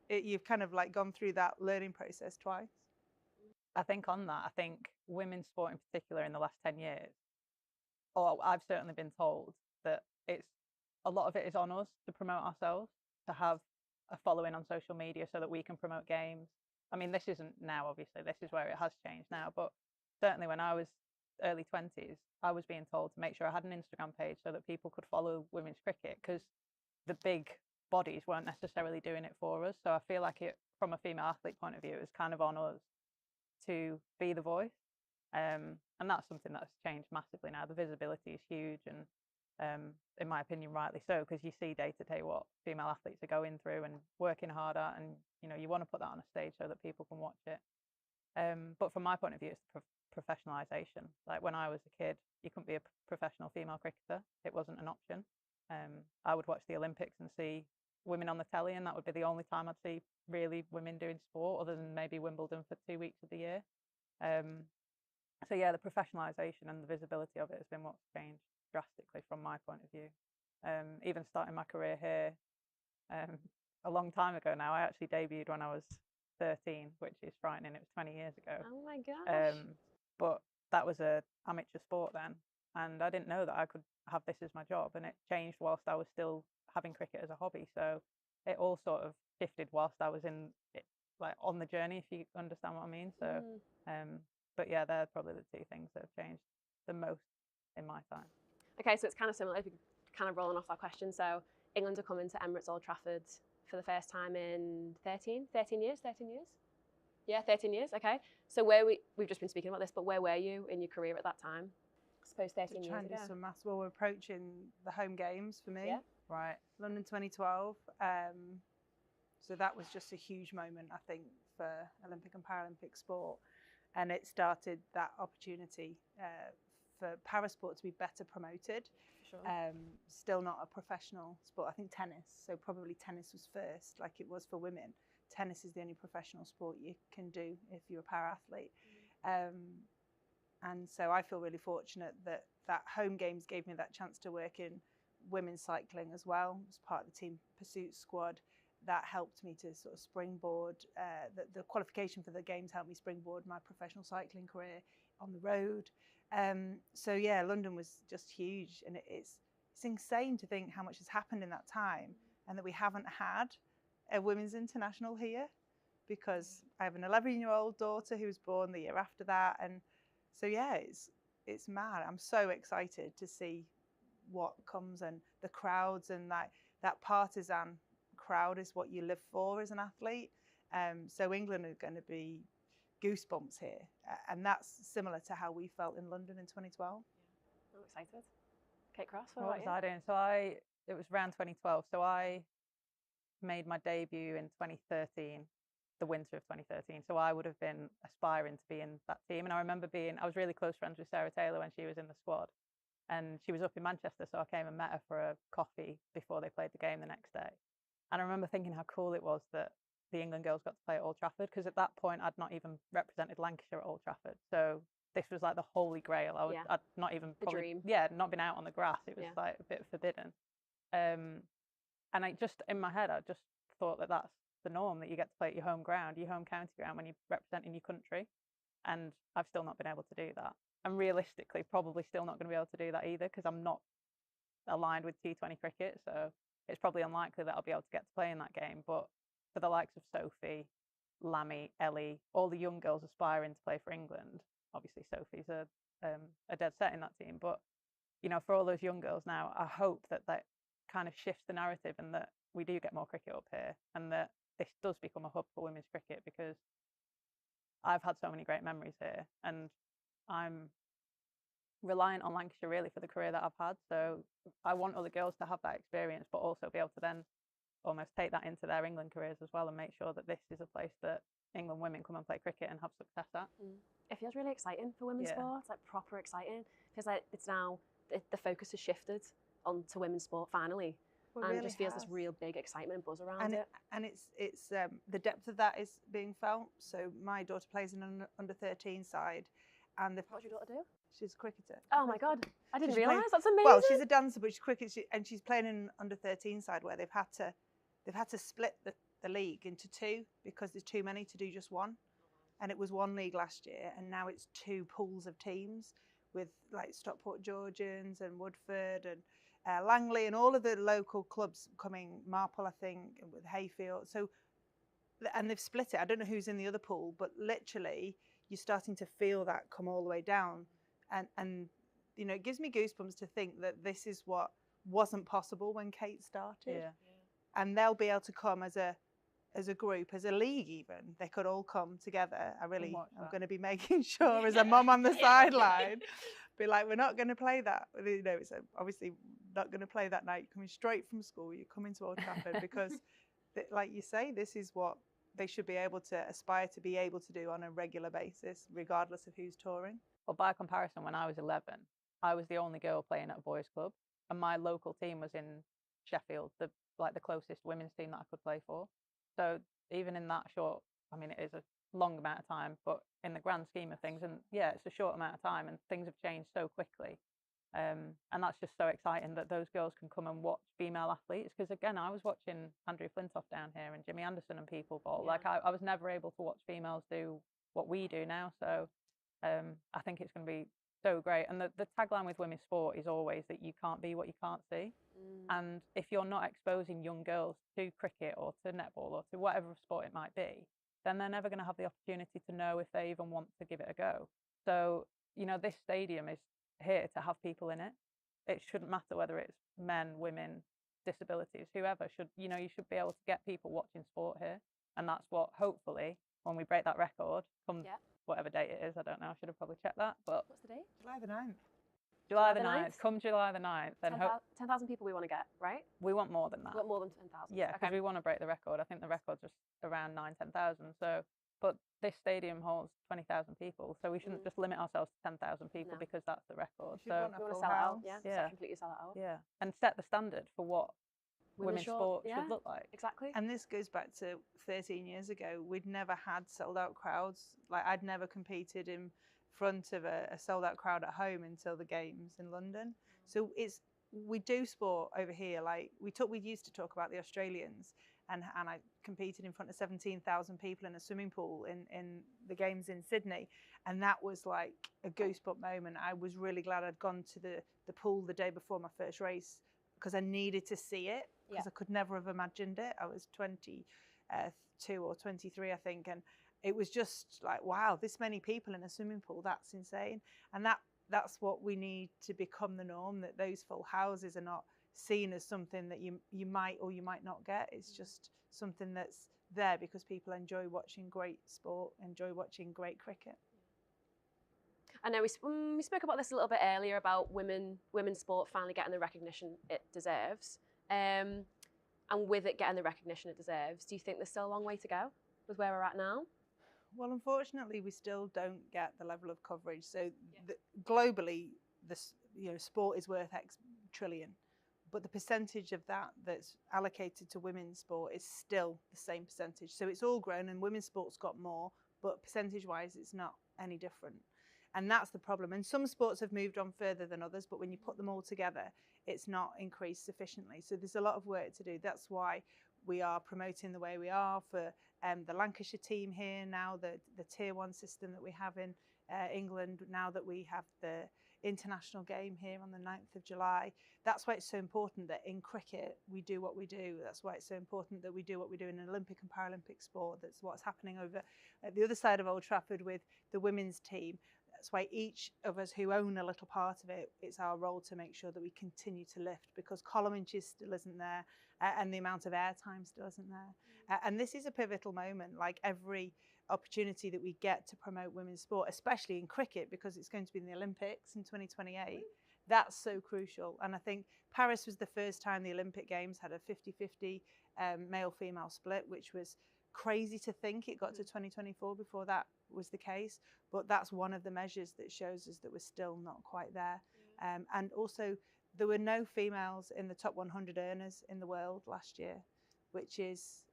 you've kind of like gone through that learning process twice. I think on that, I think women's sport in particular in the last 10 years, or I've certainly been told that it's a lot of it is on us to promote ourselves, to have a following on social media so that we can promote games. I mean, this isn't now, obviously, this is where it has changed now, but certainly when I was early 20s, I was being told to make sure I had an Instagram page so that people could follow women's cricket, because the big bodies weren't necessarily doing it for us. So I feel like it, from a female athlete point of view, is kind of on us to be the voice. And that's something that's changed massively now. The visibility is huge, and in my opinion, rightly so, because you see day to day what female athletes are going through and working hard at, and you want to put that on a stage so that people can watch it. But from my point of view, it's the professionalisation. Like when I was a kid, you couldn't be a professional female cricketer. It wasn't an option. I would watch the Olympics and see women on the telly, and that would be the only time I'd see really women doing sport, other than maybe Wimbledon for 2 weeks of the year. So yeah, the professionalisation and the visibility of it has been what's changed drastically from my point of view. Even starting my career here a long time ago now. I actually debuted when I was 13, which is frightening. It was 20 years ago. Oh my gosh. But that was a amateur sport then, and I didn't know that I could have this as my job, and it changed whilst I was still having cricket as a hobby. So it all sort of shifted whilst I was in it, like on the journey, if you understand what I mean. So but yeah, they're probably the two things that have changed the most in my time. Okay, so it's kind of similar, if you kind of rolling off that question. So England are coming to Emirates Old Trafford for the first time in 13 years? Yeah, 13 years, okay. So we've just been speaking about this, but where were you in your career at that time? I suppose 13 years ago. Some maths. Well, we're approaching the home games for me. Yeah. Right. London 2012. So that was just a huge moment, I think, for Olympic and Paralympic sport. And it started that opportunity for parasport to be better promoted. Sure. Still not a professional sport. I think tennis. So probably tennis was first, like it was for women. Tennis is the only professional sport you can do if you're a para-athlete. And so I feel really fortunate that home games gave me that chance to work in women's cycling as well, as part of the team pursuit squad. That helped me to sort of springboard, the qualification for the games helped me springboard my professional cycling career on the road. So yeah, London was just huge, and it's insane to think how much has happened in that time, and that we haven't had a women's international here, because I have an 11-year-old daughter who was born the year after that, and so yeah, it's mad. I'm so excited to see what comes, and the crowds, and that partisan crowd is what you live for as an athlete. So England are going to be goosebumps here, and that's similar to how we felt in London in 2012. Yeah. I'm excited. Kate Cross, what was I doing? So it was around 2012. So I made my debut in 2013, the winter of 2013. So I would have been aspiring to be in that team. And I remember I was really close friends with Sarah Taylor when she was in the squad. And she was up in Manchester, so I came and met her for a coffee before they played the game the next day. And I remember thinking how cool it was that the England girls got to play at Old Trafford, because at that point I'd not even represented Lancashire at Old Trafford. So this was like the holy grail. I'd not even not been out on the grass. It was like a bit forbidden. And I just, in my head, I just thought that that's the norm, that you get to play at your home ground, your home county ground, when you're representing your country. And I've still not been able to do that. And realistically, probably still not going to be able to do that either, because I'm not aligned with T20 cricket. So it's probably unlikely that I'll be able to get to play in that game. But for the likes of Sophie, Lammy, Ellie, all the young girls aspiring to play for England, obviously Sophie's a dead set in that team. But, for all those young girls now, I hope that kind of shifts the narrative, and that we do get more cricket up here, and that this does become a hub for women's cricket, because I've had so many great memories here, and I'm reliant on Lancashire really for the career that I've had. So I want other girls to have that experience, but also be able to then almost take that into their England careers as well, and make sure that this is a place that England women come and play cricket and have success at. It feels really exciting for women's sport, like proper exciting. It feels like it's now, the focus has shifted onto women's sport finally. Well, And really it just feels has. this real big excitement and buzz around it. And it's the depth of that is being felt. So my daughter plays in an under 13 side, and What's your daughter do? She's a cricketer. Oh my God, I didn't She's realise. playing- That's amazing. Well, she's a dancer, but she's cricket, and she's playing in an under 13 side where they've had to split the league into two because there's too many to do just one. And it was one league last year, and now it's two pools of teams with like Stockport Georgians and Woodford and Langley and all of the local clubs coming, Marple, I think, with Hayfield. So, and they've split it. I don't know who's in the other pool, but literally you're starting to feel that come all the way down. And you know, it gives me goosebumps to think that this is what wasn't possible when Kate started. And they'll be able to come as a group, as a league even. They could all come together. I'm going to be making sure as a mum on the sideline, be like, we're not going to play that. You know, it's obviously not going to play that night. You're coming straight from school, you're coming to Old Trafford because, like you say, this is what they should be able to aspire to be able to do on a regular basis, regardless of who's touring. Well, by comparison, when I was 11, I was the only girl playing at a boys' club, and my local team was in Sheffield, the closest women's team that I could play for. So even in that short, I mean, it is a long amount of time, but in the grand scheme of things, and yeah, it's a short amount of time, and things have changed so quickly. And that's just so exciting that those girls can come and watch female athletes. Because again, I was watching Andrew Flintoff down here and Jimmy Anderson and people bowl. Like I was never able to watch females do what we do now. So I think it's going to be so great. And the tagline with women's sport is always that you can't be what you can't see. And if you're not exposing young girls to cricket or to netball or to whatever sport it might be, then they're never going to have the opportunity to know if they even want to give it a go. So, you know, this stadium is here to have people in it. It shouldn't matter whether it's men, women, disabilities, whoever should, you know, you should be able to get people watching sport here. And that's what, hopefully, when we break that record, come whatever date it is, I don't know, I should have probably checked that. But what's the date? July the 9th. July the 9th. Come July the 9th. Then 10,000 people we want to get, right? We want more than that. We want more than 10,000. Yeah, because we want to break the record. I think the record's just around 10,000. So, but this stadium holds 20,000 people, so we shouldn't just limit ourselves to 10,000 people because that's the record. So we want to sell it out. Yeah, completely sell it out. Yeah, and set the standard for what women's sport should look like. Exactly. And this goes back to 13 years ago. We'd never had sold out crowds. Like I'd never competed in front of a sold out crowd at home until the games in London. So we do sport over here. Like we used to talk about the Australians, and I competed in front of 17,000 people in a swimming pool in the games in Sydney, and that was like a goosebump moment. I was really glad I'd gone to the pool the day before my first race because I needed to see it because I could never have imagined it. I was 22 or 23, I think, and it was just like, wow, this many people in a swimming pool, that's insane. And that's what we need to become the norm, that those full houses are not seen as something that you might or you might not get. It's just something that's there because people enjoy watching great sport, enjoy watching great cricket. I know we spoke about this a little bit earlier about women's sport finally getting the recognition it deserves. And with it getting the recognition it deserves, do you think there's still a long way to go with where we're at now? Well, unfortunately, we still don't get the level of coverage. So globally, sport is worth X trillion, but the percentage of that's allocated to women's sport is still the same percentage. So it's all grown, and women's sport's got more, but percentage-wise, it's not any different. And that's the problem. And some sports have moved on further than others, but when you put them all together, it's not increased sufficiently. So there's a lot of work to do. That's why we are promoting the way we are for the Lancashire team here now, the Tier 1 system that we have in England, now that we have the international game here on the 9th of July. That's why it's so important that in cricket we do what we do. That's why it's so important that we do what we do in Olympic and Paralympic sport. That's what's happening over at the other side of Old Trafford with the women's team. That's why each of us who own a little part of it, it's our role to make sure that we continue to lift, because column inches still isn't there and the amount of airtime still isn't there. And this is a pivotal moment, like every opportunity that we get to promote women's sport, especially in cricket, because it's going to be in the Olympics in 2028. That's so crucial. And I think Paris was the first time the Olympic Games had a 50-50 male-female split, which was crazy to think it got to 2024 before that was the case, but that's one of the measures that shows us that we're still not quite there. And also, there were no females in the top 100 earners in the world last year, which is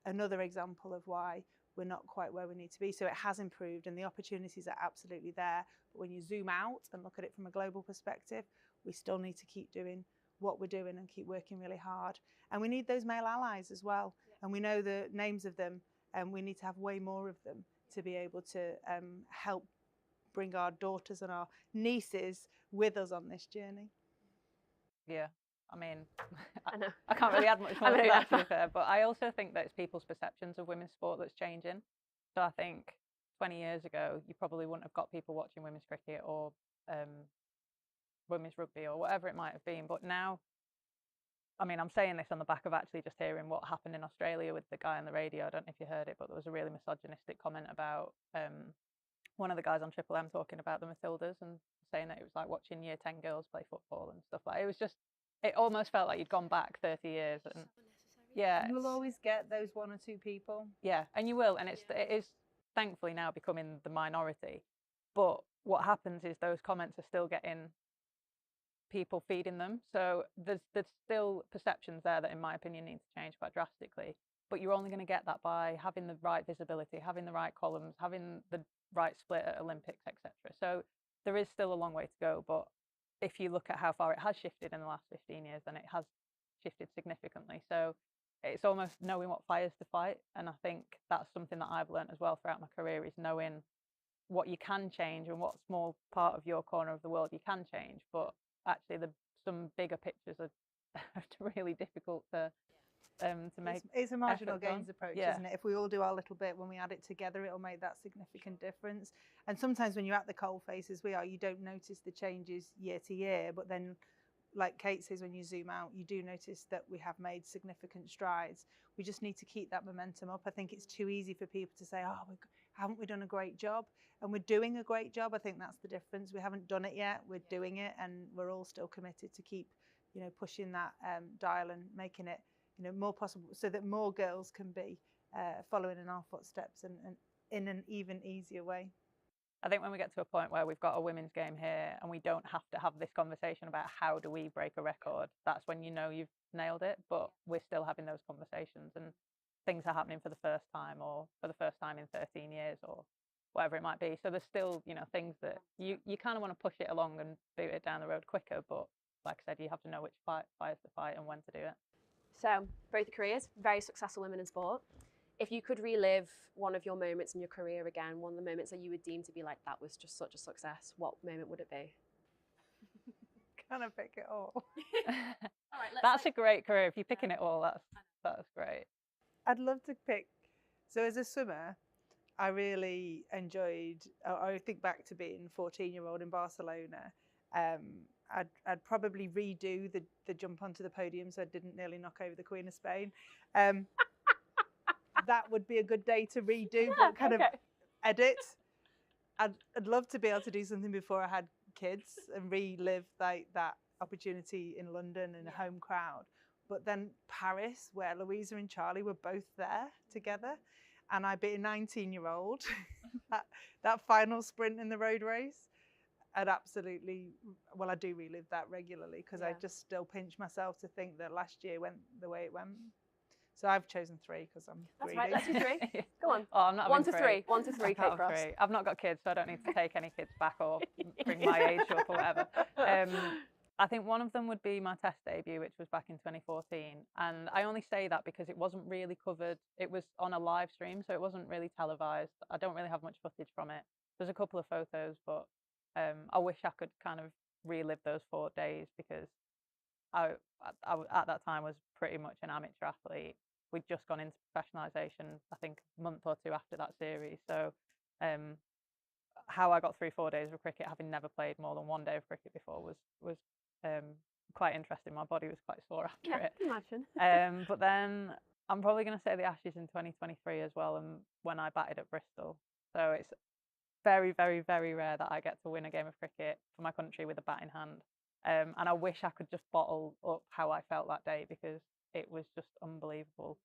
another example of why we're not quite where we need to be. So it has improved and the opportunities are absolutely there. But when you zoom out and look at it from a global perspective, we still need to keep doing what we're doing and keep working really hard. And we need those male allies as well. And we know the names of them, and we need to have way more of them to be able to help bring our daughters and our nieces with us on this journey. Yeah, I mean, I can't really add much more to that, to be fair, but I also think that it's people's perceptions of women's sport that's changing. So I think 20 years ago, you probably wouldn't have got people watching women's cricket or women's rugby or whatever it might have been. But now, I mean, I'm saying this on the back of actually just hearing what happened in Australia with the guy on the radio. I don't know if you heard it, but there was a really misogynistic comment about one of the guys on Triple M talking about the Matildas and saying that it was like watching year 10 girls play football and stuff like that. It was just, it almost felt like you'd gone back 30 years. And yeah, you'll always get those one or two people. Yeah, and you will, and it is thankfully now becoming the minority. But what happens is those comments are still getting people feeding them. So there's still perceptions there that, in my opinion, need to change quite drastically. But you're only going to get that by having the right visibility, having the right columns, having the right split at Olympics, etc. So there is still a long way to go. But if you look at how far it has shifted in the last 15 years, then it has shifted significantly. So it's almost knowing what fires to fight. And I think that's something that I've learned as well throughout my career, is knowing what you can change and what small part of your corner of the world you can change. But actually, some bigger pictures are really difficult to make. It's a marginal gains on. approach, Yeah. isn't it? If we all do our little bit, when we add it together, it'll make that significant difference. And sometimes when you're at the coalface, as we are, you don't notice the changes year to year. But then, like Kate says, when you zoom out, you do notice that we have made significant strides. We just need to keep that momentum up. I think it's too easy for people to say, oh, haven't we done a great job? And we're doing a great job. I think that's the difference. We haven't done it yet. We're doing it, and we're all still committed to keep, pushing that dial and making it, more possible, so that more girls can be following in our footsteps and in an even easier way. I think when we get to a point where we've got a women's game here and we don't have to have this conversation about how do we break a record, that's when you know you've nailed it. But we're still having those conversations, and things are happening for the first time, or for the first time in 13 years, or whatever it might be. So there's still, things that you kind of want to push it along and boot it down the road quicker. But like I said, you have to know which fires to fight and when to do it. So both your careers, very successful women in sport. If you could relive one of your moments in your career again, one of the moments that you would deem to be like, that was just such a success, what moment would it be? Can I pick it all? All right, that's a great career. If you're picking it all, that's great. I'd love to pick. So as a swimmer, I really enjoyed, I think back to being 14-year-old in Barcelona. I'd probably redo the jump onto the podium so I didn't nearly knock over the Queen of Spain. That would be a good day to redo, but kind of edit. I'd love to be able to do something before I had kids and relive that opportunity in London in a home crowd. But then Paris, where Louisa and Charlie were both there together, and I beat a 19-year-old, that final sprint in the road race, I do relive that regularly, because I just still pinch myself to think that last year went the way it went. So I've chosen 3 because I'm greedy. Right, let's do 3. Go on. Oh, I'm not 1 to 3. 1 to 3, Kate Cross. I've not got kids, so I don't need to take any kids back or bring my age up or whatever. I think one of them would be my Test debut, which was back in 2014. And I only say that because it wasn't really covered. It was on a live stream, so it wasn't really televised. I don't really have much footage from it. There's a couple of photos, but I wish I could kind of relive those 4 days, because I at that time was pretty much an amateur athlete. We'd just gone into professionalisation, I think, a month or 2 after that series. So how I got through 4 days of cricket, having never played more than 1 day of cricket before, was quite interesting. My body was quite sore after it. Imagine. But then I'm probably going to say the Ashes in 2023 as well, and when I batted at Bristol. So it's very, very, very rare that I get to win a game of cricket for my country with a bat in hand. And I wish I could just bottle up how I felt that day, because it was just unbelievable.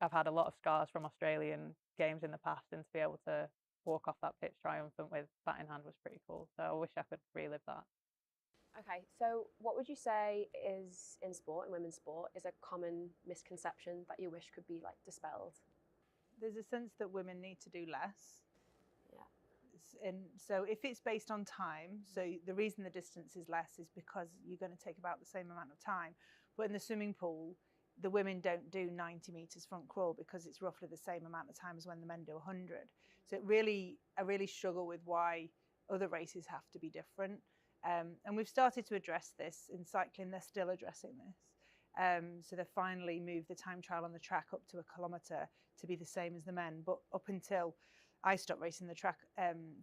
I've had a lot of scars from Australian games in the past, and to be able to walk off that pitch triumphant with bat in hand was pretty cool. So I wish I could relive that. Okay, so what would you say is in sport, in women's sport, is a common misconception that you wish could be like dispelled? There's a sense that women need to do less. Yeah. And so if it's based on time, so the reason the distance is less is because you're going to take about the same amount of time. But in the swimming pool, the women don't do 90 metres front crawl because it's roughly the same amount of time as when the men do 100. So I really struggle with why other races have to be different. And we've started to address this in cycling. They're still addressing this. So they've finally moved the time trial on the track up to 1 kilometre to be the same as the men. But up until I stopped racing the track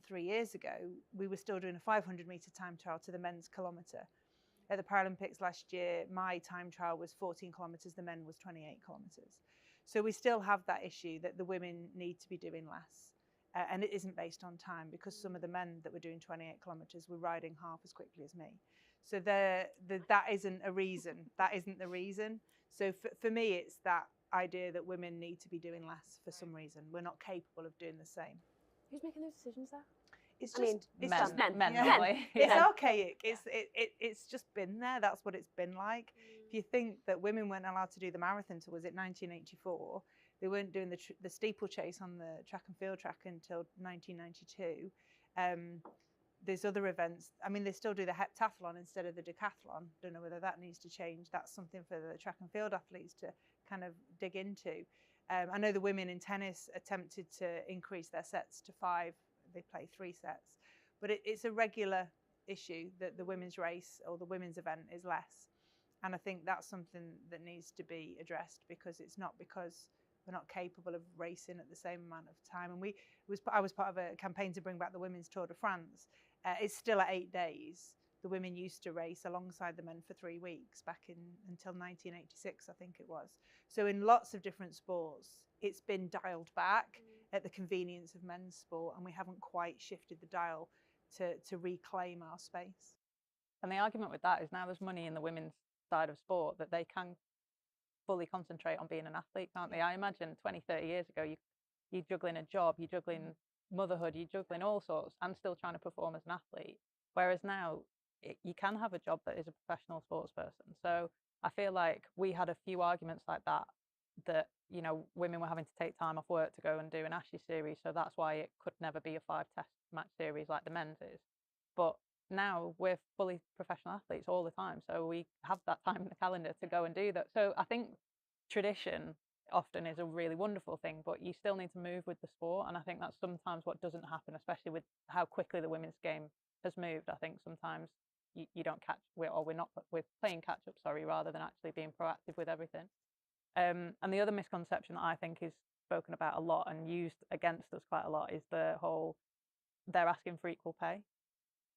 3 years ago, we were still doing a 500 metre time trial to the men's kilometre. At the Paralympics last year, my time trial was 14 kilometres, the men was 28 kilometres. So we still have that issue that the women need to be doing less. And it isn't based on time, because some of the men that were doing 28 kilometres were riding half as quickly as me. So that isn't a reason. That isn't the reason. So for me, it's that idea that women need to be doing less for some reason. We're not capable of doing the same. Who's making those decisions there? It's I just, mean, it's men. just Men. It's Yeah. archaic. It's just been there. That's what it's been like. If you think that women weren't allowed to do the marathon till, was it 1984? They weren't doing the steeplechase on the track and field track until 1992. There's other events. I mean, they still do the heptathlon instead of the decathlon. Don't know whether that needs to change. That's something for the track and field athletes to kind of dig into. I know the women in tennis attempted to increase their sets to 5. They play 3 sets. But it's a regular issue that the women's race or the women's event is less. And I think that's something that needs to be addressed, because it's not because we're not capable of racing at the same amount of time. And I was part of a campaign to bring back the Women's Tour de France. It's still at 8 days. The women used to race alongside the men for 3 weeks back until 1986, I think it was. So in lots of different sports, it's been dialed back at the convenience of men's sport, and we haven't quite shifted the dial to reclaim our space. And the argument with that is now there's money in the women's side of sport that they can fully concentrate on being an athlete, can't they? I imagine 20, 30 years ago, you're juggling a job, you're juggling motherhood, you're juggling all sorts and still trying to perform as an athlete. Whereas now you can have a job that is a professional sports person. So I feel like we had a few arguments like that, you know, women were having to take time off work to go and do an Ashes series. So that's why it could never be a 5-test match series like the men's is. But now we're fully professional athletes all the time, so we have that time in the calendar to go and do that. So I think tradition often is a really wonderful thing, but you still need to move with the sport, and I think that's sometimes what doesn't happen, especially with how quickly the women's game has moved. I think sometimes you don't we're playing catch up, rather than actually being proactive with everything. And the other misconception that I think is spoken about a lot and used against us quite a lot is the whole they're asking for equal pay.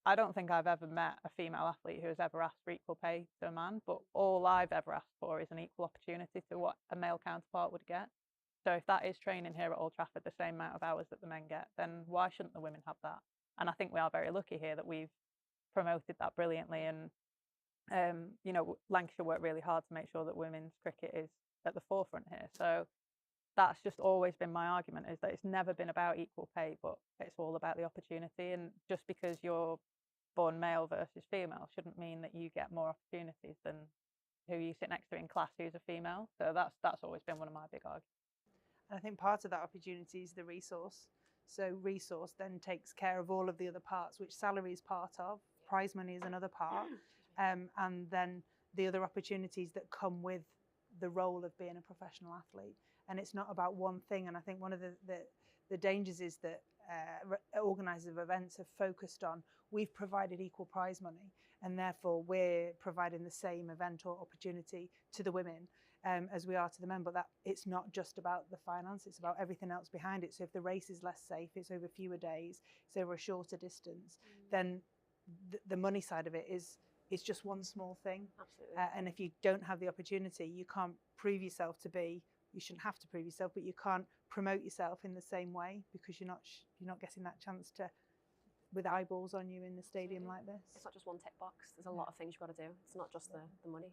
I don't think I've ever met a female athlete who has ever asked for equal pay to a man, but all I've ever asked for is an equal opportunity to what a male counterpart would get. So if that is training here at Old Trafford the same amount of hours that the men get, then why shouldn't the women have that? And I think we are very lucky here that we've promoted that brilliantly. And, you know, Lancashire worked really hard to make sure that women's cricket is at the forefront here. So that's just always been my argument, is that it's never been about equal pay, but it's all about the opportunity. And just because you're born male versus female shouldn't mean that you get more opportunities than who you sit next to in class who's a female. So that's always been one of my big arguments. And I think part of that opportunity is the resource. So resource then takes care of all of the other parts, which salary is part of, prize money is another part, and then the other opportunities that come with the role of being a professional athlete. And it's not about one thing. And I think one of the dangers is that organisers of events have focused on, we've provided equal prize money and therefore we're providing the same event or opportunity to the women as we are to the men. But that it's not just about the finance, it's about everything else behind it. So if the race is less safe, it's over fewer days, it's over a shorter distance, then the money side of it is just one small thing. Absolutely. And if you don't have the opportunity, you can't prove yourself to be, you shouldn't have to prove yourself, but you can't promote yourself in the same way because you're not getting that chance to, with eyeballs on you in the stadium like this. It's not just one tick box. There's a lot of things you've got to do. It's not just the money.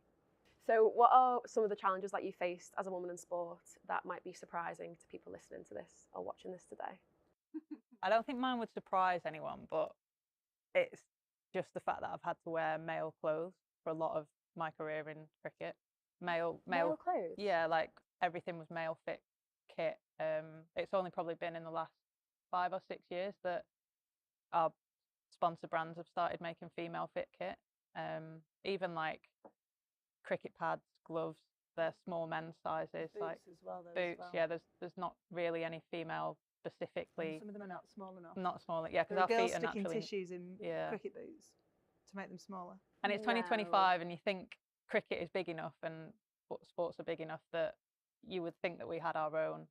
So what are some of the challenges that you faced as a woman in sport that might be surprising to people listening to this or watching this today? I don't think mine would surprise anyone, but it's just the fact that I've had to wear male clothes for a lot of my career in cricket. Male clothes? Yeah, like everything was male fit kit. It's only probably been in the last 5 or 6 years that our sponsor brands have started making female fit kit. Even like cricket pads, gloves, they're small men's sizes. Boots like as well, though, as boots, well. yeah. There's not really any female specifically. Some of them are not small enough. Not small, yeah, because There our are girls feet are sticking naturally tissues in cricket boots to make them smaller. And it's 2025, and you think cricket is big enough and sports are big enough that you would think that we had our own.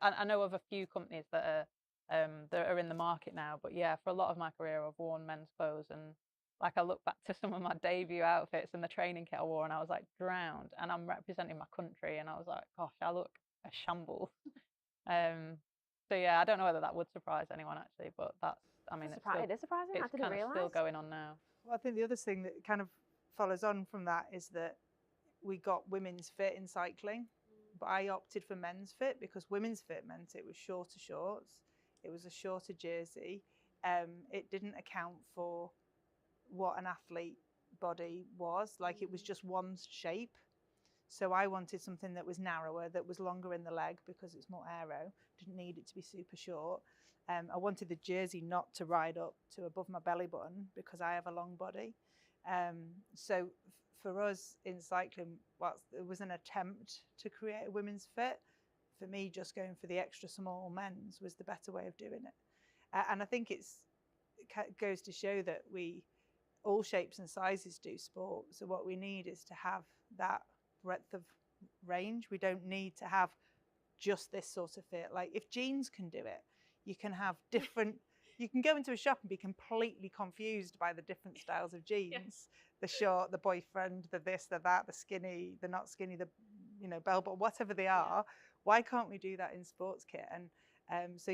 I know of a few companies that are in the market now, but yeah, for a lot of my career, I've worn men's clothes, and like I look back to some of my debut outfits and the training kit I wore, and I was like drowned, and I'm representing my country, and I was like, gosh, I look a shambles. So yeah, I don't know whether that would surprise anyone actually, but that's, I mean, It is surprising. I it's didn't kind of realise. still going on now. Well, I think the other thing that kind of follows on from that is that we got women's fit in cycling, but I opted for men's fit because women's fit meant it was shorter shorts, it was a shorter jersey, it didn't account for what an athlete body was, like it was just one shape. So I wanted something that was narrower, that was longer in the leg because it's more aero, didn't need it to be super short. I wanted the jersey not to ride up to above my belly button because I have a long body. So for us in cycling, whilst there was an attempt to create a women's fit, for me just going for the extra small men's was the better way of doing it. And I think it goes to show that all shapes and sizes do sport. So what we need is to have that breadth of range. We don't need to have just this sort of fit. Like if jeans can do it, you can have different, you can go into a shop and be completely confused by the different styles of jeans. Yes. The short, the boyfriend, the this, the that, the skinny, the not skinny, the bell bottom, whatever they are. Why can't we do that in sports kit? And so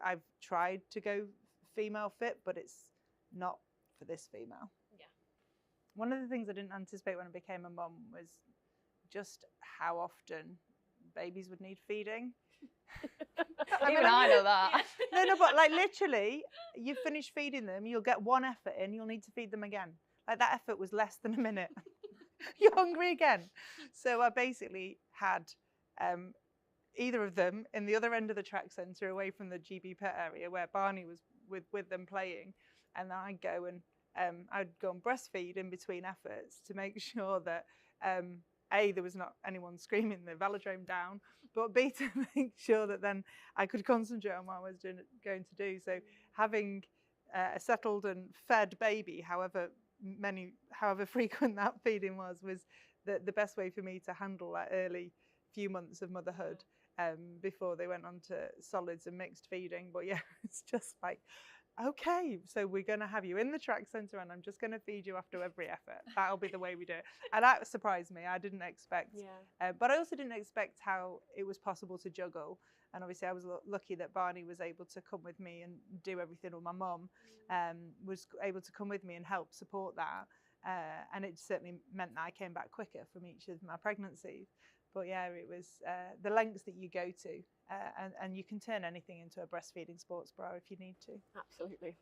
I've tried to go female fit, but it's not for this female. Yeah. One of the things I didn't anticipate when I became a mum was just how often babies would need feeding. Even I know that. No, but like literally, you finish feeding them, you'll get one effort in, you'll need to feed them again. Like that effort was less than a minute. You're hungry again. So I basically had either of them in the other end of the track centre away from the GB pet area where Barney was with them playing. And then I'd go and breastfeed in between efforts to make sure that A, there was not anyone screaming the velodrome down, but B, to make sure that then I could concentrate on what I was going to do. So having a settled and fed baby, however frequent that feeding was the best way for me to handle that early few months of motherhood before they went on to solids and mixed feeding. But yeah, it's just like, okay, so we're going to have you in the track centre and I'm just going to feed you after every effort. That'll be the way we do it. And that surprised me. I didn't expect, but I also didn't expect how it was possible to juggle. And obviously I was lucky that Barney was able to come with me and do everything, or my mum was able to come with me and help support that. And it certainly meant that I came back quicker from each of my pregnancies. But yeah, it was the lengths that you go to, and you can turn anything into a breastfeeding sports bra if you need to. Absolutely.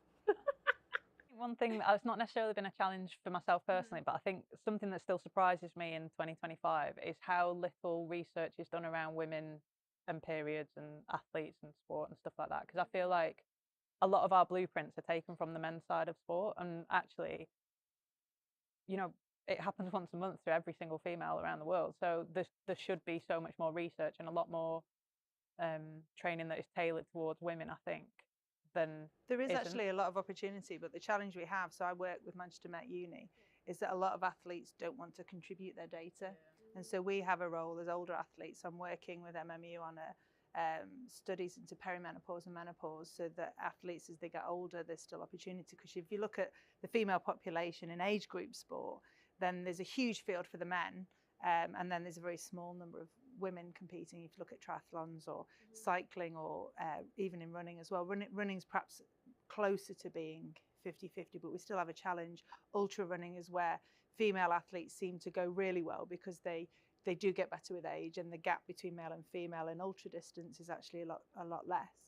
One thing that's not necessarily been a challenge for myself personally, but I think something that still surprises me in 2025 is how little research is done around women and periods and athletes and sport and stuff like that. Because I feel like a lot of our blueprints are taken from the men's side of sport, and actually, it happens once a month to every single female around the world. So there should be so much more research and a lot more training that is tailored towards women, I think, than there is isn't. Actually a lot of opportunity, but the challenge we have, so I work with Manchester Met Uni, is that a lot of athletes don't want to contribute their data. And so we have a role as older athletes. I'm working with MMU on studies into perimenopause and menopause, so that athletes, as they get older, there's still opportunity. Because if you look at the female population in age group sport, then there's a huge field for the men, and then there's a very small number of women competing. If you look at triathlons or cycling, or even in running as well. Running's perhaps closer to being 50-50, but we still have a challenge. Ultra running is where female athletes seem to go really well because they do get better with age, and the gap between male and female in ultra distance is actually a lot less.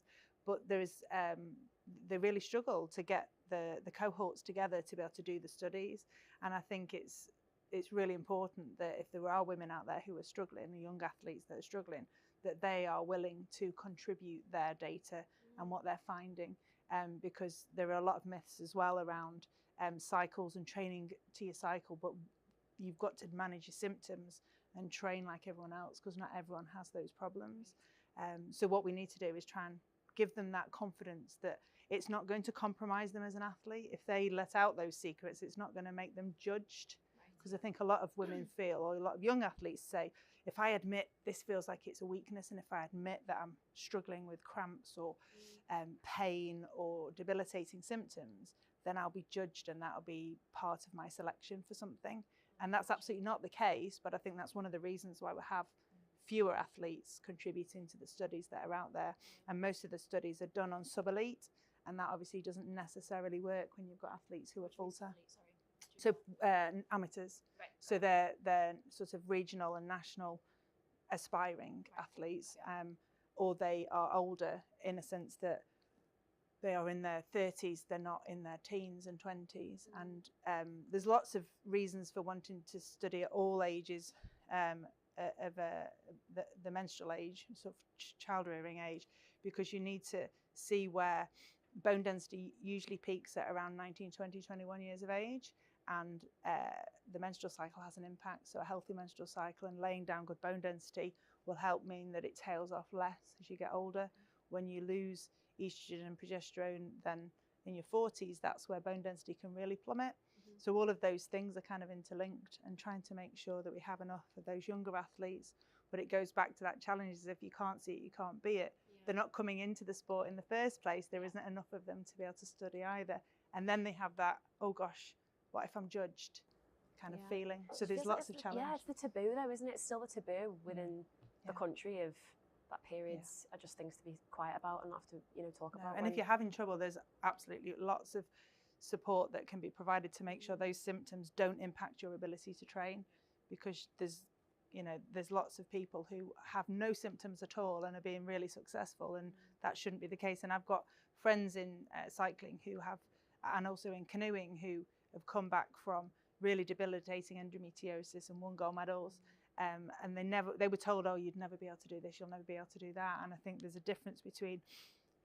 But they really struggle to get the cohorts together to be able to do the studies, and I think it's really important that if there are women out there who are struggling, and young athletes that are struggling, that they are willing to contribute their data and what they're finding, because there are a lot of myths as well around cycles and training to your cycle, but you've got to manage your symptoms and train like everyone else, because not everyone has those problems. So what we need to do is try and give them that confidence that it's not going to compromise them as an athlete. If they let out those secrets, it's not going to make them judged. Because I think a lot of women feel, or a lot of young athletes say, if I admit this feels like it's a weakness, and if I admit that I'm struggling with cramps or pain or debilitating symptoms, then I'll be judged and that'll be part of my selection for something. And that's absolutely not the case, but I think that's one of the reasons why we have fewer athletes contributing to the studies that are out there. And most of the studies are done on sub-elite, and that obviously doesn't necessarily work when you've got athletes who are full-time. So amateurs, so they're sort of regional and national aspiring athletes, or they are older in a sense that they are in their 30s, they're not in their teens and 20s. And there's lots of reasons for wanting to study at all ages of the menstrual age, sort of child rearing age, because you need to see where bone density usually peaks at around 19, 20, 21 years of age. And the menstrual cycle has an impact. So a healthy menstrual cycle and laying down good bone density will help mean that it tails off less as you get older. When you lose estrogen and progesterone, then in your 40s, that's where bone density can really plummet. So all of those things are kind of interlinked, and trying to make sure that we have enough of those younger athletes. But it goes back to that challenge, is if you can't see it, you can't be it. They're not coming into the sport in the first place. There isn't enough of them to be able to study either. And then they have that, oh gosh, what if I'm judged kind of feeling. So there's lots of challenges. Yeah, it's the taboo though, isn't it? It's still the taboo within the country of that periods are just things to be quiet about and not have to, talk about. And if you're having trouble, there's absolutely lots of support that can be provided to make sure those symptoms don't impact your ability to train, because there's lots of people who have no symptoms at all and are being really successful, and that shouldn't be the case. And I've got friends in cycling who have, and also in canoeing, who have come back from really debilitating endometriosis and won gold medals, and they were told, oh, you'd never be able to do this, you'll never be able to do that. And I think there's a difference between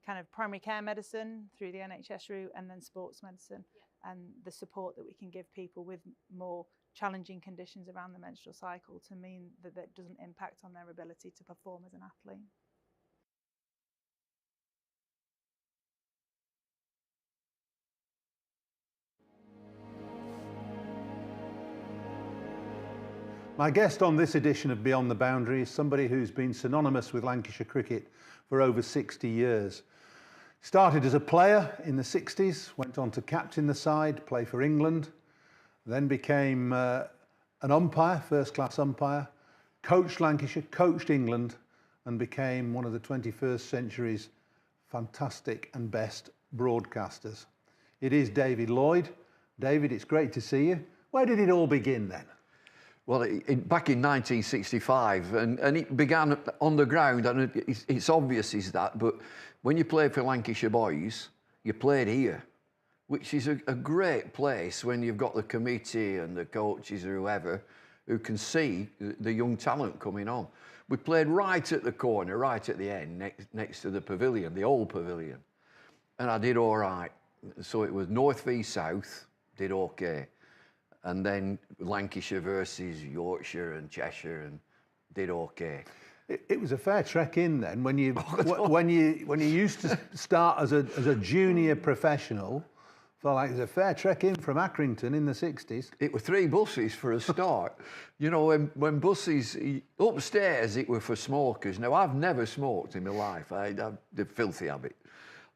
kind of primary care medicine through the NHS route and then sports medicine, and the support that we can give people with more challenging conditions around the menstrual cycle to mean that that doesn't impact on their ability to perform as an athlete. My guest on this edition of Beyond the Boundary is somebody who's been synonymous with Lancashire cricket for over 60 years. Started as a player in the 60s, went on to captain the side, play for England, then became an umpire, first-class umpire, coached Lancashire, coached England, and became one of the 21st century's fantastic and best broadcasters. It is David Lloyd. David, it's great to see you. Where did it all begin then? Well, back in 1965, and it began on the ground, and it's obvious is that, but when you played for Lancashire boys, you played here, which is a great place when you've got the committee and the coaches or whoever who can see the young talent coming on. We played right at the corner, right at the end, next to the pavilion, the old pavilion, and I did all right. So it was north v south, did okay. And then Lancashire versus Yorkshire and Cheshire, and did okay. It was a fair trek in then when you when you used to start as a junior professional. Felt like it was a fair trek in from Accrington in the 60s. It were 3 buses for a start. When buses upstairs, it were for smokers. Now I've never smoked in my life. I had the filthy habit.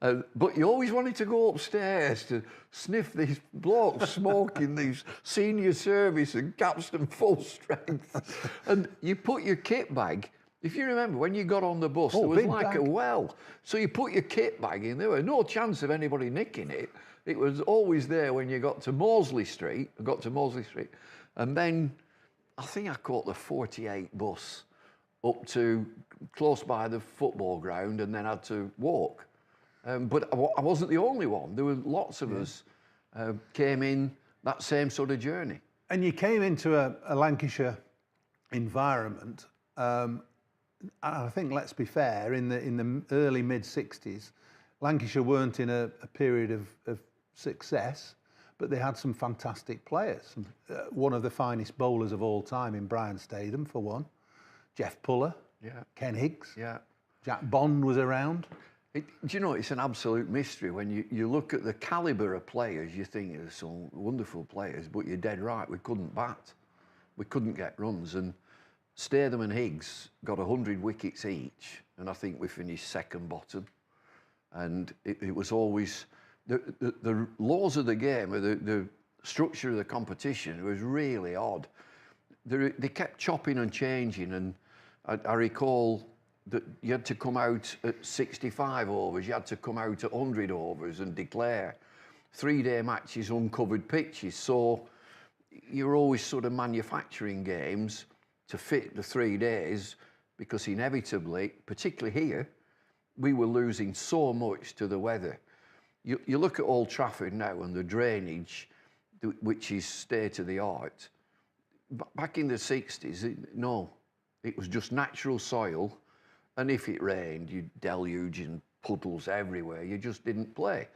But you always wanted to go upstairs to sniff these blokes smoking these senior service and Capstan full strength. And you put your kit bag If you remember, when you got on the bus, there was like a well. So you put your kit bag in. There was no chance of anybody nicking it. It was always there when you got to Moseley Street. And then I think I caught the 48 bus up to close by the football ground and then had to walk. But I wasn't the only one. There were lots of us came in that same sort of journey. And you came into a Lancashire environment. I think, let's be fair, in the early mid-60s, Lancashire weren't in a period of success, but they had some fantastic players. One of the finest bowlers of all time in Brian Statham, for one. Jeff Puller, Ken Higgs, Jack Bond was around. Do you know, it's an absolute mystery. When you look at the calibre of players, you think there's some wonderful players, but you're dead right, we couldn't bat. We couldn't get runs. And Statham and Higgs got 100 wickets each, and I think we finished second bottom. And it was always, the laws of the game, the structure of the competition was really odd. They kept chopping and changing, and I recall that you had to come out at 65 overs, you had to come out at 100 overs and declare 3-day matches, uncovered pitches. So you're always sort of manufacturing games to fit the 3 days, because inevitably, particularly here, we were losing so much to the weather. You look at Old Trafford now and the drainage, which is state of the art. Back in the 60s, no, it was just natural soil, and if it rained, you'd deluge and puddles everywhere. You just didn't play.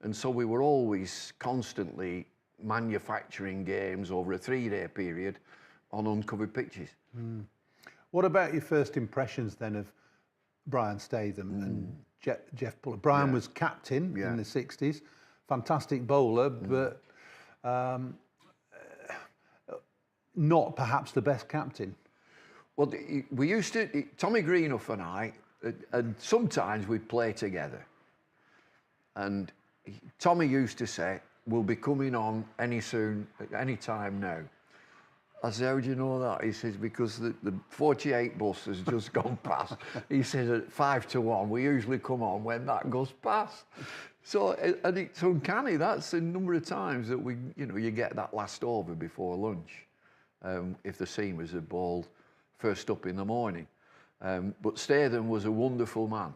And so we were always constantly manufacturing games over a 3-day period on uncovered pitches. Mm. What about your first impressions then of Brian Statham and Jeff Puller? Brian was captain in the 60s, fantastic bowler, but not perhaps the best captain. Well, we used to, Tommy Greenuff and I, and sometimes we'd play together. And Tommy used to say, we'll be coming on any time now. I said, how do you know that? He says, because the 48 bus has just gone past. He says, at 5 to 1, we usually come on when that goes past. So, and it's uncanny. That's a number of times that you get that last over before lunch, if the seamers had bowled first up in the morning. But Statham was a wonderful man.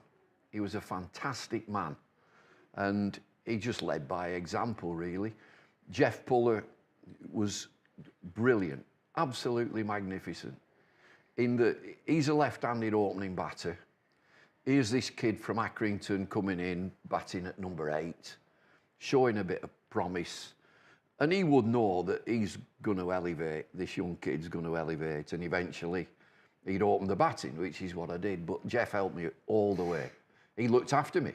He was a fantastic man. And he just led by example, really. Jeff Puller was brilliant. Absolutely magnificent. He's a left-handed opening batter. Here's this kid from Accrington coming in, batting at number 8, showing a bit of promise. And he would know that he's going to elevate, this young kid's going to elevate, and eventually he'd open the batting, which is what I did. But Jeff helped me all the way. He looked after me.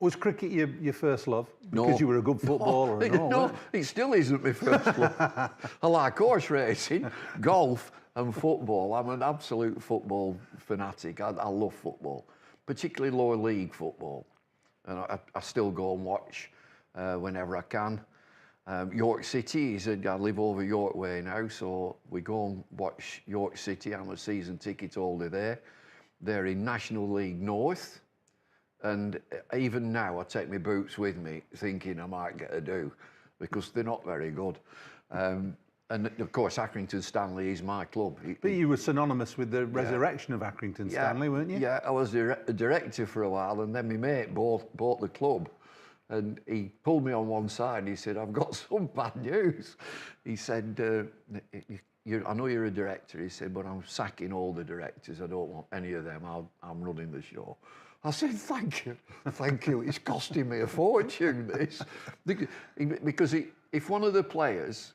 Was cricket your first love? Because you were a good footballer and all? No, it still isn't my first love. I like horse racing, golf and football. I'm an absolute football fanatic. I love football, particularly lower league football. And I still go and watch whenever I can. York City, I live over York Way now, so we go and watch York City. I'm a season ticket holder there. They're in National League North. And even now, I take my boots with me, thinking I might get a do, because they're not very good. And of course, Accrington Stanley is my club. But you were synonymous with the resurrection of Accrington Stanley, weren't you? Yeah, I was a director for a while, and then my mate bought the club. And he pulled me on one side. He said, I've got some bad news. He said, I know you're a director. He said, but I'm sacking all the directors. I don't want any of them. I'm running the show. I said, thank you. It's costing me a fortune, this. Because if one of the players,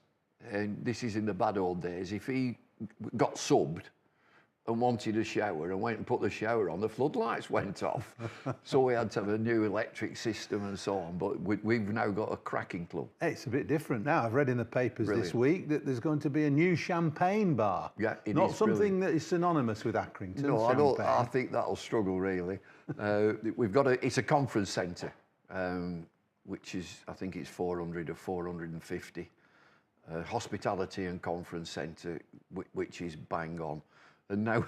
and this is in the bad old days, if he got subbed and wanted a shower and went and put the shower on, the floodlights went off. So we had to have a new electric system and so on. But we've now got a cracking club. Hey, it's a bit different now. I've read in the papers this week that there's going to be a new champagne bar. Yeah, it Not is something brilliant. that is synonymous with Accrington. No, I think that'll struggle, really. We've got it's a conference centre, which is, I think it's 400 or 450. Hospitality and conference centre, which is bang on. And now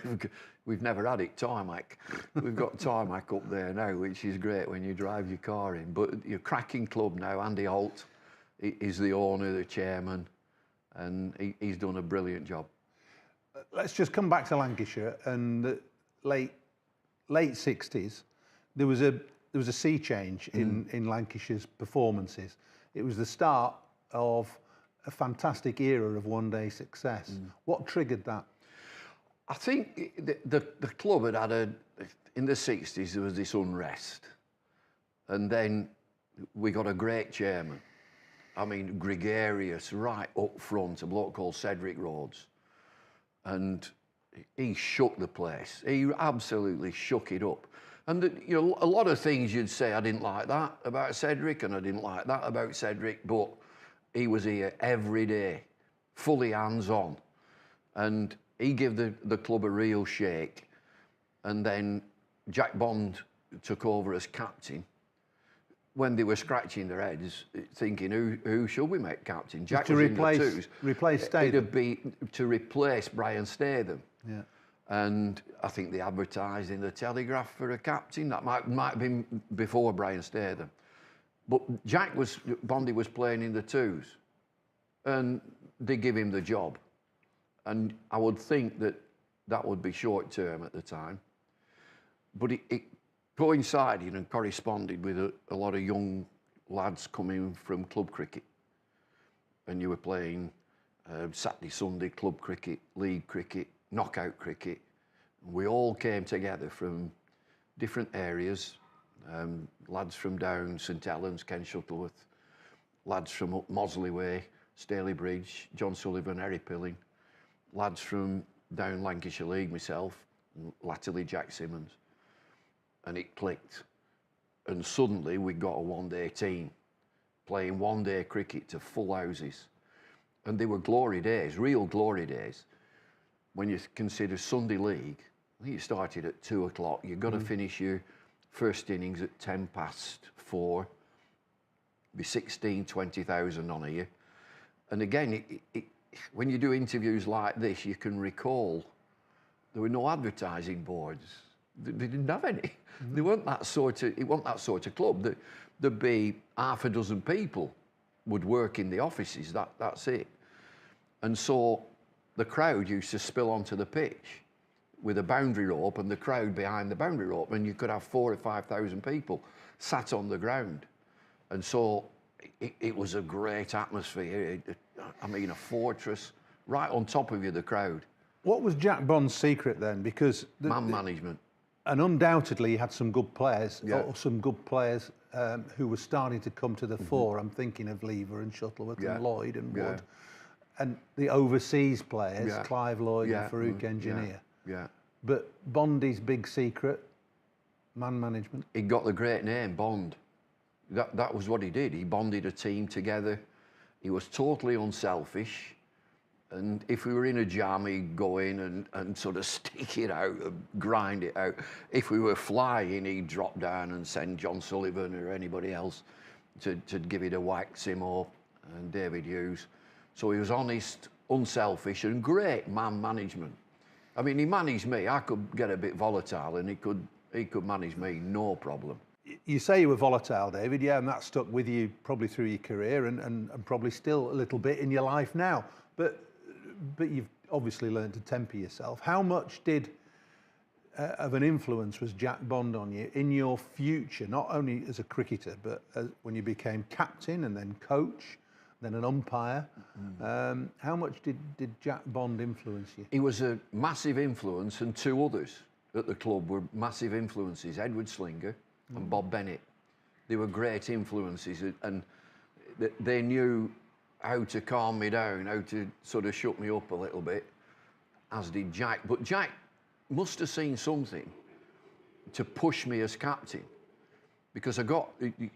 we've never had it, tarmac. We've got tarmac up there now, which is great when you drive your car in. But your cracking club now, Andy Holt is the owner, the chairman, and he's done a brilliant job. Let's just come back to Lancashire and the late 60s. There was a sea change in Lancashire's performances. It was the start of a fantastic era of one-day success. What triggered that? I think the club had in the 60s, there was this unrest. And then we got a great chairman. I mean, gregarious, right up front, a bloke called Cedric Rhodes. And he shook the place. He absolutely shook it up. And you know, a lot of things you'd say, I didn't like that about Cedric, and I didn't like that about Cedric, but he was here every day, fully hands-on. And he gave the club a real shake. And then Jack Bond took over as captain. When they were scratching their heads, thinking, who should we make captain? Jack was in the twos. Replace Statham? It'd be to replace Brian Statham. Yeah. And I think they advertised in the Telegraph for a captain. That might have been before Brian Statham. But Bondy was playing in the twos. And they give him the job. And I would think that would be short term at the time. But it coincided and corresponded with a lot of young lads coming from club cricket. And you were playing Saturday, Sunday club cricket, league cricket, knockout cricket. We all came together from different areas. Lads from down St Helens, Ken Shuttleworth, lads from up Mosley Way, Staley Bridge, John Sullivan, Harry Pilling, lads from down Lancashire League, myself, latterly Jack Simmons. And it clicked. And suddenly we got a one-day team playing one-day cricket to full houses. And they were glory days, real glory days. When you consider Sunday League, I think you started at 2 o'clock. You've got to finish your first innings at 4:10. Be 16, 20,000 on here. And again, when you do interviews like this, you can recall there were no advertising boards. They didn't have any. They weren't that sort of. It wasn't that sort of club. There'd be half a dozen people would work in the offices. That's it. And so the crowd used to spill onto the pitch with a boundary rope, and the crowd behind the boundary rope, and you could have 4,000 or 5,000 people sat on the ground. And so it was a great atmosphere. I mean, a fortress right on top of you, the crowd. What was Jack Bond's secret then? Because man management. And undoubtedly he had some good players, or some good players who were starting to come to the fore. I'm thinking of Lever and Shuttleworth and Lloyd and Wood. And the overseas players, Clive Lloyd and Farouk Engineer. Yeah. But Bondy's big secret, man management. He got the great name, Bond. That was what he did. He bonded a team together. He was totally unselfish. And if we were in a jam, he'd go in and sort of stick it out, grind it out. If we were flying, he'd drop down and send John Sullivan or anybody else to give it a whack, Simo and David Hughes. So he was honest, unselfish, and great man management. I mean, he managed me. I could get a bit volatile, and he could manage me, no problem. You say you were volatile, David, and that stuck with you probably through your career and probably still a little bit in your life now. But you've obviously learned to temper yourself. How much of an influence was Jack Bond on you in your future, not only as a cricketer, but when you became captain and then coach, then an umpire? How much did Jack Bond influence you? He was a massive influence, and two others at the club were massive influences, Edward Slinger and Bob Bennett. They were great influences, and they knew how to calm me down, how to sort of shut me up a little bit, as did Jack. But Jack must have seen something to push me as captain, because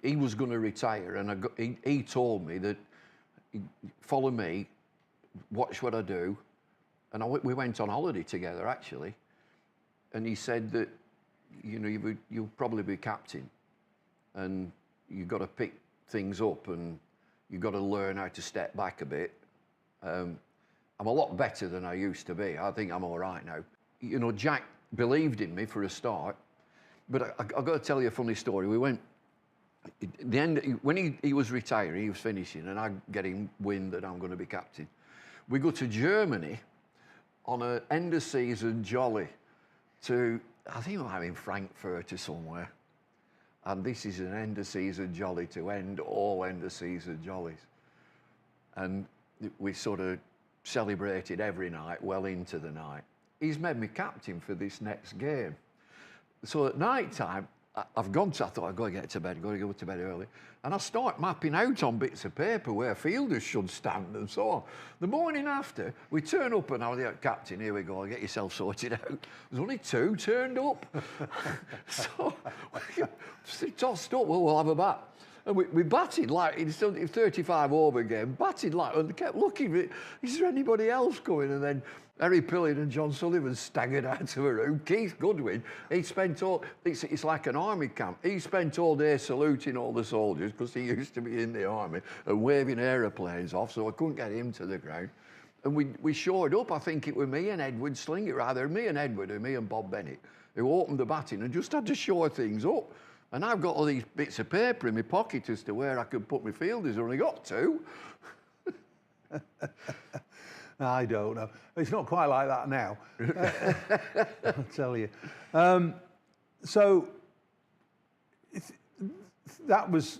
he was going to retire, and he told me that, follow me, watch what I do. And we went on holiday together, actually, and he said that, you'll probably be captain, and you've got to pick things up, and you've got to learn how to step back a bit. I'm a lot better than I used to be. I think I'm all right now. you know, Jack believed in me for a start. But I've got to tell you a funny story. We went, the end, when he was retiring, he was finishing, and I get him wind that I'm going to be captain. We go to Germany on an end of season jolly to, I think I'm in Frankfurt or somewhere. And this is an end of season jolly to end all end of season jollies. And we sort of celebrated every night well into the night. He's made me captain for this next game. So at night time, I've gone to, I thought I've got to get to bed, I've got to go to bed early. And I start mapping out on bits of paper where fielders should stand and so on. The morning after, we turn up and I was like, captain, here we go, get yourself sorted out. There's only 2 turned up. So, we tossed up, well, we'll have a bat. And we batted like, it's 35 over game, batted like, and kept looking, is there anybody else going? And then Harry Pilling and John Sullivan staggered out of a room. Keith Goodwin, he spent all, it's like an army camp. He spent all day saluting all the soldiers because he used to be in the army and waving aeroplanes off, so I couldn't get him to the ground. And we shored up, I think it was me and Edward Sling, either me and Edward or me and Bob Bennett, who opened the batting and just had to shore things up. And I've got all these bits of paper in my pocket as to where I could put my fielders. I've only got 2. I don't know. It's not quite like that now. I'll tell you. So that was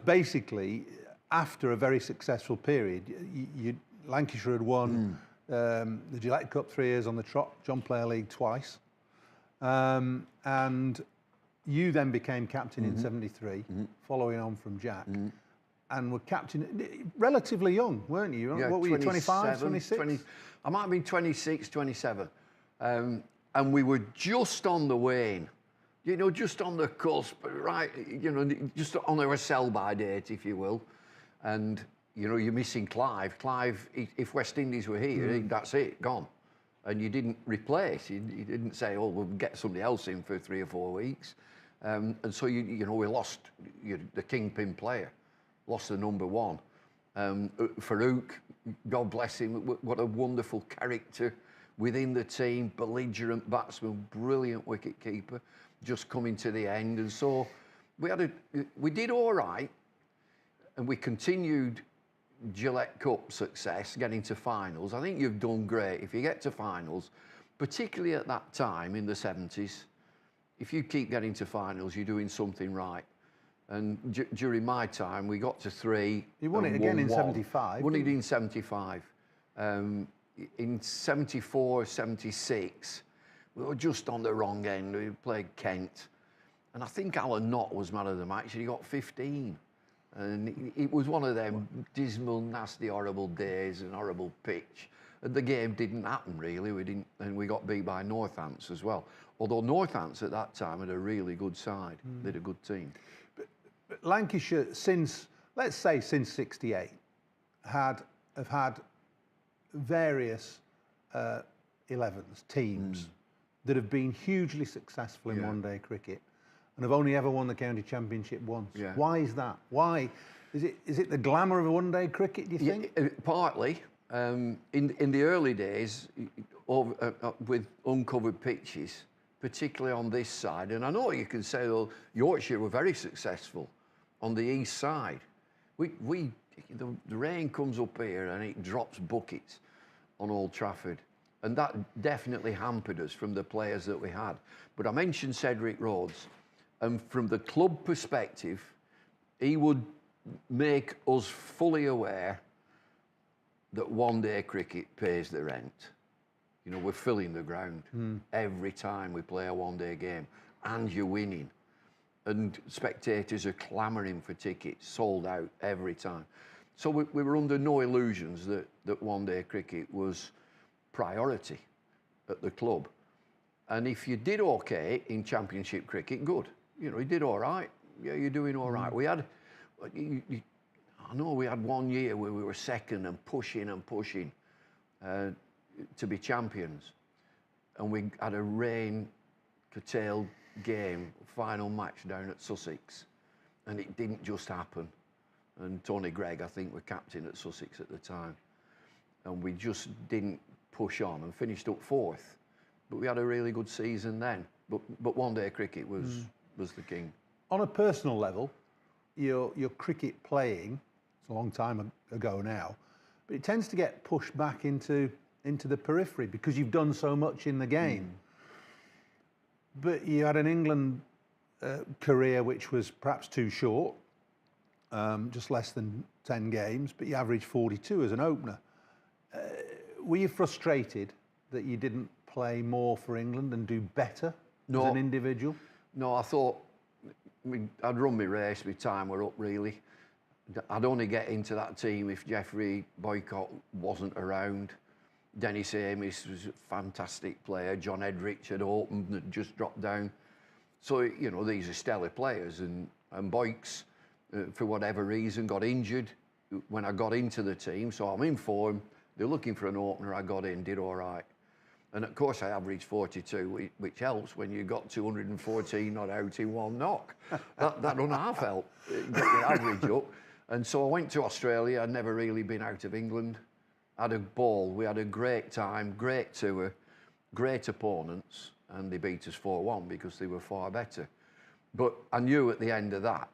basically after a very successful period. Lancashire had won the Gillette Cup 3 years on the trot, John Player League twice, and you then became captain in '73, following on from Jack. And were captain relatively young, weren't you? Yeah, what were you, 25, 26? 20, I might have been 26, 27. And we were just on the wane, you know, just on the cusp, right, you know, just on our sell-by date, if you will. And, you know, you're missing Clive. Clive, if West Indies were here, that's it, gone. And you didn't replace, you didn't say, oh, we'll get somebody else in for 3 or 4 weeks. And so, you know, we lost the kingpin player. Lost the number 1. Farouk, God bless him, what a wonderful character within the team, belligerent batsman, brilliant wicket keeper, just coming to the end. And so we did all right, and we continued Gillette Cup success, getting to finals. I think you've done great if you get to finals, particularly at that time in the 70s. If you keep getting to finals, you're doing something right. And during my time, we got to 3. You won it again in 75. Won it in 75. In 74, 76, we were just on the wrong end. We played Kent. And I think Alan Knott was man of the match, and he got 15. And it was one of them dismal, nasty, horrible days and horrible pitch. And the game didn't happen, really. And we got beat by Northants as well. Although Northants at that time had a really good side. They had a good team. But Lancashire, let's say since '68, have had various 11s, teams that have been hugely successful in one-day cricket and have only ever won the county championship once. Yeah. Why is that? Why is it the glamour of one-day cricket? Do you think? Partly. In the early days, with uncovered pitches, particularly on this side, and I know you can say, well, Yorkshire were very successful on the east side. The rain comes up here and it drops buckets on Old Trafford, and that definitely hampered us from the players that we had. But I mentioned Cedric Rhodes, and from the club perspective, he would make us fully aware that one-day cricket pays the rent. You know, we're filling the ground every time we play a one-day game, and you're winning. And spectators are clamouring for tickets, sold out every time. So we were under no illusions that one-day cricket was priority at the club. And if you did okay in championship cricket, good. You know, you did all right. Yeah, you're doing all right. We had, I know we had 1 year where we were second and pushing to be champions. And we had a rain-curtailed game, final match down at Sussex. And it didn't just happen. And Tony Gregg, I think, were captain at Sussex at the time. And we just didn't push on and finished up 4th But we had a really good season then. But one-day cricket was the king. On a personal level, your cricket playing, it's a long time ago now, but it tends to get pushed back into the periphery because you've done so much in the game. But you had an England career which was perhaps too short, just less than 10 games, but you averaged 42 as an opener. Were you frustrated that you didn't play more for England and do better as an individual? No, I thought I'd run my race, my time were up really. I'd only get into that team if Geoffrey Boycott wasn't around. Dennis Amis was a fantastic player. John Edrich had opened and just dropped down. So, you know, these are stellar players. And Boykes, for whatever reason, got injured when I got into the team. So I'm in form. They're looking for an opener. I got in, did all right. And of course, I averaged 42, which helps when you got 214 not out in one knock. That run half helped get your average up. And so I went to Australia. I'd never really been out of England. Had a ball. We had a great time, great tour, great opponents, and they beat us 4-1 because they were far better. But I knew at the end of that,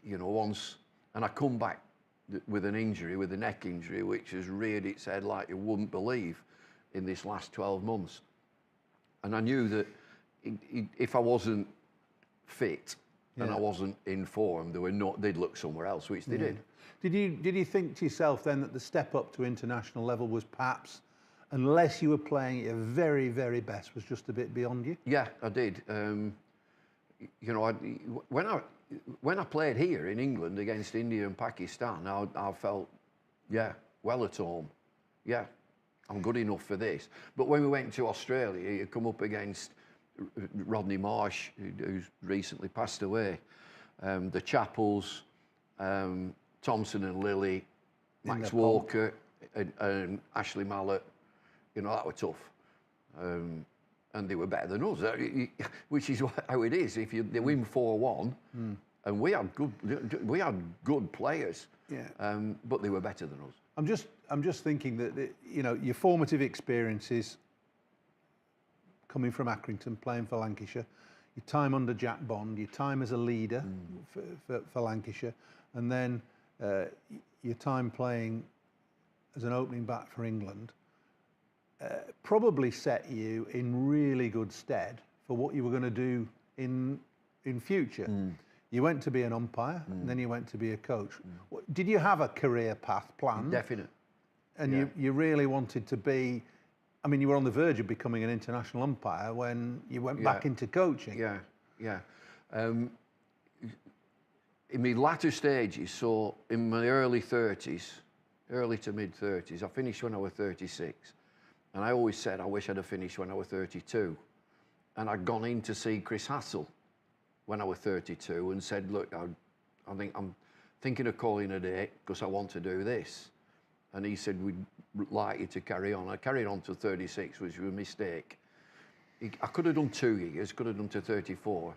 you know, once, and I come back with an injury, with a neck injury, which has reared its head like you wouldn't believe in this last 12 months. And I knew that if I wasn't fit and I wasn't in form, they'd look somewhere else, which they did. Did you think to yourself then that the step up to international level was perhaps, unless you were playing at your very, very best, was just a bit beyond you? Yeah, I did. You know, when I played here in England against India and Pakistan, I felt, yeah, well at home. Yeah, I'm good enough for this. But when we went to Australia, you come up against Rodney Marsh, who's recently passed away, the Chappells, Thompson and Lilly, Max Walker, and Ashley Mallett. You know, that were tough. And they were better than us, which is how it is. If they win 4-1, and we had good players, but they were better than us. I'm just thinking that you know, your formative experiences, coming from Accrington, playing for Lancashire, your time under Jack Bond, your time as a leader for Lancashire, and then your time playing as an opening bat for England. Probably set you in really good stead for what you were going to do in future. You went to be an umpire, and then you went to be a coach. Did you have a career path planned? Definite. And you really wanted to be, I mean, you were on the verge of becoming an international umpire when you went back into coaching. Yeah. In my latter stages, so in my early 30s, early to mid 30s, I finished when I was 36. And I always said I wish I'd have finished when I was 32. And I'd gone in to see Chris Hassel when I was 32 and said, look, I think I'm thinking of calling a date because I want to do this. And he said, we'd like you to carry on. I carried on to 36, which was a mistake. I could have done 2 years, could have done to 34.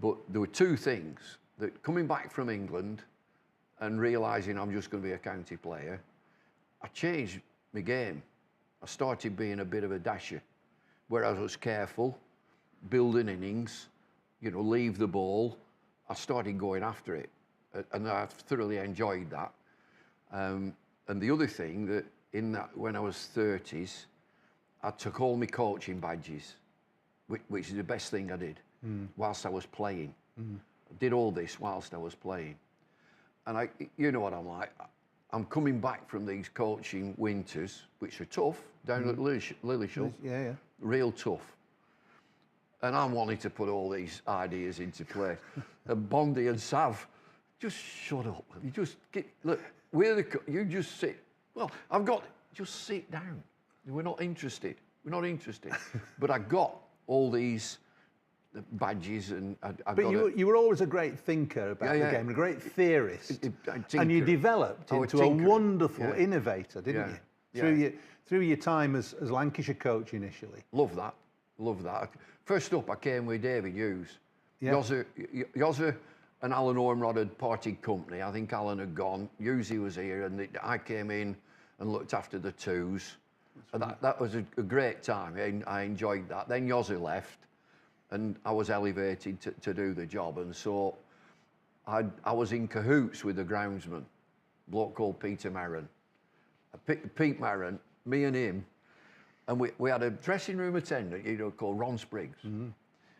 But there were two things, that coming back from England and realising I'm just going to be a county player, I changed my game. I started being a bit of a dasher, where I was careful, building innings, you know, leave the ball. I started going after it, and I thoroughly enjoyed that. And the other thing that when I was 30s, I took all my coaching badges, which is the best thing I did, whilst I was playing. I did all this whilst I was playing. And you know what I'm like. I'm coming back from these coaching winters, which are tough, down at Lillishall. Yeah. Real tough. And I'm wanting to put all these ideas into play. And Bondy and Sav, just shut up. You just look, you just sit. Well, just sit down. We're not interested. But I got all these badges, and you were always a great thinker about the game, a great theorist, and you developed into a wonderful innovator, didn't you? Through your time as Lancashire coach initially. Love that. First up, I came with David Hughes. Yozza and Alan Ormrod had parted company. I think Alan had gone. Hughesy was here, and I came in and looked after the twos. That was a great time. I enjoyed that. Then Yossi left, and I was elevated to do the job. And so I was in cahoots with the groundsman, a bloke called Peter Marron. Pete Marron, me and him, and we had a dressing room attendant, called Ron Spriggs.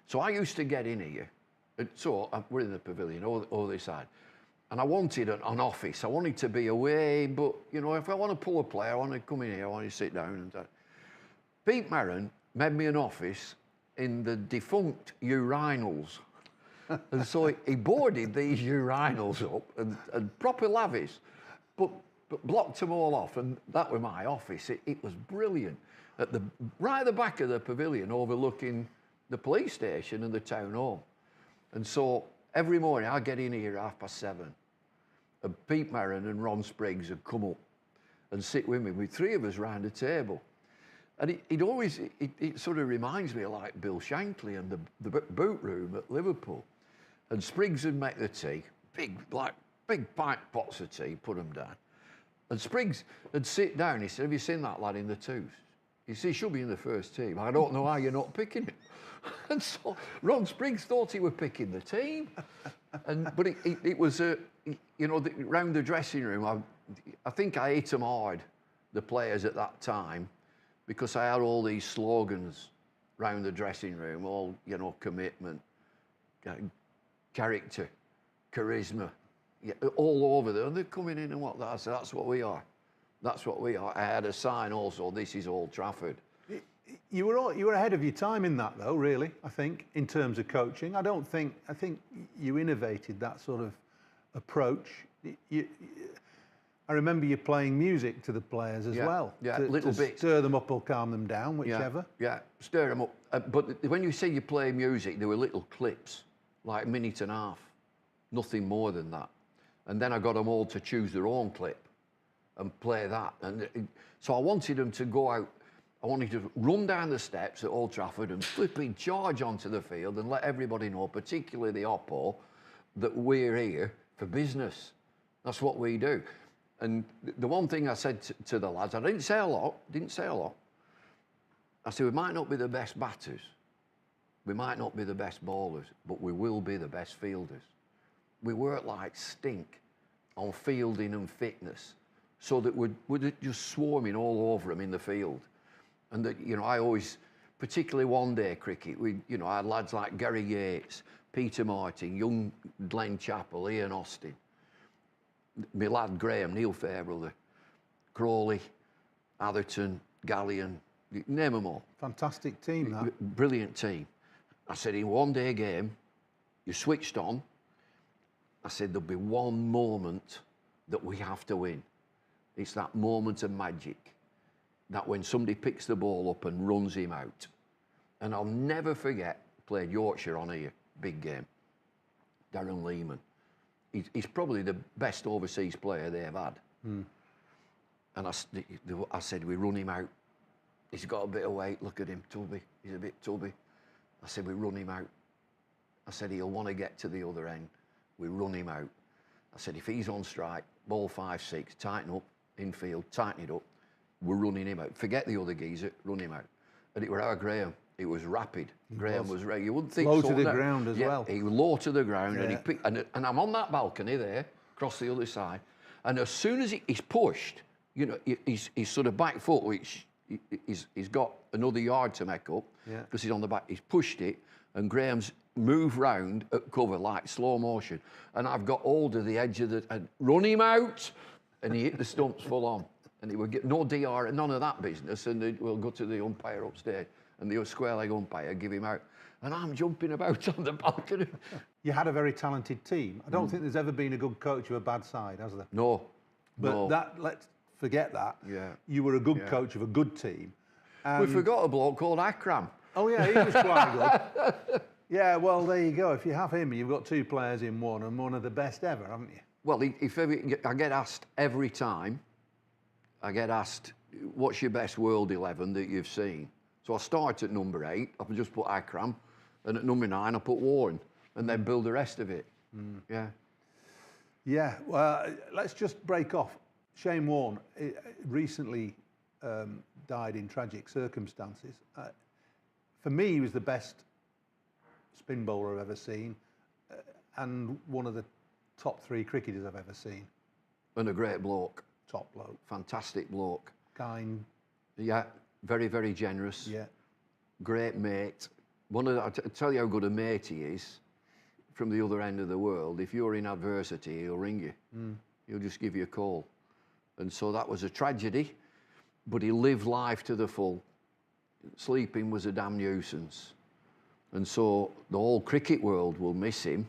So I used to get in here. So we're in the pavilion, all this side. And I wanted an office. I wanted to be away, but, if I want to pull a play, I want to come in here, I want to sit down. And Pete Marron made me an office in the defunct urinals. And so he boarded these urinals up and proper lavish, but blocked them all off. And that was my office. It was brilliant. Right at the back of the pavilion, overlooking the police station and the town hall. And so every morning I'd get in here at 7:30. And Pete Marron and Ron Spriggs would come up and sit with me, with three of us round the table. And it sort of reminds me of like Bill Shankly and the boot room at Liverpool. And Spriggs would make the tea, big pint pots of tea, put them down. And Spriggs would sit down. He said, "Have you seen that lad in the twos?" He said, "He should be in the first team. I don't know how you're not picking him." And so Ron Spriggs thought he was picking the team. But it was, round the dressing room, I think I hit them hard, the players at that time, because I had all these slogans round the dressing room, all, commitment, character, charisma, all over there. And they're coming in and what that. I said, that's what we are. That's what we are. I had a sign also, "This is Old Trafford." You were ahead of your time in that, though, really, I think, in terms of coaching. I think you innovated that sort of approach. I remember you playing music to the players as well. Yeah, little bits. Stir them up or calm them down, whichever. Yeah, stir them up. But when you say you play music, there were little clips, like a minute and a half, nothing more than that. And then I got them all to choose their own clip and play that. And so I wanted them to go out. I wanted to run down the steps at Old Trafford and flipping charge onto the field and let everybody know, particularly the Oppo, that we're here for business. That's what we do. And the one thing I said to the lads, I didn't say a lot. I said, we might not be the best batters, we might not be the best bowlers, but we will be the best fielders. We work like stink on fielding and fitness, so that we're just swarming all over them in the field. And that, I always, particularly one-day cricket, I had lads like Gary Yates, Peter Martin, young Glenn Chappell, Ian Austin, my lad Graham, Neil Fairbrother, Crawley, Atherton, Gallion, name them all. Fantastic team, that. Brilliant team. I said, in one-day game, you switched on. I said, there'll be one moment that we have to win. It's that moment of magic. That when somebody picks the ball up and runs him out. And I'll never forget, played Yorkshire on here, big game. Darren Lehman. He's probably the best overseas player they've had. And I said, we run him out. He's got a bit of weight, look at him, tubby. He's a bit tubby. I said, we run him out. I said, he'll want to get to the other end. We run him out. I said, if he's on strike, ball 5-6, tighten up, infield, tighten it up. We're running him out. Forget the other geezer, run him out. And it was our Graham. It was rapid. Graham was ready. You wouldn't think low so. To the ground as well. He was low to the ground, and he picked. And I'm on that balcony there, across the other side. And as soon as he's pushed, his sort of back foot, which he's got another yard to make up, because he's on the back. He's pushed it, and Graham's moved round at cover like slow motion. And I've got hold of the edge of and run him out, and he hit the stumps full on. And he would get no DR, none of that business, and we'll go to the umpire upstairs, and the square leg umpire give him out. And I'm jumping about on the balcony. You had a very talented team. I don't think there's ever been a good coach of a bad side, has there? No. But let's forget that. Yeah. You were a good coach of a good team. We forgot a bloke called Akram. Oh, yeah, he was quite good. Yeah, well, there you go. If you have him, you've got two players in one, and one of the best ever, haven't you? Well, I get asked every time, what's your best World 11 that you've seen? So I start at number 8, I just put Akram, and at number 9 I put Warren, and then build the rest of it. Yeah. Yeah, well, let's just break off. Shane Warne recently died in tragic circumstances. For me, he was the best spin bowler I've ever seen, and one of the top 3 cricketers I've ever seen. And a great bloke. Top bloke. Fantastic bloke. Kind. Yeah, very, very generous. Yeah. Great mate. I'll tell you how good a mate he is from the other end of the world. If you're in adversity, he'll ring you. He'll just give you a call. And so that was a tragedy, but he lived life to the full. Sleeping was a damn nuisance. And so the whole cricket world will miss him.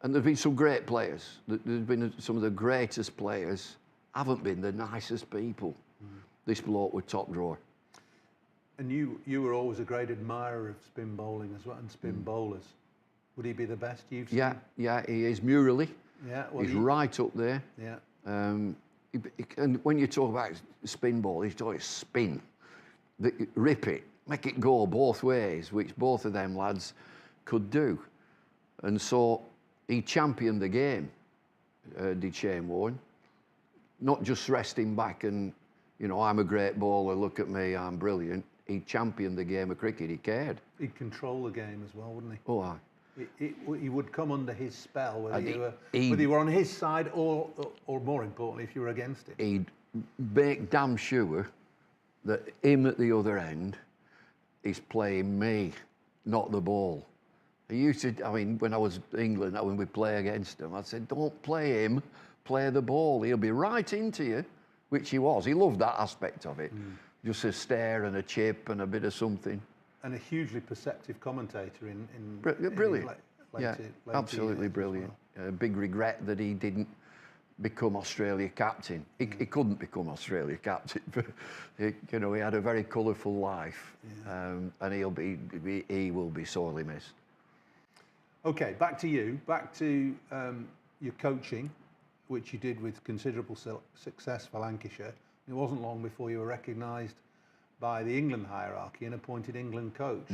And there's been some great players. There's been some of the greatest players haven't been the nicest people. This bloke was top drawer. And you were always a great admirer of spin bowling as well, and spin bowlers. Would he be the best you've seen? Yeah, he is. Murally. Yeah, well, he's right up there. Yeah. And when you talk about spin ball, he's talking spin. Rip it, make it go both ways, which both of them lads could do. And so he championed the game, did Shane Warne. Not just resting back and, you know, I'm a great bowler, look at me, I'm brilliant. He championed the game of cricket, he cared. He'd control the game as well, wouldn't he? Oh, aye. He would come under his spell, whether you were on his side or more importantly, if you were against him. He'd make damn sure that him at the other end is playing me, not the ball. He used to, I mean, when I was in England, when we play against him, I'd say, don't play him, play the ball. He'll be right into you, which he was. He loved that aspect of it. Just a stare and a chip and a bit of something. And a hugely perceptive commentator in brilliant. Later Absolutely brilliant. Well. Big regret that he didn't become Australia captain. He couldn't become Australia captain, but you know, he had a very colourful life, and he will be sorely missed. Okay, back to you. Back to your coaching, which you did with considerable success for Lancashire. It wasn't long before you were recognised by the England hierarchy and appointed England coach.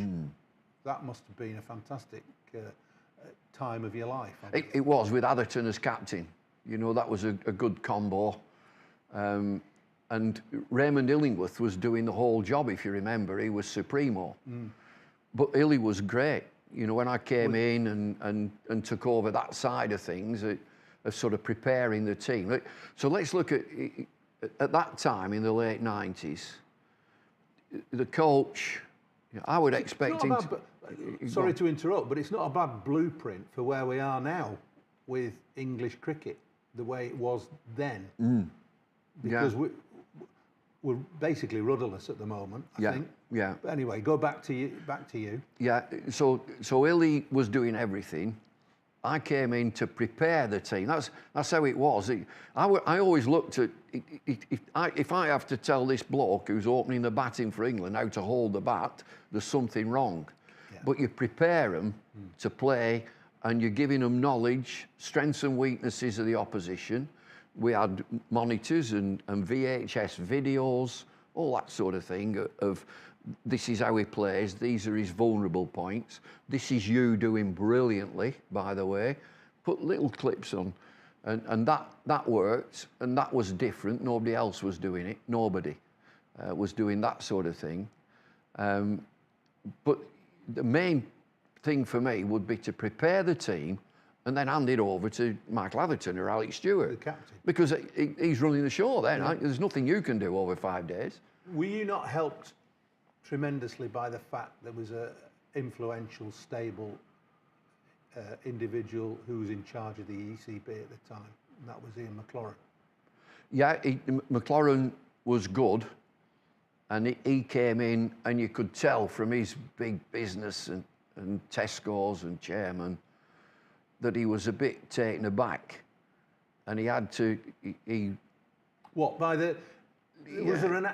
That must have been a fantastic time of your life. It was, with Atherton as captain. You know, that was a good combo. And Raymond Illingworth was doing the whole job, if you remember. He was Supremo. But Illy was great. You know, when I came in and took over that side of things, of sort of preparing the team. So let's look at that time in the late 90s, the coach, you know, I would expect him to... Sorry to interrupt, but it's not a bad blueprint for where we are now with English cricket, the way it was then. Because we're basically rudderless at the moment, I think. Yeah. But anyway, go back to you. Yeah, so Illy was doing everything. I came in to prepare the team. That's how it was. I always looked at, if I have to tell this bloke who's opening the batting for England how to hold the bat, there's something wrong. But you prepare them to play, and you're giving them knowledge, strengths and weaknesses of the opposition. We had monitors and VHS videos, all that sort of thing of this is how he plays, these are his vulnerable points, this is you doing brilliantly, by the way. Put little clips on, and that worked, and that was different. Nobody else was doing it. Nobody was doing that sort of thing. But the main thing for me would be to prepare the team and then hand it over to Michael Atherton or Alex Stewart. The captain. Because he's running the show then. There's nothing you can do over 5 days. Were you not helped tremendously by the fact there was a influential, stable individual who was in charge of the ECB at the time, and that was Ian McLaurin? Yeah, McLaurin was good, and he came in, and you could tell from his big business and Tesco's and chairman that he was a bit taken aback, and he had to. What, by the? Was there an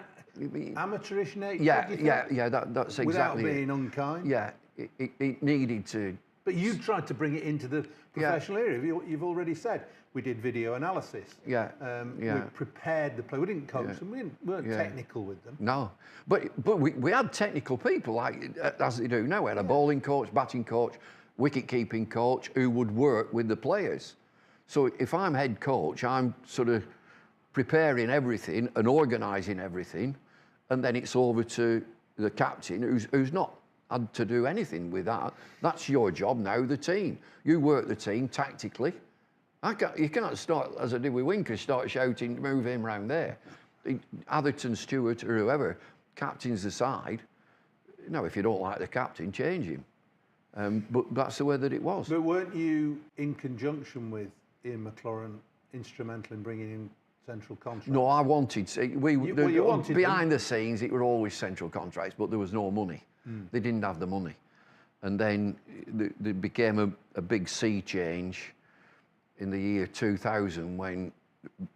amateurish nature? Yeah. That's exactly. Without being unkind. Yeah, it needed to. But you tried to bring it into the professional area. You've already said we did video analysis. We prepared the play. We didn't coach them. We weren't technical with them. No, but we had technical people, like as they do now. We had a bowling coach, batting coach, wicket-keeping coach who would work with the players. So if I'm head coach, I'm sort of preparing everything and organising everything, and then it's over to the captain who's not had to do anything with that. That's your job now, the team. You work the team tactically. You cannot start, as I did with Winker, start shouting, move him round there. Atherton, Stewart, or whoever, captain's the side. No, if you don't like the captain, change him. But that's the way that it was. But weren't you, in conjunction with Ian McLaurin, instrumental in bringing in central contracts? No, I wanted... You wanted behind the scenes, it were always central contracts, but there was no money. They didn't have the money. And then there became a big sea change in the year 2000 when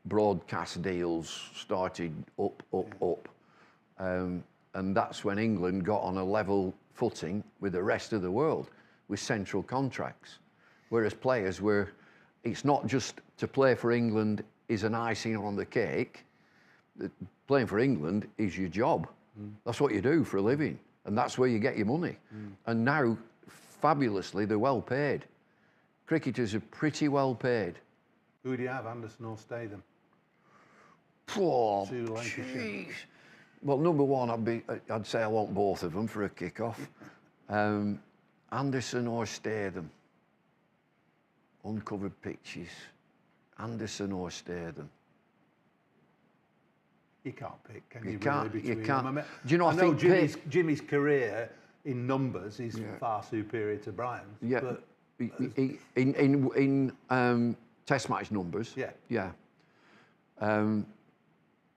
broadcast deals started up. And that's when England got on a level footing with the rest of the world with central contracts. Whereas players were... It's not just to play for England is an icing on the cake. Playing for England is your job. That's what you do for a living. And that's where you get your money. And now, fabulously, they're well paid. Cricketers are pretty well paid. Who do you have, Anderson or Statham? Oh, To Lancashire. jeez. Well, number one, I'd say I want both of them for a kick-off. Anderson or Statham. Uncovered pitches. Anderson or Statham. You can't pick, can you? You can't. Really, You between can't. them? I mean, Do you know? I know think Jimmy's career in numbers is far superior to Brian's. Yeah. But in Test match numbers. Yeah. Yeah.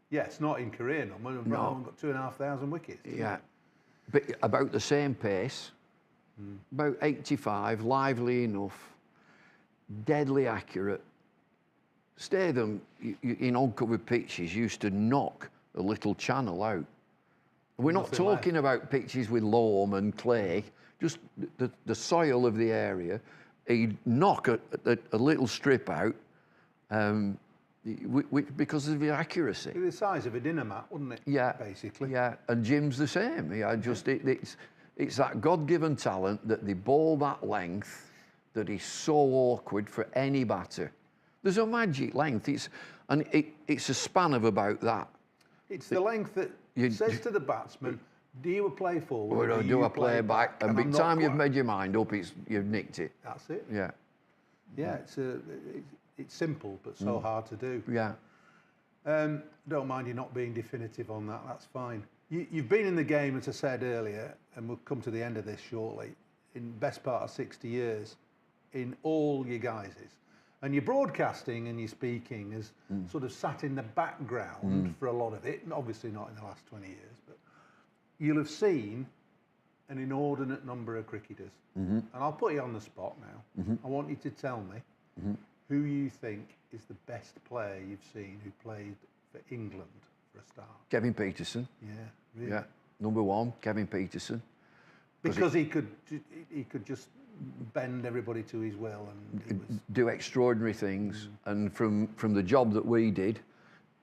Yes, not in career numbers. Brian got 2,500 wickets. Yeah. But about the same pace. About 85, lively enough, deadly accurate. Statham, in uncovered pitches, used to knock a little channel out. We're not talking about pitches with loam and clay, just the soil of the area. He'd knock a little strip out because of the accuracy. The size of a dinner mat, wouldn't it? Yeah. Basically. Yeah, and Jim's the same. Yeah, it's that God-given talent that they bowl that length that is so awkward for any batter. There's a magic length. It's a span of about that. It's the length that says to the batsman, do you play forward or do I play back? And by the time you've made your mind up, you've nicked it. That's it. Yeah. Yeah, it's simple, but so hard to do. Yeah. Don't mind you not being definitive on that, that's fine. You've been in the game, as I said earlier, and we'll come to the end of this shortly, in best part of 60 years, in all your guises. And your broadcasting and your speaking has sort of sat in the background for a lot of it, obviously not in the last 20 years, but you'll have seen an inordinate number of cricketers. And I'll put you on the spot now. I want you to tell me who you think is the best player you've seen who played for England for a start. Kevin Peterson. Yeah, really. Yeah, number one, Kevin Peterson. Because he could just bend everybody to his will and do extraordinary things. And from the job that we did,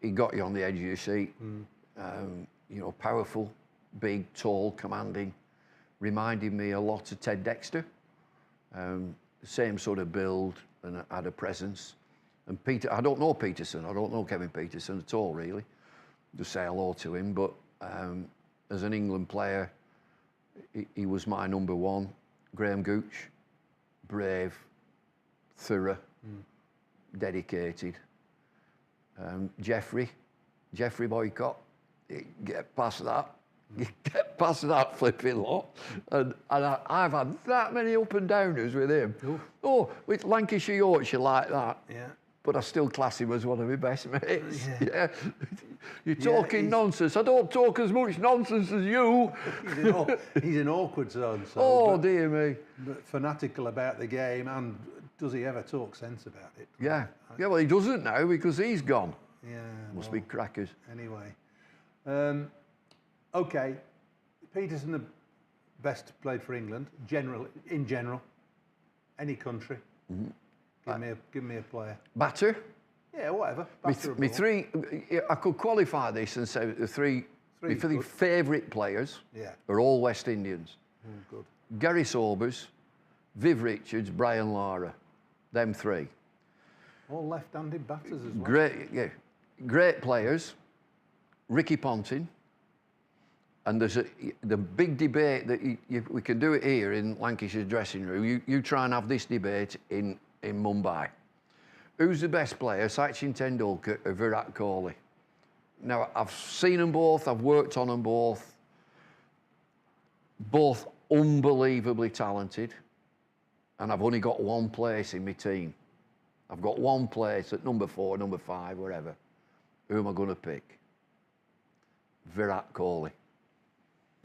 he got you on the edge of your seat. You know, powerful, big, tall, commanding. Reminded me a lot of Ted Dexter. Same sort of build and had a presence. And Peter, I don't know Peterson. I don't know Kevin Peterson at all, really. Just say hello to him. But as an England player, he was my number one. Graham Gooch, brave, thorough, dedicated. Geoffrey Boycott, get past that. You get past that flipping lot. And I've had that many up and downers with him. Oh, with Lancashire, Yorkshire like that. Yeah. But I still class him as one of my best mates. Yeah. You're talking nonsense. I don't talk as much nonsense as you. He's an awkward zone. So, oh, dear me. But fanatical about the game, and does he ever talk sense about it? Yeah. Yeah, well, he doesn't now because he's gone. Yeah. Must be crackers. Anyway. Okay. Peterson, the best played for England, in general, any country. Give me a player. Batter? Yeah, whatever. Me three. I could qualify this and say the three favourite players are all West Indians. Good. Gary Sobers, Viv Richards, Brian Lara. Them three. All left-handed batters as well. Great, yeah. great players, Ricky Ponting, and there's the big debate that we can do it here in Lancashire's dressing room. You try and have this debate in Mumbai. Who's the best player, Sachin Tendulkar or Virat Kohli? Now, I've seen them both, I've worked on them both. Both unbelievably talented, and I've only got one place in my team. I've got one place at number 4, number 5, whatever. Who am I going to pick? Virat Kohli.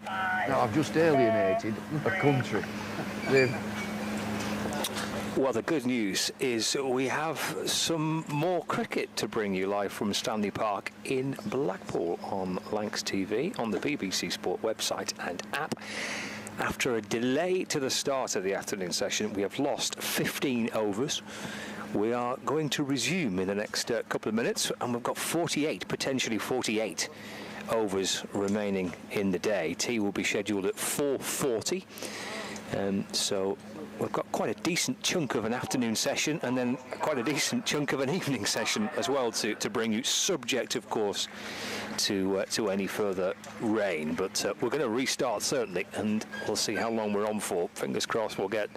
Now, I've just alienated a country. Well, the good news is we have some more cricket to bring you live from Stanley Park in Blackpool on Lancs TV, on the BBC Sport website and app. After a delay to the start of the afternoon session, we have lost 15 overs. We are going to resume in the next couple of minutes, and we've got 48, potentially 48 overs remaining in the day. Tea will be scheduled at 4:40, so we've got quite a decent chunk of an afternoon session and then quite a decent chunk of an evening session as well to bring you, subject of course to any further rain, but we're going to restart certainly, and we'll see how long we're on for. Fingers crossed we'll get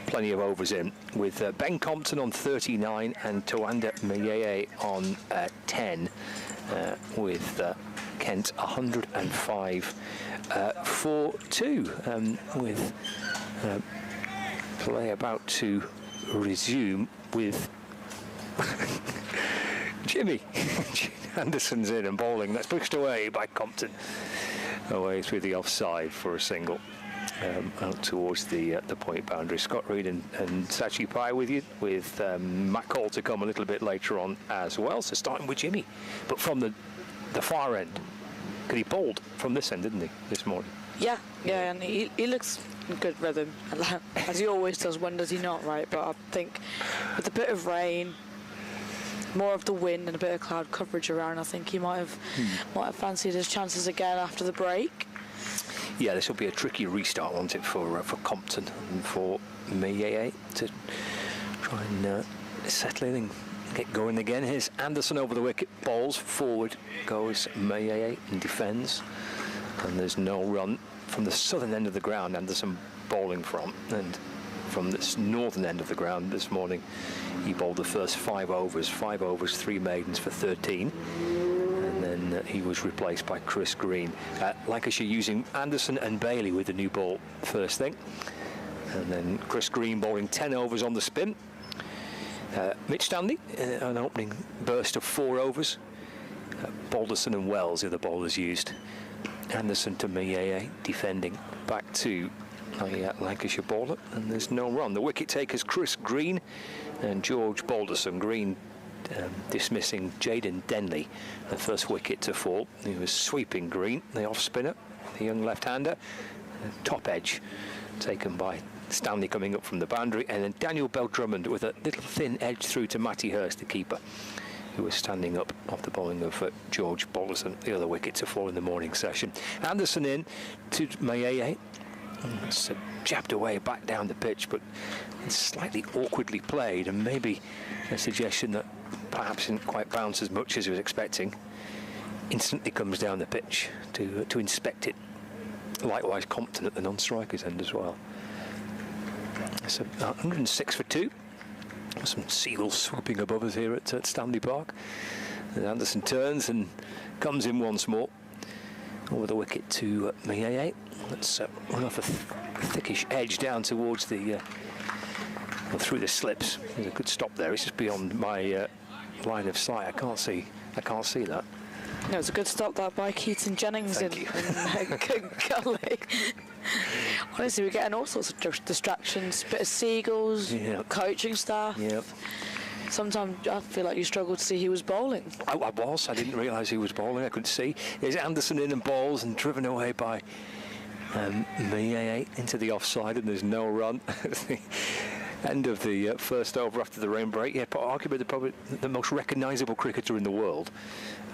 plenty of overs in, with Ben Compton on 39 and Tawanda Mayeye on 10, with Kent 105 for 2, with play about to resume with Jimmy Anderson's in and bowling. That's pushed away by Compton, away through the offside for a single, out towards the point boundary. Scott Reed and Sachi Pai with you, with Matt Cole to come a little bit later on as well. So starting with Jimmy, but from the far end, because he bowled from this end, didn't he, this morning? Yeah, and he looks in good rhythm, as he always does. When does he not, right? But I think with a bit of rain, more of the wind and a bit of cloud coverage around, I think he might have fancied his chances again after the break. Yeah, this will be a tricky restart, won't it, for Compton and for Mayeye to try and settle in and get going again. Here's Anderson over the wicket, bowls forward, goes Mayeye and defends, and there's no run from the southern end of the ground. Anderson bowling from, and from this northern end of the ground this morning, he bowled the first 5 overs, 3 maidens for 13. And then he was replaced by Chris Green. Lancashire using Anderson and Bailey with the new ball first thing. And then Chris Green bowling 10 overs on the spin. Mitch Stanley, an opening burst of 4 overs. Balderson and Wells are the bowlers used. Anderson to Mayeye defending, back to Lancashire bowler, and there's no run. The wicket takers Chris Green and George Balderson. Green dismissing Jaden Denley, the first wicket to fall. He was sweeping Green, the off spinner, the young left-hander. Top edge taken by Stanley coming up from the boundary, and then Daniel Bell-Drummond with a little thin edge through to Matty Hurst, the keeper, who was standing up off the bowling of George Balderson, the other wicket to fall in the morning session. Anderson in to Mayeye. It's jabbed away back down the pitch, but it's slightly awkwardly played, and maybe a suggestion that perhaps didn't quite bounce as much as he was expecting. Instantly comes down the pitch to inspect it. Likewise Compton at the non-strikers end as well. It's 106 for 2. Some seagulls swooping above us here at Stanley Park. And Anderson turns and comes in once more over the wicket to Mayeye. Let's run off a thickish edge down towards the through the slips. There's a good stop there. It's just beyond my line of sight. I can't see that. No, it's a good stop that by Keaton Jennings in Gully. Honestly, we're getting all sorts of distractions. Bit of seagulls, coaching staff. Yep. Sometimes I feel like you struggle to see he was bowling. I didn't realise he was bowling. I couldn't see. There's Anderson in and bowls and driven away by Mayeye into the offside, and there's no run. End of the first over after the rain break. Yeah, arguably probably the most recognisable cricketer in the world.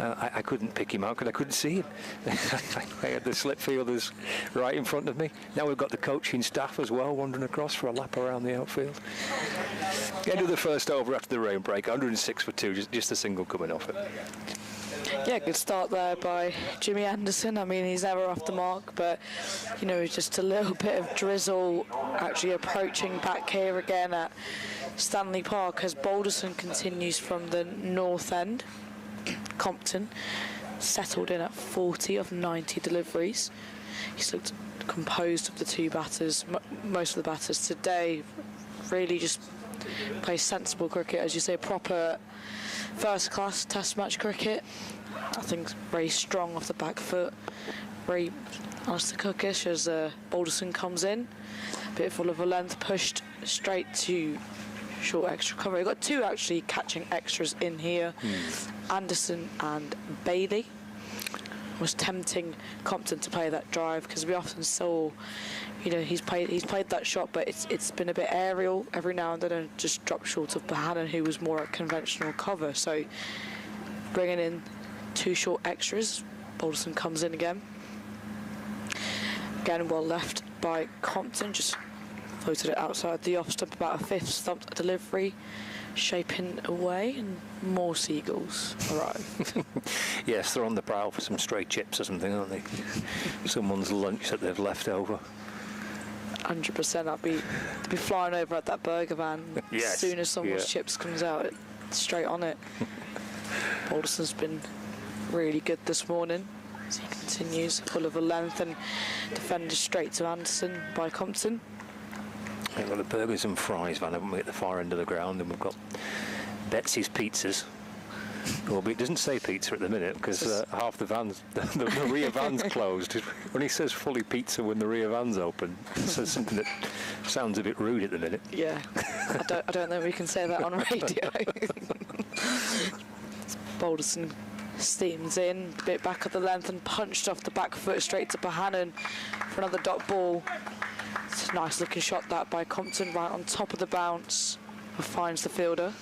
I couldn't pick him out because I couldn't see him. I had the slip fielders right in front of me. Now we've got the coaching staff as well wandering across for a lap around the outfield. End of the first over after the rain break. 106 for 2, just a single coming off it. Yeah, good start there by Jimmy Anderson. I mean, he's never off the mark, but, you know, just a little bit of drizzle actually approaching back here again at Stanley Park as Balderson continues from the north end. Compton settled in at 40 of 90 deliveries. He's looked composed of the two batters. Most of the batters today really just play sensible cricket, as you say, proper first-class Test match cricket. I think very strong off the back foot, very honest to cookish as Balderson comes in. Bit full of a length, pushed straight to short extra cover. We've got two actually catching extras in here, Anderson and Bailey. Was tempting Compton to play that drive because we often saw, you know, he's played that shot, but it's been a bit aerial every now and then and just dropped short of Bohannon, who was more at conventional cover. So bringing in two short extras, Balderson comes in again. Again, well left by Compton, just floated it outside the off stump, about a fifth stump delivery, shaping away, and more seagulls arrive. Yes, they're on the prowl for some stray chips or something, aren't they? Someone's lunch that they've left over. 100%. I'll be flying over at that burger van. Yes, as soon as someone's chips comes out, straight on it. Balderson's been really good this morning as he continues full of a length and defended straight to Anderson by Compton. We've got the burgers and fries van, haven't we, at the far end of the ground, and we've got Betsy's Pizzas. Well, it doesn't say pizza at the minute because half the vans, the rear van's closed. When he says fully pizza when the rear van's open, it says something that sounds a bit rude at the minute. Yeah, I don't know if we can say that on radio. Balderson steams in, a bit back of the length and punched off the back foot straight to Bohannon for another dot ball. It's a nice looking shot that by Compton, right on top of the bounce, who finds the fielder.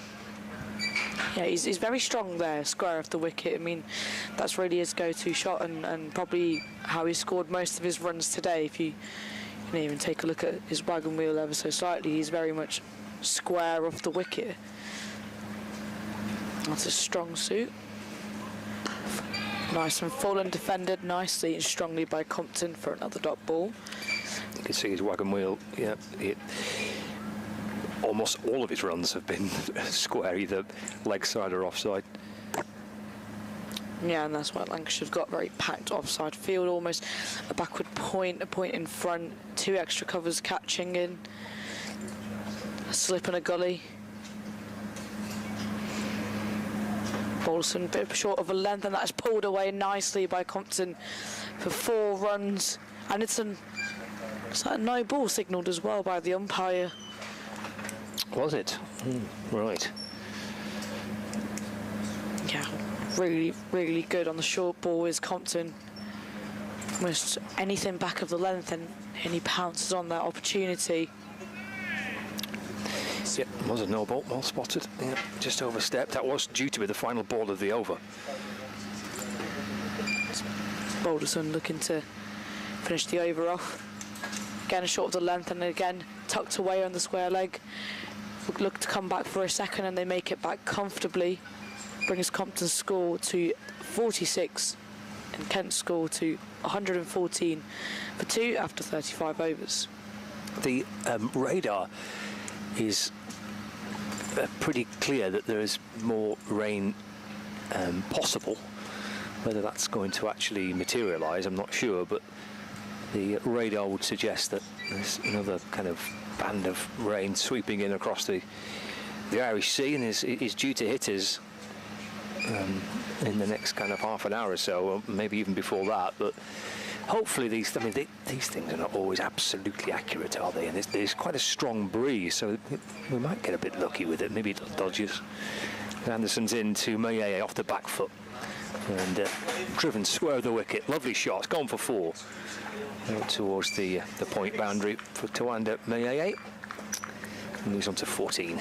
Yeah, he's very strong there, square of the wicket. I mean, that's really his go-to shot and probably how he scored most of his runs today. If you can even take a look at his wagon wheel ever so slightly, he's very much square off the wicket. That's a strong suit. Nice and full and defended nicely and strongly by Compton for another dot ball. You can see his wagon wheel, yeah. Almost all of his runs have been square, either leg side or offside. Yeah, and that's why Lancashire's got very packed offside field, almost a backward point, a point in front, two extra covers catching in, a slip and a gully. Balderson a bit short of a length, and that is pulled away nicely by Compton for 4 runs. And it's a no ball signalled as well by the umpire. Was it? Right. Yeah, really, really good on the short ball is Compton. Almost anything back of the length, and he pounces on that opportunity. Yeah, was a no ball, well spotted. Yeah, just overstepped. That was due to be the final ball of the over. Balderson looking to finish the over off. Again, short of the length, and again tucked away on the square leg. Look to come back for a second, and they make it back comfortably. Brings Compton's score to 46 and Kent's score to 114 for 2 after 35 overs. The radar is pretty clear that there is more rain possible. Whether that's going to actually materialise, I'm not sure, but the radar would suggest that there's another kind of band of rain sweeping in across the Irish Sea, and is due to hit us in the next kind of half an hour or so, or maybe even before that. But hopefully these things are not always absolutely accurate, are they? And there's quite a strong breeze, so we might get a bit lucky with it. Maybe it'll dodge us. Anderson's into Maid off the back foot and driven square of the wicket. Lovely shot. It's gone for 4 towards the point boundary to end at Maid. moves on to 14.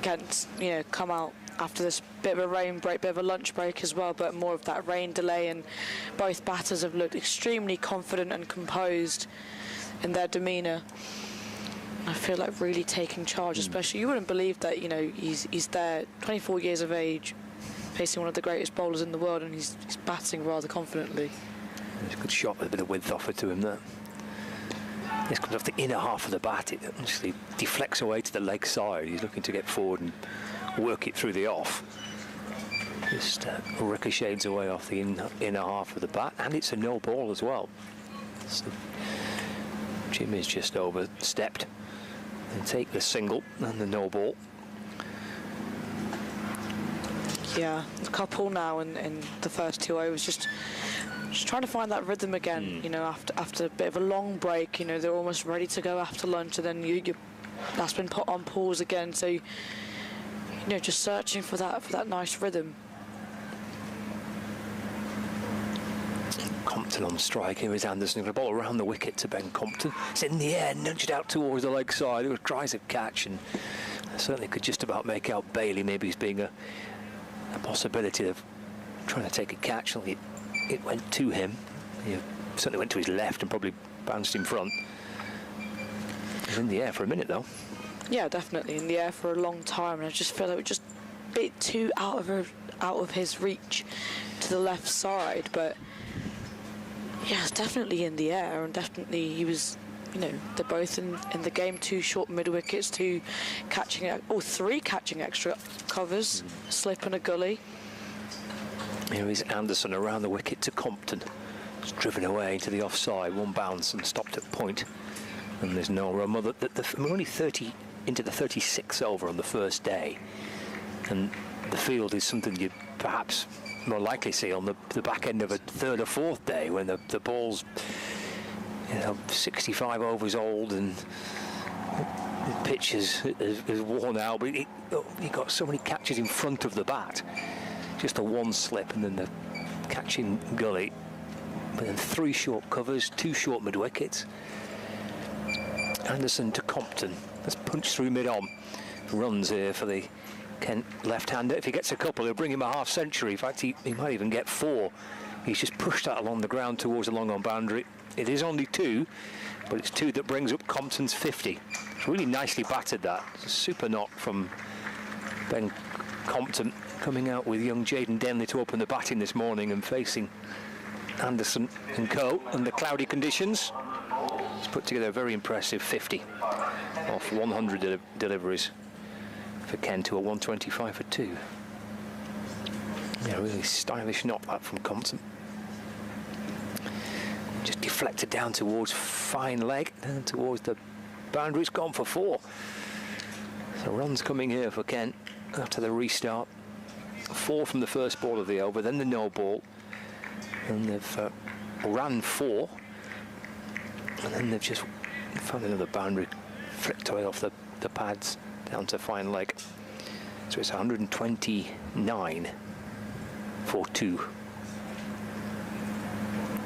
Kent, come out after this bit of a rain break, bit of a lunch break as well, but more of that rain delay, and both batters have looked extremely confident and composed in their demeanour. I feel like really taking charge, especially. You wouldn't believe that, he's there, 24 years of age, facing one of the greatest bowlers in the world, and he's batting rather confidently. It's a good shot with a bit of width offered to him there. This comes off the inner half of the bat. It actually deflects away to the leg side. He's looking to get forward and work it through the off. Just ricochets away off the inner half of the bat, and it's a no ball as well. So Jim is just overstepped and take the single and the no ball. Yeah, a couple now in the first 2 overs, just trying to find that rhythm again. After a bit of a long break, they're almost ready to go after lunch, and then that's been put on pause again. So just searching for that nice rhythm. Compton on strike. Here is Anderson. Going to ball around the wicket to Ben Compton. It's in the air, nudged out towards the leg side. It was cries of catch, and I certainly could just about make out Bailey maybe as being a possibility of trying to take a catch. It went to him. He certainly went to his left and probably bounced in front. He was in the air for a minute though. Yeah, definitely in the air for a long time, and I just feel like it was just a bit too out of his reach to the left side. But yeah, it's definitely in the air, and definitely he was. They're both in the game. 2 short mid wickets, 3 catching extra covers, a slip and a gully. Here is Anderson around the wicket to Compton. It's driven away into the offside, 1 bounce and stopped at point. And there's no run. We're only 30 into the 36th over on the first day, and the field is something you'd perhaps more likely see on the back end of a 3rd or 4th day when the ball's 65 overs old and the pitch is worn out. But he got so many catches in front of the bat. Just the 1 slip and then the catching gully. But then 3 short covers, 2 short mid wickets. Anderson to Compton. Let's punch through mid-on. Runs here for the Kent left-hander. If he gets a couple, he'll bring him a half century. In fact, he might even get 4. He's just pushed that along the ground towards the long-on boundary. It is only 2, but it's 2 that brings up Compton's 50. It's really nicely battered, that. It's a super knock from Ben Compton, coming out with young Jaden Denley to open the batting this morning and facing Anderson and co. under cloudy conditions. He's put together a very impressive 50 off 100 deliveries for Kent to a 125 for 2. Yeah, really stylish knock that from Compton. Just deflected down towards fine leg, down towards the boundary. It's gone for 4. So runs coming here for Kent after the restart. 4 from the first ball of the over, then the no ball, and they've ran 4, and then they've just found another boundary, flicked away off the pads down to fine leg. So it's 129 for 2.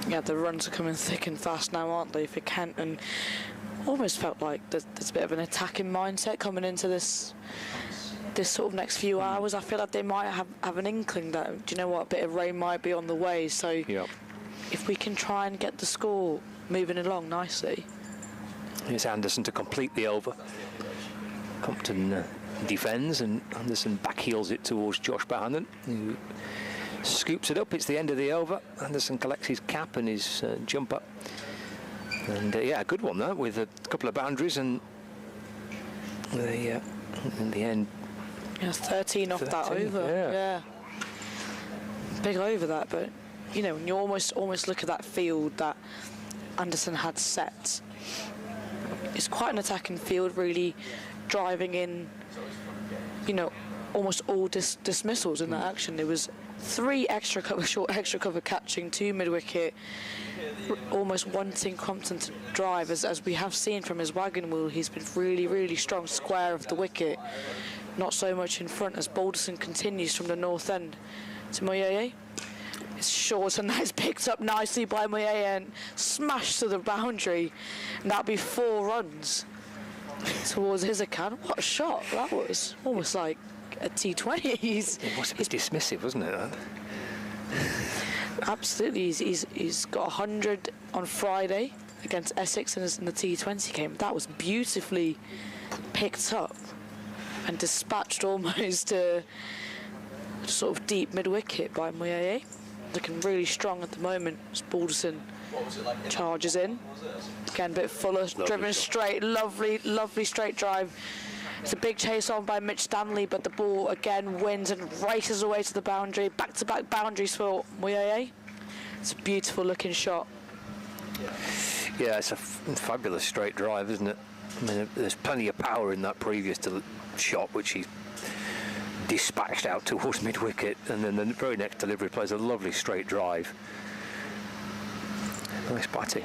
Yeah, the runs are coming thick and fast now, aren't they, for Kent? And almost felt like there's a bit of an attacking mindset coming into this sort of next few hours. I feel like they might have an inkling that, do you know what, a bit of rain might be on the way. So if we can try and get the score moving along nicely. Here's Anderson to complete the over. Compton defends, and Anderson backheels it towards Josh Bahanan, who scoops it up. It's the end of the over. Anderson collects his cap and his jumper, and yeah, a good one there with a couple of boundaries, and in the end, 13 off that over. Yeah, big over that. But when you almost look at that field that Anderson had set, it's quite an attacking field, really driving in almost all dismissals in that action. There was 3 short extra cover catching, 2 mid-wicket, almost wanting Compton to drive, as we have seen from his wagon wheel. He's been really, really strong square of the wicket, not so much in front, as Balderson continues from the north end to Moyeye. It's short, and that's picked up nicely by Moyeye and smashed to the boundary, and that'll be 4 runs. towards his account. What a shot that was! Almost like a T20. It was a bit dismissive, wasn't it? Absolutely. He's got 100 on Friday against Essex in the T20 game. That was beautifully picked up and dispatched almost to sort of deep mid-wicket by Maid. Looking really strong at the moment as Balderson charges in. Again, a bit fuller, driven straight, lovely straight drive. It's a big chase on by Mitch Stanley, but the ball again wins and races away to the boundary. Back-to-back boundaries for Maid. It's a beautiful looking shot. Yeah, it's a fabulous straight drive, isn't it? I mean, there's plenty of power in that previous shot, which he dispatched out towards mid-wicket, and then the very next delivery plays a lovely straight drive. Nice batting.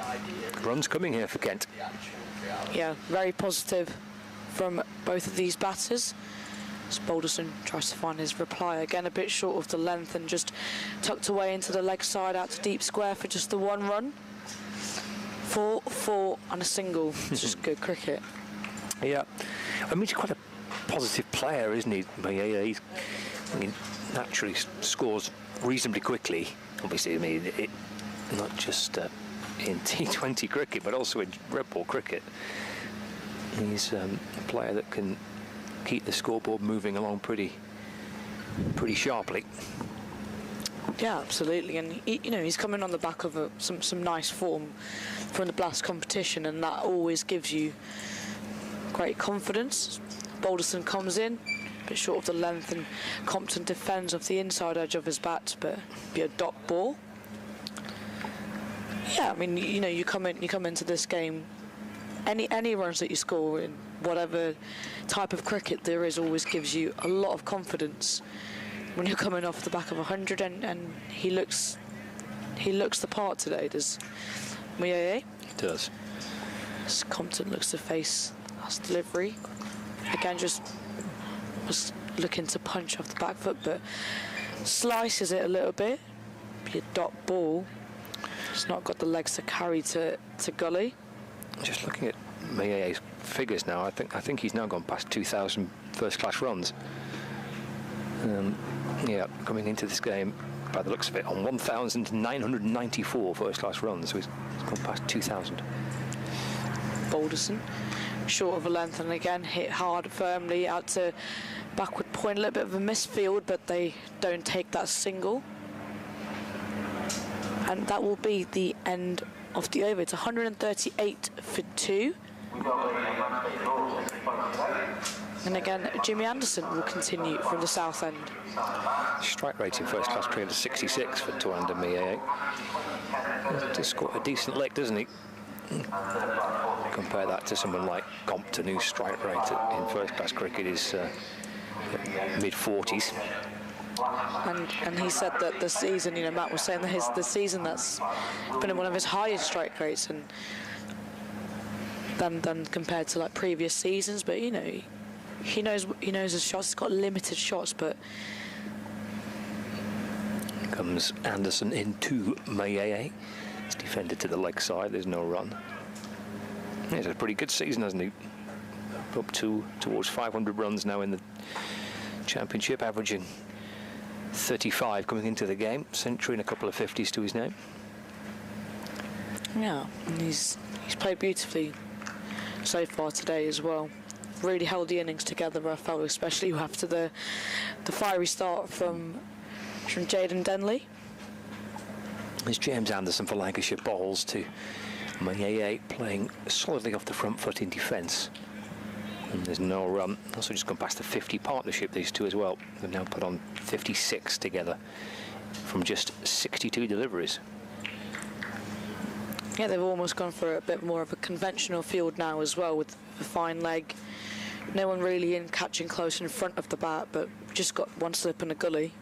Runs coming here for Kent. Yeah, very positive from both of these batters. As Balderson tries to find his reply, again a bit short of the length and just tucked away into the leg side out to deep square for just the one run. 4 and a single. It's just good cricket. Yeah, I mean, he's quite a positive player, isn't he? He naturally scores reasonably quickly. Obviously, I mean, not just in T20 cricket, but also in red ball cricket. He's a player that can keep the scoreboard moving along pretty sharply. Yeah, absolutely, and he's coming on the back of some nice form from the last competition, and that always gives you great confidence. Balderson comes in, a bit short of the length, and Compton defends off the inside edge of his bat, but be a dot ball. Yeah, I mean, you come into this game, any runs that you score in whatever type of cricket there is always gives you a lot of confidence when you're coming off the back of 100, and he looks the part today, does Maid? He does. As Compton looks to face last delivery. Again, just was looking to punch off the back foot, but slices it a little bit. Be a dot ball. It's not got the legs to carry to gully. Just looking at Maid's figures now, I think he's now gone past 2,000 first-class runs. Yeah, coming into this game, by the looks of it, on 1,994 first-class runs, so he's gone past 2,000. Balderson, short of a length, and again hit hard firmly out to backward point. A little bit of a misfield, but they don't take that single. And that will be the end of the over. It's 138 for 2. And again, Jimmy Anderson will continue from the south end. Strike rating first class cricket of 66 for Tuanda Maid. Just got a decent lick, doesn't he? Compare that to someone like Compton, whose strike rate in first class cricket is mid-40s. And he said that the season, Matt was saying that the season that's been one of his highest strike rates, and than compared to like previous seasons. But he knows his shots. He's got limited shots, but comes Anderson into Maid. It's defended to the leg side. There's no run. He's had a pretty good season, hasn't he? Up towards 500 runs now in the Championship, averaging 35 coming into the game. Century and a couple of 50s to his name. Yeah, and he's played beautifully so far today as well. Really held the innings together, I felt, especially after the fiery start from Jaden Denley. There's James Anderson for Lancashire bowls to Maid, playing solidly off the front foot in defence. And there's no run. Also just gone past the 50 partnership, these two as well. They've now put on 56 together from just 62 deliveries. Yeah, they've almost gone for a bit more of a conventional field now as well, with a fine leg. No one really in catching close in front of the bat, but just got one slip in a gully.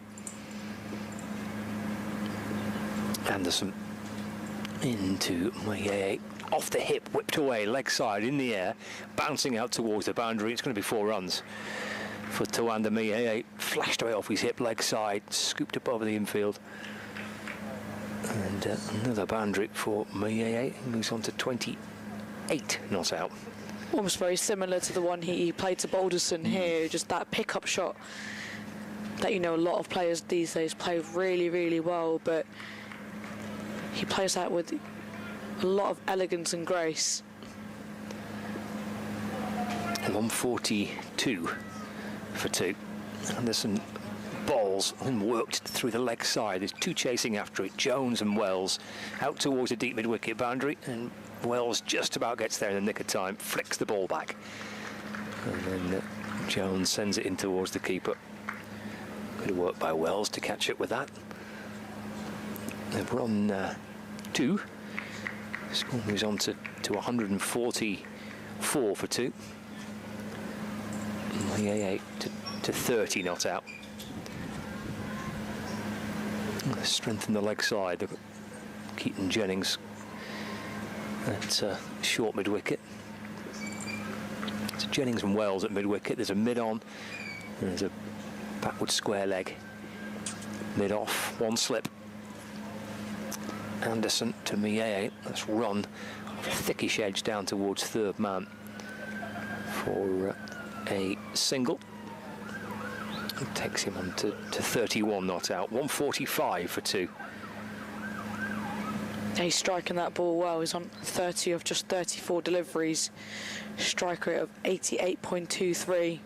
Anderson into Maid, off the hip, whipped away, leg side in the air, bouncing out towards the boundary. It's going to be 4 runs for Tuanda Maid. Flashed away off his hip, leg side, scooped up over the infield. And another boundary for Maid. Moves on to 28 not out. almost very similar to the one he played to Balderson here, just that pickup shot that, you know, a lot of players these days play really, really well, but he plays that with a lot of elegance and grace. 142 for 2. Anderson bowls and worked through the leg side. There's 2 chasing after it, Jones and Wells, out towards the deep mid-wicket boundary, and Wells just about gets there in the nick of time, flicks the ball back, and then Jones sends it in towards the keeper. Good work by Wells to catch up with that. They've run 2. Score moves on to 144 for 2. And 8 to 30 not out. Strengthen the leg side. They've got Keaton Jennings at short mid-wicket. So Jennings and Wells at mid-wicket. There's a mid-on. There's a backward square leg. Mid-off. 1 slip. Anderson to Maid. Let's run off a thickish edge down towards third man for a single. It takes him on to 31 not out. 145 for 2. He's striking that ball well. He's on 30 of just 34 deliveries. Strike rate of 88.23.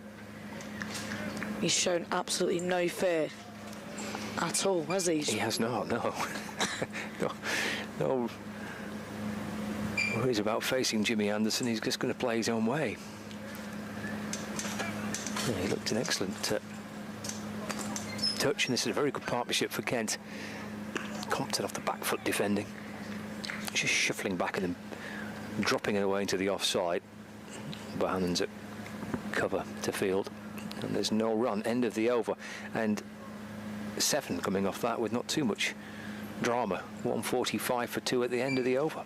He's shown absolutely no fear at all, has he? He has not, no. no worries about facing Jimmy Anderson. He's just going to play his own way. Yeah, he looked an excellent touch, and this is a very good partnership for Kent. Compton off the back foot defending, just shuffling back and then dropping it away into the offside. Bohannon's at cover to field, and there's no run. End of the over, and 7 coming off that with not too much drama. 145 for 2 at the end of the over.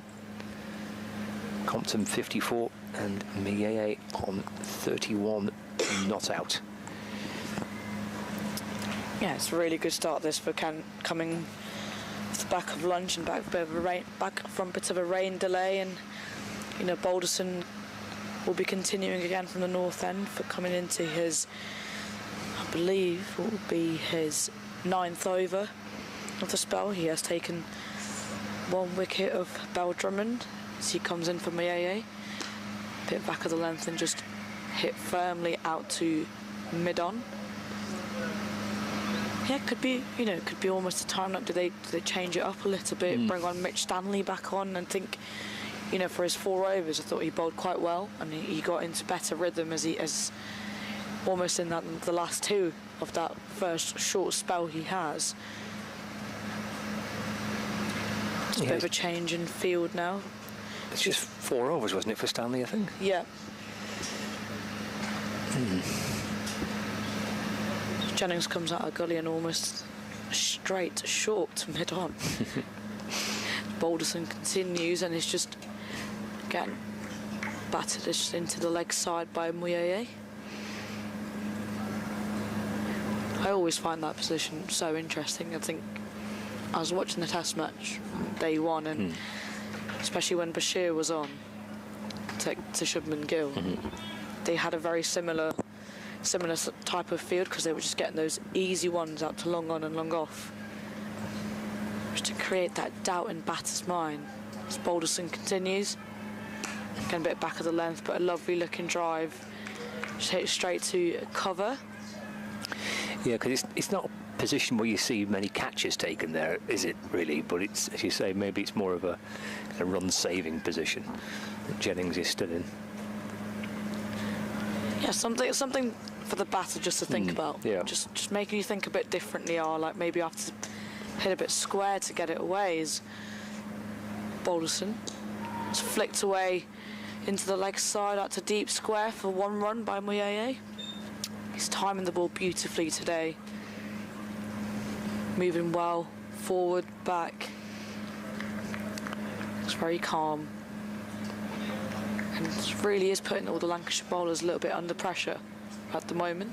Compton 54 and Maid on 31 not out. Yeah, it's a really good start this for Kent, coming off the back of lunch and back from a bit of a rain delay, and you know Balderson will be continuing again from the north end for coming into his, I believe, will be his 9th over of the spell. He has taken 1 wicket of Bell-Drummond as he comes in for Maid. Bit back of the length and just hit firmly out to mid-on. Yeah, could be, you know, could be almost a time up. Do they change it up a little bit, bring on Mitch Stanley back on, and think, you know, for his 4 overs, I thought he bowled quite well, and he got into better rhythm as almost in the last 2 of that first short spell he has. Just a bit of a change in field now. It's just 4 overs, wasn't it, for Stanley, I think? Yeah. Jennings comes out of gully and almost straight short to mid-on. Balderson continues and is just getting battered into the leg side by Maid. I always find that position so interesting. I think I was watching the Test match day 1, and especially when Bashir was on to Shubman Gill, they had a very similar type of field, because they were just getting those easy ones out to long on and long off, just to create that doubt in batter's mind. As Balderson continues, getting a bit back of the length, but a lovely looking drive, just hit straight to cover. Yeah, because it's not a position where you see many catches taken there, is it really? But it's, as you say, maybe it's more of a run-saving position that Jennings is still in. Yeah, something for the batter just to think about. Yeah. Just making you think a bit differently, or like maybe you have to hit a bit square to get it away. Is Balderson. It's flicked away into the leg side out to deep square for 1 run by Maid. He's timing the ball beautifully today. Moving well, forward, back. It's very calm. And it really is putting all the Lancashire bowlers a little bit under pressure at the moment.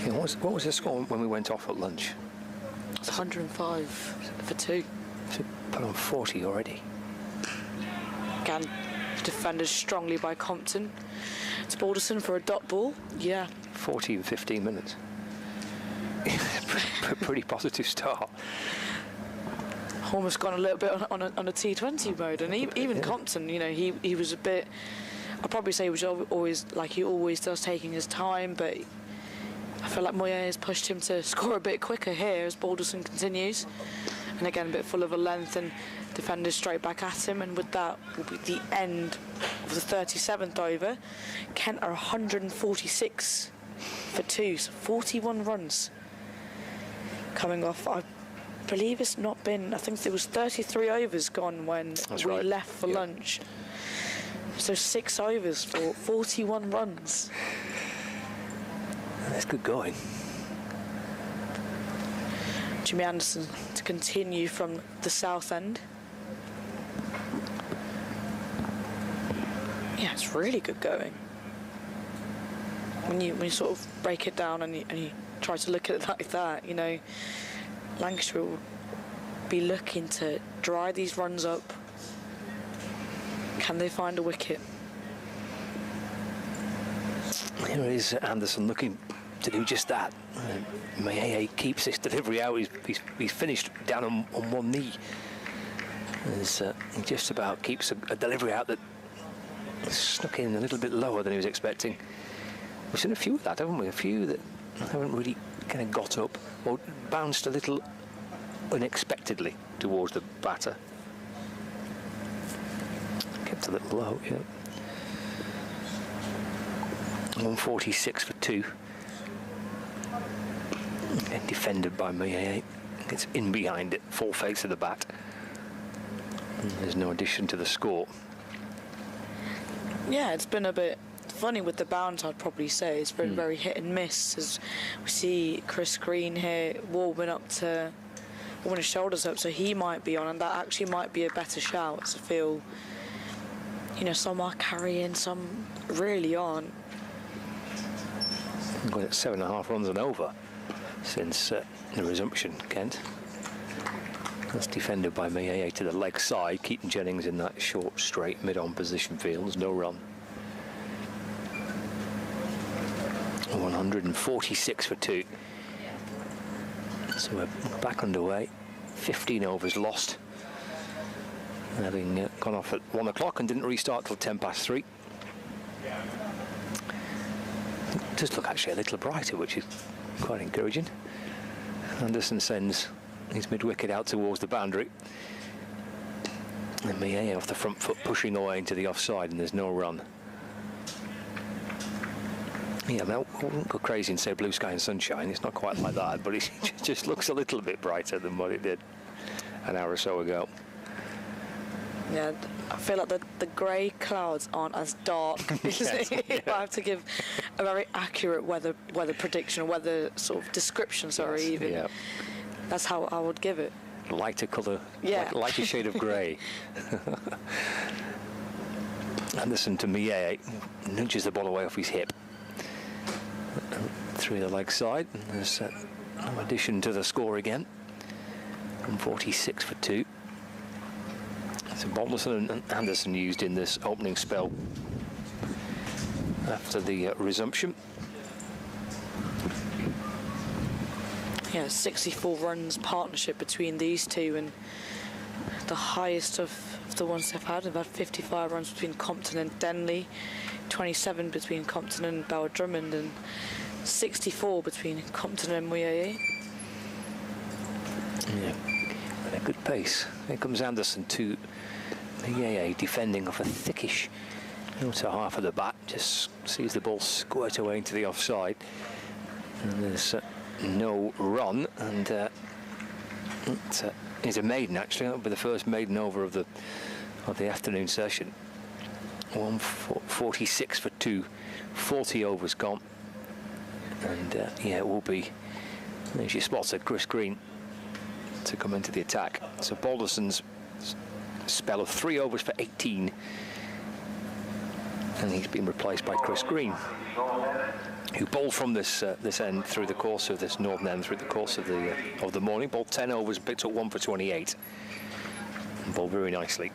Yeah, what was the score when we went off at lunch? It's 105 for 2. So put on 40 already. Again, defended strongly by Compton. It's Balderson for a dot ball. Yeah. 14, 15 minutes. Pretty positive start. Almost gone a little bit on a T20 mode, and even Compton, you know, he was a bit. I'd probably say he was always like he always does, taking his time, but I feel like Moyet has pushed him to score a bit quicker here as Balderson continues, and again a bit full of a length, and defenders straight back at him, and with that will be the end of the 37th over. Kent are 146 for 2, so 41 runs coming off. I believe it's not been, I think it was 33 overs gone when we left for lunch. So 6 overs for 41 runs. That's good going. Jimmy Anderson to continue from the south end. Yeah, it's really good going. When you sort of break it down and you try to look at it like that, you know, Lancashire will be looking to dry these runs up. Can they find a wicket? Here is Anderson looking to do just that. Maid keeps this delivery out. He's finished down on one knee. He just about keeps a delivery out that snuck in a little bit lower than he was expecting. We've seen a few of that, haven't we? A few that haven't really kind of got up or bounced a little unexpectedly towards the batter. Kept a little low, yeah. 146 for 2. And defended by Maid. Gets in behind it, full face of the bat. And there's no addition to the score. Yeah, it's been a bit funny with the bounce, I'd probably say. It's been very hit and miss, as we see Chris Green here warming his shoulders up, so he might be on, and that actually might be a better shout. To feel, you know, some are carrying, some really aren't. Got it 7.5 runs and over since the resumption, Kent. That's defended by Maid to the leg side, keeping Jennings in that short, straight, mid-on position field. There's no run. 146 for 2. So we're back underway. 15 overs lost, having gone off at 1 o'clock and didn't restart till 3:10. It does look actually a little brighter, which is quite encouraging. Anderson sends his mid-wicket out towards the boundary. And Maid off the front foot pushing away into the offside, and there's no run. Yeah, I wouldn't go crazy and say blue sky and sunshine. It's not quite like that, but it just looks a little bit brighter than what it did an hour or so ago. Yeah, I feel like the grey clouds aren't as dark. Yes, If I have to give a very accurate weather prediction, or weather sort of description, sorry, Yes, even. yeah. That's how I would give it. Lighter colour, Yeah. lighter shade of grey. Anderson to Maid, nudges the ball away off his hip. Through the leg side, and there's no addition to the score again. 146 for 2. So Balderson and Anderson used in this opening spell after the resumption. Yeah, 64 runs partnership between these two, and the highest of the ones they've had. They've had 55 runs between Compton and Denley, 27 between Compton and Bell-Drummond, and 64 between Compton and Moyet. Yeah, at a good pace. Here comes Anderson to Moyet, defending off a thickish outer half of the bat. Just sees the ball squirt away into the offside, and there's no run. And it's a maiden, actually. That'll be the first maiden over of the afternoon session. 146 for 2, 40 overs gone. And yeah, it will be, as you spotted, Chris Green to come into the attack. So Balderson's spell of 3 overs for 18, and he's been replaced by Chris Green, who bowled from this end through the course of this northern end through the course of the morning. Bowled 10 overs and picked up 1 for 28, and bowled very nicely.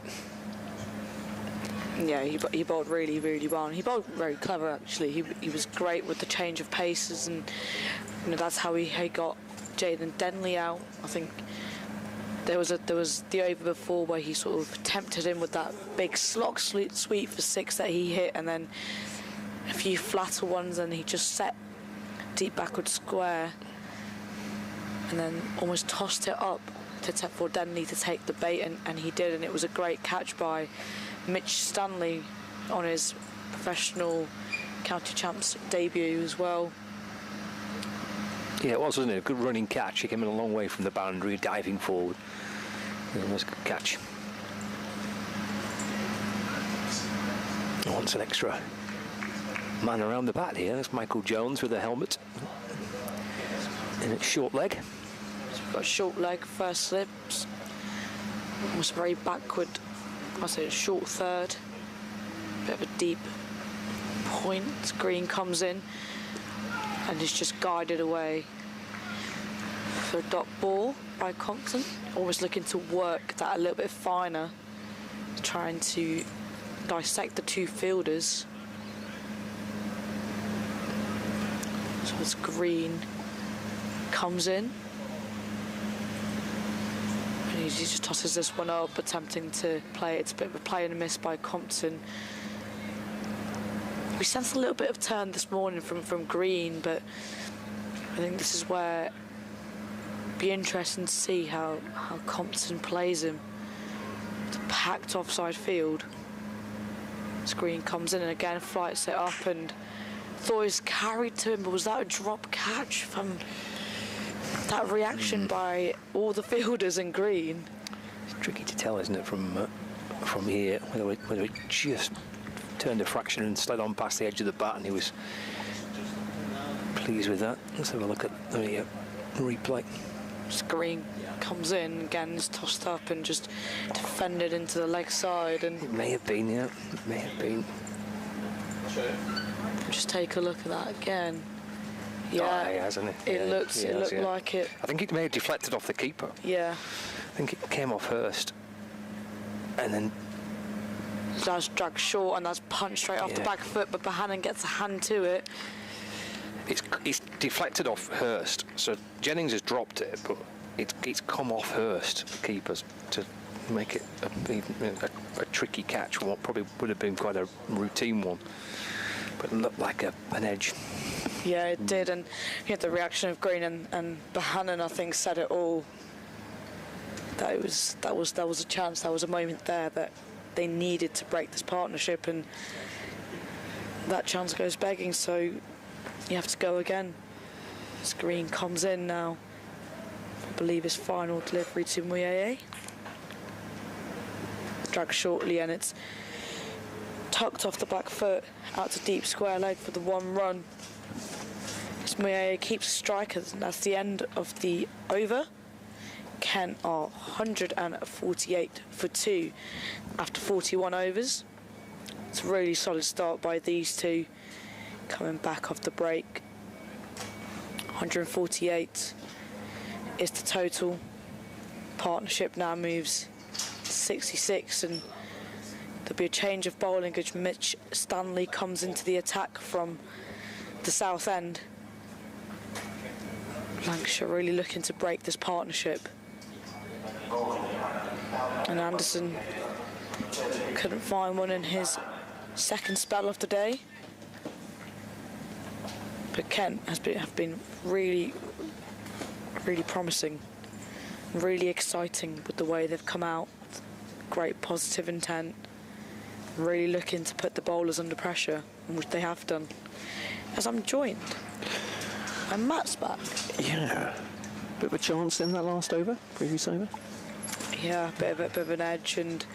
Yeah, he bowled really, really well. And he bowled very clever, actually. He was great with the change of paces, and that's how he got Denley out. I think there was the over before where he sort of tempted him with that big slog sweep for 6 that he hit, and then a few flatter ones, and he just set deep backward square, and then almost tossed it up for Denley to take the bait, and he did, and it was a great catch by Mitch Stanley on his professional county champs debut as well. Yeah, it was, wasn't it? A good running catch. He came in a long way from the boundary, diving forward. It was a good catch. He wants an extra man around the bat here. That's Michael Jones with a helmet. And it's short leg. So we've got a short leg, first slips. Almost very backward. I say a short third. Bit of a deep point. Green comes in and is just guided away for a dot ball by Compton. Always looking to work that a little bit finer, trying to dissect the two fielders. So it's Green comes in. And he just tosses this one up, attempting to play it. It's a bit of a play and a miss by Compton. We sensed a little bit of turn this morning from Green, but I think this is where it'd be interesting to see how Compton plays him. It's a packed offside field. As Green comes in and again flights it up, and thought he was carried to him, but was that a drop catch from that reaction by all the fielders in Green? It's tricky to tell, isn't it, from here, whether it just turned a fraction and slid on past the edge of the bat, and he was pleased with that. Let's have a look at the replay. Green comes in again, is tossed up and just defended into the leg side, and it may have been, yeah, it may have been. Just take a look at that again. Yeah, he hasn't it? It looked like it. I think it may have deflected off the keeper. Yeah. I think it came off Hurst, and then that's dragged short, and that's punched straight off the back foot, but Bohannon gets a hand to it. It's deflected off Hurst, so Jennings has dropped it, but it's come off Hurst, the keeper, to make it a tricky catch. What probably would have been quite a routine one, but it looked like an edge. Yeah, it did, and you had the reaction of Green and Bohannon, I think, said it all. That was a chance, that was a moment there that they needed to break this partnership, and that chance goes begging, so you have to go again. As Green comes in now, I believe his final delivery to Muyeye. Dragged shortly, and it's tucked off the back foot out to deep square leg for the one run. As Muyeye keeps strikers, and that's the end of the over. Kent are 148 for 2 after 41 overs. It's a really solid start by these two, coming back off the break. 148 is the total. Partnership now moves to 66, and there'll be a change of bowling as Mitch Stanley comes into the attack from the south end. Lancashire really looking to break this partnership. And Anderson couldn't find one in his second spell of the day. But Kent have been really, really promising, really exciting with the way they've come out. Great positive intent, really looking to put the bowlers under pressure, which they have done. As I'm joined, and Matt's back. Yeah, bit of a chance in that last over, previous over. Yeah, bit of an edge, and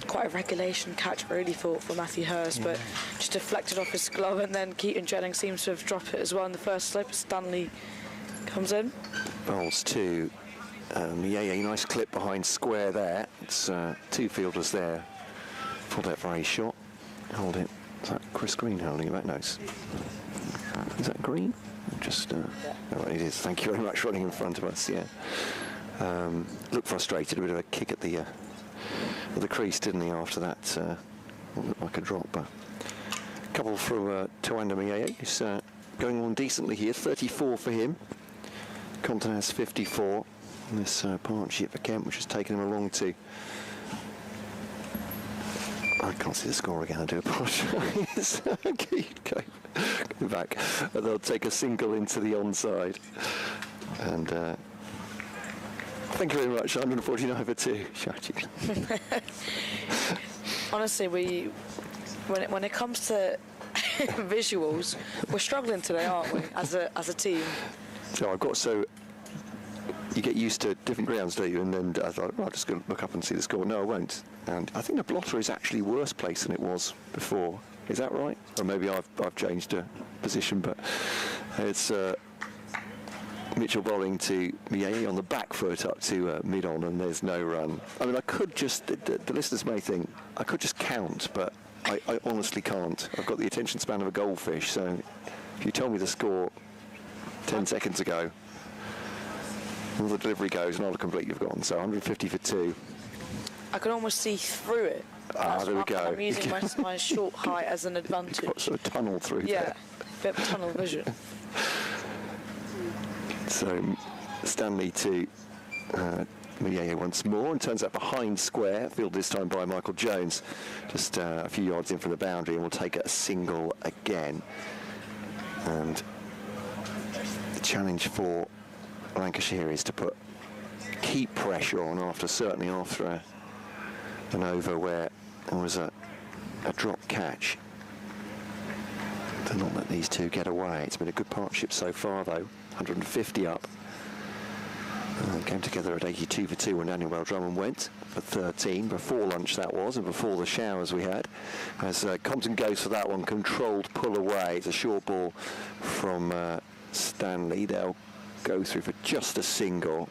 quite a regulation catch really for Matthew Hurst, but just deflected off his glove, and then Keaton Jennings seems to have dropped it as well in the first slip. Stanley comes in. Bowls to nice clip behind square there. It's two fielders there for that very shot. Hold it. Is that Chris Green holding it back? No. Is that Green? Just oh, it is. Thank you very much, running in front of us. Yeah. Looked frustrated. A bit of a kick at the the crease, didn't he, after that? What looked like a drop. But a couple from Toanda Mieye, who's going on decently here. 34 for him. Compton has 54. And this partnership for Kent, which has taken him along to... I can't see the score again, I do apologise. Go back. They'll take a single into the onside. And thank you very much, 149 for 2. Honestly, when it comes to visuals, we're struggling today, aren't we, as a team? So you get used to different grounds, don't you? And then I thought, well, I'm just going to look up and see the score. No, I won't. And I think the blotter is actually worse place than it was before. Is that right? Or maybe I've changed a position, but it's Mitchell bowling to Mieye on the back foot up to mid-on, and there's no run. I mean, I could just, the listeners may think, I could just count, but I honestly can't. I've got the attention span of a goldfish, so if you tell me the score 10 seconds ago, all the delivery goes and I'll have completely forgotten. So 150 for 2. I can almost see through it. There we go. I'm using my short height as an advantage. You've got sort of tunnel through there. Bit of tunnel vision. So Stanley to Mieye once more, and turns out behind square, fielded this time by Michael Jones, just a few yards in from the boundary, and will take a single again. And the challenge for Lancashire is to keep pressure on certainly after an over where there was a drop catch. To not let these two get away. It's been a good partnership so far, though. 150 up. Came together at 82 for 2 when Daniel Bell-Drummond went for 13, before lunch that was, and before the showers we had. As Compton goes for that one, controlled pull away. It's a short ball from Stanley. They'll go through for just a single.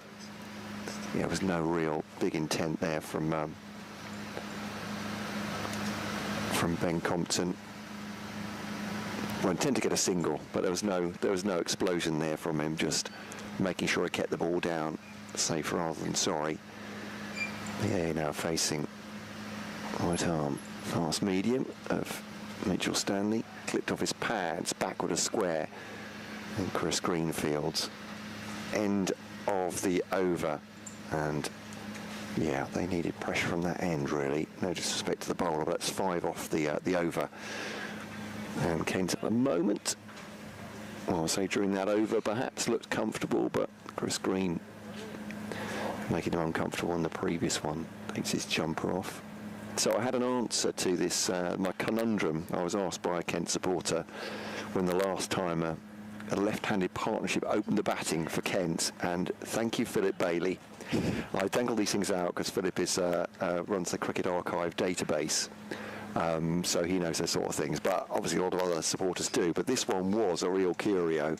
Yeah, there was no real big intent there from Ben Compton. Well, intent to get a single, but there was no explosion there from him, just making sure he kept the ball down, safe rather than sorry. Yeah, now facing right arm fast medium of Mitchell Stanley, clipped off his pads, backward a square, and Chris Greenfield's end of the over. And yeah, they needed pressure from that end, really. No disrespect to the bowler, but it's 5 off the over. And Kent at the moment, well, I'll say during that over, perhaps looked comfortable, but Chris Green making him uncomfortable on the previous one. Takes his jumper off. So I had an answer to this, my conundrum. I was asked by a Kent supporter when the last time a left-handed partnership opened the batting for Kent, and thank you, Philip Bailey. I dangle these things out because Philip runs the Cricket Archive database, so he knows those sort of things, but obviously a lot of other supporters do. But this one was a real curio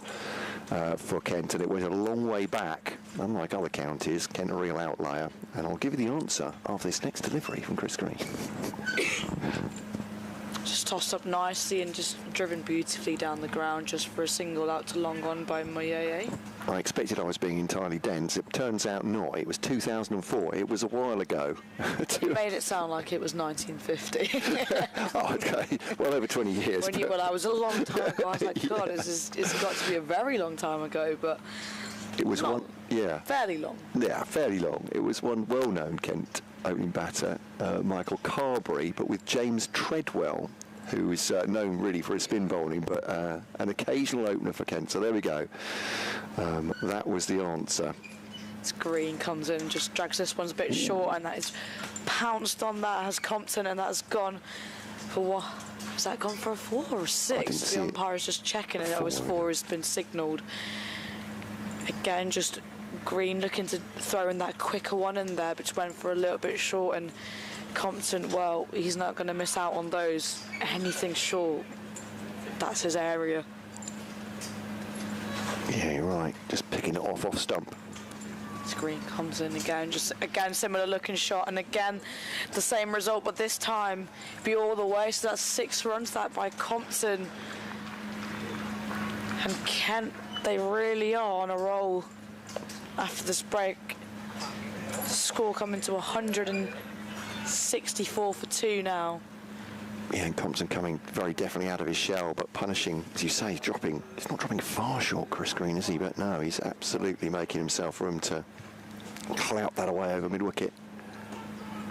for Kent, and it went a long way back. Unlike other counties, Kent a real outlier, and I'll give you the answer after this next delivery from Chris Green. Just tossed up nicely and just driven beautifully down the ground just for a single out to long on by Mieye. I expected I was being entirely dense. It turns out not. It was 2004. It was a while ago. You made it sound like it was 1950. Oh, okay. Well, over 20 years. Well, I was a long time ago. I was like, God, it's got to be a very long time ago, but it was one, yeah. Fairly long. Yeah, fairly long. It was one well-known Kent opening batter, Michael Carberry, but with James Treadwell, who is known really for his spin bowling, but an occasional opener for Kent. So there we go. That was the answer. This Green comes in and just drags this one's a bit short, and that is pounced on. That has Compton, and that's gone for what? Has that gone for a 4 or a 6? The umpire is just checking it. That was 4 has been signalled. Again, just Green looking to throw in that quicker one in there, but went for a little bit short, and Compton, well, he's not going to miss out on those. Anything short, that's his area. Yeah, you're right. Just picking it off stump. Green comes in again, just again similar looking shot, and again the same result, but this time be all the way. So that's 6 runs, that by Compton. And Kent, they really are on a roll after this break. Score coming to 100 and 64 for 2 now. Yeah, and Compton coming very definitely out of his shell, but punishing, as you say, he's not dropping far short, Chris Green, is he? But no, he's absolutely making himself room to clout that away over mid-wicket.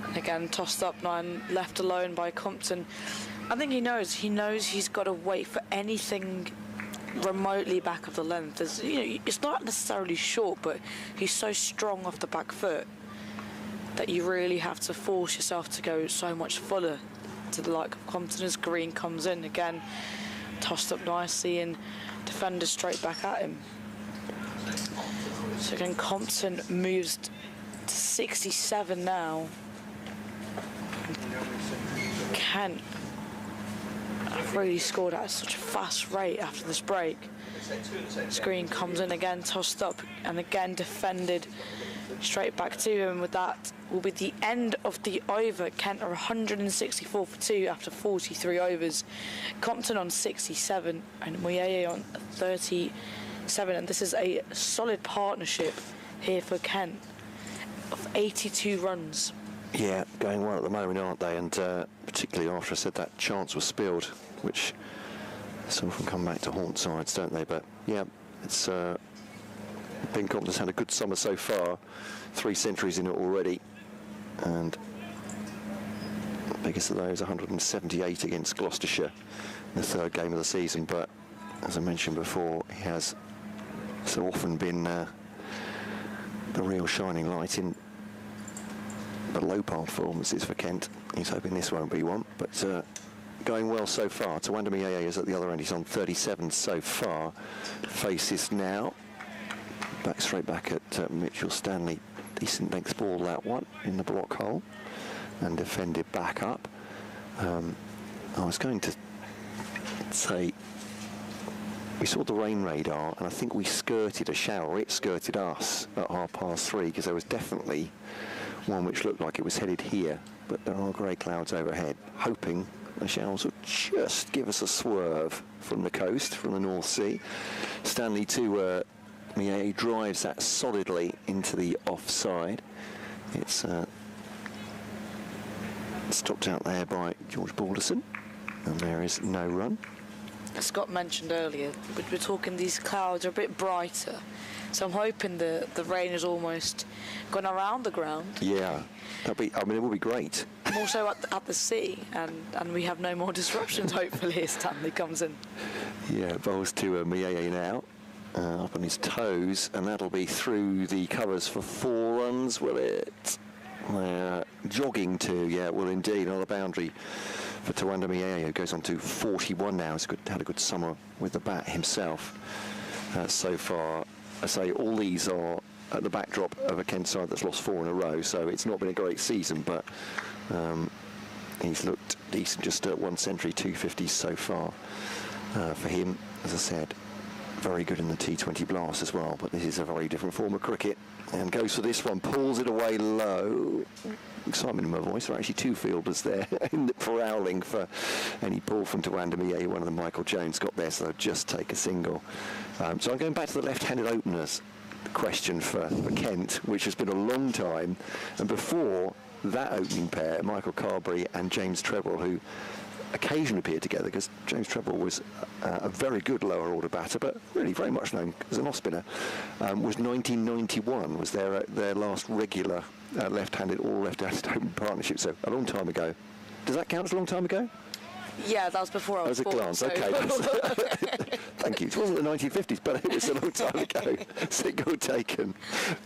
And again, tossed up 9, left alone by Compton. I think he knows he's got to wait for anything remotely back of the length. It's not necessarily short, but he's so strong off the back foot that you really have to force yourself to go so much fuller to the like of Compton. As Green comes in again, tossed up nicely, and defender straight back at him. So again, Compton moves to 67 now. Kent really scored at such a fast rate after this break. Green comes in again, tossed up, and again defended straight back to him. With that will be the end of the over. Kent are 164 for 2 after 43 overs. Compton on 67 and Moyeye on 37, and this is a solid partnership here for Kent of 82 runs. Yeah, going well at the moment, aren't they? And particularly after I said that chance was spilled, which some often come back to haunt sides, don't they? But yeah, it's Ben Compton's had a good summer so far, 3 centuries in it already, and the biggest of those 178 against Gloucestershire in the 3rd game of the season. But as I mentioned before, he has so often been the real shining light in the low par performances for Kent. He's hoping this won't be one, but going well so far. Tawanda Moyeye is at the other end. He's on 37 so far. Faces now. Straight back at Mitchell Stanley. Decent length ball, that one, in the block hole. And defended back up. I was going to say, we saw the rain radar, and I think we skirted a shower. It skirted us at 3:30, because there was definitely one which looked like it was headed here, but there are grey clouds overhead, hoping the showers will just give us a swerve from the coast, from the North Sea. Stanley to Moyeye drives that solidly into the offside. It's stopped out there by George Balderson, and there is no run. As Scott mentioned earlier, we're talking these clouds are a bit brighter, so I'm hoping the rain has almost gone around the ground. Yeah, it will be great. Also at the sea, and we have no more disruptions, hopefully, as Stanley comes in. Yeah, bowls to Moyeye now, up on his toes, and that'll be through the covers for 4 runs, will it? Jogging to, yeah, well indeed, another boundary for Tawanda Moyeye, who goes on to 41 now. He's had a good summer with the bat himself so far. I say all these are at the backdrop of a Kent side that's lost 4 in a row, so it's not been a great season, but he's looked decent, just at 1 century, 250s so far for him. As I said, very good in the T20 blast as well, but this is a very different form of cricket, and goes for this one, pulls it away low. Excitement in my voice. There are actually 2 fielders there prowling for any ball from Tawanda Moyeye. One of them, Michael Jones, got there, so they'll just take a single. So I'm going back to the left-handed openers question for Kent, which has been a long time, and before that opening pair, Michael Carberry and James Treble, who occasionally appeared together, because James Treble was a very good lower order batter, but really very much known as an off-spinner. Was 1991 was their last regular left-handed, all left-handed open partnership, so a long time ago. Does that count as a long time ago? Yeah, that was before I was born. That was a glance, so. Okay. Thank you. It wasn't the 1950s, but it was a long time ago. Single taken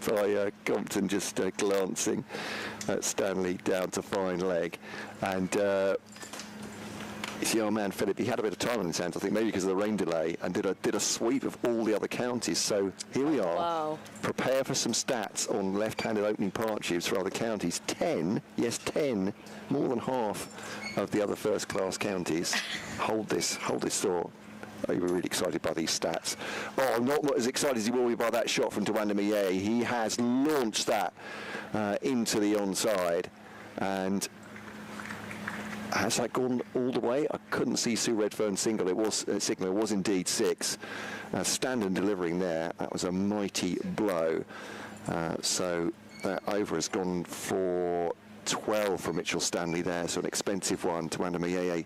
by Compton, just glancing at Stanley down to fine leg. And you see our man Philip, he had a bit of time on his hands, I think, maybe because of the rain delay, and did a sweep of all the other counties. So here we are. Wow. Prepare for some stats on left-handed opening partnerships for other counties. 10, yes, 10, more than half of the other first-class counties. Hold this thought. Oh, you were really excited by these stats. Oh, not as excited as he will be by that shot from Tawanda Moyeye. He has launched that into the onside, and has that gone all the way? I couldn't see Sue Redfern's signal. It was indeed 6. Standen delivering there. That was a mighty blow. So that over has gone for 12 for Mitchell Stanley there, so an expensive one. Tawanda Mayeye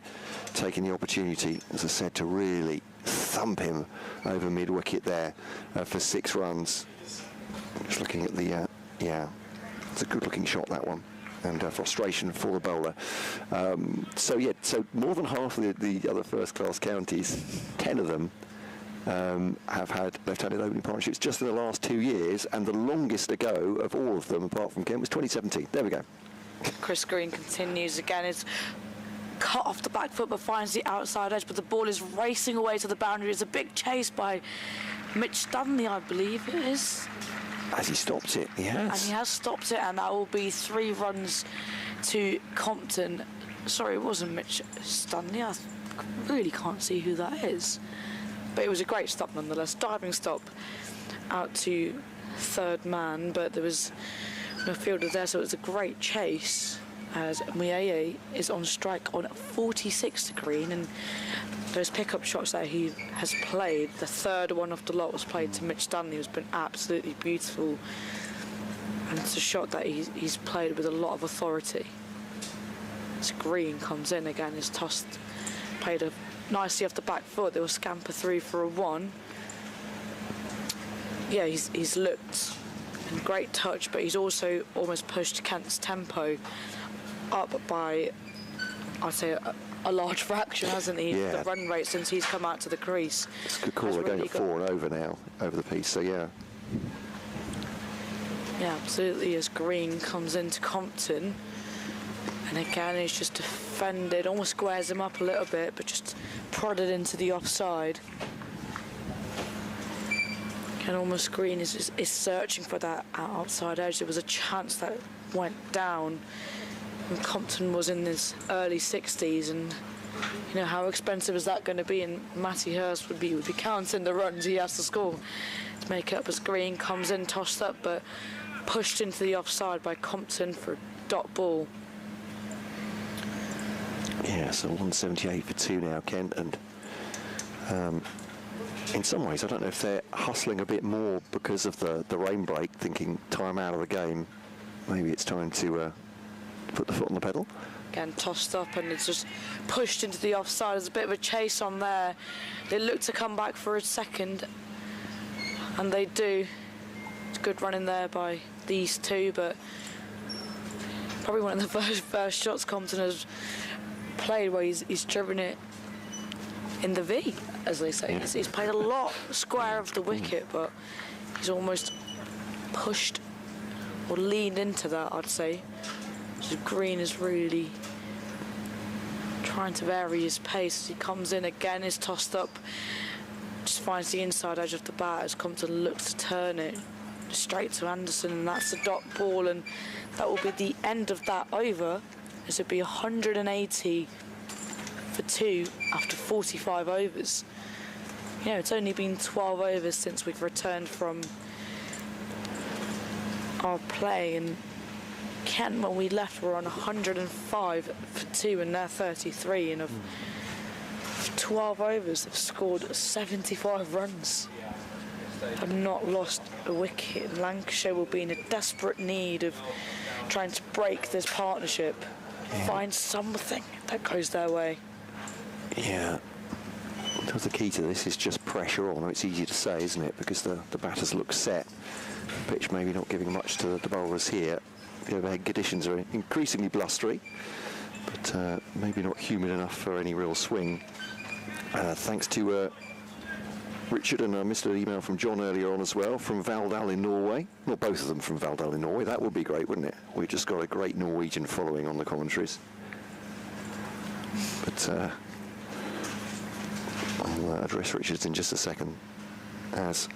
taking the opportunity, as I said, to really thump him over mid-wicket there for 6 runs. Just looking at the, yeah, it's a good-looking shot, that one. And frustration for the bowler. So more than half of the other first-class counties, 10 of them, have had left-handed opening partnerships just in the last 2 years, and the longest ago of all of them, apart from Kent, was 2017. There we go. Chris Green continues again. It's cut off the back foot but finds the outside edge, but the ball is racing away to the boundary. It's a big chase by Mitch Stanley, I believe it is. As he stopped it, he has. And he has stopped it, and that will be 3 runs to Compton. Sorry, it wasn't Mitch Stanley. I really can't see who that is. But it was a great stop nonetheless. Diving stop out to 3rd man, but there was no fielder there, so it was a great chase as Mayeye is on strike on 46 to green, and those pickup shots that he has played, the 3rd one off the lot was played to Mitch Stanley, has been absolutely beautiful, and it's a shot that he's played with a lot of authority. As Green comes in again, is tossed, played nicely off the back foot. They will scamper through for a 1. Yeah, he's looked in great touch, but he's also almost pushed Kent's tempo up by, I'd say, a large fraction, hasn't he? Yeah. The run rate since he's come out to the crease. It's a good call. They're going at 4 and over now, over the piece, so yeah. Yeah, absolutely, as Green comes into Compton. And again, he's just defended, almost squares him up a little bit, but just prodded into the offside. And almost Green is searching for that outside edge. There was a chance that went down. And Compton was in his early 60s, and you know how expensive is that going to be? And Matty Hurst would be counting the runs he has to score to make it up as Green comes in, tossed up, but pushed into the offside by Compton for a dot ball. Yeah, so 178 for 2 now, Kent, and in some ways I don't know if they're hustling a bit more because of the rain break, thinking time out of the game, maybe it's time to put the foot on the pedal. Again, tossed up, and it's just pushed into the offside. There's a bit of a chase on there. They look to come back for a second, and they do. It's good running there by these 2, but probably one of the first shots Compton has played where he's driven it in the V, as they say. Yeah. He's played a lot square of the wicket, but he's almost pushed or leaned into that, I'd say. So Green is really trying to vary his pace. As he comes in again, is tossed up, just finds the inside edge of the bat as Compton looks to turn it straight to Anderson, and that's a dot ball, and that will be the end of that over. This would be 180 for 2 after 45 overs. You know, it's only been 12 overs since we've returned from our play, and Kent, when we left, were on 105 for 2, and they're 33, and of 12 overs they've scored 75 runs. Have not lost a wicket. Lancashire will be in a desperate need of trying to break this partnership, find something that goes their way. Yeah, because the key to this is just pressure on. It's easy to say, isn't it, because the batters look set. The pitch maybe not giving much to the bowlers here. The overhead conditions are increasingly blustery, but maybe not humid enough for any real swing. Thanks to Richard, and I missed an email from John earlier on as well, from Valldal in Norway. Not both of them from Valldal in Norway. That would be great, wouldn't it? We've just got a great Norwegian following on the commentaries. But I'll address Richards in just a second. As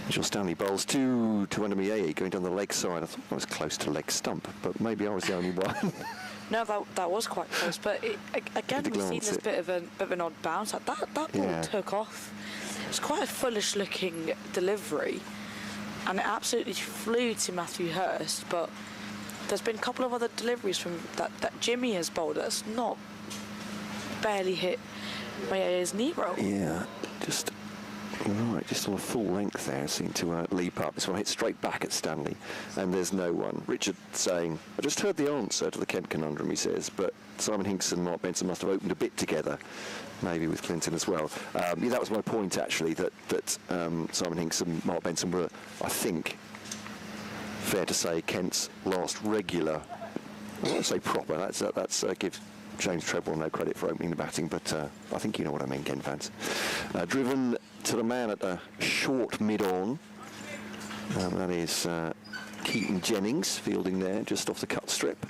Mitchell Stanley bowls to Mayeye going down the leg side. I thought I was close to leg stump, but maybe I was the only one. No, that was quite close, but again, we've seen this bit of an odd bounce. That ball took off. It was quite a foolish-looking delivery, and it absolutely flew to Matthew Hurst, but there's been a couple of other deliveries from that Jimmy has bowled that's not barely hit Maye's knee roll. Yeah, just Right, just on a full length there, seemed to leap up. This one hit straight back at Stanley, and there's no one. Richard saying, I just heard the answer to the Kent conundrum, he says, but Simon Hinks and Mark Benson must have opened a bit together, maybe with Clinton as well. Yeah, that was my point, actually, that Simon Hinks and Mark Benson were, I think, fair to say, Kent's last regular, I won't say proper, that's give James Treble no credit for opening the batting, but I think you know what I mean, Kent fans. Driven to the man at a short mid-on, that is Keaton Jennings fielding there, just off the cut strip.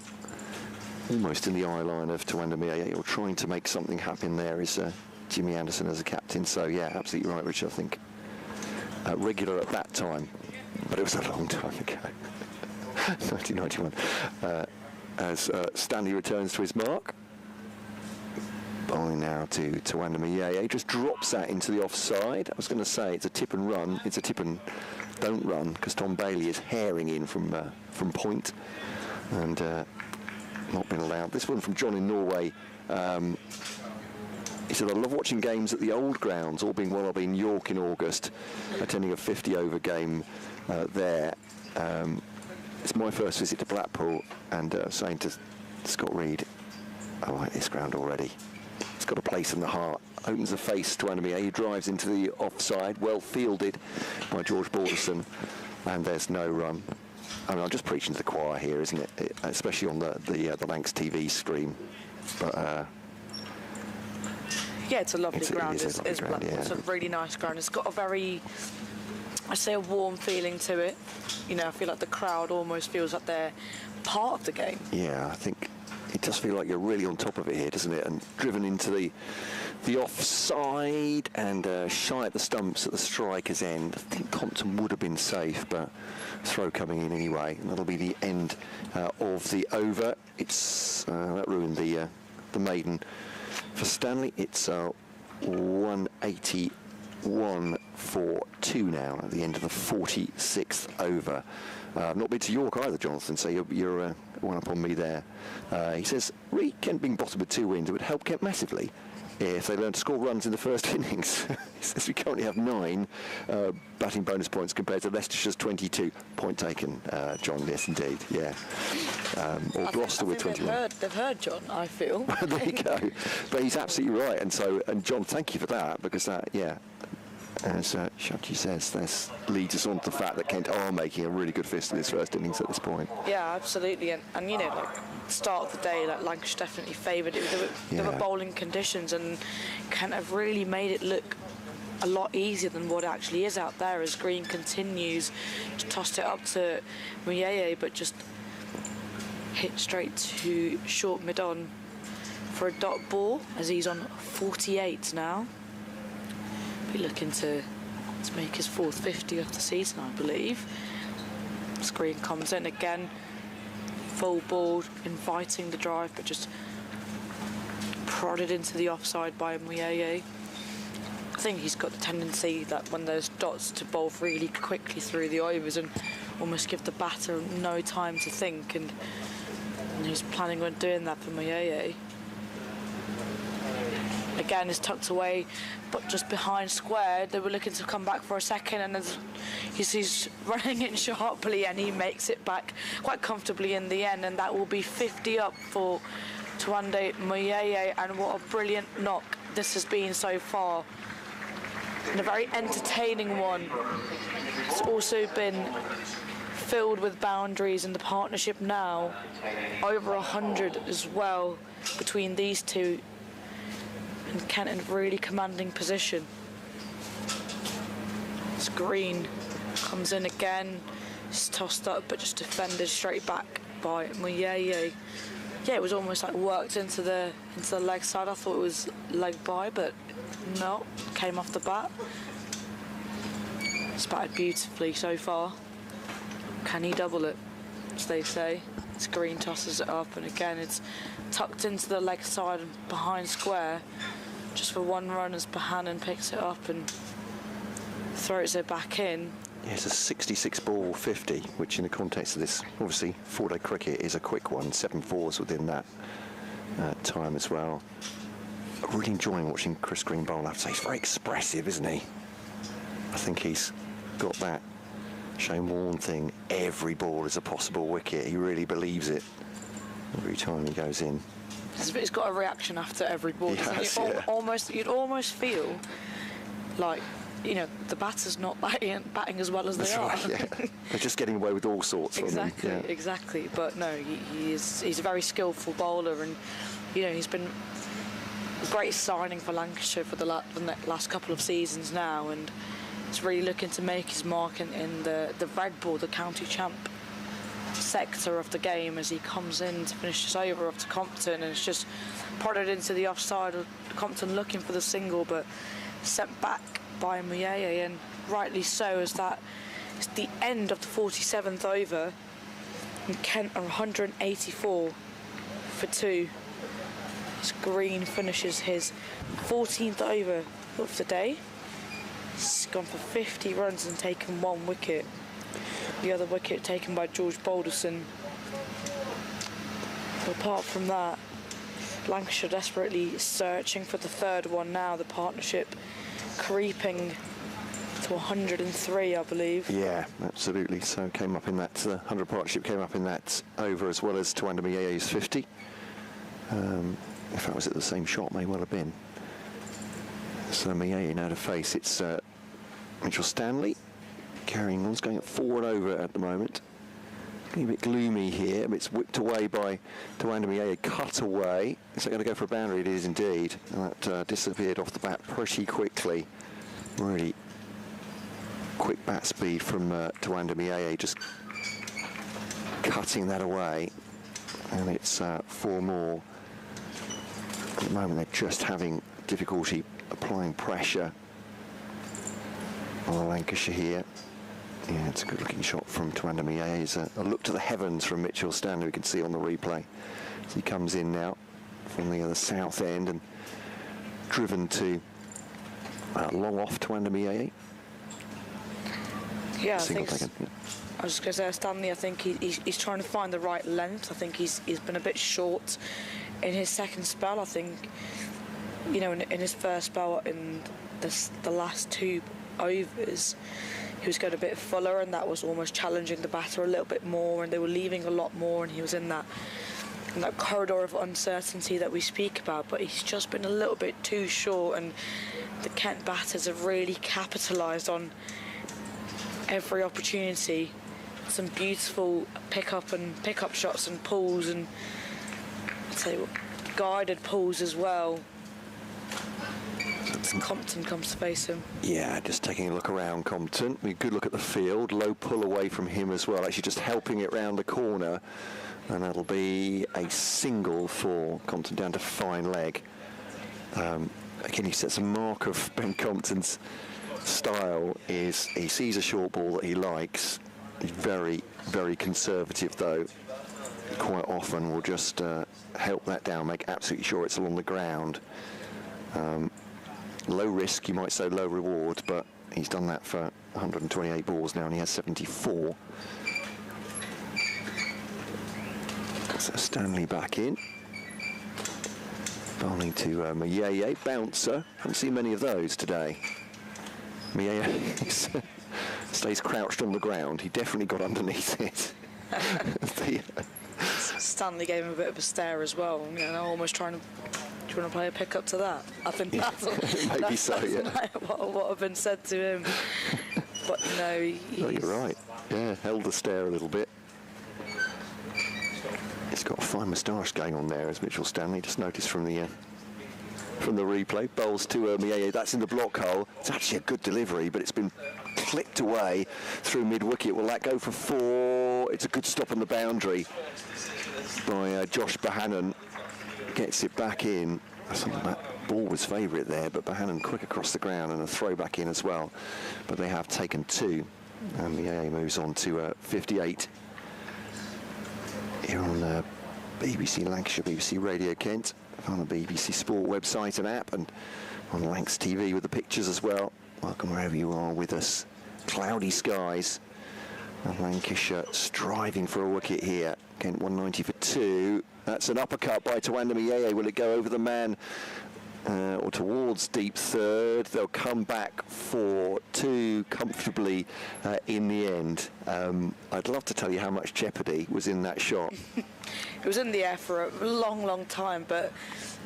Almost in the eye line of Tawanda Mieye, or trying to make something happen there is Jimmy Anderson as a captain. So yeah, absolutely right, Richard, I think. Regular at that time, but it was a long time ago. 1991. As Stanley returns to his mark. Bowling now to Tawanda Mieye, just drops that into the offside. I was going to say it's a tip and run. It's a tip and don't run, because Tom Bailey is herring in from point, and not been allowed. This one from John in Norway. He said, I love watching games at the old grounds, all being well. I'll be in York in August, attending a 50-over game there. It's my first visit to Blackpool, and saying to Scott Reed, I like this ground already. It's got a place in the heart. Opens the face to Anamia. He drives into the offside, well fielded by George Balderson, and there's no run. I mean, I'm just preaching to the choir here, isn't it? Especially on the Lancs TV screen. But yeah, it's a lovely ground. It's a really nice ground. It's got a very, I'd say, a warm feeling to it. You know, I feel like the crowd almost feels like they're part of the game. Yeah, I think it does feel like you're really on top of it here, doesn't it? And driven into the offside and shy at the stumps at the striker's end. I think Compton would have been safe, but throw coming in anyway. And that'll be the end of the over. It's that ruined the maiden for Stanley. It's 181 for 2 now at the end of the 46th over. I've not been to York either, Jonathan, so you're one up on me there. He says, really, Kent being bottom with 2 wins, it would help Kent massively if they learn to score runs in the first innings. He says we currently have 9 batting bonus points compared to Leicestershire's 22. Point taken, John, yes indeed, yeah. Or Gloucester with 21. They've heard John, I feel. There you go. But he's absolutely right, and John, thank you for that, because that, yeah, as Shachi says, this leads us on to the fact that Kent are making a really good fist of this first innings at this point. Yeah, absolutely, and you know, like start of the day, like Lancashire definitely favoured it. There were bowling conditions, and Kent have really made it look a lot easier than what it actually is out there. As Green continues, just tossed it up to Mieye, but just hit straight to short mid-on for a dot ball, as he's on 48 now. Be looking to make his 4th 50 of the season, I believe. Screen comes in again, full ball, inviting the drive, but just prodded into the offside by Mieye. I think he's got the tendency that when there's dots to bowl really quickly through the overs and almost give the batter no time to think, and he's planning on doing that for Mieye. Again, is tucked away, but just behind square. They were looking to come back for a second, and he's running in sharply, and he makes it back quite comfortably in the end, and that will be 50 up for Tawanda Mieye. And what a brilliant knock this has been so far, and a very entertaining one. It's also been filled with boundaries, and the partnership now over 100 as well between these two. And Kent in really commanding position. Green comes in again, it's tossed up, but just defended straight back by Mieye. Yeah, it was almost like worked into the leg side. I thought it was leg by, but no, came off the bat. It's batted beautifully so far. Can he double it, as they say? Green tosses it up, and again it's tucked into the leg side and behind square. Just for 1 run as Bohannon picks it up and throws it back in. Yeah, it's a 66 ball 50, which in the context of this, obviously, 4-day cricket is a quick one. 7 fours within that time as well. I'm really enjoying watching Chris Green bowl, I have to say. He's very expressive, isn't he? I think he's got that Shane Warne thing. Every ball is a possible wicket. He really believes it every time he goes in. He's got a reaction after every ball. Yes, You'd almost feel like, you know, the batter's not batting as well as they are. Right, yeah. They're just getting away with all sorts. Exactly, from them. Yeah. exactly. But no, he's a very skillful bowler, and you know, he's been a great signing for Lancashire for the last couple of seasons now, and he's really looking to make his mark in the red ball, the county champ sector of the game, as he comes in to finish this over off to Compton, and it's just prodded into the offside of Compton looking for the single, but sent back by Maid, and rightly so, as that is the end of the 47th over, and Kent are 184 for 2. As Green finishes his 14th over of the day. He's gone for 50 runs and taken 1 wicket. The other wicket taken by George Balderson. But apart from that, Lancashire desperately searching for the third one now. The partnership creeping to 103, I believe. Yeah, absolutely. So came up in that 100 partnership came up in that over, as well as Tawanda Miye's 50. If that was at the same shot, may well have been. So Maid now to face. It's Mitchell Stanley carrying on. It's going at 4 and over at the moment. Getting a bit gloomy here. It's whipped away by Tawanda Miyehi, cut away. Is that going to go for a boundary? It is indeed. And that disappeared off the bat pretty quickly. Really quick bat speed from Tawanda Miyehi, just cutting that away. And it's 4 more. At the moment, they're just having difficulty applying pressure on Lancashire here. Yeah, it's a good-looking shot from Tawanda Miyehi. It's a look to the heavens from Mitchell Stanley, we can see on the replay. So he comes in now from the other south end and driven to long off Tawanda Miyehi. Yeah, I was just going to say, Stanley, I think he's trying to find the right length. I think he's been a bit short in his second spell. I think, you know, in his first spell in the last 2 overs, he was going a bit fuller, and that was almost challenging the batter a little bit more, and they were leaving a lot more, and he was in that corridor of uncertainty that we speak about. But he's just been a little bit too short, and the Kent batters have really capitalised on every opportunity. Some beautiful pick-up shots and pulls, and I'd say guided pulls as well. Compton comes to face him. Yeah, just taking a look around Compton. A good look at the field. Low pull away from him as well, actually just helping it round the corner. And that'll be a single for Compton, down to fine leg. Again, he sets a mark of Ben Compton's style. Is he sees a short ball that he likes. He's very, very conservative, though. Quite often will just help that down, make absolutely sure it's along the ground. Low risk, you might say, low reward, but he's done that for 128 balls now, and he has 74. So Stanley back in. Bowling to Miyehi, bouncer. Haven't seen many of those today. Miyehi stays crouched on the ground. He definitely got underneath it. Stanley gave him a bit of a stare as well, you know, almost trying to... Do you want to play a pick-up to that? I think that's what have been said to him. But no, you're right. Yeah, held the stare a little bit. He's got a fine moustache going on there, as Mitchell Stanley just noticed from the replay. Bowls to Miyehi. That's in the block hole. It's actually a good delivery, but it's been clipped away through mid-wicket. Will that go for 4? It's a good stop on the boundary by Josh Bohannon. Gets it back in. I thought that ball was favourite there, but Bohannon quick across the ground and a throw back in as well. But they have taken 2, and Miyehi moves on to 58. Here on BBC Lancashire, BBC Radio Kent, on the BBC Sport website and app, and on Lancs TV with the pictures as well. Welcome wherever you are with us. Cloudy skies, and Lancashire striving for a wicket here. Kent 190 for 2. That's an uppercut by Tawanda Miyehi. Will it go over the man or towards deep third. They'll come back for 2 comfortably in the end. I'd love to tell you how much jeopardy was in that shot. It was in the air for a long, long time, but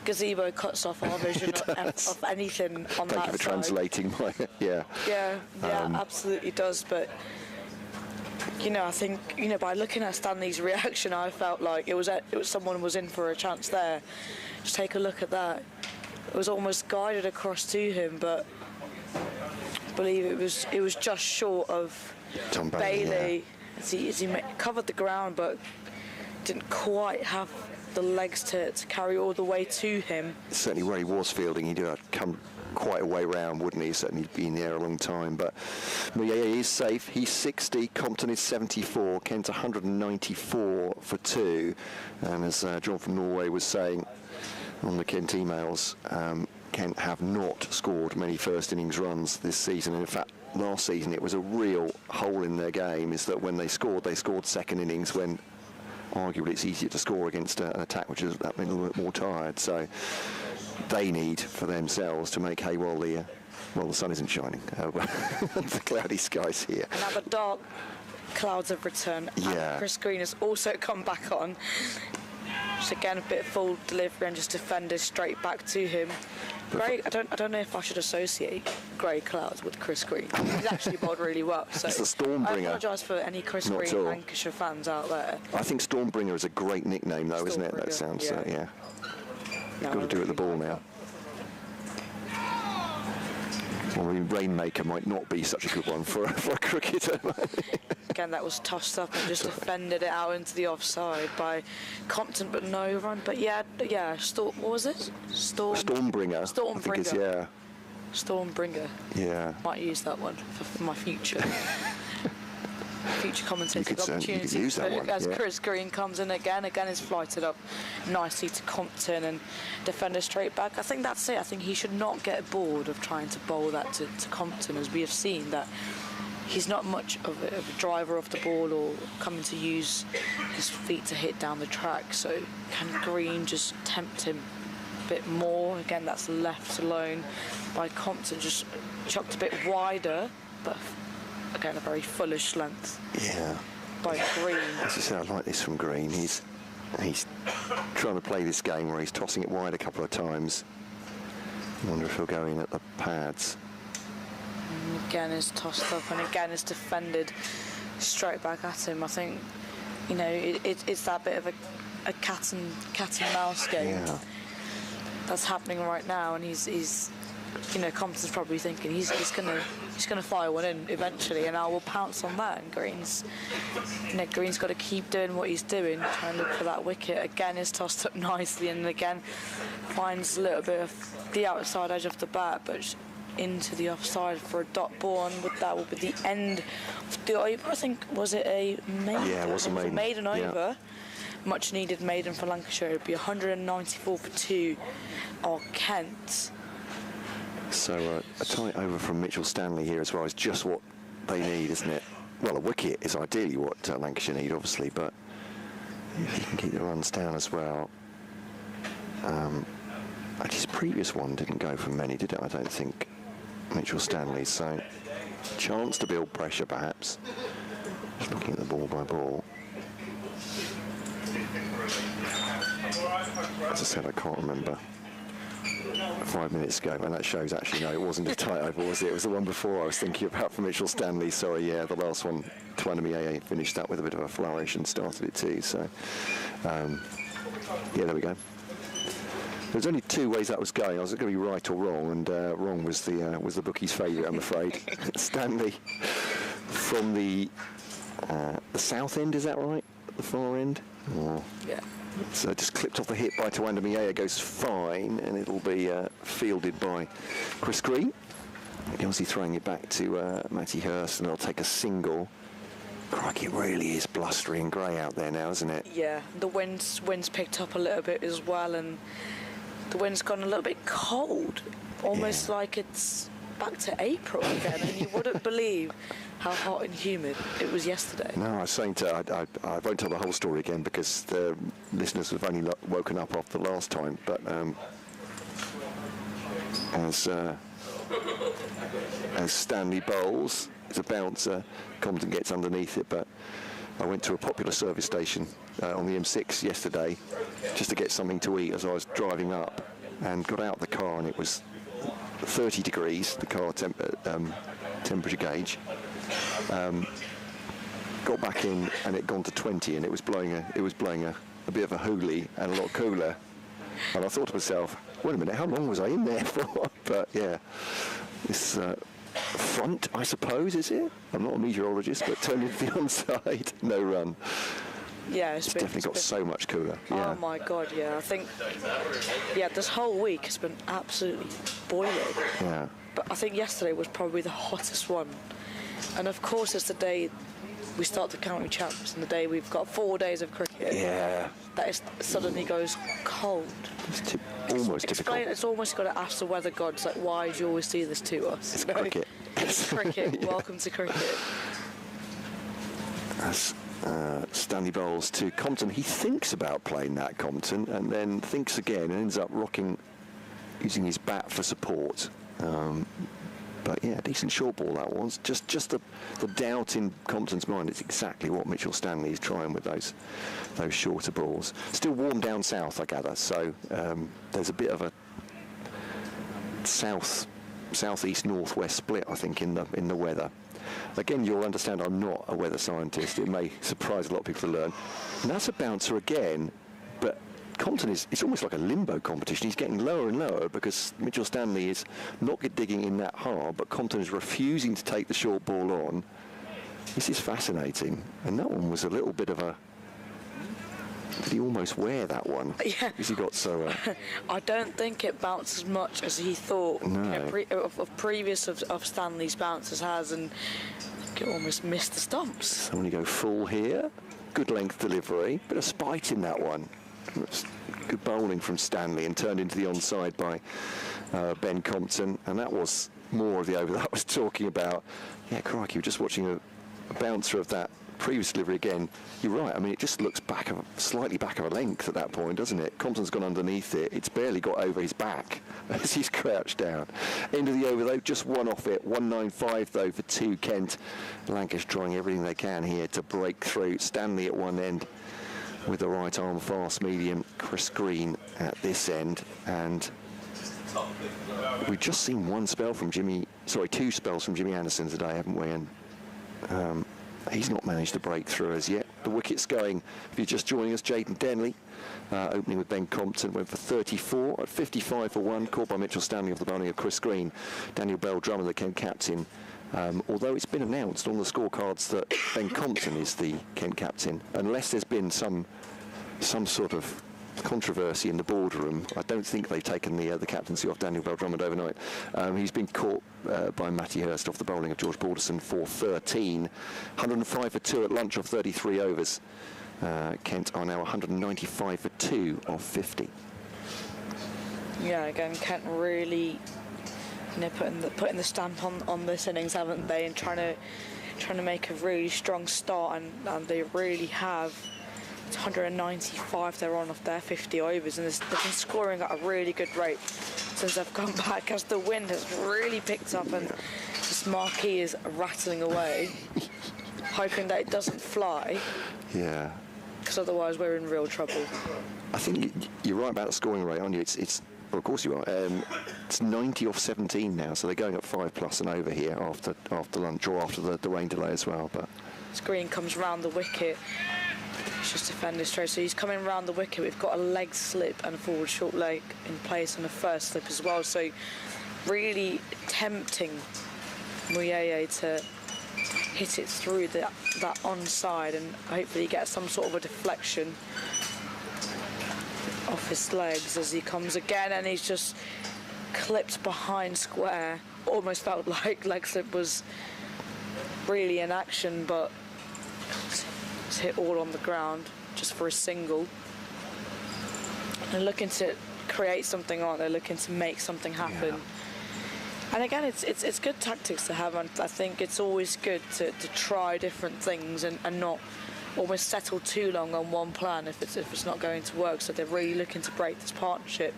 gazebo cuts off our vision of anything on that side. Thank you for translating my, Yeah, absolutely does. But I think by looking at Stanley's reaction, I felt like it was someone was in for a chance there. Just take a look at that. It was almost guided across to him, but I believe it was just short of Tom Bailey. Yeah. As he covered the ground, but didn't quite have the legs to carry all the way to him. Certainly where he was fielding, he'd have come quite a way round, wouldn't he? Certainly he'd been in the air a long time. But yeah, he is safe. He's 60. Compton is 74. Kent 194 for 2. And as John from Norway was saying on the Kent emails, Kent have not scored many first innings runs this season. And in fact, last season it was a real hole in their game, is that when they scored second innings when arguably it's easier to score against an attack which has been a little bit more tired. So they need for themselves to make hay while the sun isn't shining. The cloudy skies here. And now the dark clouds have returned. Yeah. And Chris Green has also come back on. Just again a bit of full delivery and just defenders straight back to him. Grey, I don't know if I should associate grey clouds with Chris Green. He's actually bowled really well. So it's the Stormbringer. I apologise for any Chris Not Green Lancashire fans out there. I think Stormbringer is a great nickname, though, isn't it? That sounds, yeah. No, got to do it with the ball now. Well, I mean, Rainmaker might not be such a good one for a cricketer. Again, that was tossed up and just defended it out into the offside by Compton, but no run. But yeah. What was it? Stormbringer. I think it's, yeah. Stormbringer. Yeah. Might use that one for my future. Future commentating opportunities. You could use that one, as Chris Green comes in again is flighted up nicely to Compton and defender straight back. I think that's it. I think he should not get bored of trying to bowl that to Compton, as we have seen that he's not much of a driver of the ball or coming to use his feet to hit down the track. So can Green just tempt him a bit more? Again, that's left alone by Compton, just chucked a bit wider, but again, a very foolish length. Yeah. By Green. As I say, I like this from Green. He's trying to play this game where he's tossing it wide a couple of times. I wonder if he'll go in at the pads. And again is tossed up, and again is defended straight back at him. I think, it's that bit of a cat and mouse game that's happening right now, and he's Compton's probably thinking he's gonna fire one in eventually, and I will pounce on that. And Green's got to keep doing what he's doing, trying to look for that wicket. Again, is tossed up nicely, and again finds a little bit of the outside edge of the bat, but into the offside for a dot ball, and that will be the end of the over. I think, was it a maiden? Yeah, it was a maiden. Maiden over. Much needed maiden for Lancashire. It would be 194 for 2 or Kent. So a tight over from Mitchell Stanley here as well is just what they need, isn't it? Well, a wicket is ideally what Lancashire need, obviously, but if he can keep the runs down as well. His previous one didn't go for many, did it? I don't think, Mitchell Stanley. So chance to build pressure, perhaps. Just looking at the ball by ball. As I said, I can't remember 5 minutes ago, and that shows actually no, it wasn't a tight over, was it? It was the one before I was thinking about for Mitchell Stanley. Sorry, yeah, the last one, Twanamiea finished that with a bit of a flourish and started it too. So, yeah, there we go. There's only 2 ways that was going. I was going to be right or wrong, and wrong was the bookie's favourite, I'm afraid. Stanley from the south end, is that right? At the far end? Oh. Yeah. So just clipped off the hip by Twanamiea, goes fine, and it'll be fielded by Chris Green. Obviously throwing it back to Matty Hurst, and they'll take a single. Crikey, it really is blustery and grey out there now, isn't it? Yeah, the wind's picked up a little bit as well, and the wind's gone a little bit cold, almost like it's back to April again, and you wouldn't believe how hot and humid it was yesterday. No, I was saying I won't tell the whole story again because the listeners have only woken up after the last time, but as Stanley bowls. It's a bouncer. Compton gets underneath it, but I went to a popular service station on the M6 yesterday just to get something to eat as I was driving up, and got out of the car and it was 30 degrees, the car temperature gauge. Got back in and it gone to 20, and it was blowing a bit of a hoolie and a lot cooler. And I thought to myself, wait a minute, how long was I in there for? But yeah, this front, I suppose, is it? I'm not a meteorologist, but turned into the onside, no run. Yeah, it's definitely got so much cooler. Yeah. Oh my God, yeah. I think, this whole week has been absolutely boiling. Yeah. But I think yesterday was probably the hottest one. And of course, it's the day we start the county champs, and the day we've got 4 days of cricket. Yeah. That is suddenly goes cold. It's almost typical. It's almost got to ask the weather gods, like, why do you always do this to us? It's cricket. It's cricket. Yeah. Welcome to cricket. That's Stanley bowls to Compton. He thinks about playing that, Compton, and then thinks again and ends up rocking, using his bat for support. But yeah, decent short ball that was. Just the doubt in Compton's mind. It's exactly what Mitchell Stanley is trying with those shorter balls. Still warm down south, I gather. So there's a bit of a southeast northwest split, I think, in the weather. Again, you'll understand I'm not a weather scientist. It may surprise a lot of people to learn. And that's a bouncer again, but Compton it's almost like a limbo competition. He's getting lower and lower because Mitchell Stanley is not digging in that hard, but Compton is refusing to take the short ball on. This is fascinating. And that one was a little bit of a... Did he almost wear that one? Yeah. Because he got so... I don't think it bounced as much as he thought. No. Previous of Stanley's bounces has, and I think it almost missed the stumps. So when you go full here, good length delivery, bit of spite in that one. Good bowling from Stanley and turned into the onside by Ben Compton, and that was more of the over that I was talking about. Yeah, crikey, we're just watching a bouncer of that previous delivery again. You're right, I mean, it just looks slightly back of a length at that point, doesn't it? Compton's gone underneath it. It's barely got over his back as he's crouched down. End of the over, though, just one off it. 195, though, for 2 Kent. Lancashire trying everything they can here to break through. Stanley at one end with the right arm fast medium, Chris Green at this end, and we've just seen two spells from Jimmy Anderson today, haven't we? And he's not managed to break through as yet. The wicket's going, if you're just joining us, Jaden Denley, opening with Ben Compton, went for 34 at 55 for 1, caught by Mitchell Stanley off the bowling of Chris Green. Daniel Bell-Drummond, the Kent captain. Although it's been announced on the scorecards that Ben Compton is the Kent captain, unless there's been some sort of controversy in the boardroom, I don't think they've taken the captaincy off Daniel Bell-Drummond overnight. He's been caught by Matty Hurst off the bowling of George Balderson for 13. 105 for 2 at lunch off 33 overs. Kent are now 195 for 2 off 50. Yeah, again, Kent really... putting the stamp on this innings, haven't they, and trying to make a really strong start, and they really have. It's 195 they're on off their 50 overs, and they've been scoring at a really good rate since they've come back, as the wind has really picked up and this marquee is rattling away, hoping that it doesn't fly. Yeah. Because otherwise we're in real trouble. I think you're right about the scoring rate, aren't you? Well, of course you are. It's 90 off 17 now, so they're going up 5+ and over here after lunch, or after the rain delay as well. But Green comes round the wicket. He's just defended straight, so he's coming round the wicket. We've got a leg slip and a forward short leg in place, and a first slip as well. So really tempting Muyeye to hit it through that onside and hopefully get some sort of a deflection off his legs as he comes again, and he's just clipped behind square. Almost felt like leg slip was really in action, but it's hit all on the ground just for a single. And looking to create something, aren't they? Looking to make something happen. Yeah. And again, it's good tactics to have, and I think it's always good to try different things and not almost settle too long on one plan if it's not going to work. So they're really looking to break this partnership.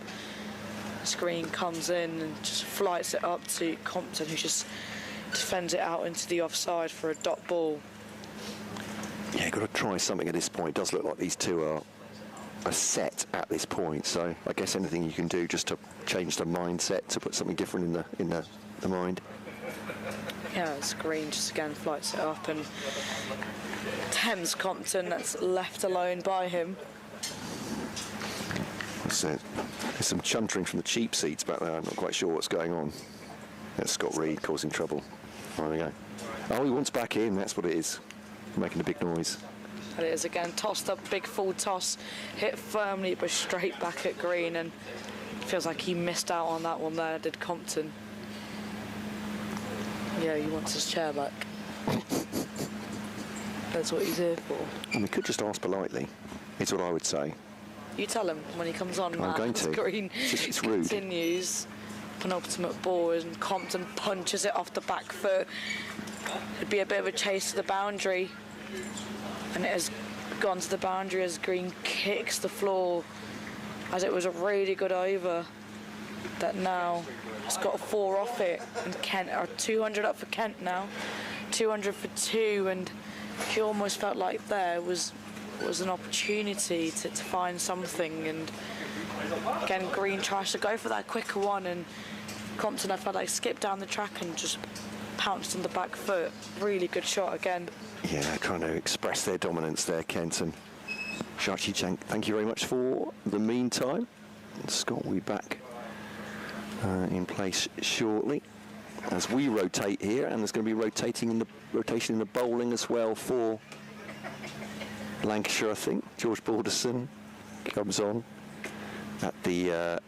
Green comes in and just flights it up to Compton, who just defends it out into the offside for a dot ball. Yeah, you've got to try something at this point. It does look like these two are set at this point, so I guess anything you can do just to change the mindset, to put something different in the mind. Yeah, it's Green just again flights it up and tempts Compton, that's left alone by him. So there's some chuntering from the cheap seats back there. I'm not quite sure what's going on. That's Scott Reed causing trouble. There we go. Oh, he wants back in. That's what it is. Making a big noise. And it is again tossed up, big full toss, hit firmly but straight back at Green, and feels like he missed out on that one there, did Compton. Yeah, he wants his chair back. That's what he's here for. And we could just ask politely, is what I would say. You tell him when he comes on. I'm going to. Green it's rude. Continues. Penultimate ball, and Compton punches it off the back foot. It'd be a bit of a chase to the boundary, and it has gone to the boundary as Green kicks the floor, as it was a really good over that now has got a 4 off it, and Kent are 200 up for Kent now, 200 for 2, and he almost felt like there was an opportunity to find something, and again Green tries to go for that quicker one, and Compton, I felt like, skipped down the track and just pounced on the back foot. Really good shot again. Yeah, trying to express their dominance there, Kent. And Shachi Chang, thank you very much for the meantime. Scott will be back in place shortly as we rotate here, and there's going to be rotation in the bowling as well for Lancashire, I think. George Balderson comes on at the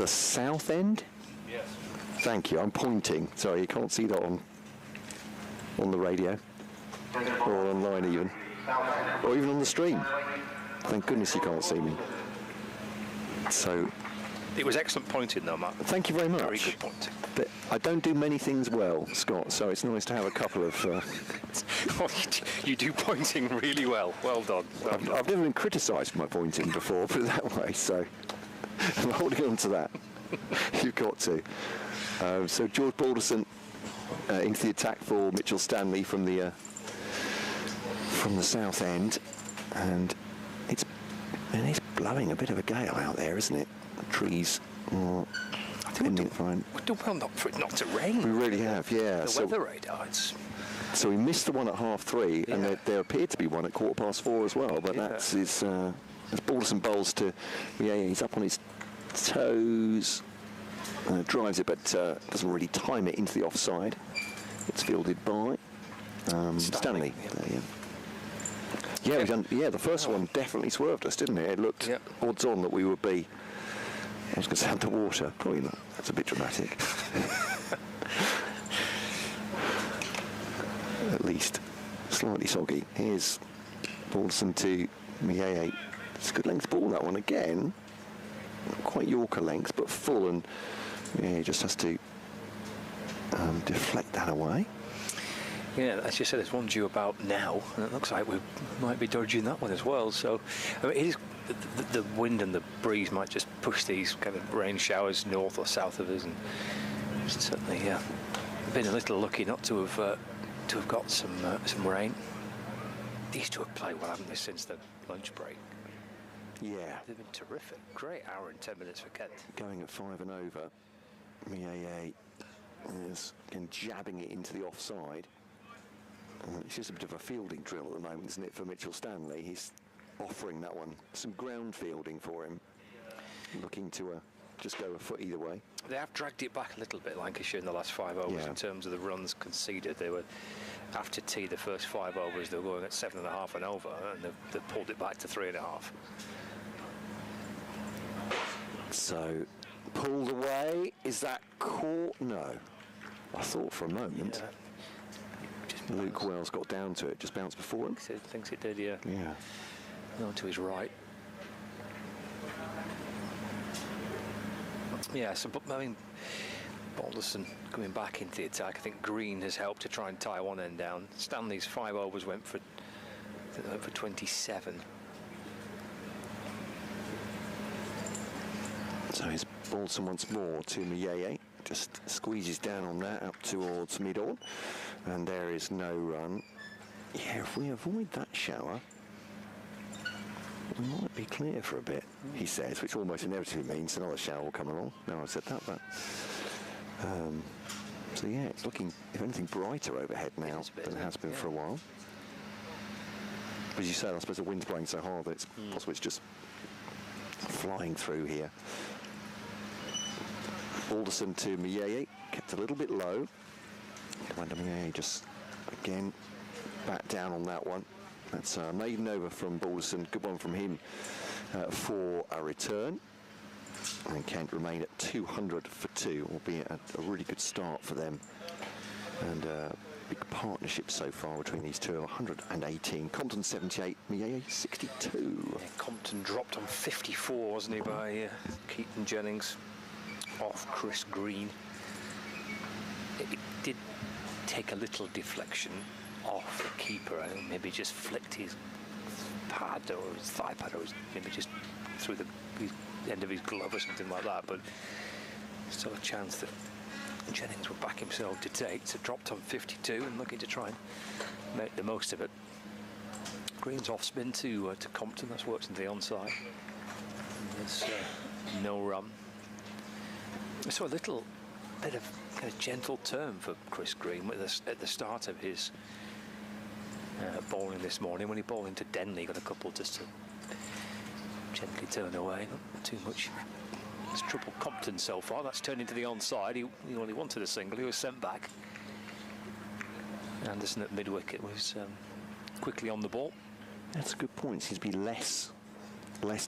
south end. Yes. Thank you. I'm pointing. Sorry, you can't see that on the radio or online even, or even on the stream. Thank goodness you can't see me. So it was excellent pointing, though, Matt. Thank you very much. Very good pointing. But I don't do many things well, Scott, so it's nice to have a couple of... You do pointing really well. Well done. I've never been criticised for my pointing before, put it that way, so I'm holding on to that. You've got to. So George Balderson into the attack for Mitchell Stanley from the south end, and it's blowing a bit of a gale out there, isn't it? The trees are ending fine. We've done well not for it not to rain. We really have, yeah. The weather radar, so we missed the one at 3:30, and there appeared to be one at 4:15 as well, but that's his... as Balderson bowls to... Yeah, he's up on his toes, drives it, but doesn't really time it into the offside. It's fielded by Stanley. Yeah, the first one definitely swerved us, didn't it? It looked odds on that we would be... I was going to say underwater. Probably not. That's a bit dramatic. At least slightly soggy. Here's Balderson to Mieye. It's a good length ball, that one again. Not quite Yorker length, but full, and he just has to deflect that away. Yeah, as you said, there's one due about now, and it looks like we might be dodging that one as well. So, I mean, it is the wind and the breeze might just push these kind of rain showers north or south of us, and certainly, been a little lucky not to have got some rain. These two have played well, haven't they, since the lunch break? Yeah, they've been terrific. Great hour and 10 minutes for Kent. Going at 5 and over. Mieye is again jabbing it into the offside. It's just a bit of a fielding drill at the moment, isn't it, for Mitchell Stanley? He's offering that one some ground fielding for him, looking to just go a foot either way. They have dragged it back a little bit, Lancashire, in the last 5 overs in terms of the runs conceded. They were, after tea, the first 5 overs, they were going at 7.5 and over, and they've pulled it back to 3.5. So, pulled away. Is that caught? No. I thought for a moment. Luke Wells got down to it, just bounced before him. Thinks it did, yeah. Yeah. On to his right. Yeah, so, I mean, Balderson coming back into the attack. I think Green has helped to try and tie one end down. Stanley's 5 overs went for 27. So here's Balderson once more to Maid. Just squeezes down on that up towards mid-on. And there is no run. Yeah, if we avoid that shower, we might be clear for a bit, he says, which almost inevitably means another shower will come along. No, I've said that, but... so yeah, it's looking, if anything, brighter overhead now than it has been for a while. As you said, I suppose the wind's blowing so hard that it's possible it's just flying through here. Balderson to Maid, kept a little bit low. Commander Maid just, again, back down on that one. That's a maiden over from Balderson, good one from him for a return. And Kent remain at 200 for 2, albeit a really good start for them. And big partnership so far between these two, 118. Compton 78, Maid 62. Yeah, Compton dropped on 54, wasn't he, by Keaton Jennings off Chris Green. It did take a little deflection off the keeper. I think maybe just flicked his pad or his thigh pad, or maybe just through the end of his glove or something like that, but still a chance that Jennings would back himself to take. So dropped on 52 and looking to try and make the most of it. Green's off spin to Compton, that's worked into the onside. There's no run. I saw a little bit of kind of gentle turn for Chris Green at the start of his bowling this morning. When he bowled into Denley, got a couple just to gently turn away, not too much. It's triple Compton so far. That's turned into the onside. He only wanted a single. He was sent back. Anderson at mid-wicket was quickly on the ball. That's a good point. Seems to be less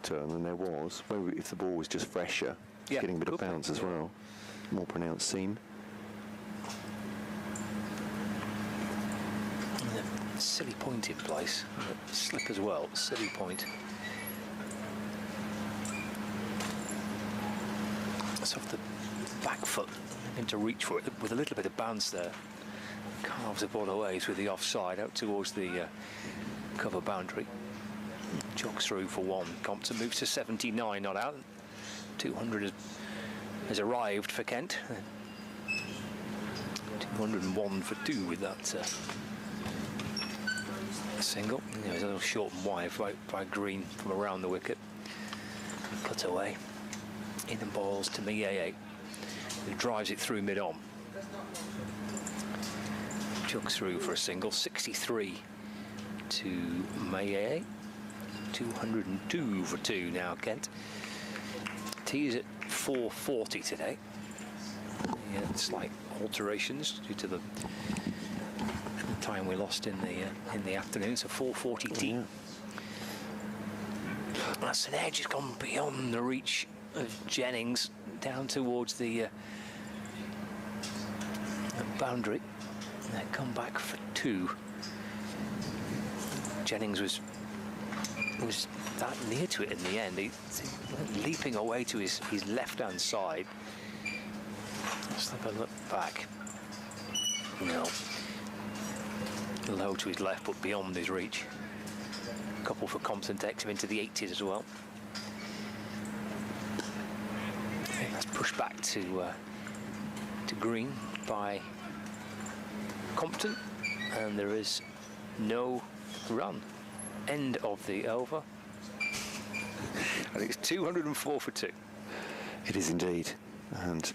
turn than there was. Maybe if the ball was just fresher, getting a bit of bounce as well. More pronounced seam. Silly point in place. Slip as well. Silly point. It's off the back foot, into reach for it with a little bit of bounce there. Carves the ball away through the offside out towards the cover boundary. Jogs through for one. Compton moves to 79, not out. 200 has arrived for Kent. 201 for 2 with that single. There's a little short and wide by Green from around the wicket. Cut away. In and balls to Maid, who drives it through mid-on. Jogs through for a single. 63 to Maid. 202 for 2 now, Kent. Tees at 440 today. Yeah, slight alterations due to the time we lost in the afternoon. So 440 tee. That's an edge. It's gone beyond the reach of Jennings down towards the boundary. And they come back for 2. Jennings was that near to it in the end. He went leaping away to his left-hand side. Let's have a look back. No. Low to his left, but beyond his reach. A couple for Compton takes him into the 80s as well. That's pushed back to Green by Compton, and there is no run. End of the over. I think it's 204 for 2. It is indeed, and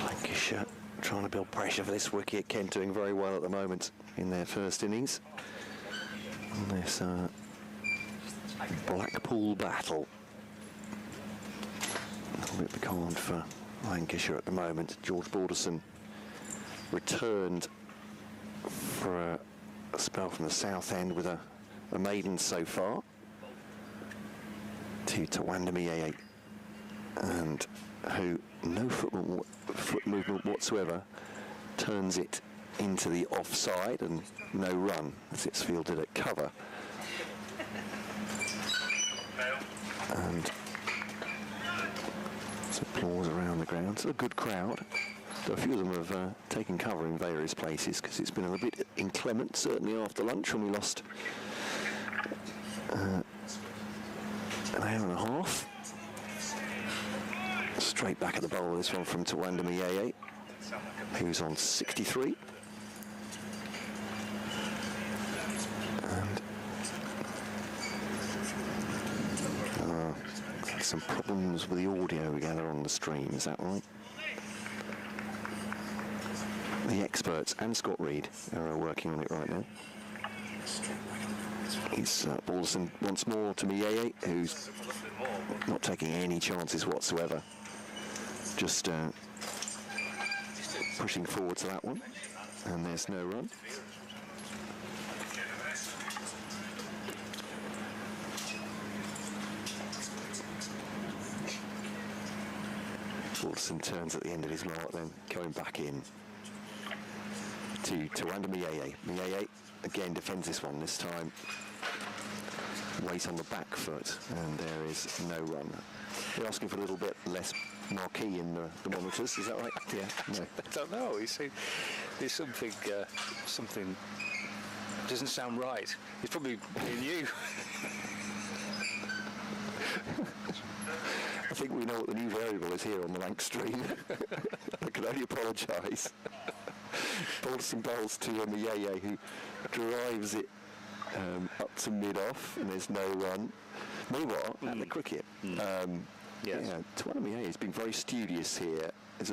Lancashire trying to build pressure for this wicket. Kent doing very well at the moment in their first innings. And this Blackpool battle. A little bit behind for Lancashire at the moment. George Balderson returned for a spell from the south end with a maiden so far. To Tawanda Maid, and who no foot movement whatsoever, turns it into the offside and no run as it's fielded at cover. And some applause around the ground. It's a good crowd. So a few of them have taken cover in various places because it's been a bit inclement, certainly after lunch when we lost an hour and a half. Straight back at the bowl, this one from Tawanda Mieye, who's on 63. And some problems with the audio we gather on the stream, is that right? The experts and Scott Reed are working on it right now. It's Balderson once more to Mieye, who's not taking any chances whatsoever. Just pushing forward to that one, and there's no run. Balderson turns at the end of his mark, then going back in to Tawanda Mieye. Mieye again defends this one, this time weight on the back foot, and there is no run. They're asking for a little bit less marquee in the monitors, is that right? Yeah. No. I don't know. You see, there's something doesn't sound right. It's probably being you. I think we know what the new variable is here on the Lanc stream. I can only apologise. Balderson bowls to Mieye, who drives it up to mid-off, and there's no run. Meanwhile, at the cricket, Tawanda Mieye has been very studious here. There's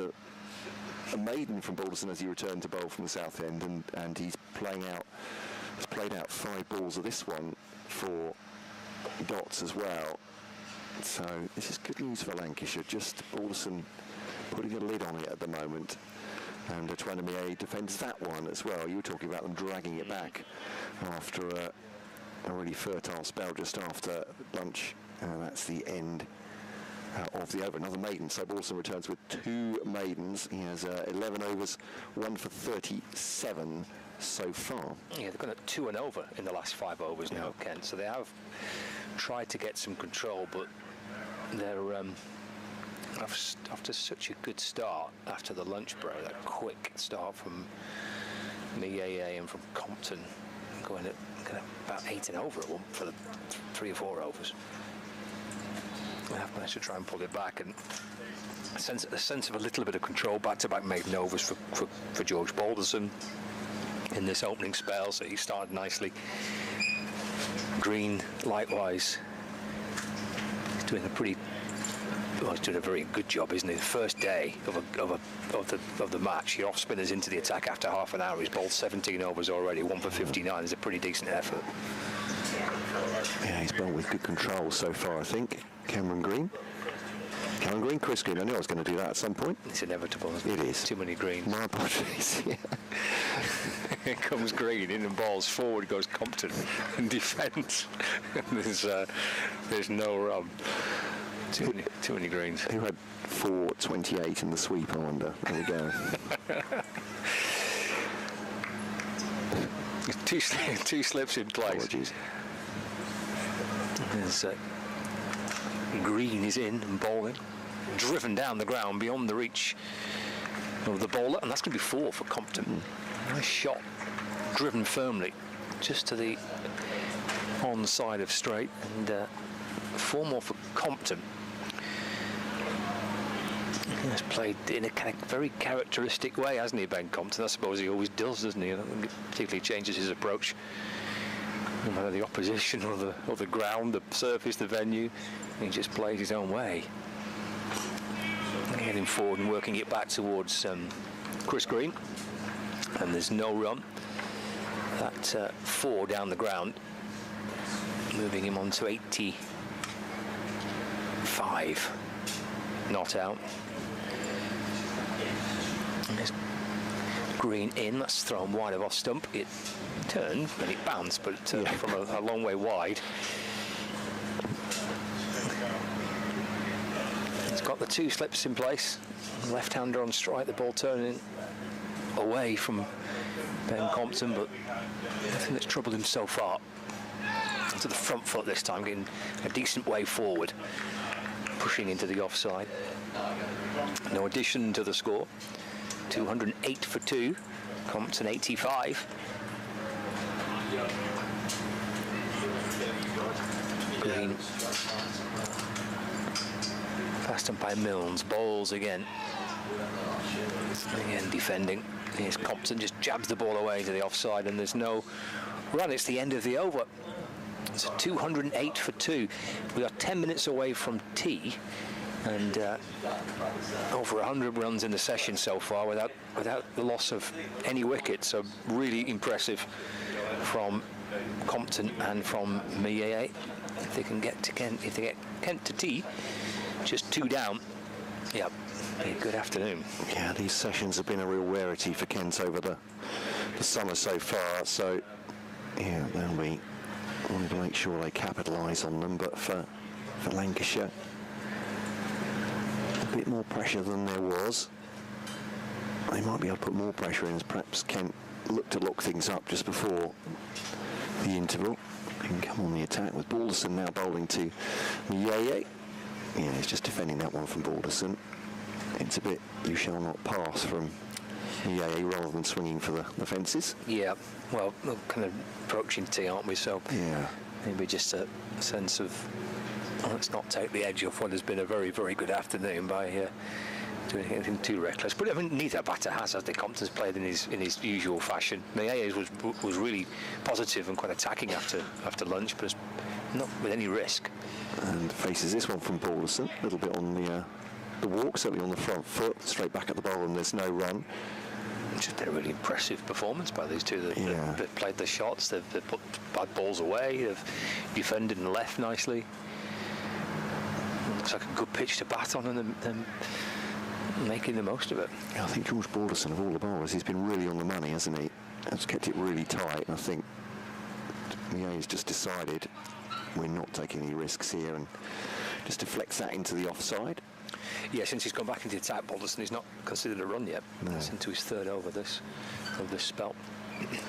a maiden from Balderson as he returned to bowl from the south end, and he's played out 5 balls of this one for dots as well. So this is good news for Lancashire. Just Balderson putting a lid on it at the moment. And Tawanda Mieye defends that one as well. You were talking about them dragging it back after a really fertile spell just after lunch. And that's the end of the over. Another maiden. So Balderson returns with 2 maidens. He has 11 overs, 1 for 37 so far. Yeah, they've gone at 2 and over in the last 5 overs now, Kent. So they have tried to get some control, but they're after such a good start after the lunch break, that quick start from Mieye and from Compton, going at about 8 and over for the 3 or 4 overs. They have managed to try and pull it back, and a sense of a little bit of control. Back-to-back maiden overs for George Balderson in this opening spell, so he started nicely. Green, likewise, he's doing he's doing a very good job, isn't he? The first day of the match, your off spinners into the attack after half an hour. He's bowled 17 overs already, 1 for 59. Is a pretty decent effort. Yeah, he's bowled with good control so far, I think. Cameron Green, Chris Green. I knew I was going to do that at some point. It's inevitable, isn't it? It is. Too many greens. My apologies. Yeah. Here comes Green, in and balls forward goes Compton in defence. There's no run. Too many greens. Who had 4.28 in the sweep, I wonder. There we go. two slips in place. Apologies. There's Green is in and bowling, driven down the ground beyond the reach of the bowler, and that's going to be 4 for Compton. Nice shot, driven firmly just to the on side of straight, and 4 more for Compton. He has played in a kind of very characteristic way, hasn't he, Ben Compton? I suppose he always does, doesn't he? I don't think it particularly changes his approach, no matter the opposition or the ground, the surface, the venue. He just plays his own way. Heading forward and working it back towards Chris Green, and there's no run. That 4 down the ground, moving him on to 85. Not out. And there's Green in. That's thrown wide of off stump. It turned and it bounced, but from a long way wide. He's got the 2 slips in place. Left-hander on strike. The ball turning away from Ben Compton, but nothing that's troubled him so far. To the front foot this time, getting a decent way forward, pushing into the offside. No addition to the score. 208 for 2. Compton 85. Passed on by Milnes. Bowls again. Again defending. Here's Compton, just jabs the ball away to the offside, and there's no run. It's the end of the over. It's 208 for 2. We are 10 minutes away from tea, and over 100 runs in the session so far without the loss of any wicket. So really impressive from Compton and from Maid. If they can get to Kent, if they get Kent to tea, just 2 down. Yeah, be a good afternoon. Yeah, these sessions have been a real rarity for Kent over the summer so far. So yeah, they'll be wanting to make sure they capitalise on them. But for Lancashire, a bit more pressure than there was. They might be able to put more pressure in, as perhaps Kent looked to lock things up just before the interval. They can come on the attack with Balderson now bowling to Maid. Yeah, he's just defending that one from Balderson. It's a bit you shall not pass from Maid rather than swinging for the fences. Yeah, well, we're kind of approaching tea, aren't we? So yeah, maybe just a sense of let's not take the edge off what has been a very, very good afternoon by doing anything too reckless. But I mean, neither batter has, as the Compton's played in his usual fashion. Maid was really positive and quite attacking after lunch, but not with any risk. And faces this one from Balderson, a little bit on the walk, certainly on the front foot, straight back at the bowl, and there's no run. It's just been a really impressive performance by these two. They've played the shots, they've put bad balls away, they've defended and left nicely. Looks like a good pitch to bat on, and them making the most of it. Yeah, I think George Balderson, of all the bowlers, he's been really on the money, hasn't he? Has kept it really tight. I think Maid's just decided we're not taking any risks here, and just deflects that into the offside. Yeah, since he's gone back into the attack, Balderson, he's not considered a run yet. No. It's into his third over of this spell.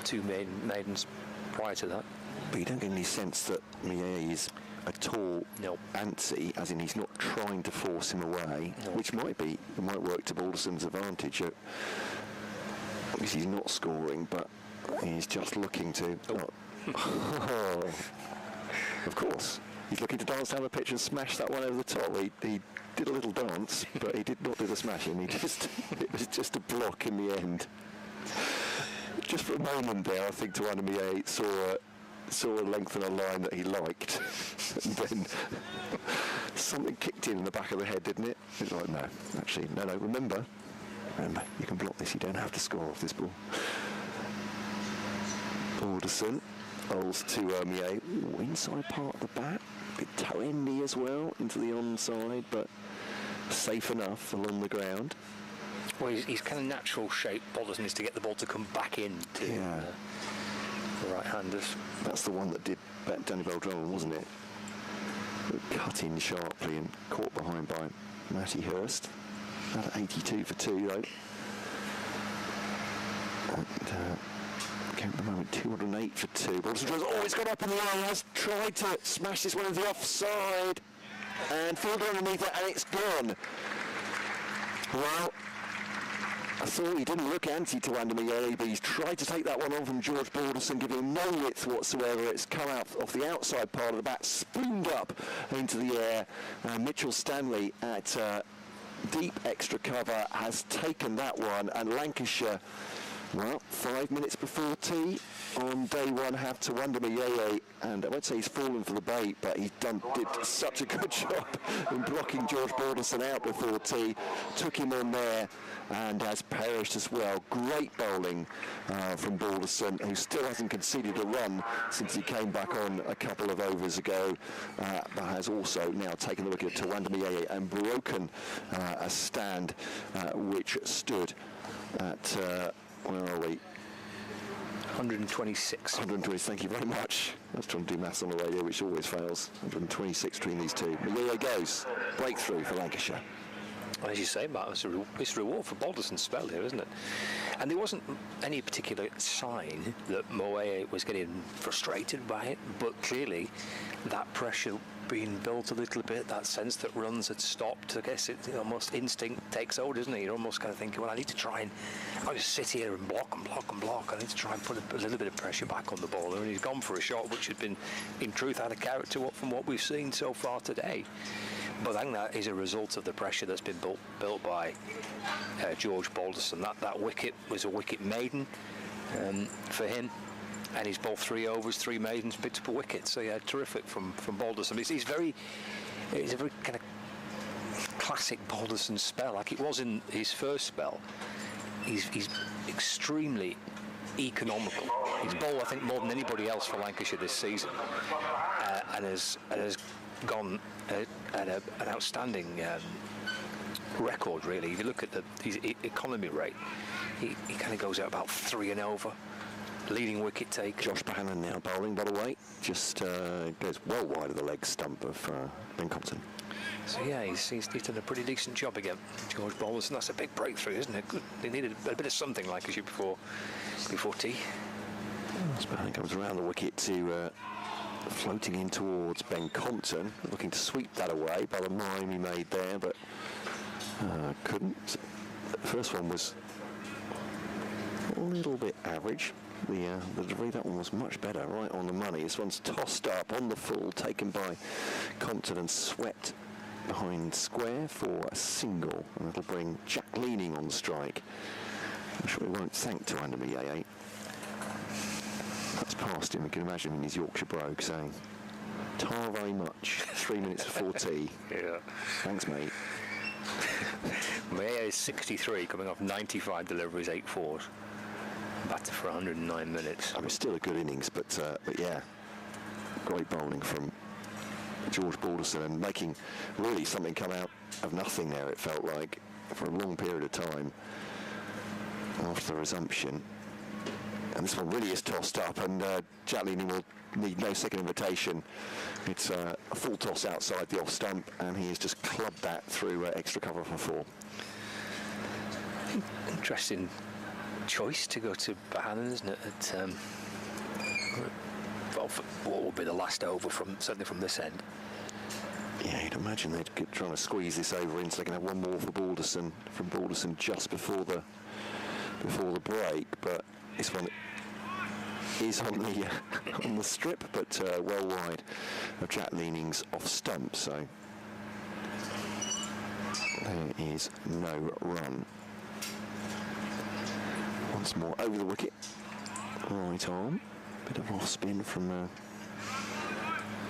2 maidens prior to that. But you don't get any sense that Maid is at all antsy, as in he's not trying to force him away, which might work to Balderson's advantage. Obviously he's not scoring, but he's just looking to... Of course. He's looking to dance down the pitch and smash that one over the top. He did a little dance, but he did not do the smashing. It was just a block in the end. Just for a moment there, I think Tawanda Maid saw a length and a line that he liked, and then something kicked in the back of the head, didn't it? It's like, no, actually, no, remember, you can block this, you don't have to score off this ball. Balderson bowls to Maid. Inside part of the bat, a bit toe-endy as well, into the onside, but safe enough along the ground. Well, he's kind of natural shape. Balderson is to get the ball to come back in to the right-handers. That's the one that did Danny Bell-Drummond, wasn't it? Cut in sharply and caught behind by Matty Hurst. At 82 for 2, though. And count at the moment, 208 for 2. Balderson tries, it's gone up in the air, has tried to smash this one into the offside, and fielder underneath it, and it's gone. Well, I thought he didn't look anti to Tawanda Maid, but he's tried to take that one on from George Balderson, giving him no width whatsoever. It's come out off the outside part of the bat, spooned up into the air. Mitchell Stanley at deep extra cover has taken that one, and Lancashire, well, 5 minutes before tea on day one have Tawanda Maid, and I won't say he's fallen for the bait, but he did such a good job in blocking George Balderson out before tea, took him on there and has perished as well. Great bowling from Balderson, who still hasn't conceded a run since he came back on a couple of overs ago, but has also now taken the wicket at Tawanda Maid and broken a stand which stood at, where are we? 126. 120, thank you very much. I was trying to do maths on the radio, which always fails. 126 between these two. Maid goes. Breakthrough for Lancashire. Well, as you say, Matt, it's a reward for Balderson's spell here, isn't it? And there wasn't any particular sign that Maid was getting frustrated by it, but clearly that pressure been built a little bit, that sense that runs had stopped. I guess it almost instinct takes over, doesn't it? You're almost kind of thinking, well, I need to try and I'll just sit here and block and block and block. I need to try and put a little bit of pressure back on the bowler. And he's gone for a shot which had been, in truth, out of character from what we've seen so far today. But I think that is a result of the pressure that's been built by George Balderson. That wicket was a wicket maiden for him. And he's bowled 3 overs, 3 maidens, picked up a wicket. So yeah, terrific from Balderson. It's a very kind of classic Balderson spell, like it was in his first spell. He's extremely economical. He's bowled, I think, more than anybody else for Lancashire this season, and has gone at an outstanding record, really. If you look at his economy rate, he kind of goes out about 3 and over. Leading wicket take. Josh Bohannon now bowling, by the way. Just goes well wide of the leg stump of Ben Compton. So yeah, he's done a pretty decent job again, George Balderson. That's a big breakthrough, isn't it? Good. They needed a bit of something like issue before tea. Bohannon comes around the wicket to floating in towards Ben Compton, looking to sweep that away by the mime he made there, but couldn't. The first one was a little bit average. The delivery, that one was much better, right on the money. This one's tossed up on the full, taken by Compton and swept behind square for a single, and that'll bring Jack Leaning on strike. I'm sure he won't thank Tuandamiye. That's past him. You can imagine him in his Yorkshire brogue saying, "Tar very much, 3 minutes before tea." Yeah. Thanks, mate. Maid is 63, coming off 95 deliveries, 8 fours. Batter for 109 minutes. I mean, still a good innings, but yeah, great bowling from George Balderson, and making really something come out of nothing there, it felt like, for a long period of time after the resumption. And this one really is tossed up, and Jack Leaning will need no second invitation. It's a full toss outside the off stump, and he has just clubbed that through extra cover for 4. Interesting choice to go to Bohannon, isn't it? What will be the last over certainly from this end? Yeah, you'd imagine they'd get trying to squeeze this over in, so they can have one more for Balderson, from Balderson just before the break. But this one is on the strip, but well wide of Jack Leaning's off stump. So there is no run. Once more over the wicket, right arm, bit of off spin from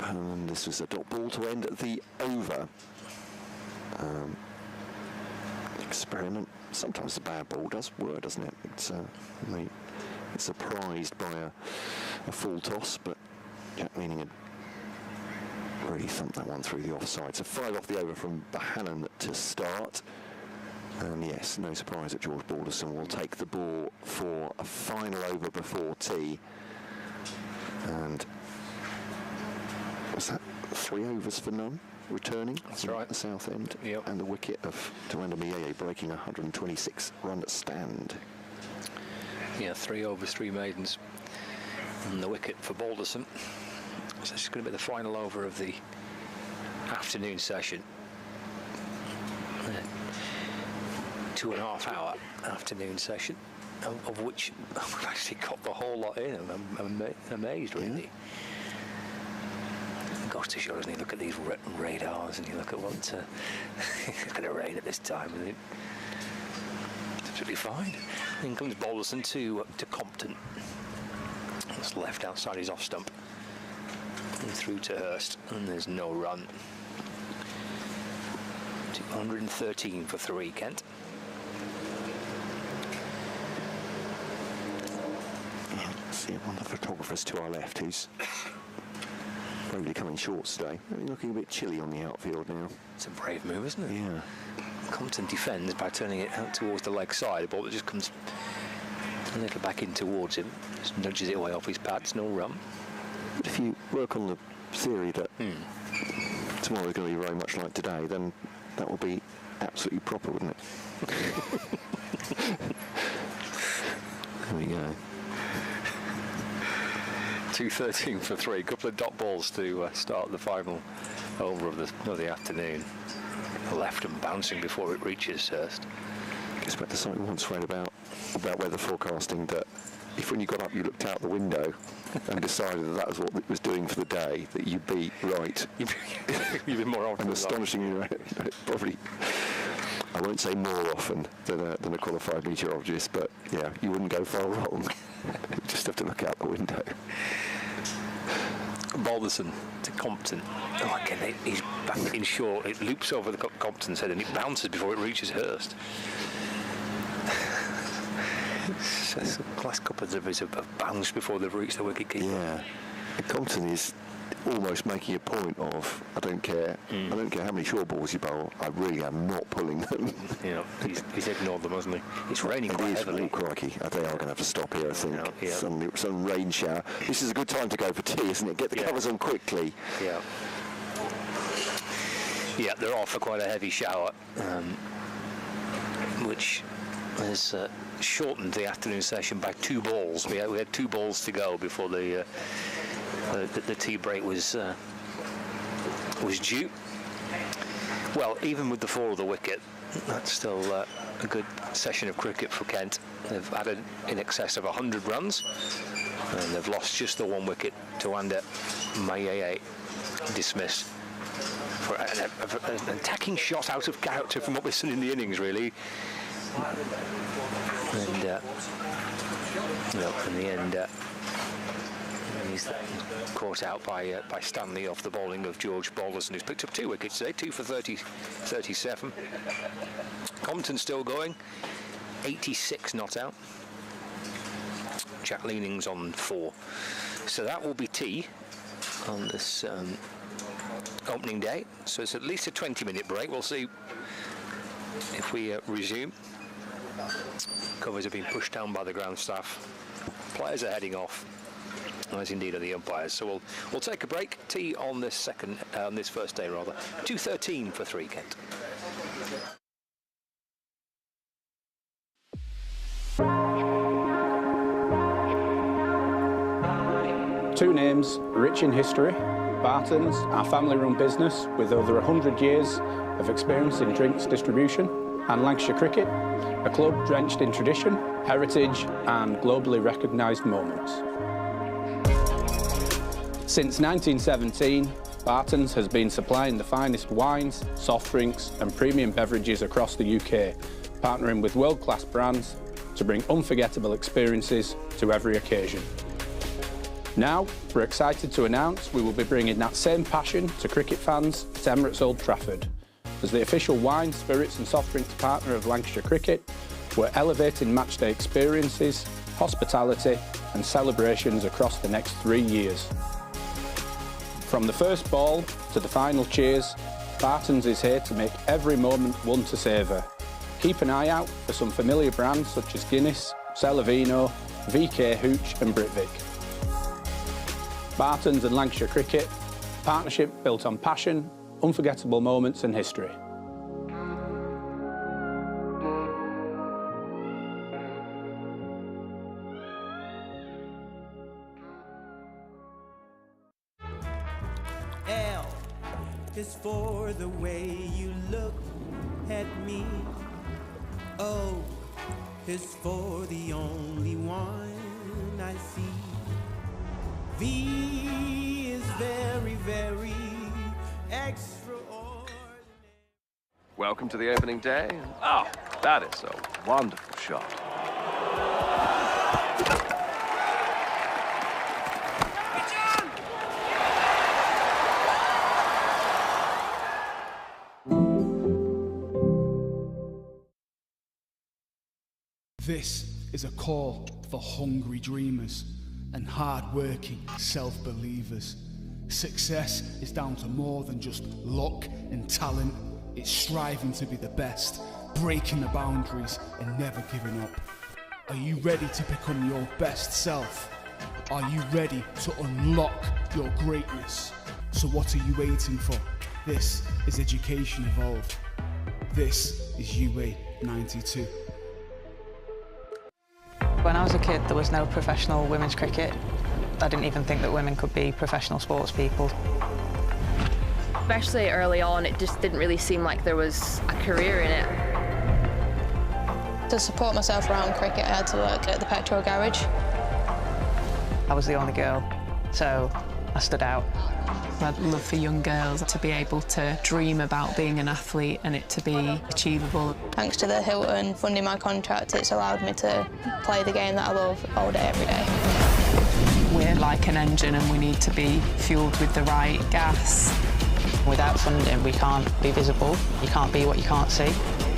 and this was a dot ball to end the over. Experiment. Sometimes the bad ball does work, doesn't it? It's surprised by a full toss, but Jack Leaning had really thumped that one through the offside. So 5 off the over from Bohannon to start. And yes, no surprise that George Balderson will take the ball for a final over before tea. And was that 3 overs for none returning? That's right. At the south end. Yep. And the wicket of Tuandamiye breaking 126 run stand. Yeah, 3 overs, 3 maidens. And the wicket for Balderson. So this is going to be the final over of the afternoon session. 2.5 hour afternoon session, of which we've actually got the whole lot in. I'm amazed, really. Yeah. Goes to show, doesn't he? Look at these radars, and you look at what look at the rain at this time, and it's absolutely fine. Then comes Balderson to Compton. That's left outside his off stump, and through to Hurst, and there's no run. 213 for 3, Kent. See one of the photographers to our left who's probably coming short today. Looking a bit chilly on the outfield now. It's a brave move, isn't it? Yeah. Compton defends by turning it out towards the leg side. The ball that just comes a little back in towards him, just nudges it away off his pads, no run. But if you work on the theory that tomorrow is going to be very much like today, then that will be absolutely proper, wouldn't it? There we go. 213 for 3, a couple of dot balls to start the final over of the afternoon. Left and bouncing before it reaches Hurst. I read something once read about weather forecasting that if when you got up you looked out the window and decided that was what it was doing for the day, that you'd be right. You'd be more often. And astonishingly, probably, I won't say more often than a qualified meteorologist, but yeah, you wouldn't go far wrong. You just have to look out the window. Balderson to Compton. Oh, again, he's back in short. It loops over the Compton's head and it bounces before it reaches Hurst. The last couple of his have bounced before they've reached the wicket keeper. Yeah, and Compton is almost making a point of, I don't care how many short balls you bowl, I really am not pulling them. Yeah, he's ignored them, hasn't he? It's raining quite heavily. Oh, crikey. They are going to have to stop here, I think. Yeah. Some rain shower. This is a good time to go for tea, isn't it? Get the covers on quickly. Yeah. Yeah, they're off for quite a heavy shower, which has shortened the afternoon session by 2 balls. We had 2 balls to go before the tea break was due. Well, even with the fall of the wicket, that's still a good session of cricket for Kent. They've added in excess of 100 runs, and they've lost just the 1 wicket to Wander Mayeye, dismissed for an attacking shot out of character from what we've seen in the innings, really. And in the end, he's caught out by Stanley off the bowling of George Balderson, who's picked up 2 wickets today, 2 for 37. Compton still going, 86 not out. Jack Leaning's on 4. So that will be tea on this opening day. So it's at least a 20-minute break. We'll see if we resume. Covers have been pushed down by the ground staff. Players are heading off, as indeed are the umpires. So we'll take a break. Tea on this first day rather. 2:13 for 3 Kent. Two names rich in history. Barton's, our family-run business with over 100 years of experience in drinks distribution, and Lancashire Cricket, a club drenched in tradition, heritage and globally recognised moments. Since 1917, Barton's has been supplying the finest wines, soft drinks and premium beverages across the UK, partnering with world-class brands to bring unforgettable experiences to every occasion. Now, we're excited to announce we will be bringing that same passion to cricket fans at Emirates Old Trafford. As the official wine, spirits and soft drinks partner of Lancashire Cricket, we're elevating matchday experiences, hospitality and celebrations across the next 3 years. From the first ball to the final cheers, Barton's is here to make every moment one to savour. Keep an eye out for some familiar brands such as Guinness, Celavino, VK Hooch and Britvic. Barton's and Lancashire Cricket, partnership built on passion, unforgettable moments and history. L is for the way you look at me. O is for the only one I see. V is very, very extraordinary. Welcome to the opening day. Oh, that is a wonderful shot. This is a call for hungry dreamers and hard-working self-believers. Success is down to more than just luck and talent. It's striving to be the best, breaking the boundaries and never giving up. Are you ready to become your best self? Are you ready to unlock your greatness? So what are you waiting for? This is Education Evolved. This is UA 92. When I was a kid, there was no professional women's cricket. I didn't even think that women could be professional sports people. Especially early on, it just didn't really seem like there was a career in it. To support myself around cricket, I had to work at the petrol garage. I was the only girl, so I stood out. I'd love for young girls to be able to dream about being an athlete and it to be achievable. Thanks to the Hilton funding my contract, it's allowed me to play the game that I love all day, every day. We're like an engine and we need to be fueled with the right gas. Without funding, we can't be visible. You can't be what you can't see.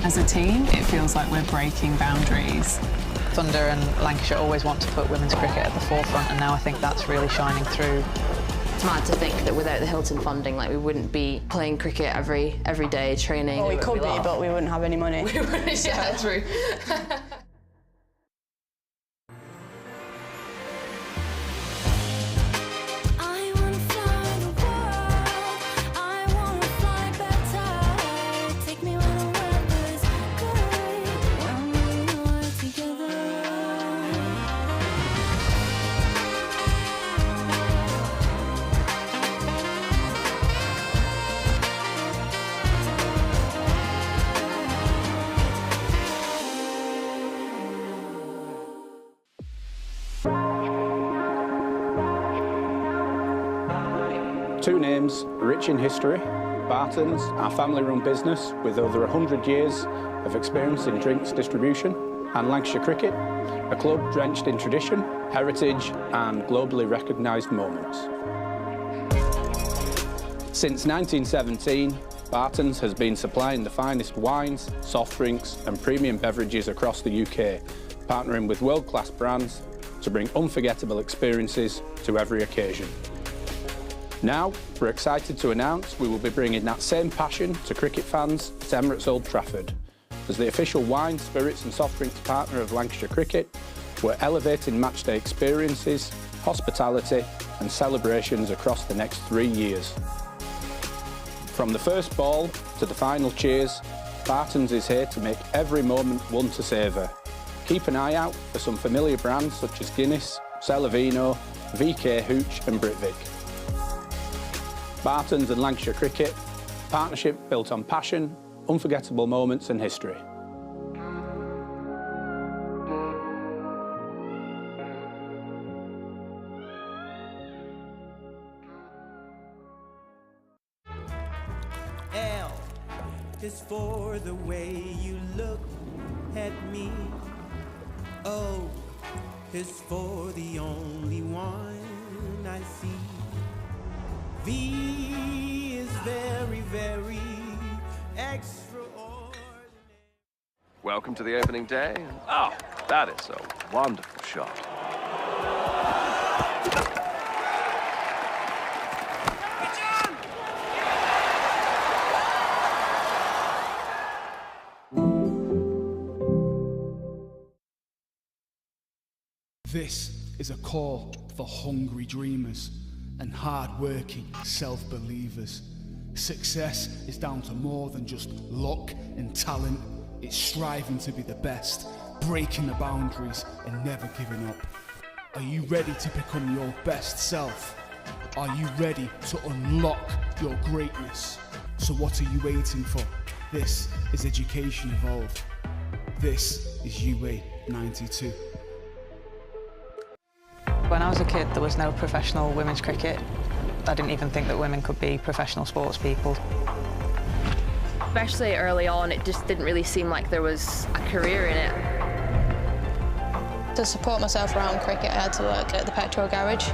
As a team, it feels like we're breaking boundaries. Thunder and Lancashire always want to put women's cricket at the forefront, and now I think that's really shining through. It's mad to think that without the Hilton funding, like, we wouldn't be playing cricket every day, training. Well, we could be, but we wouldn't have any money. We wouldn't, yeah, true. Two names rich in history: Barton's, our family-run business with over 100 years of experience in drinks distribution, and Lancashire Cricket, a club drenched in tradition, heritage and globally recognised moments. Since 1917, Barton's has been supplying the finest wines, soft drinks and premium beverages across the UK, partnering with world-class brands to bring unforgettable experiences to every occasion. Now, we're excited to announce we will be bringing that same passion to cricket fans at Emirates Old Trafford. As the official wine, spirits and soft drinks partner of Lancashire Cricket, we're elevating matchday experiences, hospitality and celebrations across the next 3 years. From the first ball to the final cheers, Barton's is here to make every moment one to savour. Keep an eye out for some familiar brands such as Guinness, Celavino, VK Hooch and Britvic. Barton's and Lancashire Cricket, partnership built on passion, unforgettable moments and history. L is for the way you look at me. O is for the only one I see. V is very, very extraordinary. Welcome to the opening day. Oh, that is a wonderful shot. This is a call for hungry dreamers and hard-working self-believers. Success is down to more than just luck and talent. It's striving to be the best, breaking the boundaries and never giving up. Are you ready to become your best self? Are you ready to unlock your greatness? So what are you waiting for? This is Education Evolved. This is UA 92. When I was a kid, there was no professional women's cricket. I didn't even think that women could be professional sports people. Especially early on, it just didn't really seem like there was a career in it. To support myself around cricket, I had to work at the petrol garage.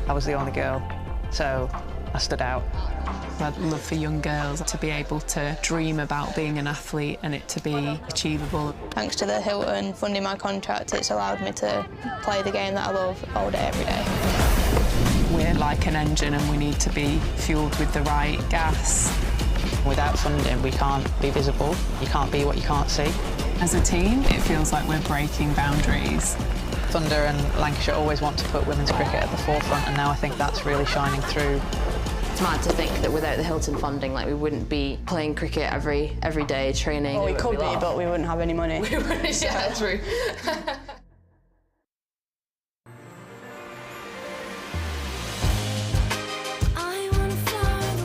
I was the only girl, so I stood out. I'd love for young girls to be able to dream about being an athlete and it to be achievable. Thanks to the Hilton funding my contract, it's allowed me to play the game that I love all day, every day. We're like an engine and we need to be fueled with the right gas. Without funding, we can't be visible. You can't be what you can't see. As a team, it feels like we're breaking boundaries. Thunder and Lancashire always want to put women's cricket at the forefront, and now I think that's really shining through. It's mad to think that without the Hilton funding, like, we wouldn't be playing cricket every day, training. Well, we could be, but we wouldn't have any money. We wouldn't, yeah, true. I wanna fly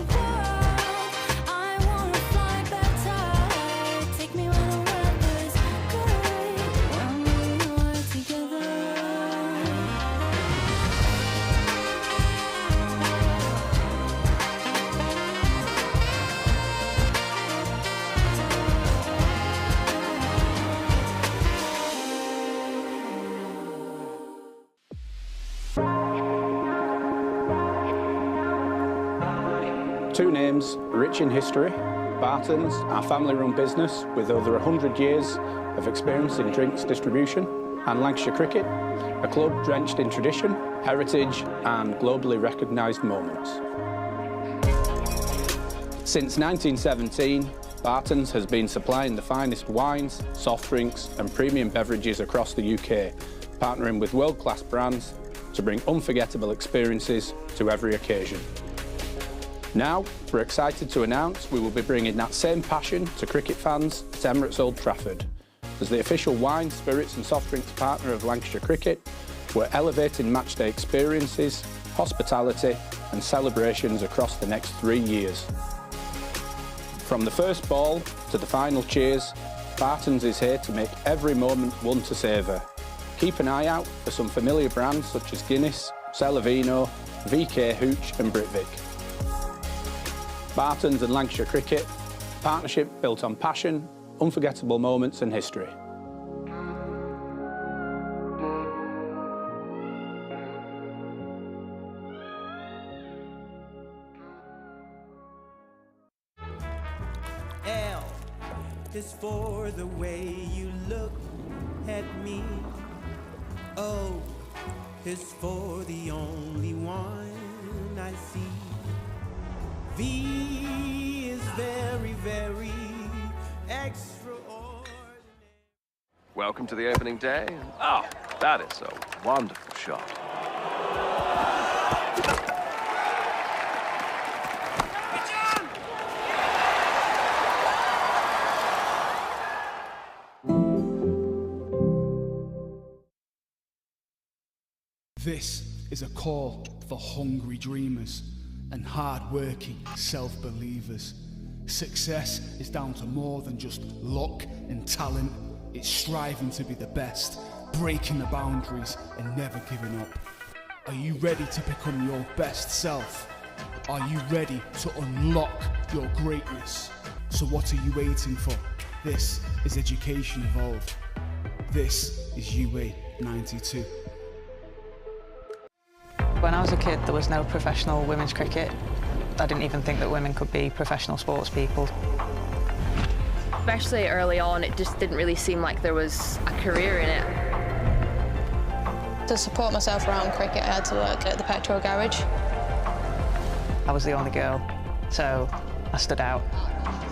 Two names rich in history. Barton's, our family-run business with over 100 years of experience in drinks distribution, and Lancashire Cricket, a club drenched in tradition, heritage and globally recognised moments. Since 1917, Barton's has been supplying the finest wines, soft drinks and premium beverages across the UK, partnering with world-class brands to bring unforgettable experiences to every occasion. Now, we're excited to announce we will be bringing that same passion to cricket fans at Emirates Old Trafford. As the official wine, spirits and soft drinks partner of Lancashire Cricket, we're elevating matchday experiences, hospitality and celebrations across the next 3 years. From the first ball to the final cheers, Barton's is here to make every moment one to savour. Keep an eye out for some familiar brands such as Guinness, Celavino, VK Hooch and Britvic. Barton's and Lancashire Cricket, partnership built on passion, unforgettable moments and history. L is for the way you look at me. O is for the only one I see. V is very, very extraordinary. Welcome to the opening day. Oh, that is a wonderful shot. This is a call for hungry dreamers and hard-working self-believers. Success is down to more than just luck and talent. It's striving to be the best, breaking the boundaries and never giving up. Are you ready to become your best self? Are you ready to unlock your greatness? So what are you waiting for? This is Education Evolved. This is UA 92. When I was a kid, there was no professional women's cricket. I didn't even think that women could be professional sports people. Especially early on, it just didn't really seem like there was a career in it. To support myself around cricket, I had to work at the petrol garage. I was the only girl, so I stood out.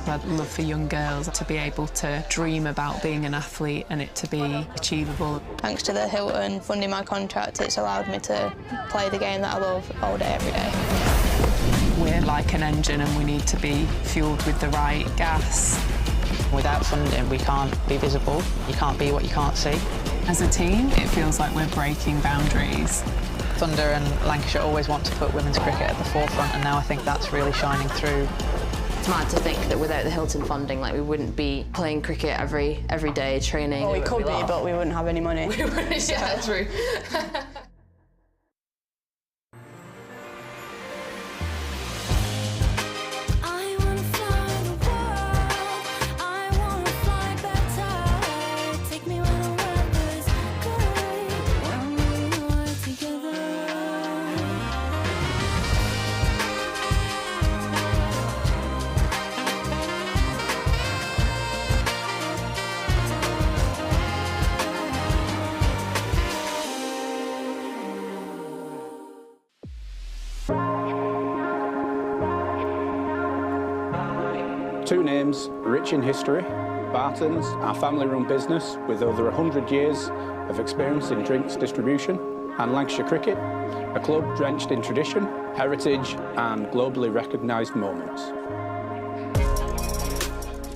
I'd love for young girls to be able to dream about being an athlete and it to be achievable. Thanks to the Hilton funding my contract, it's allowed me to play the game that I love all day, every day. We're like an engine and we need to be fueled with the right gas. Without funding, we can't be visible. You can't be what you can't see. As a team, it feels like we're breaking boundaries. Thunder and Lancashire always want to put women's cricket at the forefront, and now I think that's really shining through. It's mad to think that without the Hilton funding, like, we wouldn't be playing cricket every day, training. Well, we could be, but we wouldn't have any money. We wouldn't, yeah, true. Two names rich in history. Barton's, our family-run business with over 100 years of experience in drinks distribution, and Lancashire Cricket, a club drenched in tradition, heritage and globally recognised moments.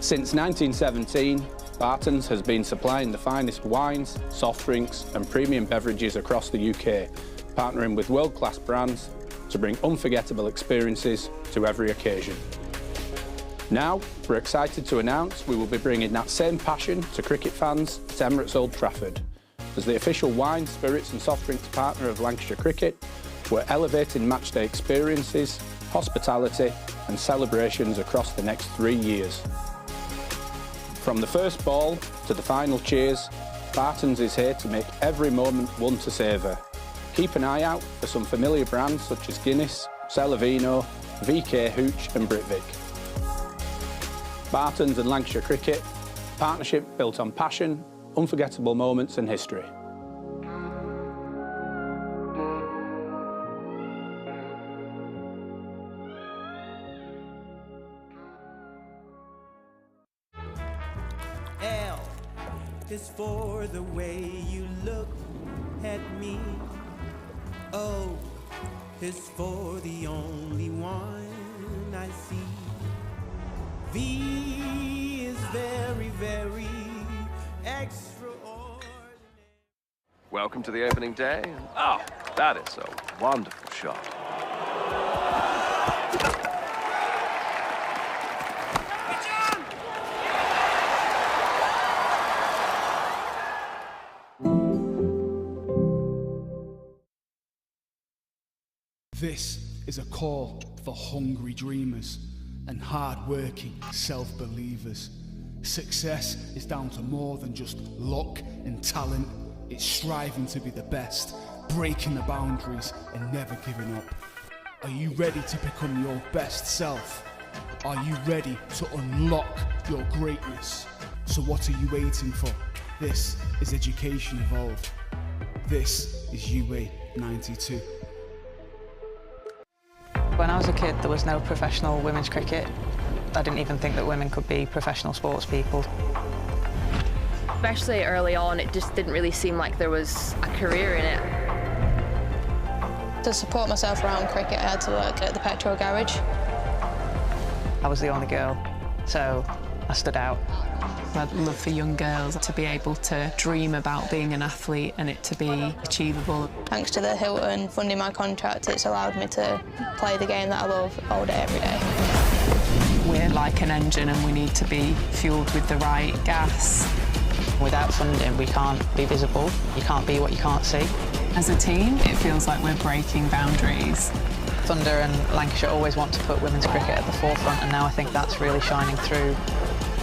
Since 1917, Barton's has been supplying the finest wines, soft drinks and premium beverages across the UK, partnering with world-class brands to bring unforgettable experiences to every occasion. Now, we're excited to announce we will be bringing that same passion to cricket fans at Emirates Old Trafford. As the official wine, spirits and soft drinks partner of Lancashire Cricket, we're elevating matchday experiences, hospitality and celebrations across the next 3 years. From the first ball to the final cheers, Barton's is here to make every moment one to savour. Keep an eye out for some familiar brands such as Guinness, Celavino, VK Hooch and Britvic. Bartons and Lancashire Cricket, partnership built on passion, unforgettable moments and history. L is for the way you look at me. O is for the only one I see. V is very, very extraordinary. Welcome to the opening day. Oh, that is a wonderful shot. This is a call for hungry dreamers and hard-working self-believers. Success is down to more than just luck and talent. It's striving to be the best, breaking the boundaries and never giving up. Are you ready to become your best self? Are you ready to unlock your greatness? So what are you waiting for? This is Education Evolved. This is UA 92. When I was a kid, there was no professional women's cricket. I didn't even think that women could be professional sports people. Especially early on, it just didn't really seem like there was a career in it. To support myself around cricket, I had to work at the petrol garage. I was the only girl, so I stood out. I'd love for young girls to be able to dream about being an athlete and it to be achievable. Thanks to the Hilton funding my contract, it's allowed me to play the game that I love all day, every day. We're like an engine and we need to be fueled with the right gas. Without funding, we can't be visible. You can't be what you can't see. As a team, it feels like we're breaking boundaries. Thunder and Lancashire always want to put women's cricket at the forefront, and now I think that's really shining through.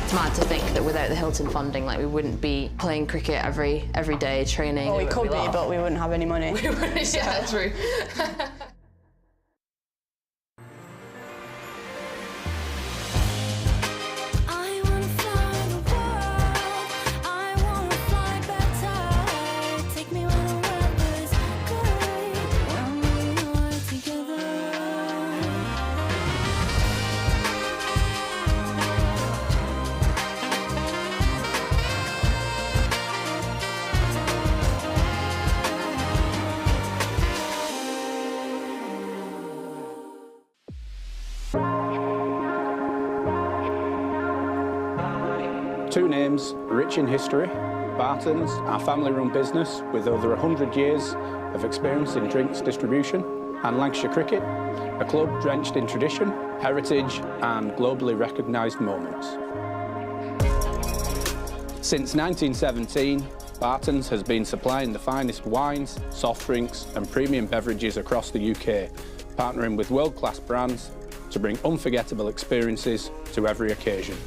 It's mad to think that without the Hilton funding, like, we wouldn't be playing cricket every day, training. Well, we could be, but we wouldn't have any money. We wouldn't, yeah, true. Two names rich in history, Bartons, our family-run business with over 100 years of experience in drinks distribution, and Lancashire Cricket, a club drenched in tradition, heritage and globally recognised moments. Since 1917, Bartons has been supplying the finest wines, soft drinks and premium beverages across the UK, partnering with world-class brands to bring unforgettable experiences to every occasion.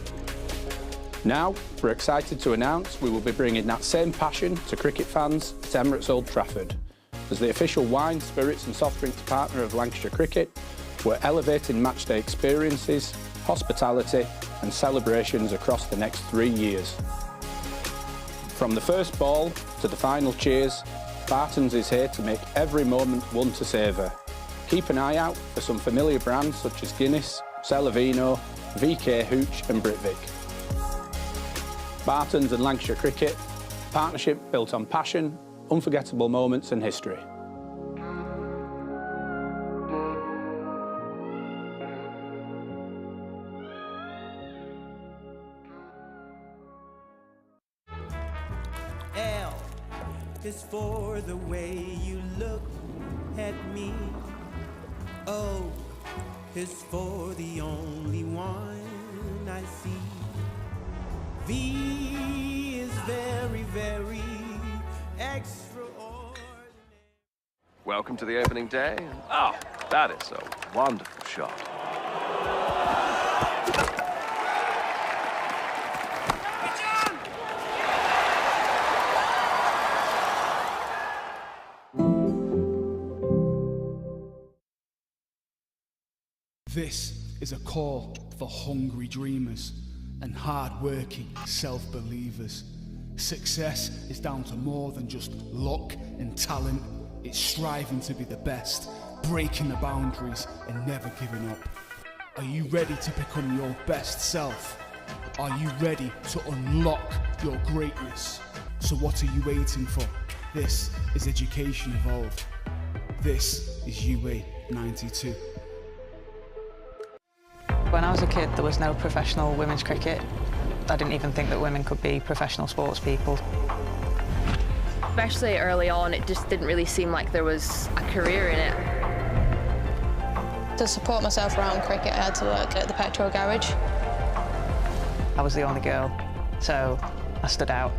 Now, we're excited to announce we will be bringing that same passion to cricket fans at Emirates Old Trafford. As the official wine, spirits and soft drinks partner of Lancashire Cricket, we're elevating matchday experiences, hospitality and celebrations across the next 3 years. From the first ball to the final cheers, Bartons is here to make every moment one to savour. Keep an eye out for some familiar brands such as Guinness, Celavino, VK Hooch and Britvic. Bartons and Lancashire Cricket, partnership built on passion, unforgettable moments and history. L is for the way you look at me. O is for the only one I see. V is very, very extraordinary. Welcome to the opening day. Oh, that is a wonderful shot. This is a call for hungry dreamers and hard-working self-believers. Success is down to more than just luck and talent. It's striving to be the best, breaking the boundaries and never giving up. Are you ready to become your best self? Are you ready to unlock your greatness? So what are you waiting for? This is Education Evolved. This is UA 92. When I was a kid, there was no professional women's cricket. I didn't even think that women could be professional sports people. Especially early on, it just didn't really seem like there was a career in it. To support myself around cricket, I had to work at the petrol garage. I was the only girl, so I stood out.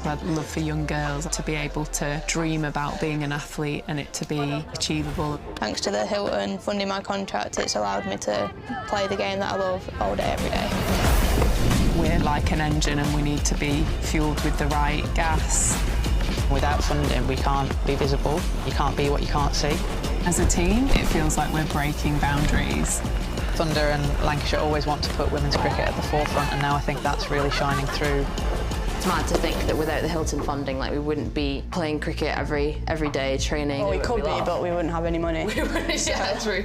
I'd love for young girls to be able to dream about being an athlete and it to be achievable. Thanks to the Hilton funding my contract, it's allowed me to play the game that I love all day, every day. We're like an engine and we need to be fueled with the right gas. Without funding, we can't be visible. You can't be what you can't see. As a team, it feels like we're breaking boundaries. Thunder and Lancashire always want to put women's cricket at the forefront, and now I think that's really shining through. It's mad to think that without the Hilton funding, like, we wouldn't be playing cricket every day, training. Well, we could be, but we wouldn't have any money. We wouldn't, yeah, true.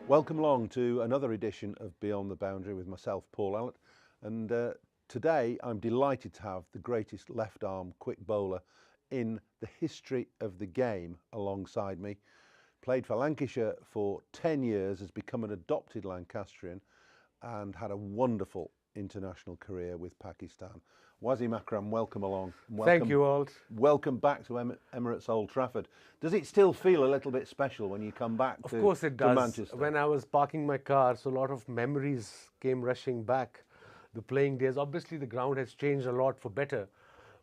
Welcome along to another edition of Beyond the Boundary with myself, Paul Allett, and today I'm delighted to have the greatest left-arm quick bowler in the history of the game alongside me. Played for Lancashire for 10 years, has become an adopted Lancastrian and had a wonderful international career with Pakistan. Wasim Akram, welcome along. Thank you, Alt. Welcome back to Emirates Old Trafford. Does it still feel a little bit special when you come back Of course it does. Manchester? When I was parking my car, so a lot of memories came rushing back. The playing days, obviously the ground has changed a lot for better.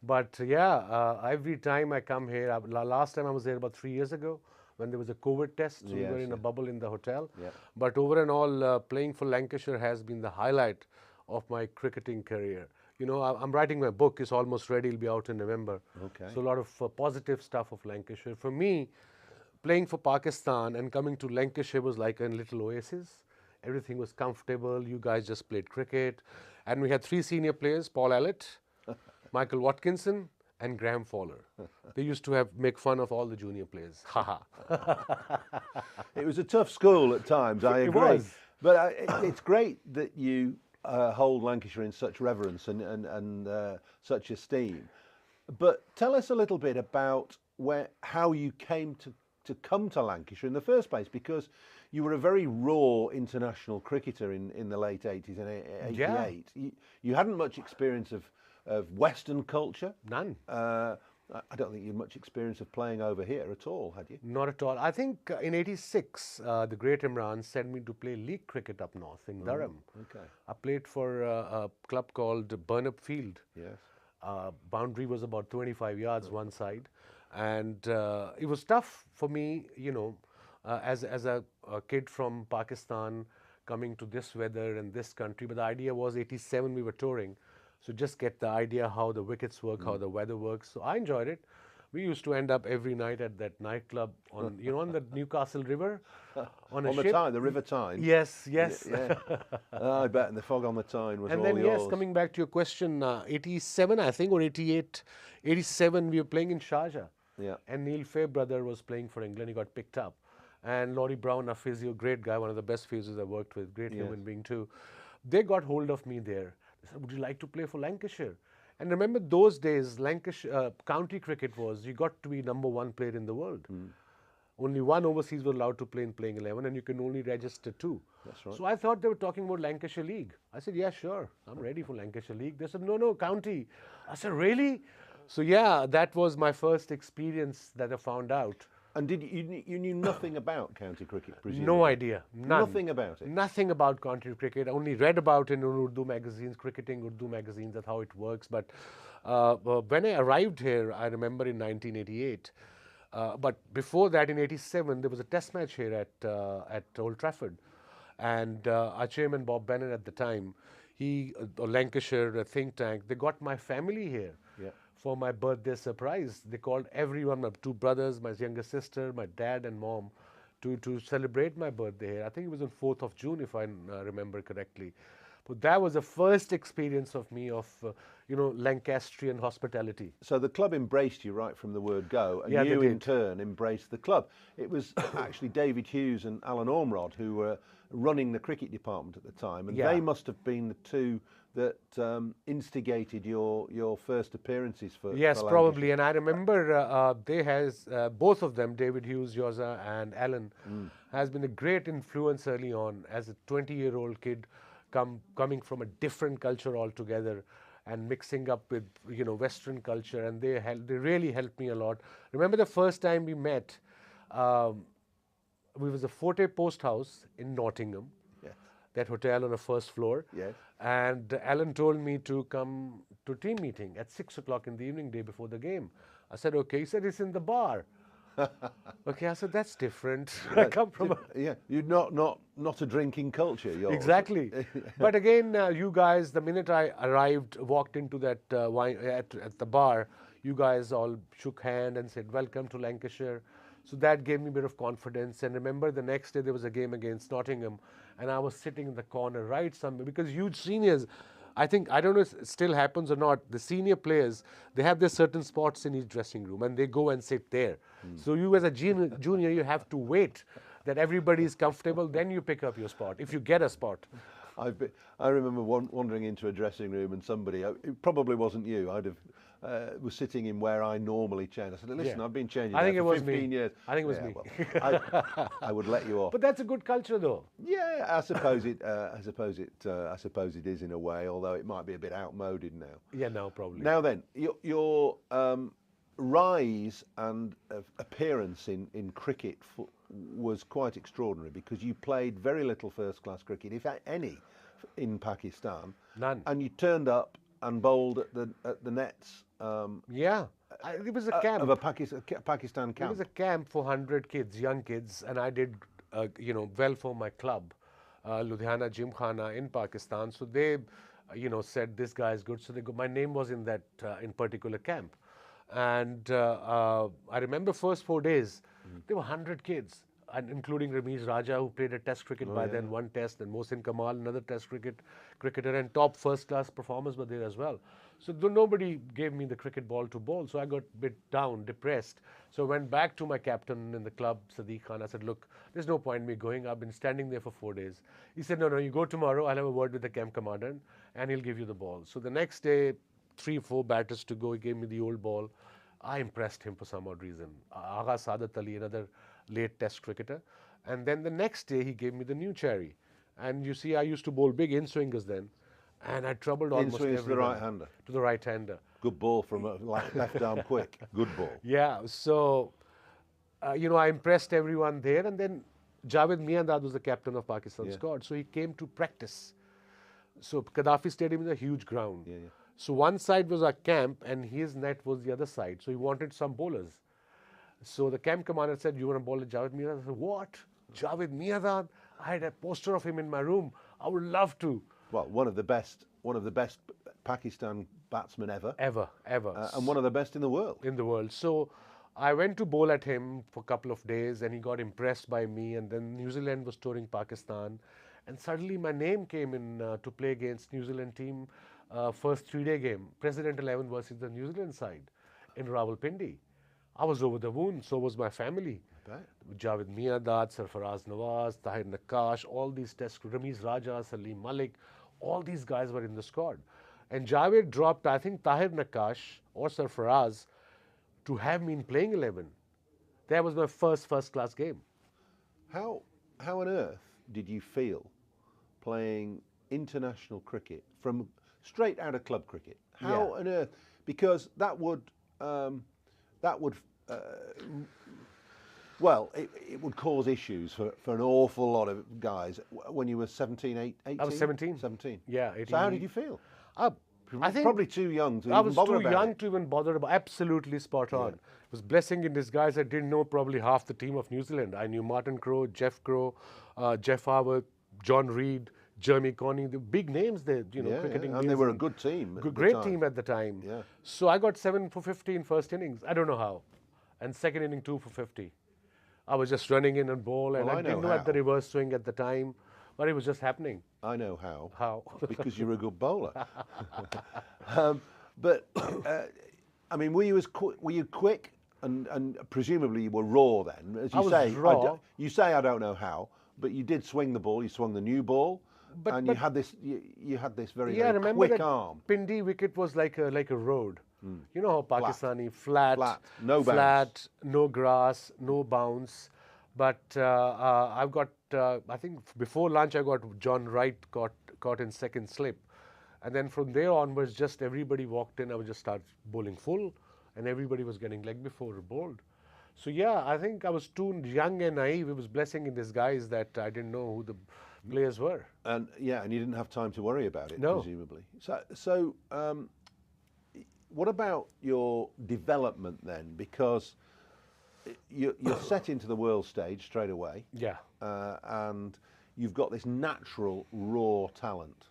But yeah, every time I come here, last time I was there about 3 years ago, when there was a COVID test, so we were in a bubble in the hotel. Yeah. But over and all, playing for Lancashire has been the highlight of my cricketing career. You know, I'm writing my book, it's almost ready, it'll be out in November. Okay. So a lot of positive stuff of Lancashire. For me, playing for Pakistan and coming to Lancashire was like a little oasis. Everything was comfortable, you guys just played cricket. And we had 3 senior players, Paul Allett, Michael Watkinson, and Graham Fowler. They used to make fun of all the junior players. It was a tough school at times, I agree. It was. But it's great that you hold Lancashire in such reverence and such esteem. But tell us a little bit about how you came to come to Lancashire in the first place, because you were a very raw international cricketer in the late 80s and 88. Yeah. You hadn't much experience of Western culture. None. I don't think you had much experience of playing over here at all, had you? Not at all. I think in '86, the great Imran sent me to play league cricket up north in Durham. Okay. I played for a club called Burnup Field. Yes. Boundary was about 25 yards one side. And it was tough for me, you know, as a kid from Pakistan coming to this weather and this country. But the idea was '87 we were touring. So just get the idea how the wickets work, how the weather works. So I enjoyed it. We used to end up every night at that nightclub on, you know, on the Newcastle River, on a ship. The Tyne, the River Tyne. Yes, yes. Yeah. I bet, and the fog on the Tyne was all yours. And then, yes, coming back to your question, 87, I think, or 88, 87, we were playing in Sharjah. Yeah. And Neil Fair brother was playing for England. He got picked up. And Laurie Brown, a physio, great guy, one of the best physios I worked with, great human being too. They got hold of me there. They said, would you like to play for Lancashire? And remember those days, Lancashire county cricket was, you got to be #1 player in the world. Only one overseas was allowed to play in playing 11 and you can only register 2. That's right. So I thought they were talking about Lancashire League. I said, yeah, sure, I'm ready for Lancashire League. They said, no, county. I said, really? So yeah, that was my first experience that I found out. And did you knew nothing about county cricket, presumably? No idea, none. Nothing about it? Nothing about county cricket, only read about it in Urdu magazines, cricketing Urdu magazines, that's how it works. But when I arrived here, I remember in 1988, but before that in 87, there was a test match here at Old Trafford. And our chairman, Bob Bennett at the time, Lancashire, a think tank, they got my family here. Yeah. For my birthday surprise. They called everyone, my two brothers, my younger sister, my dad and mom, to celebrate my birthday here. I think it was on 4th of June, if I remember correctly. But that was the first experience of me of, Lancastrian hospitality. So the club embraced you right from the word go, and Yeah, you they in did. turn embraced the club. It was actually David Hughes and Alan Ormrod who were running the cricket department at the time, and Yeah. they must have been the two that instigated your first appearances for Yes, for probably. And I remember both of them, David Hughes, Yoza and Alan, has been a great influence early on as a 20-year-old kid coming from a different culture altogether and mixing up with, Western culture. And they really helped me a lot. Remember the first time we met, we was a Forte Post House in Nottingham. Yes. That hotel on the first floor. Yes. And Alan told me to come to team meeting at 6 o'clock in the evening, day before the game. I said, okay. He said, it's in the bar. Okay, I said, that's different. I come from you're not a drinking culture. Yours. Exactly. But again, you guys, the minute I arrived, walked into that wine at the bar, you guys all shook hand and said, welcome to Lancashire. So that gave me a bit of confidence. And remember, the next day there was a game against Nottingham, and I was sitting in the corner right somewhere, because huge seniors, I don't know if it still happens or not, the senior players, they have their certain spots in each dressing room, and they go and sit there. So you as a junior, you have to wait that everybody is comfortable, then you pick up your spot, if you get a spot. I remember wandering into a dressing room, and somebody, it probably wasn't you, was sitting in where I normally change. I said, listen, Yeah. I've been changing I think for it was 15 me. years. I think it was Yeah, me. well, I would let you off. But that's a good culture, though. Yeah, I suppose it is in a way, although it might be a bit outmoded now. Yeah, no, probably. Now then, your rise and appearance in cricket was quite extraordinary, because you played very little first-class cricket, if any, in Pakistan. None. And you turned up and bowled at the nets. It was a camp of a Pakistan camp. It was a camp for 100 kids, young kids, and I did, well for my club, Ludhiana Gymkhana in Pakistan. So they, said this guy is good. So my name was in that in particular camp, and I remember first 4 days there were 100 kids, and including Ramesh Raja, who played a test cricket by then, one test, and Mohsin Kamal, another test cricketer, and top first-class performers were there as well. So nobody gave me the cricket ball to bowl, so I got a bit down, depressed. So I went back to my captain in the club, Sadiq Khan. I said, look, there's no point in me going. I've been standing there for 4 days. He said, no, you go tomorrow. I'll have a word with the camp commander, and he'll give you the ball. So the next day, 3-4 batters to go, he gave me the old ball. I impressed him for some odd reason. Agha Saadat Ali, another late test cricketer. And then the next day, he gave me the new cherry. And you see, I used to bowl big in-swingers then. And I troubled almost everyone. In-swingers to the right-hander? To the right-hander. Good ball from a left arm quick. Good ball. Yeah, so, I impressed everyone there. And then Javed Miandad was the captain of Pakistan squad. So he came to practice. So Gaddafi Stadium is a huge ground. So one side was our camp, and his net was the other side. So he wanted some bowlers. So the camp commander said, you want to bowl at Javed Miandad? I said, what? Javed Miandad? I had a poster of him in my room. I would love to. Well, one of the best Pakistan batsmen ever. Ever. And one of the best in the world. In the world. So I went to bowl at him for a couple of days, and he got impressed by me. And then New Zealand was touring Pakistan. And suddenly my name came in to play against New Zealand team, first 3-day game, President 11 versus the New Zealand side in Rawalpindi. I was over the moon, so was my family. Javed Miandad, Sarfaraz Nawaz, Tahir Nakash, all these tests, Ramesh Raja, Salim Malik, all these guys were in the squad. And Javed dropped, I think, Tahir Nakash or Sarfaraz to have me in playing 11. That was my first-class game. How on earth did you feel playing international cricket from straight out of club cricket? How on earth? Because that would that would well, it would cause issues for an awful lot of guys when you were 17, 18? I was 17. 17. Yeah. 18. So how did you feel? I think probably too young to I even was bother too about young it. to even bother about. Absolutely spot on. It was blessing in disguise. I didn't know probably half the team of New Zealand. I knew Martin Crowe, Jeff Crowe, Jeff Harwood, John Reid, Jeremy Coney, the big names there, cricketing. And they were a good team. Great team at the time. Yeah. So I got 7 for 50 in first innings. I don't know how. And second inning, 2 for 50. I was just running in and ball, and I didn't know at the reverse swing at the time, but it was just happening. I know how. How? Because you're a good bowler. But I mean, were you quick, and presumably you were raw then, as you say. Raw. You say I don't know how, but you did swing the ball. You swung the new ball, and you had this. You had this very quick that arm. Pindi wicket was like a road. You know how Pakistani flat, no bounce. flat, no grass, no bounce. But I've got I think before lunch I got John Wright caught in second slip, and then from there onwards just everybody walked in. I would just start bowling full, and everybody was getting leg before bowled. So yeah, I think I was too young and naive. It was blessing in disguise that I didn't know who the players were. And you didn't have time to worry about it, No. presumably. So what about your development then? Because you're set into the world stage straight away. Yeah. And you've got this natural raw talent.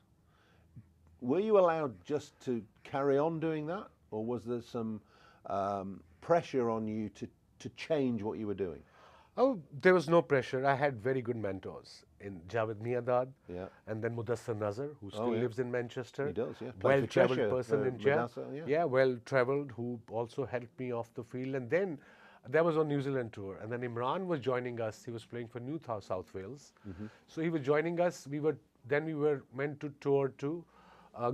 Were you allowed just to carry on doing that, or was there some pressure on you to change what you were doing? Oh, there was no pressure. I had very good mentors in Javed Miandad, and then Mudassar Nazar, who still lives in Manchester. He does, yeah. Well-travelled person in India. Yeah, well-travelled, who also helped me off the field. And then that was on New Zealand tour. And then Imran was joining us. He was playing for New South Wales. So he was joining us. We were meant to tour to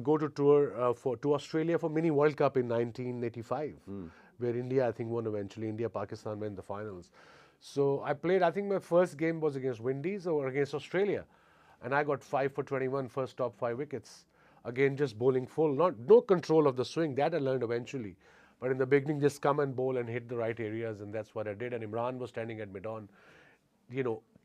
go to tour to Australia for mini World Cup in 1985, where India, I think, won eventually. India, Pakistan went in the finals. So I played, I think my first game was against Windies or against Australia. And I got 5 for 21, first top 5 wickets. Again, just bowling full, no control of the swing. That I learned eventually. But in the beginning, just come and bowl and hit the right areas, and that's what I did. And Imran was standing at mid-on,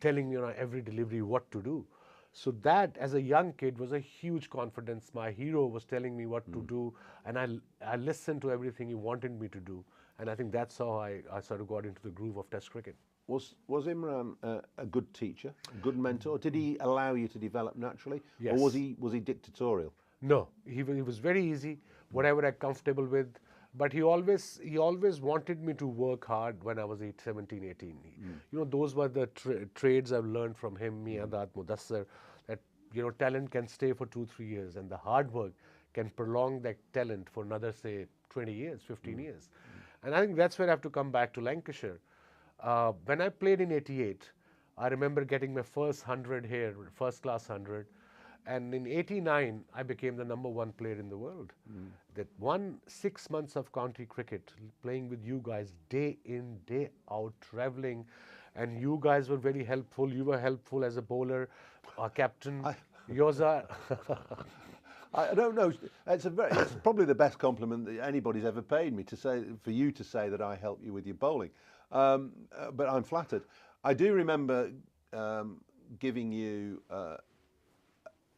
telling me on every delivery what to do. So that, as a young kid, was a huge confidence. My hero was telling me what to do, and I listened to everything he wanted me to do. And I think that's how I sort of got into the groove of Test cricket. Was Imran a good teacher, a good mentor? Did he allow you to develop naturally, Yes. or was he dictatorial? No, he was very easy, whatever I'm comfortable with. But he always wanted me to work hard when I was 17, 18. Those were the trades I've learned from him, Miandad, Mudassar, that, talent can stay for 2-3 years, and the hard work can prolong that talent for another, say, 20 years, 15 years. And I think that's where I have to come back to Lancashire. When I played in 88, I remember getting my first 100 here, first class 100. And in 89, I became the #1 player in the world. That 6 months of county cricket, playing with you guys day in, day out, travelling. And you guys were very helpful. You were helpful as a bowler, our captain, Yoza. I don't know. It's probably the best compliment that anybody's ever paid me, for you to say that I helped you with your bowling. But I'm flattered. I do remember giving you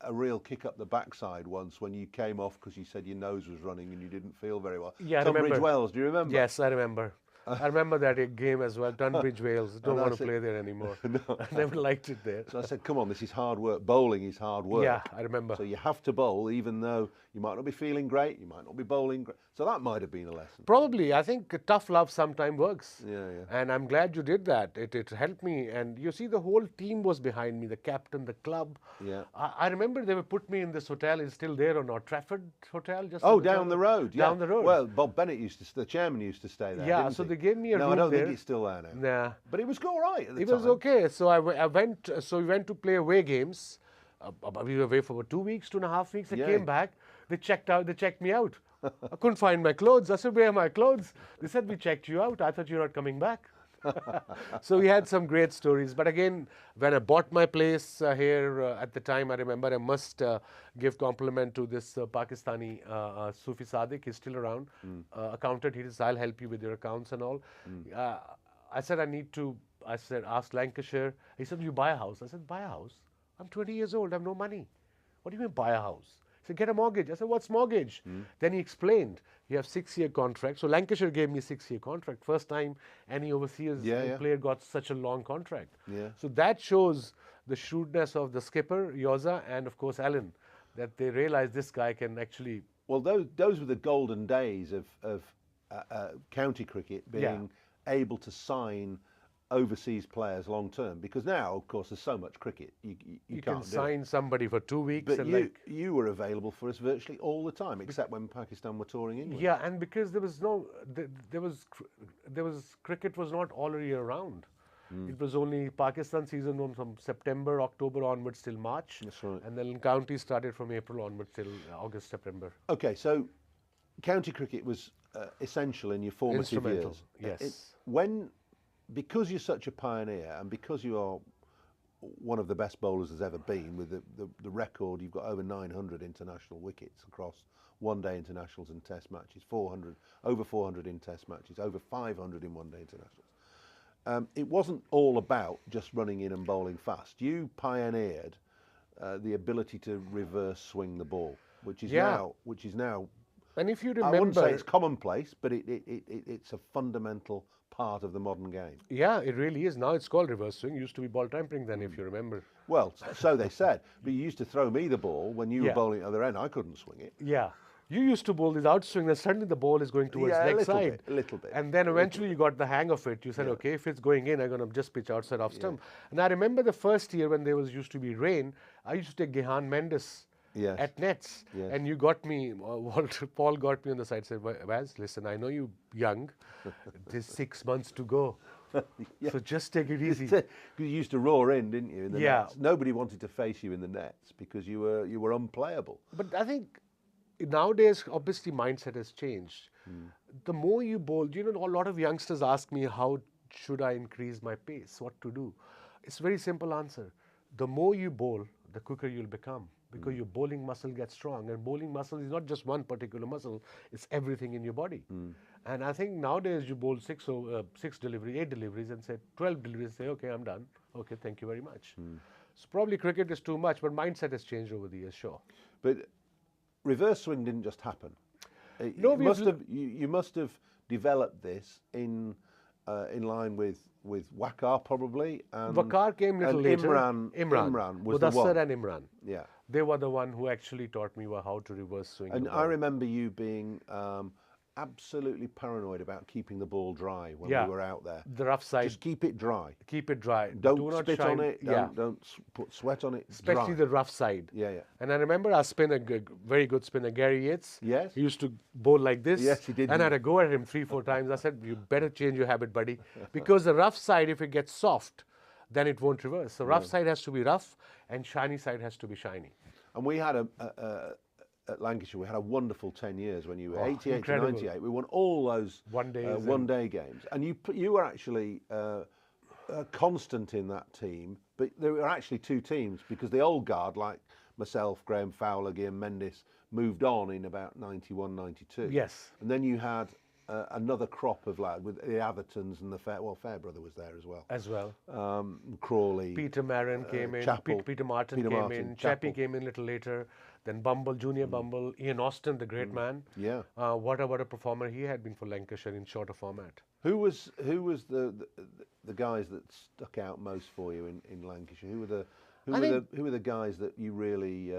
a real kick up the backside once when you came off because you said your nose was running and you didn't feel very well. Yeah, I Tunbridge remember. Wells, do you remember? Yes, I remember. I remember that game as well, Tunbridge Wales. Don't want to play there anymore. No. I never liked it there. So I said, come on, this is hard work. Bowling is hard work. Yeah, I remember. So you have to bowl even though you might not be feeling great, you might not be bowling great. So that might have been a lesson. Probably. I think tough love sometimes works. Yeah. And I'm glad you did that. It helped me. And you see, the whole team was behind me, the captain, the club. Yeah. I remember they would put me in this hotel. It's still there or not? Trafford Hotel? Down the road. Down the road. Well, Bob Bennett the chairman used to stay there. Yeah, didn't so he? they gave me a no, room I don't there. think it's still there now. Nah. But it was all right at the It time. was okay. So I went. So we went to play away games. We were away for about 2 weeks, 2.5 weeks. I came back. They checked me out. I couldn't find my clothes. I said, "Where are my clothes?" They said, "We checked you out. I thought you're not coming back." So we had some great stories. But again, when I bought my place here at the time, I remember I must give compliment to this Pakistani Sufi Sadiq. He's still around. Accountant, he says, I'll help you with your accounts and all. I said, ask Lancashire. He said, you buy a house. I said, buy a house? I'm 20 years old. I have no money. What do you mean buy a house? He said, get a mortgage. I said, what's mortgage? Then he explained, you have 6-year contract. So Lancashire gave me a 6-year contract. First time any overseas player got such a long contract. So that shows the shrewdness of the skipper, Yoza, and of course Alan, that they realized this guy can actually... Well, those were the golden days of county cricket being able to sign overseas players long term, because now, of course, there's so much cricket. You can't can sign somebody for 2 weeks. But you were available for us virtually all the time, except when Pakistan were touring England. Yeah, and because there was no, cricket was not all year round. It was only Pakistan season from September, October onwards till March. That's right. And then county started from April onwards till August, September. Okay, so county cricket was essential in your formative years. Yes. Because you're such a pioneer, and because you are one of the best bowlers there's ever been, with the record, you've got over 900 international wickets across one-day internationals and test matches, over 400 in test matches, over 500 in one-day internationals. It wasn't all about just running in and bowling fast. You pioneered the ability to reverse swing the ball, which is now. And if you remember, I wouldn't say it's commonplace, but it's a fundamental part of the modern game. Yeah, it really is. Now it's called reverse swing. It used to be ball tampering then, if you remember. Well, so they said. But you used to throw me the ball when you were bowling at the other end. I couldn't swing it. Yeah. You used to bowl this outswing, and suddenly the ball is going towards leg side. A little bit. And then eventually you got the hang of it. You said, okay, if it's going in, I'm going to just pitch outside off stump. And I remember the first year when there used to be rain, I used to take Gehan Mendes at nets. And you got me, Paul got me on the side, said, Vaz, listen, I know you're young. There's 6 months to go. So just take it easy. Because you used to roar in, didn't you? In the nets. Nobody wanted to face you in the nets because you were unplayable. But I think nowadays, obviously, mindset has changed. The more you bowl, a lot of youngsters ask me, how should I increase my pace? What to do? It's a very simple answer. The more you bowl, the quicker you'll become, because your bowling muscle gets strong. And bowling muscle is not just one particular muscle, it's everything in your body. And I think nowadays you bowl 6 deliveries, 8 deliveries, and say 12 deliveries, say, okay, I'm done. Okay, thank you very much. So probably cricket is too much, but mindset has changed over the years, sure. But reverse swing didn't just happen. No, you must have developed this in line with Waqar probably. And Waqar came a little later. Imran was the one. and Imran. Yeah. They were the one who actually taught me how to reverse swing. And I remember you being absolutely paranoid about keeping the ball dry when we were out there. The rough side. Just keep it dry. Keep it dry. Don't spit on it. Don't put sweat on it. Especially the rough side. Yeah. And I remember our spinner, very good spinner, Gary Yates. Yes. He used to bowl like this. Yes, he did. And I had to go at him 3-4 times. I said, you better change your habit, buddy. Because the rough side, if it gets soft, then it won't reverse. The rough side has to be rough and shiny side has to be shiny. And we had at Lancashire, we had a wonderful 10 years when you were 88 to 98. We won all those one-day games. And you were actually constant in that team, but there were actually 2 teams because the old guard, like myself, Graham Fowler, Guillaume Mendes, moved on in about 91, 92. Yes. And then you had another crop of lads with the Athertons and the Fairbrother was there as well. Crawley. Peter Marin came in. Peter Martin came in. Chappie came in a little later. Then Bumble, Junior Bumble, Ian Austin, the great man. Yeah. What a performer he had been for Lancashire in shorter format. Who was the guys that stuck out most for you in Lancashire? Who were the guys that you really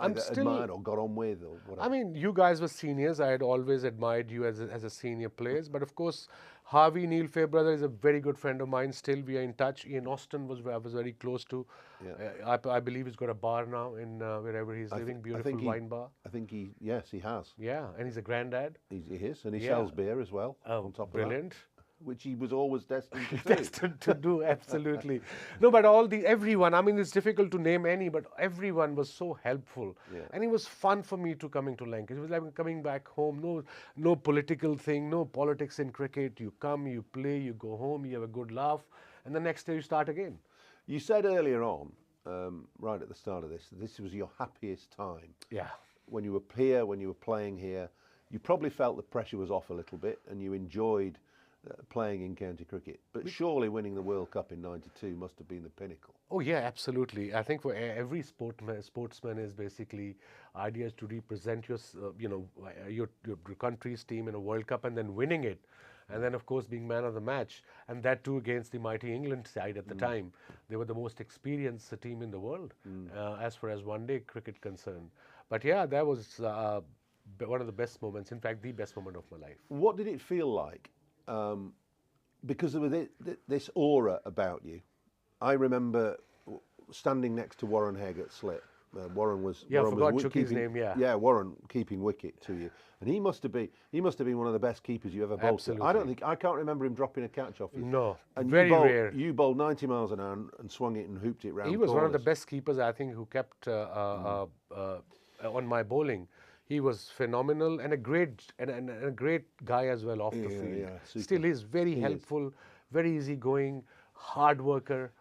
either admired or got on with or whatever? I mean, you guys were seniors. I had always admired you as a senior players. But of course, Harvey Neil Fairbrother is a very good friend of mine. Still, we are in touch. Ian Austin I was very close to. Yeah. I believe he's got a bar now in wherever he's living. Beautiful wine bar. I think he has. Yeah, and he's a granddad. He is, and he sells beer as well. Oh, on top brilliant. Of which he was always destined to do. Destined to do, absolutely. No, but everyone, I mean, it's difficult to name any, but everyone was so helpful. Yeah. And it was fun for me to coming to Lancashire. It was like coming back home, no political thing, no politics in cricket. You come, you play, you go home, you have a good laugh, and the next day you start again. You said earlier on, right at the start of this was your happiest time. Yeah. When you were here, when you were playing here, you probably felt the pressure was off a little bit and you enjoyed playing in county cricket. But surely winning the World Cup in '92 must have been the pinnacle. Oh yeah, absolutely. I think for every sportsman is basically ideas to represent your country's team in a World Cup and then winning it. And then, of course, being man of the match, and that too against the mighty England side at the time. They were the most experienced team in the world as far as one-day cricket concerned. But yeah, that was one of the best moments, in fact, the best moment of my life. What did it feel like? Because there was this aura about you. I remember standing next to Warren Hegg at slip. Warren was I forgot Chucky's name. Yeah, Warren keeping wicket to you, and he must have been one of the best keepers you ever bowled. Absolutely. I can't remember him dropping a catch off you. No, and very rare. You bowled 90 miles an hour and swung it and hooped it round. He was corners. one of the best keepers, I think, who kept on my bowling. He was phenomenal and a great guy as well off the field. Yeah, Still, he's very helpful, very easygoing, hard worker.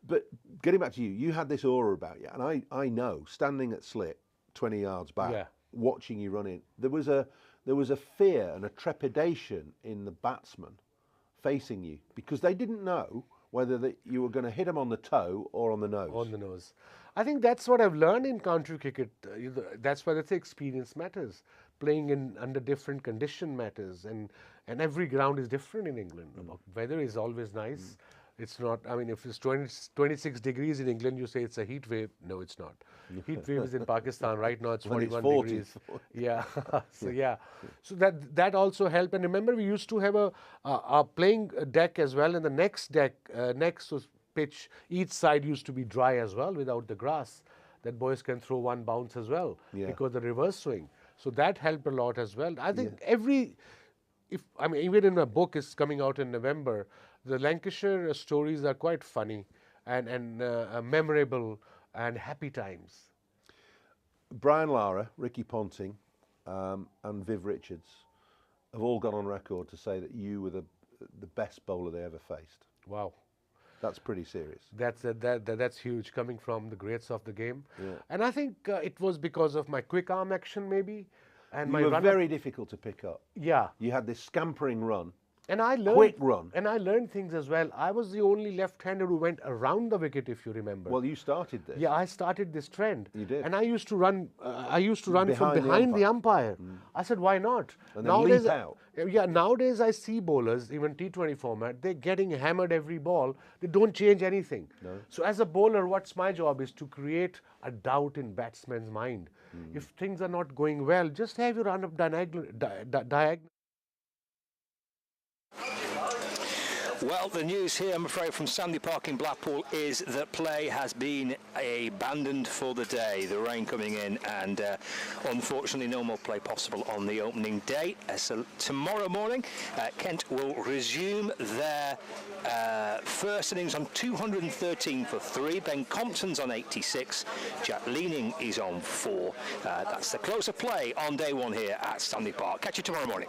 But getting back to you, you had this aura about you, and I know, standing at slip 20 yards back, watching you run in, there was a fear and a trepidation in the batsman facing you because they didn't know whether you were going to hit them on the toe or on the nose. On the nose. I think that's what I've learned in county cricket. That's why the experience matters. Playing under different condition matters, and every ground is different in England. Weather is always nice. It's not, I mean, if it's 26 degrees in England, you say it's a heat wave. No, it's not. Heat wave is in Pakistan. Right now it's 41 degrees. Yeah. So that also helped. And remember, we used to have a playing deck as well. And the next deck, next pitch, each side used to be dry as well without the grass. That boys can throw one bounce as well because the reverse swing. So that helped a lot as well. I think even in a book is coming out in November, the Lancashire stories are quite funny and memorable and happy times. Brian Lara, Ricky Ponting and Viv Richards have all gone on record to say that you were the best bowler they ever faced. Wow. That's pretty serious. That's huge, coming from the greats of the game. Yeah. And I think it was because of my quick arm action maybe. And you were very difficult to pick up. Yeah. You had this scampering run. And I learned quick run. And I learned things as well. I was the only left-hander who went around the wicket, if you remember. Well, you started this. Yeah, I started this trend. You did. And I used to run. from behind the umpire. I said, why not? And then leap out. Yeah, nowadays I see bowlers, even T20 format, they're getting hammered every ball. They don't change anything. No. So as a bowler, what's my job is to create a doubt in batsman's mind. If things are not going well, just have your run up diagonal. Well, the news here, I'm afraid, from Sandy Park in Blackpool is that play has been abandoned for the day. The rain coming in, and unfortunately no more play possible on the opening day. So tomorrow morning, Kent will resume their first innings on 213 for 3. Ben Compton's on 86. Jack Leaning is on 4. That's the close of play on day 1 here at Sandy Park. Catch you tomorrow morning.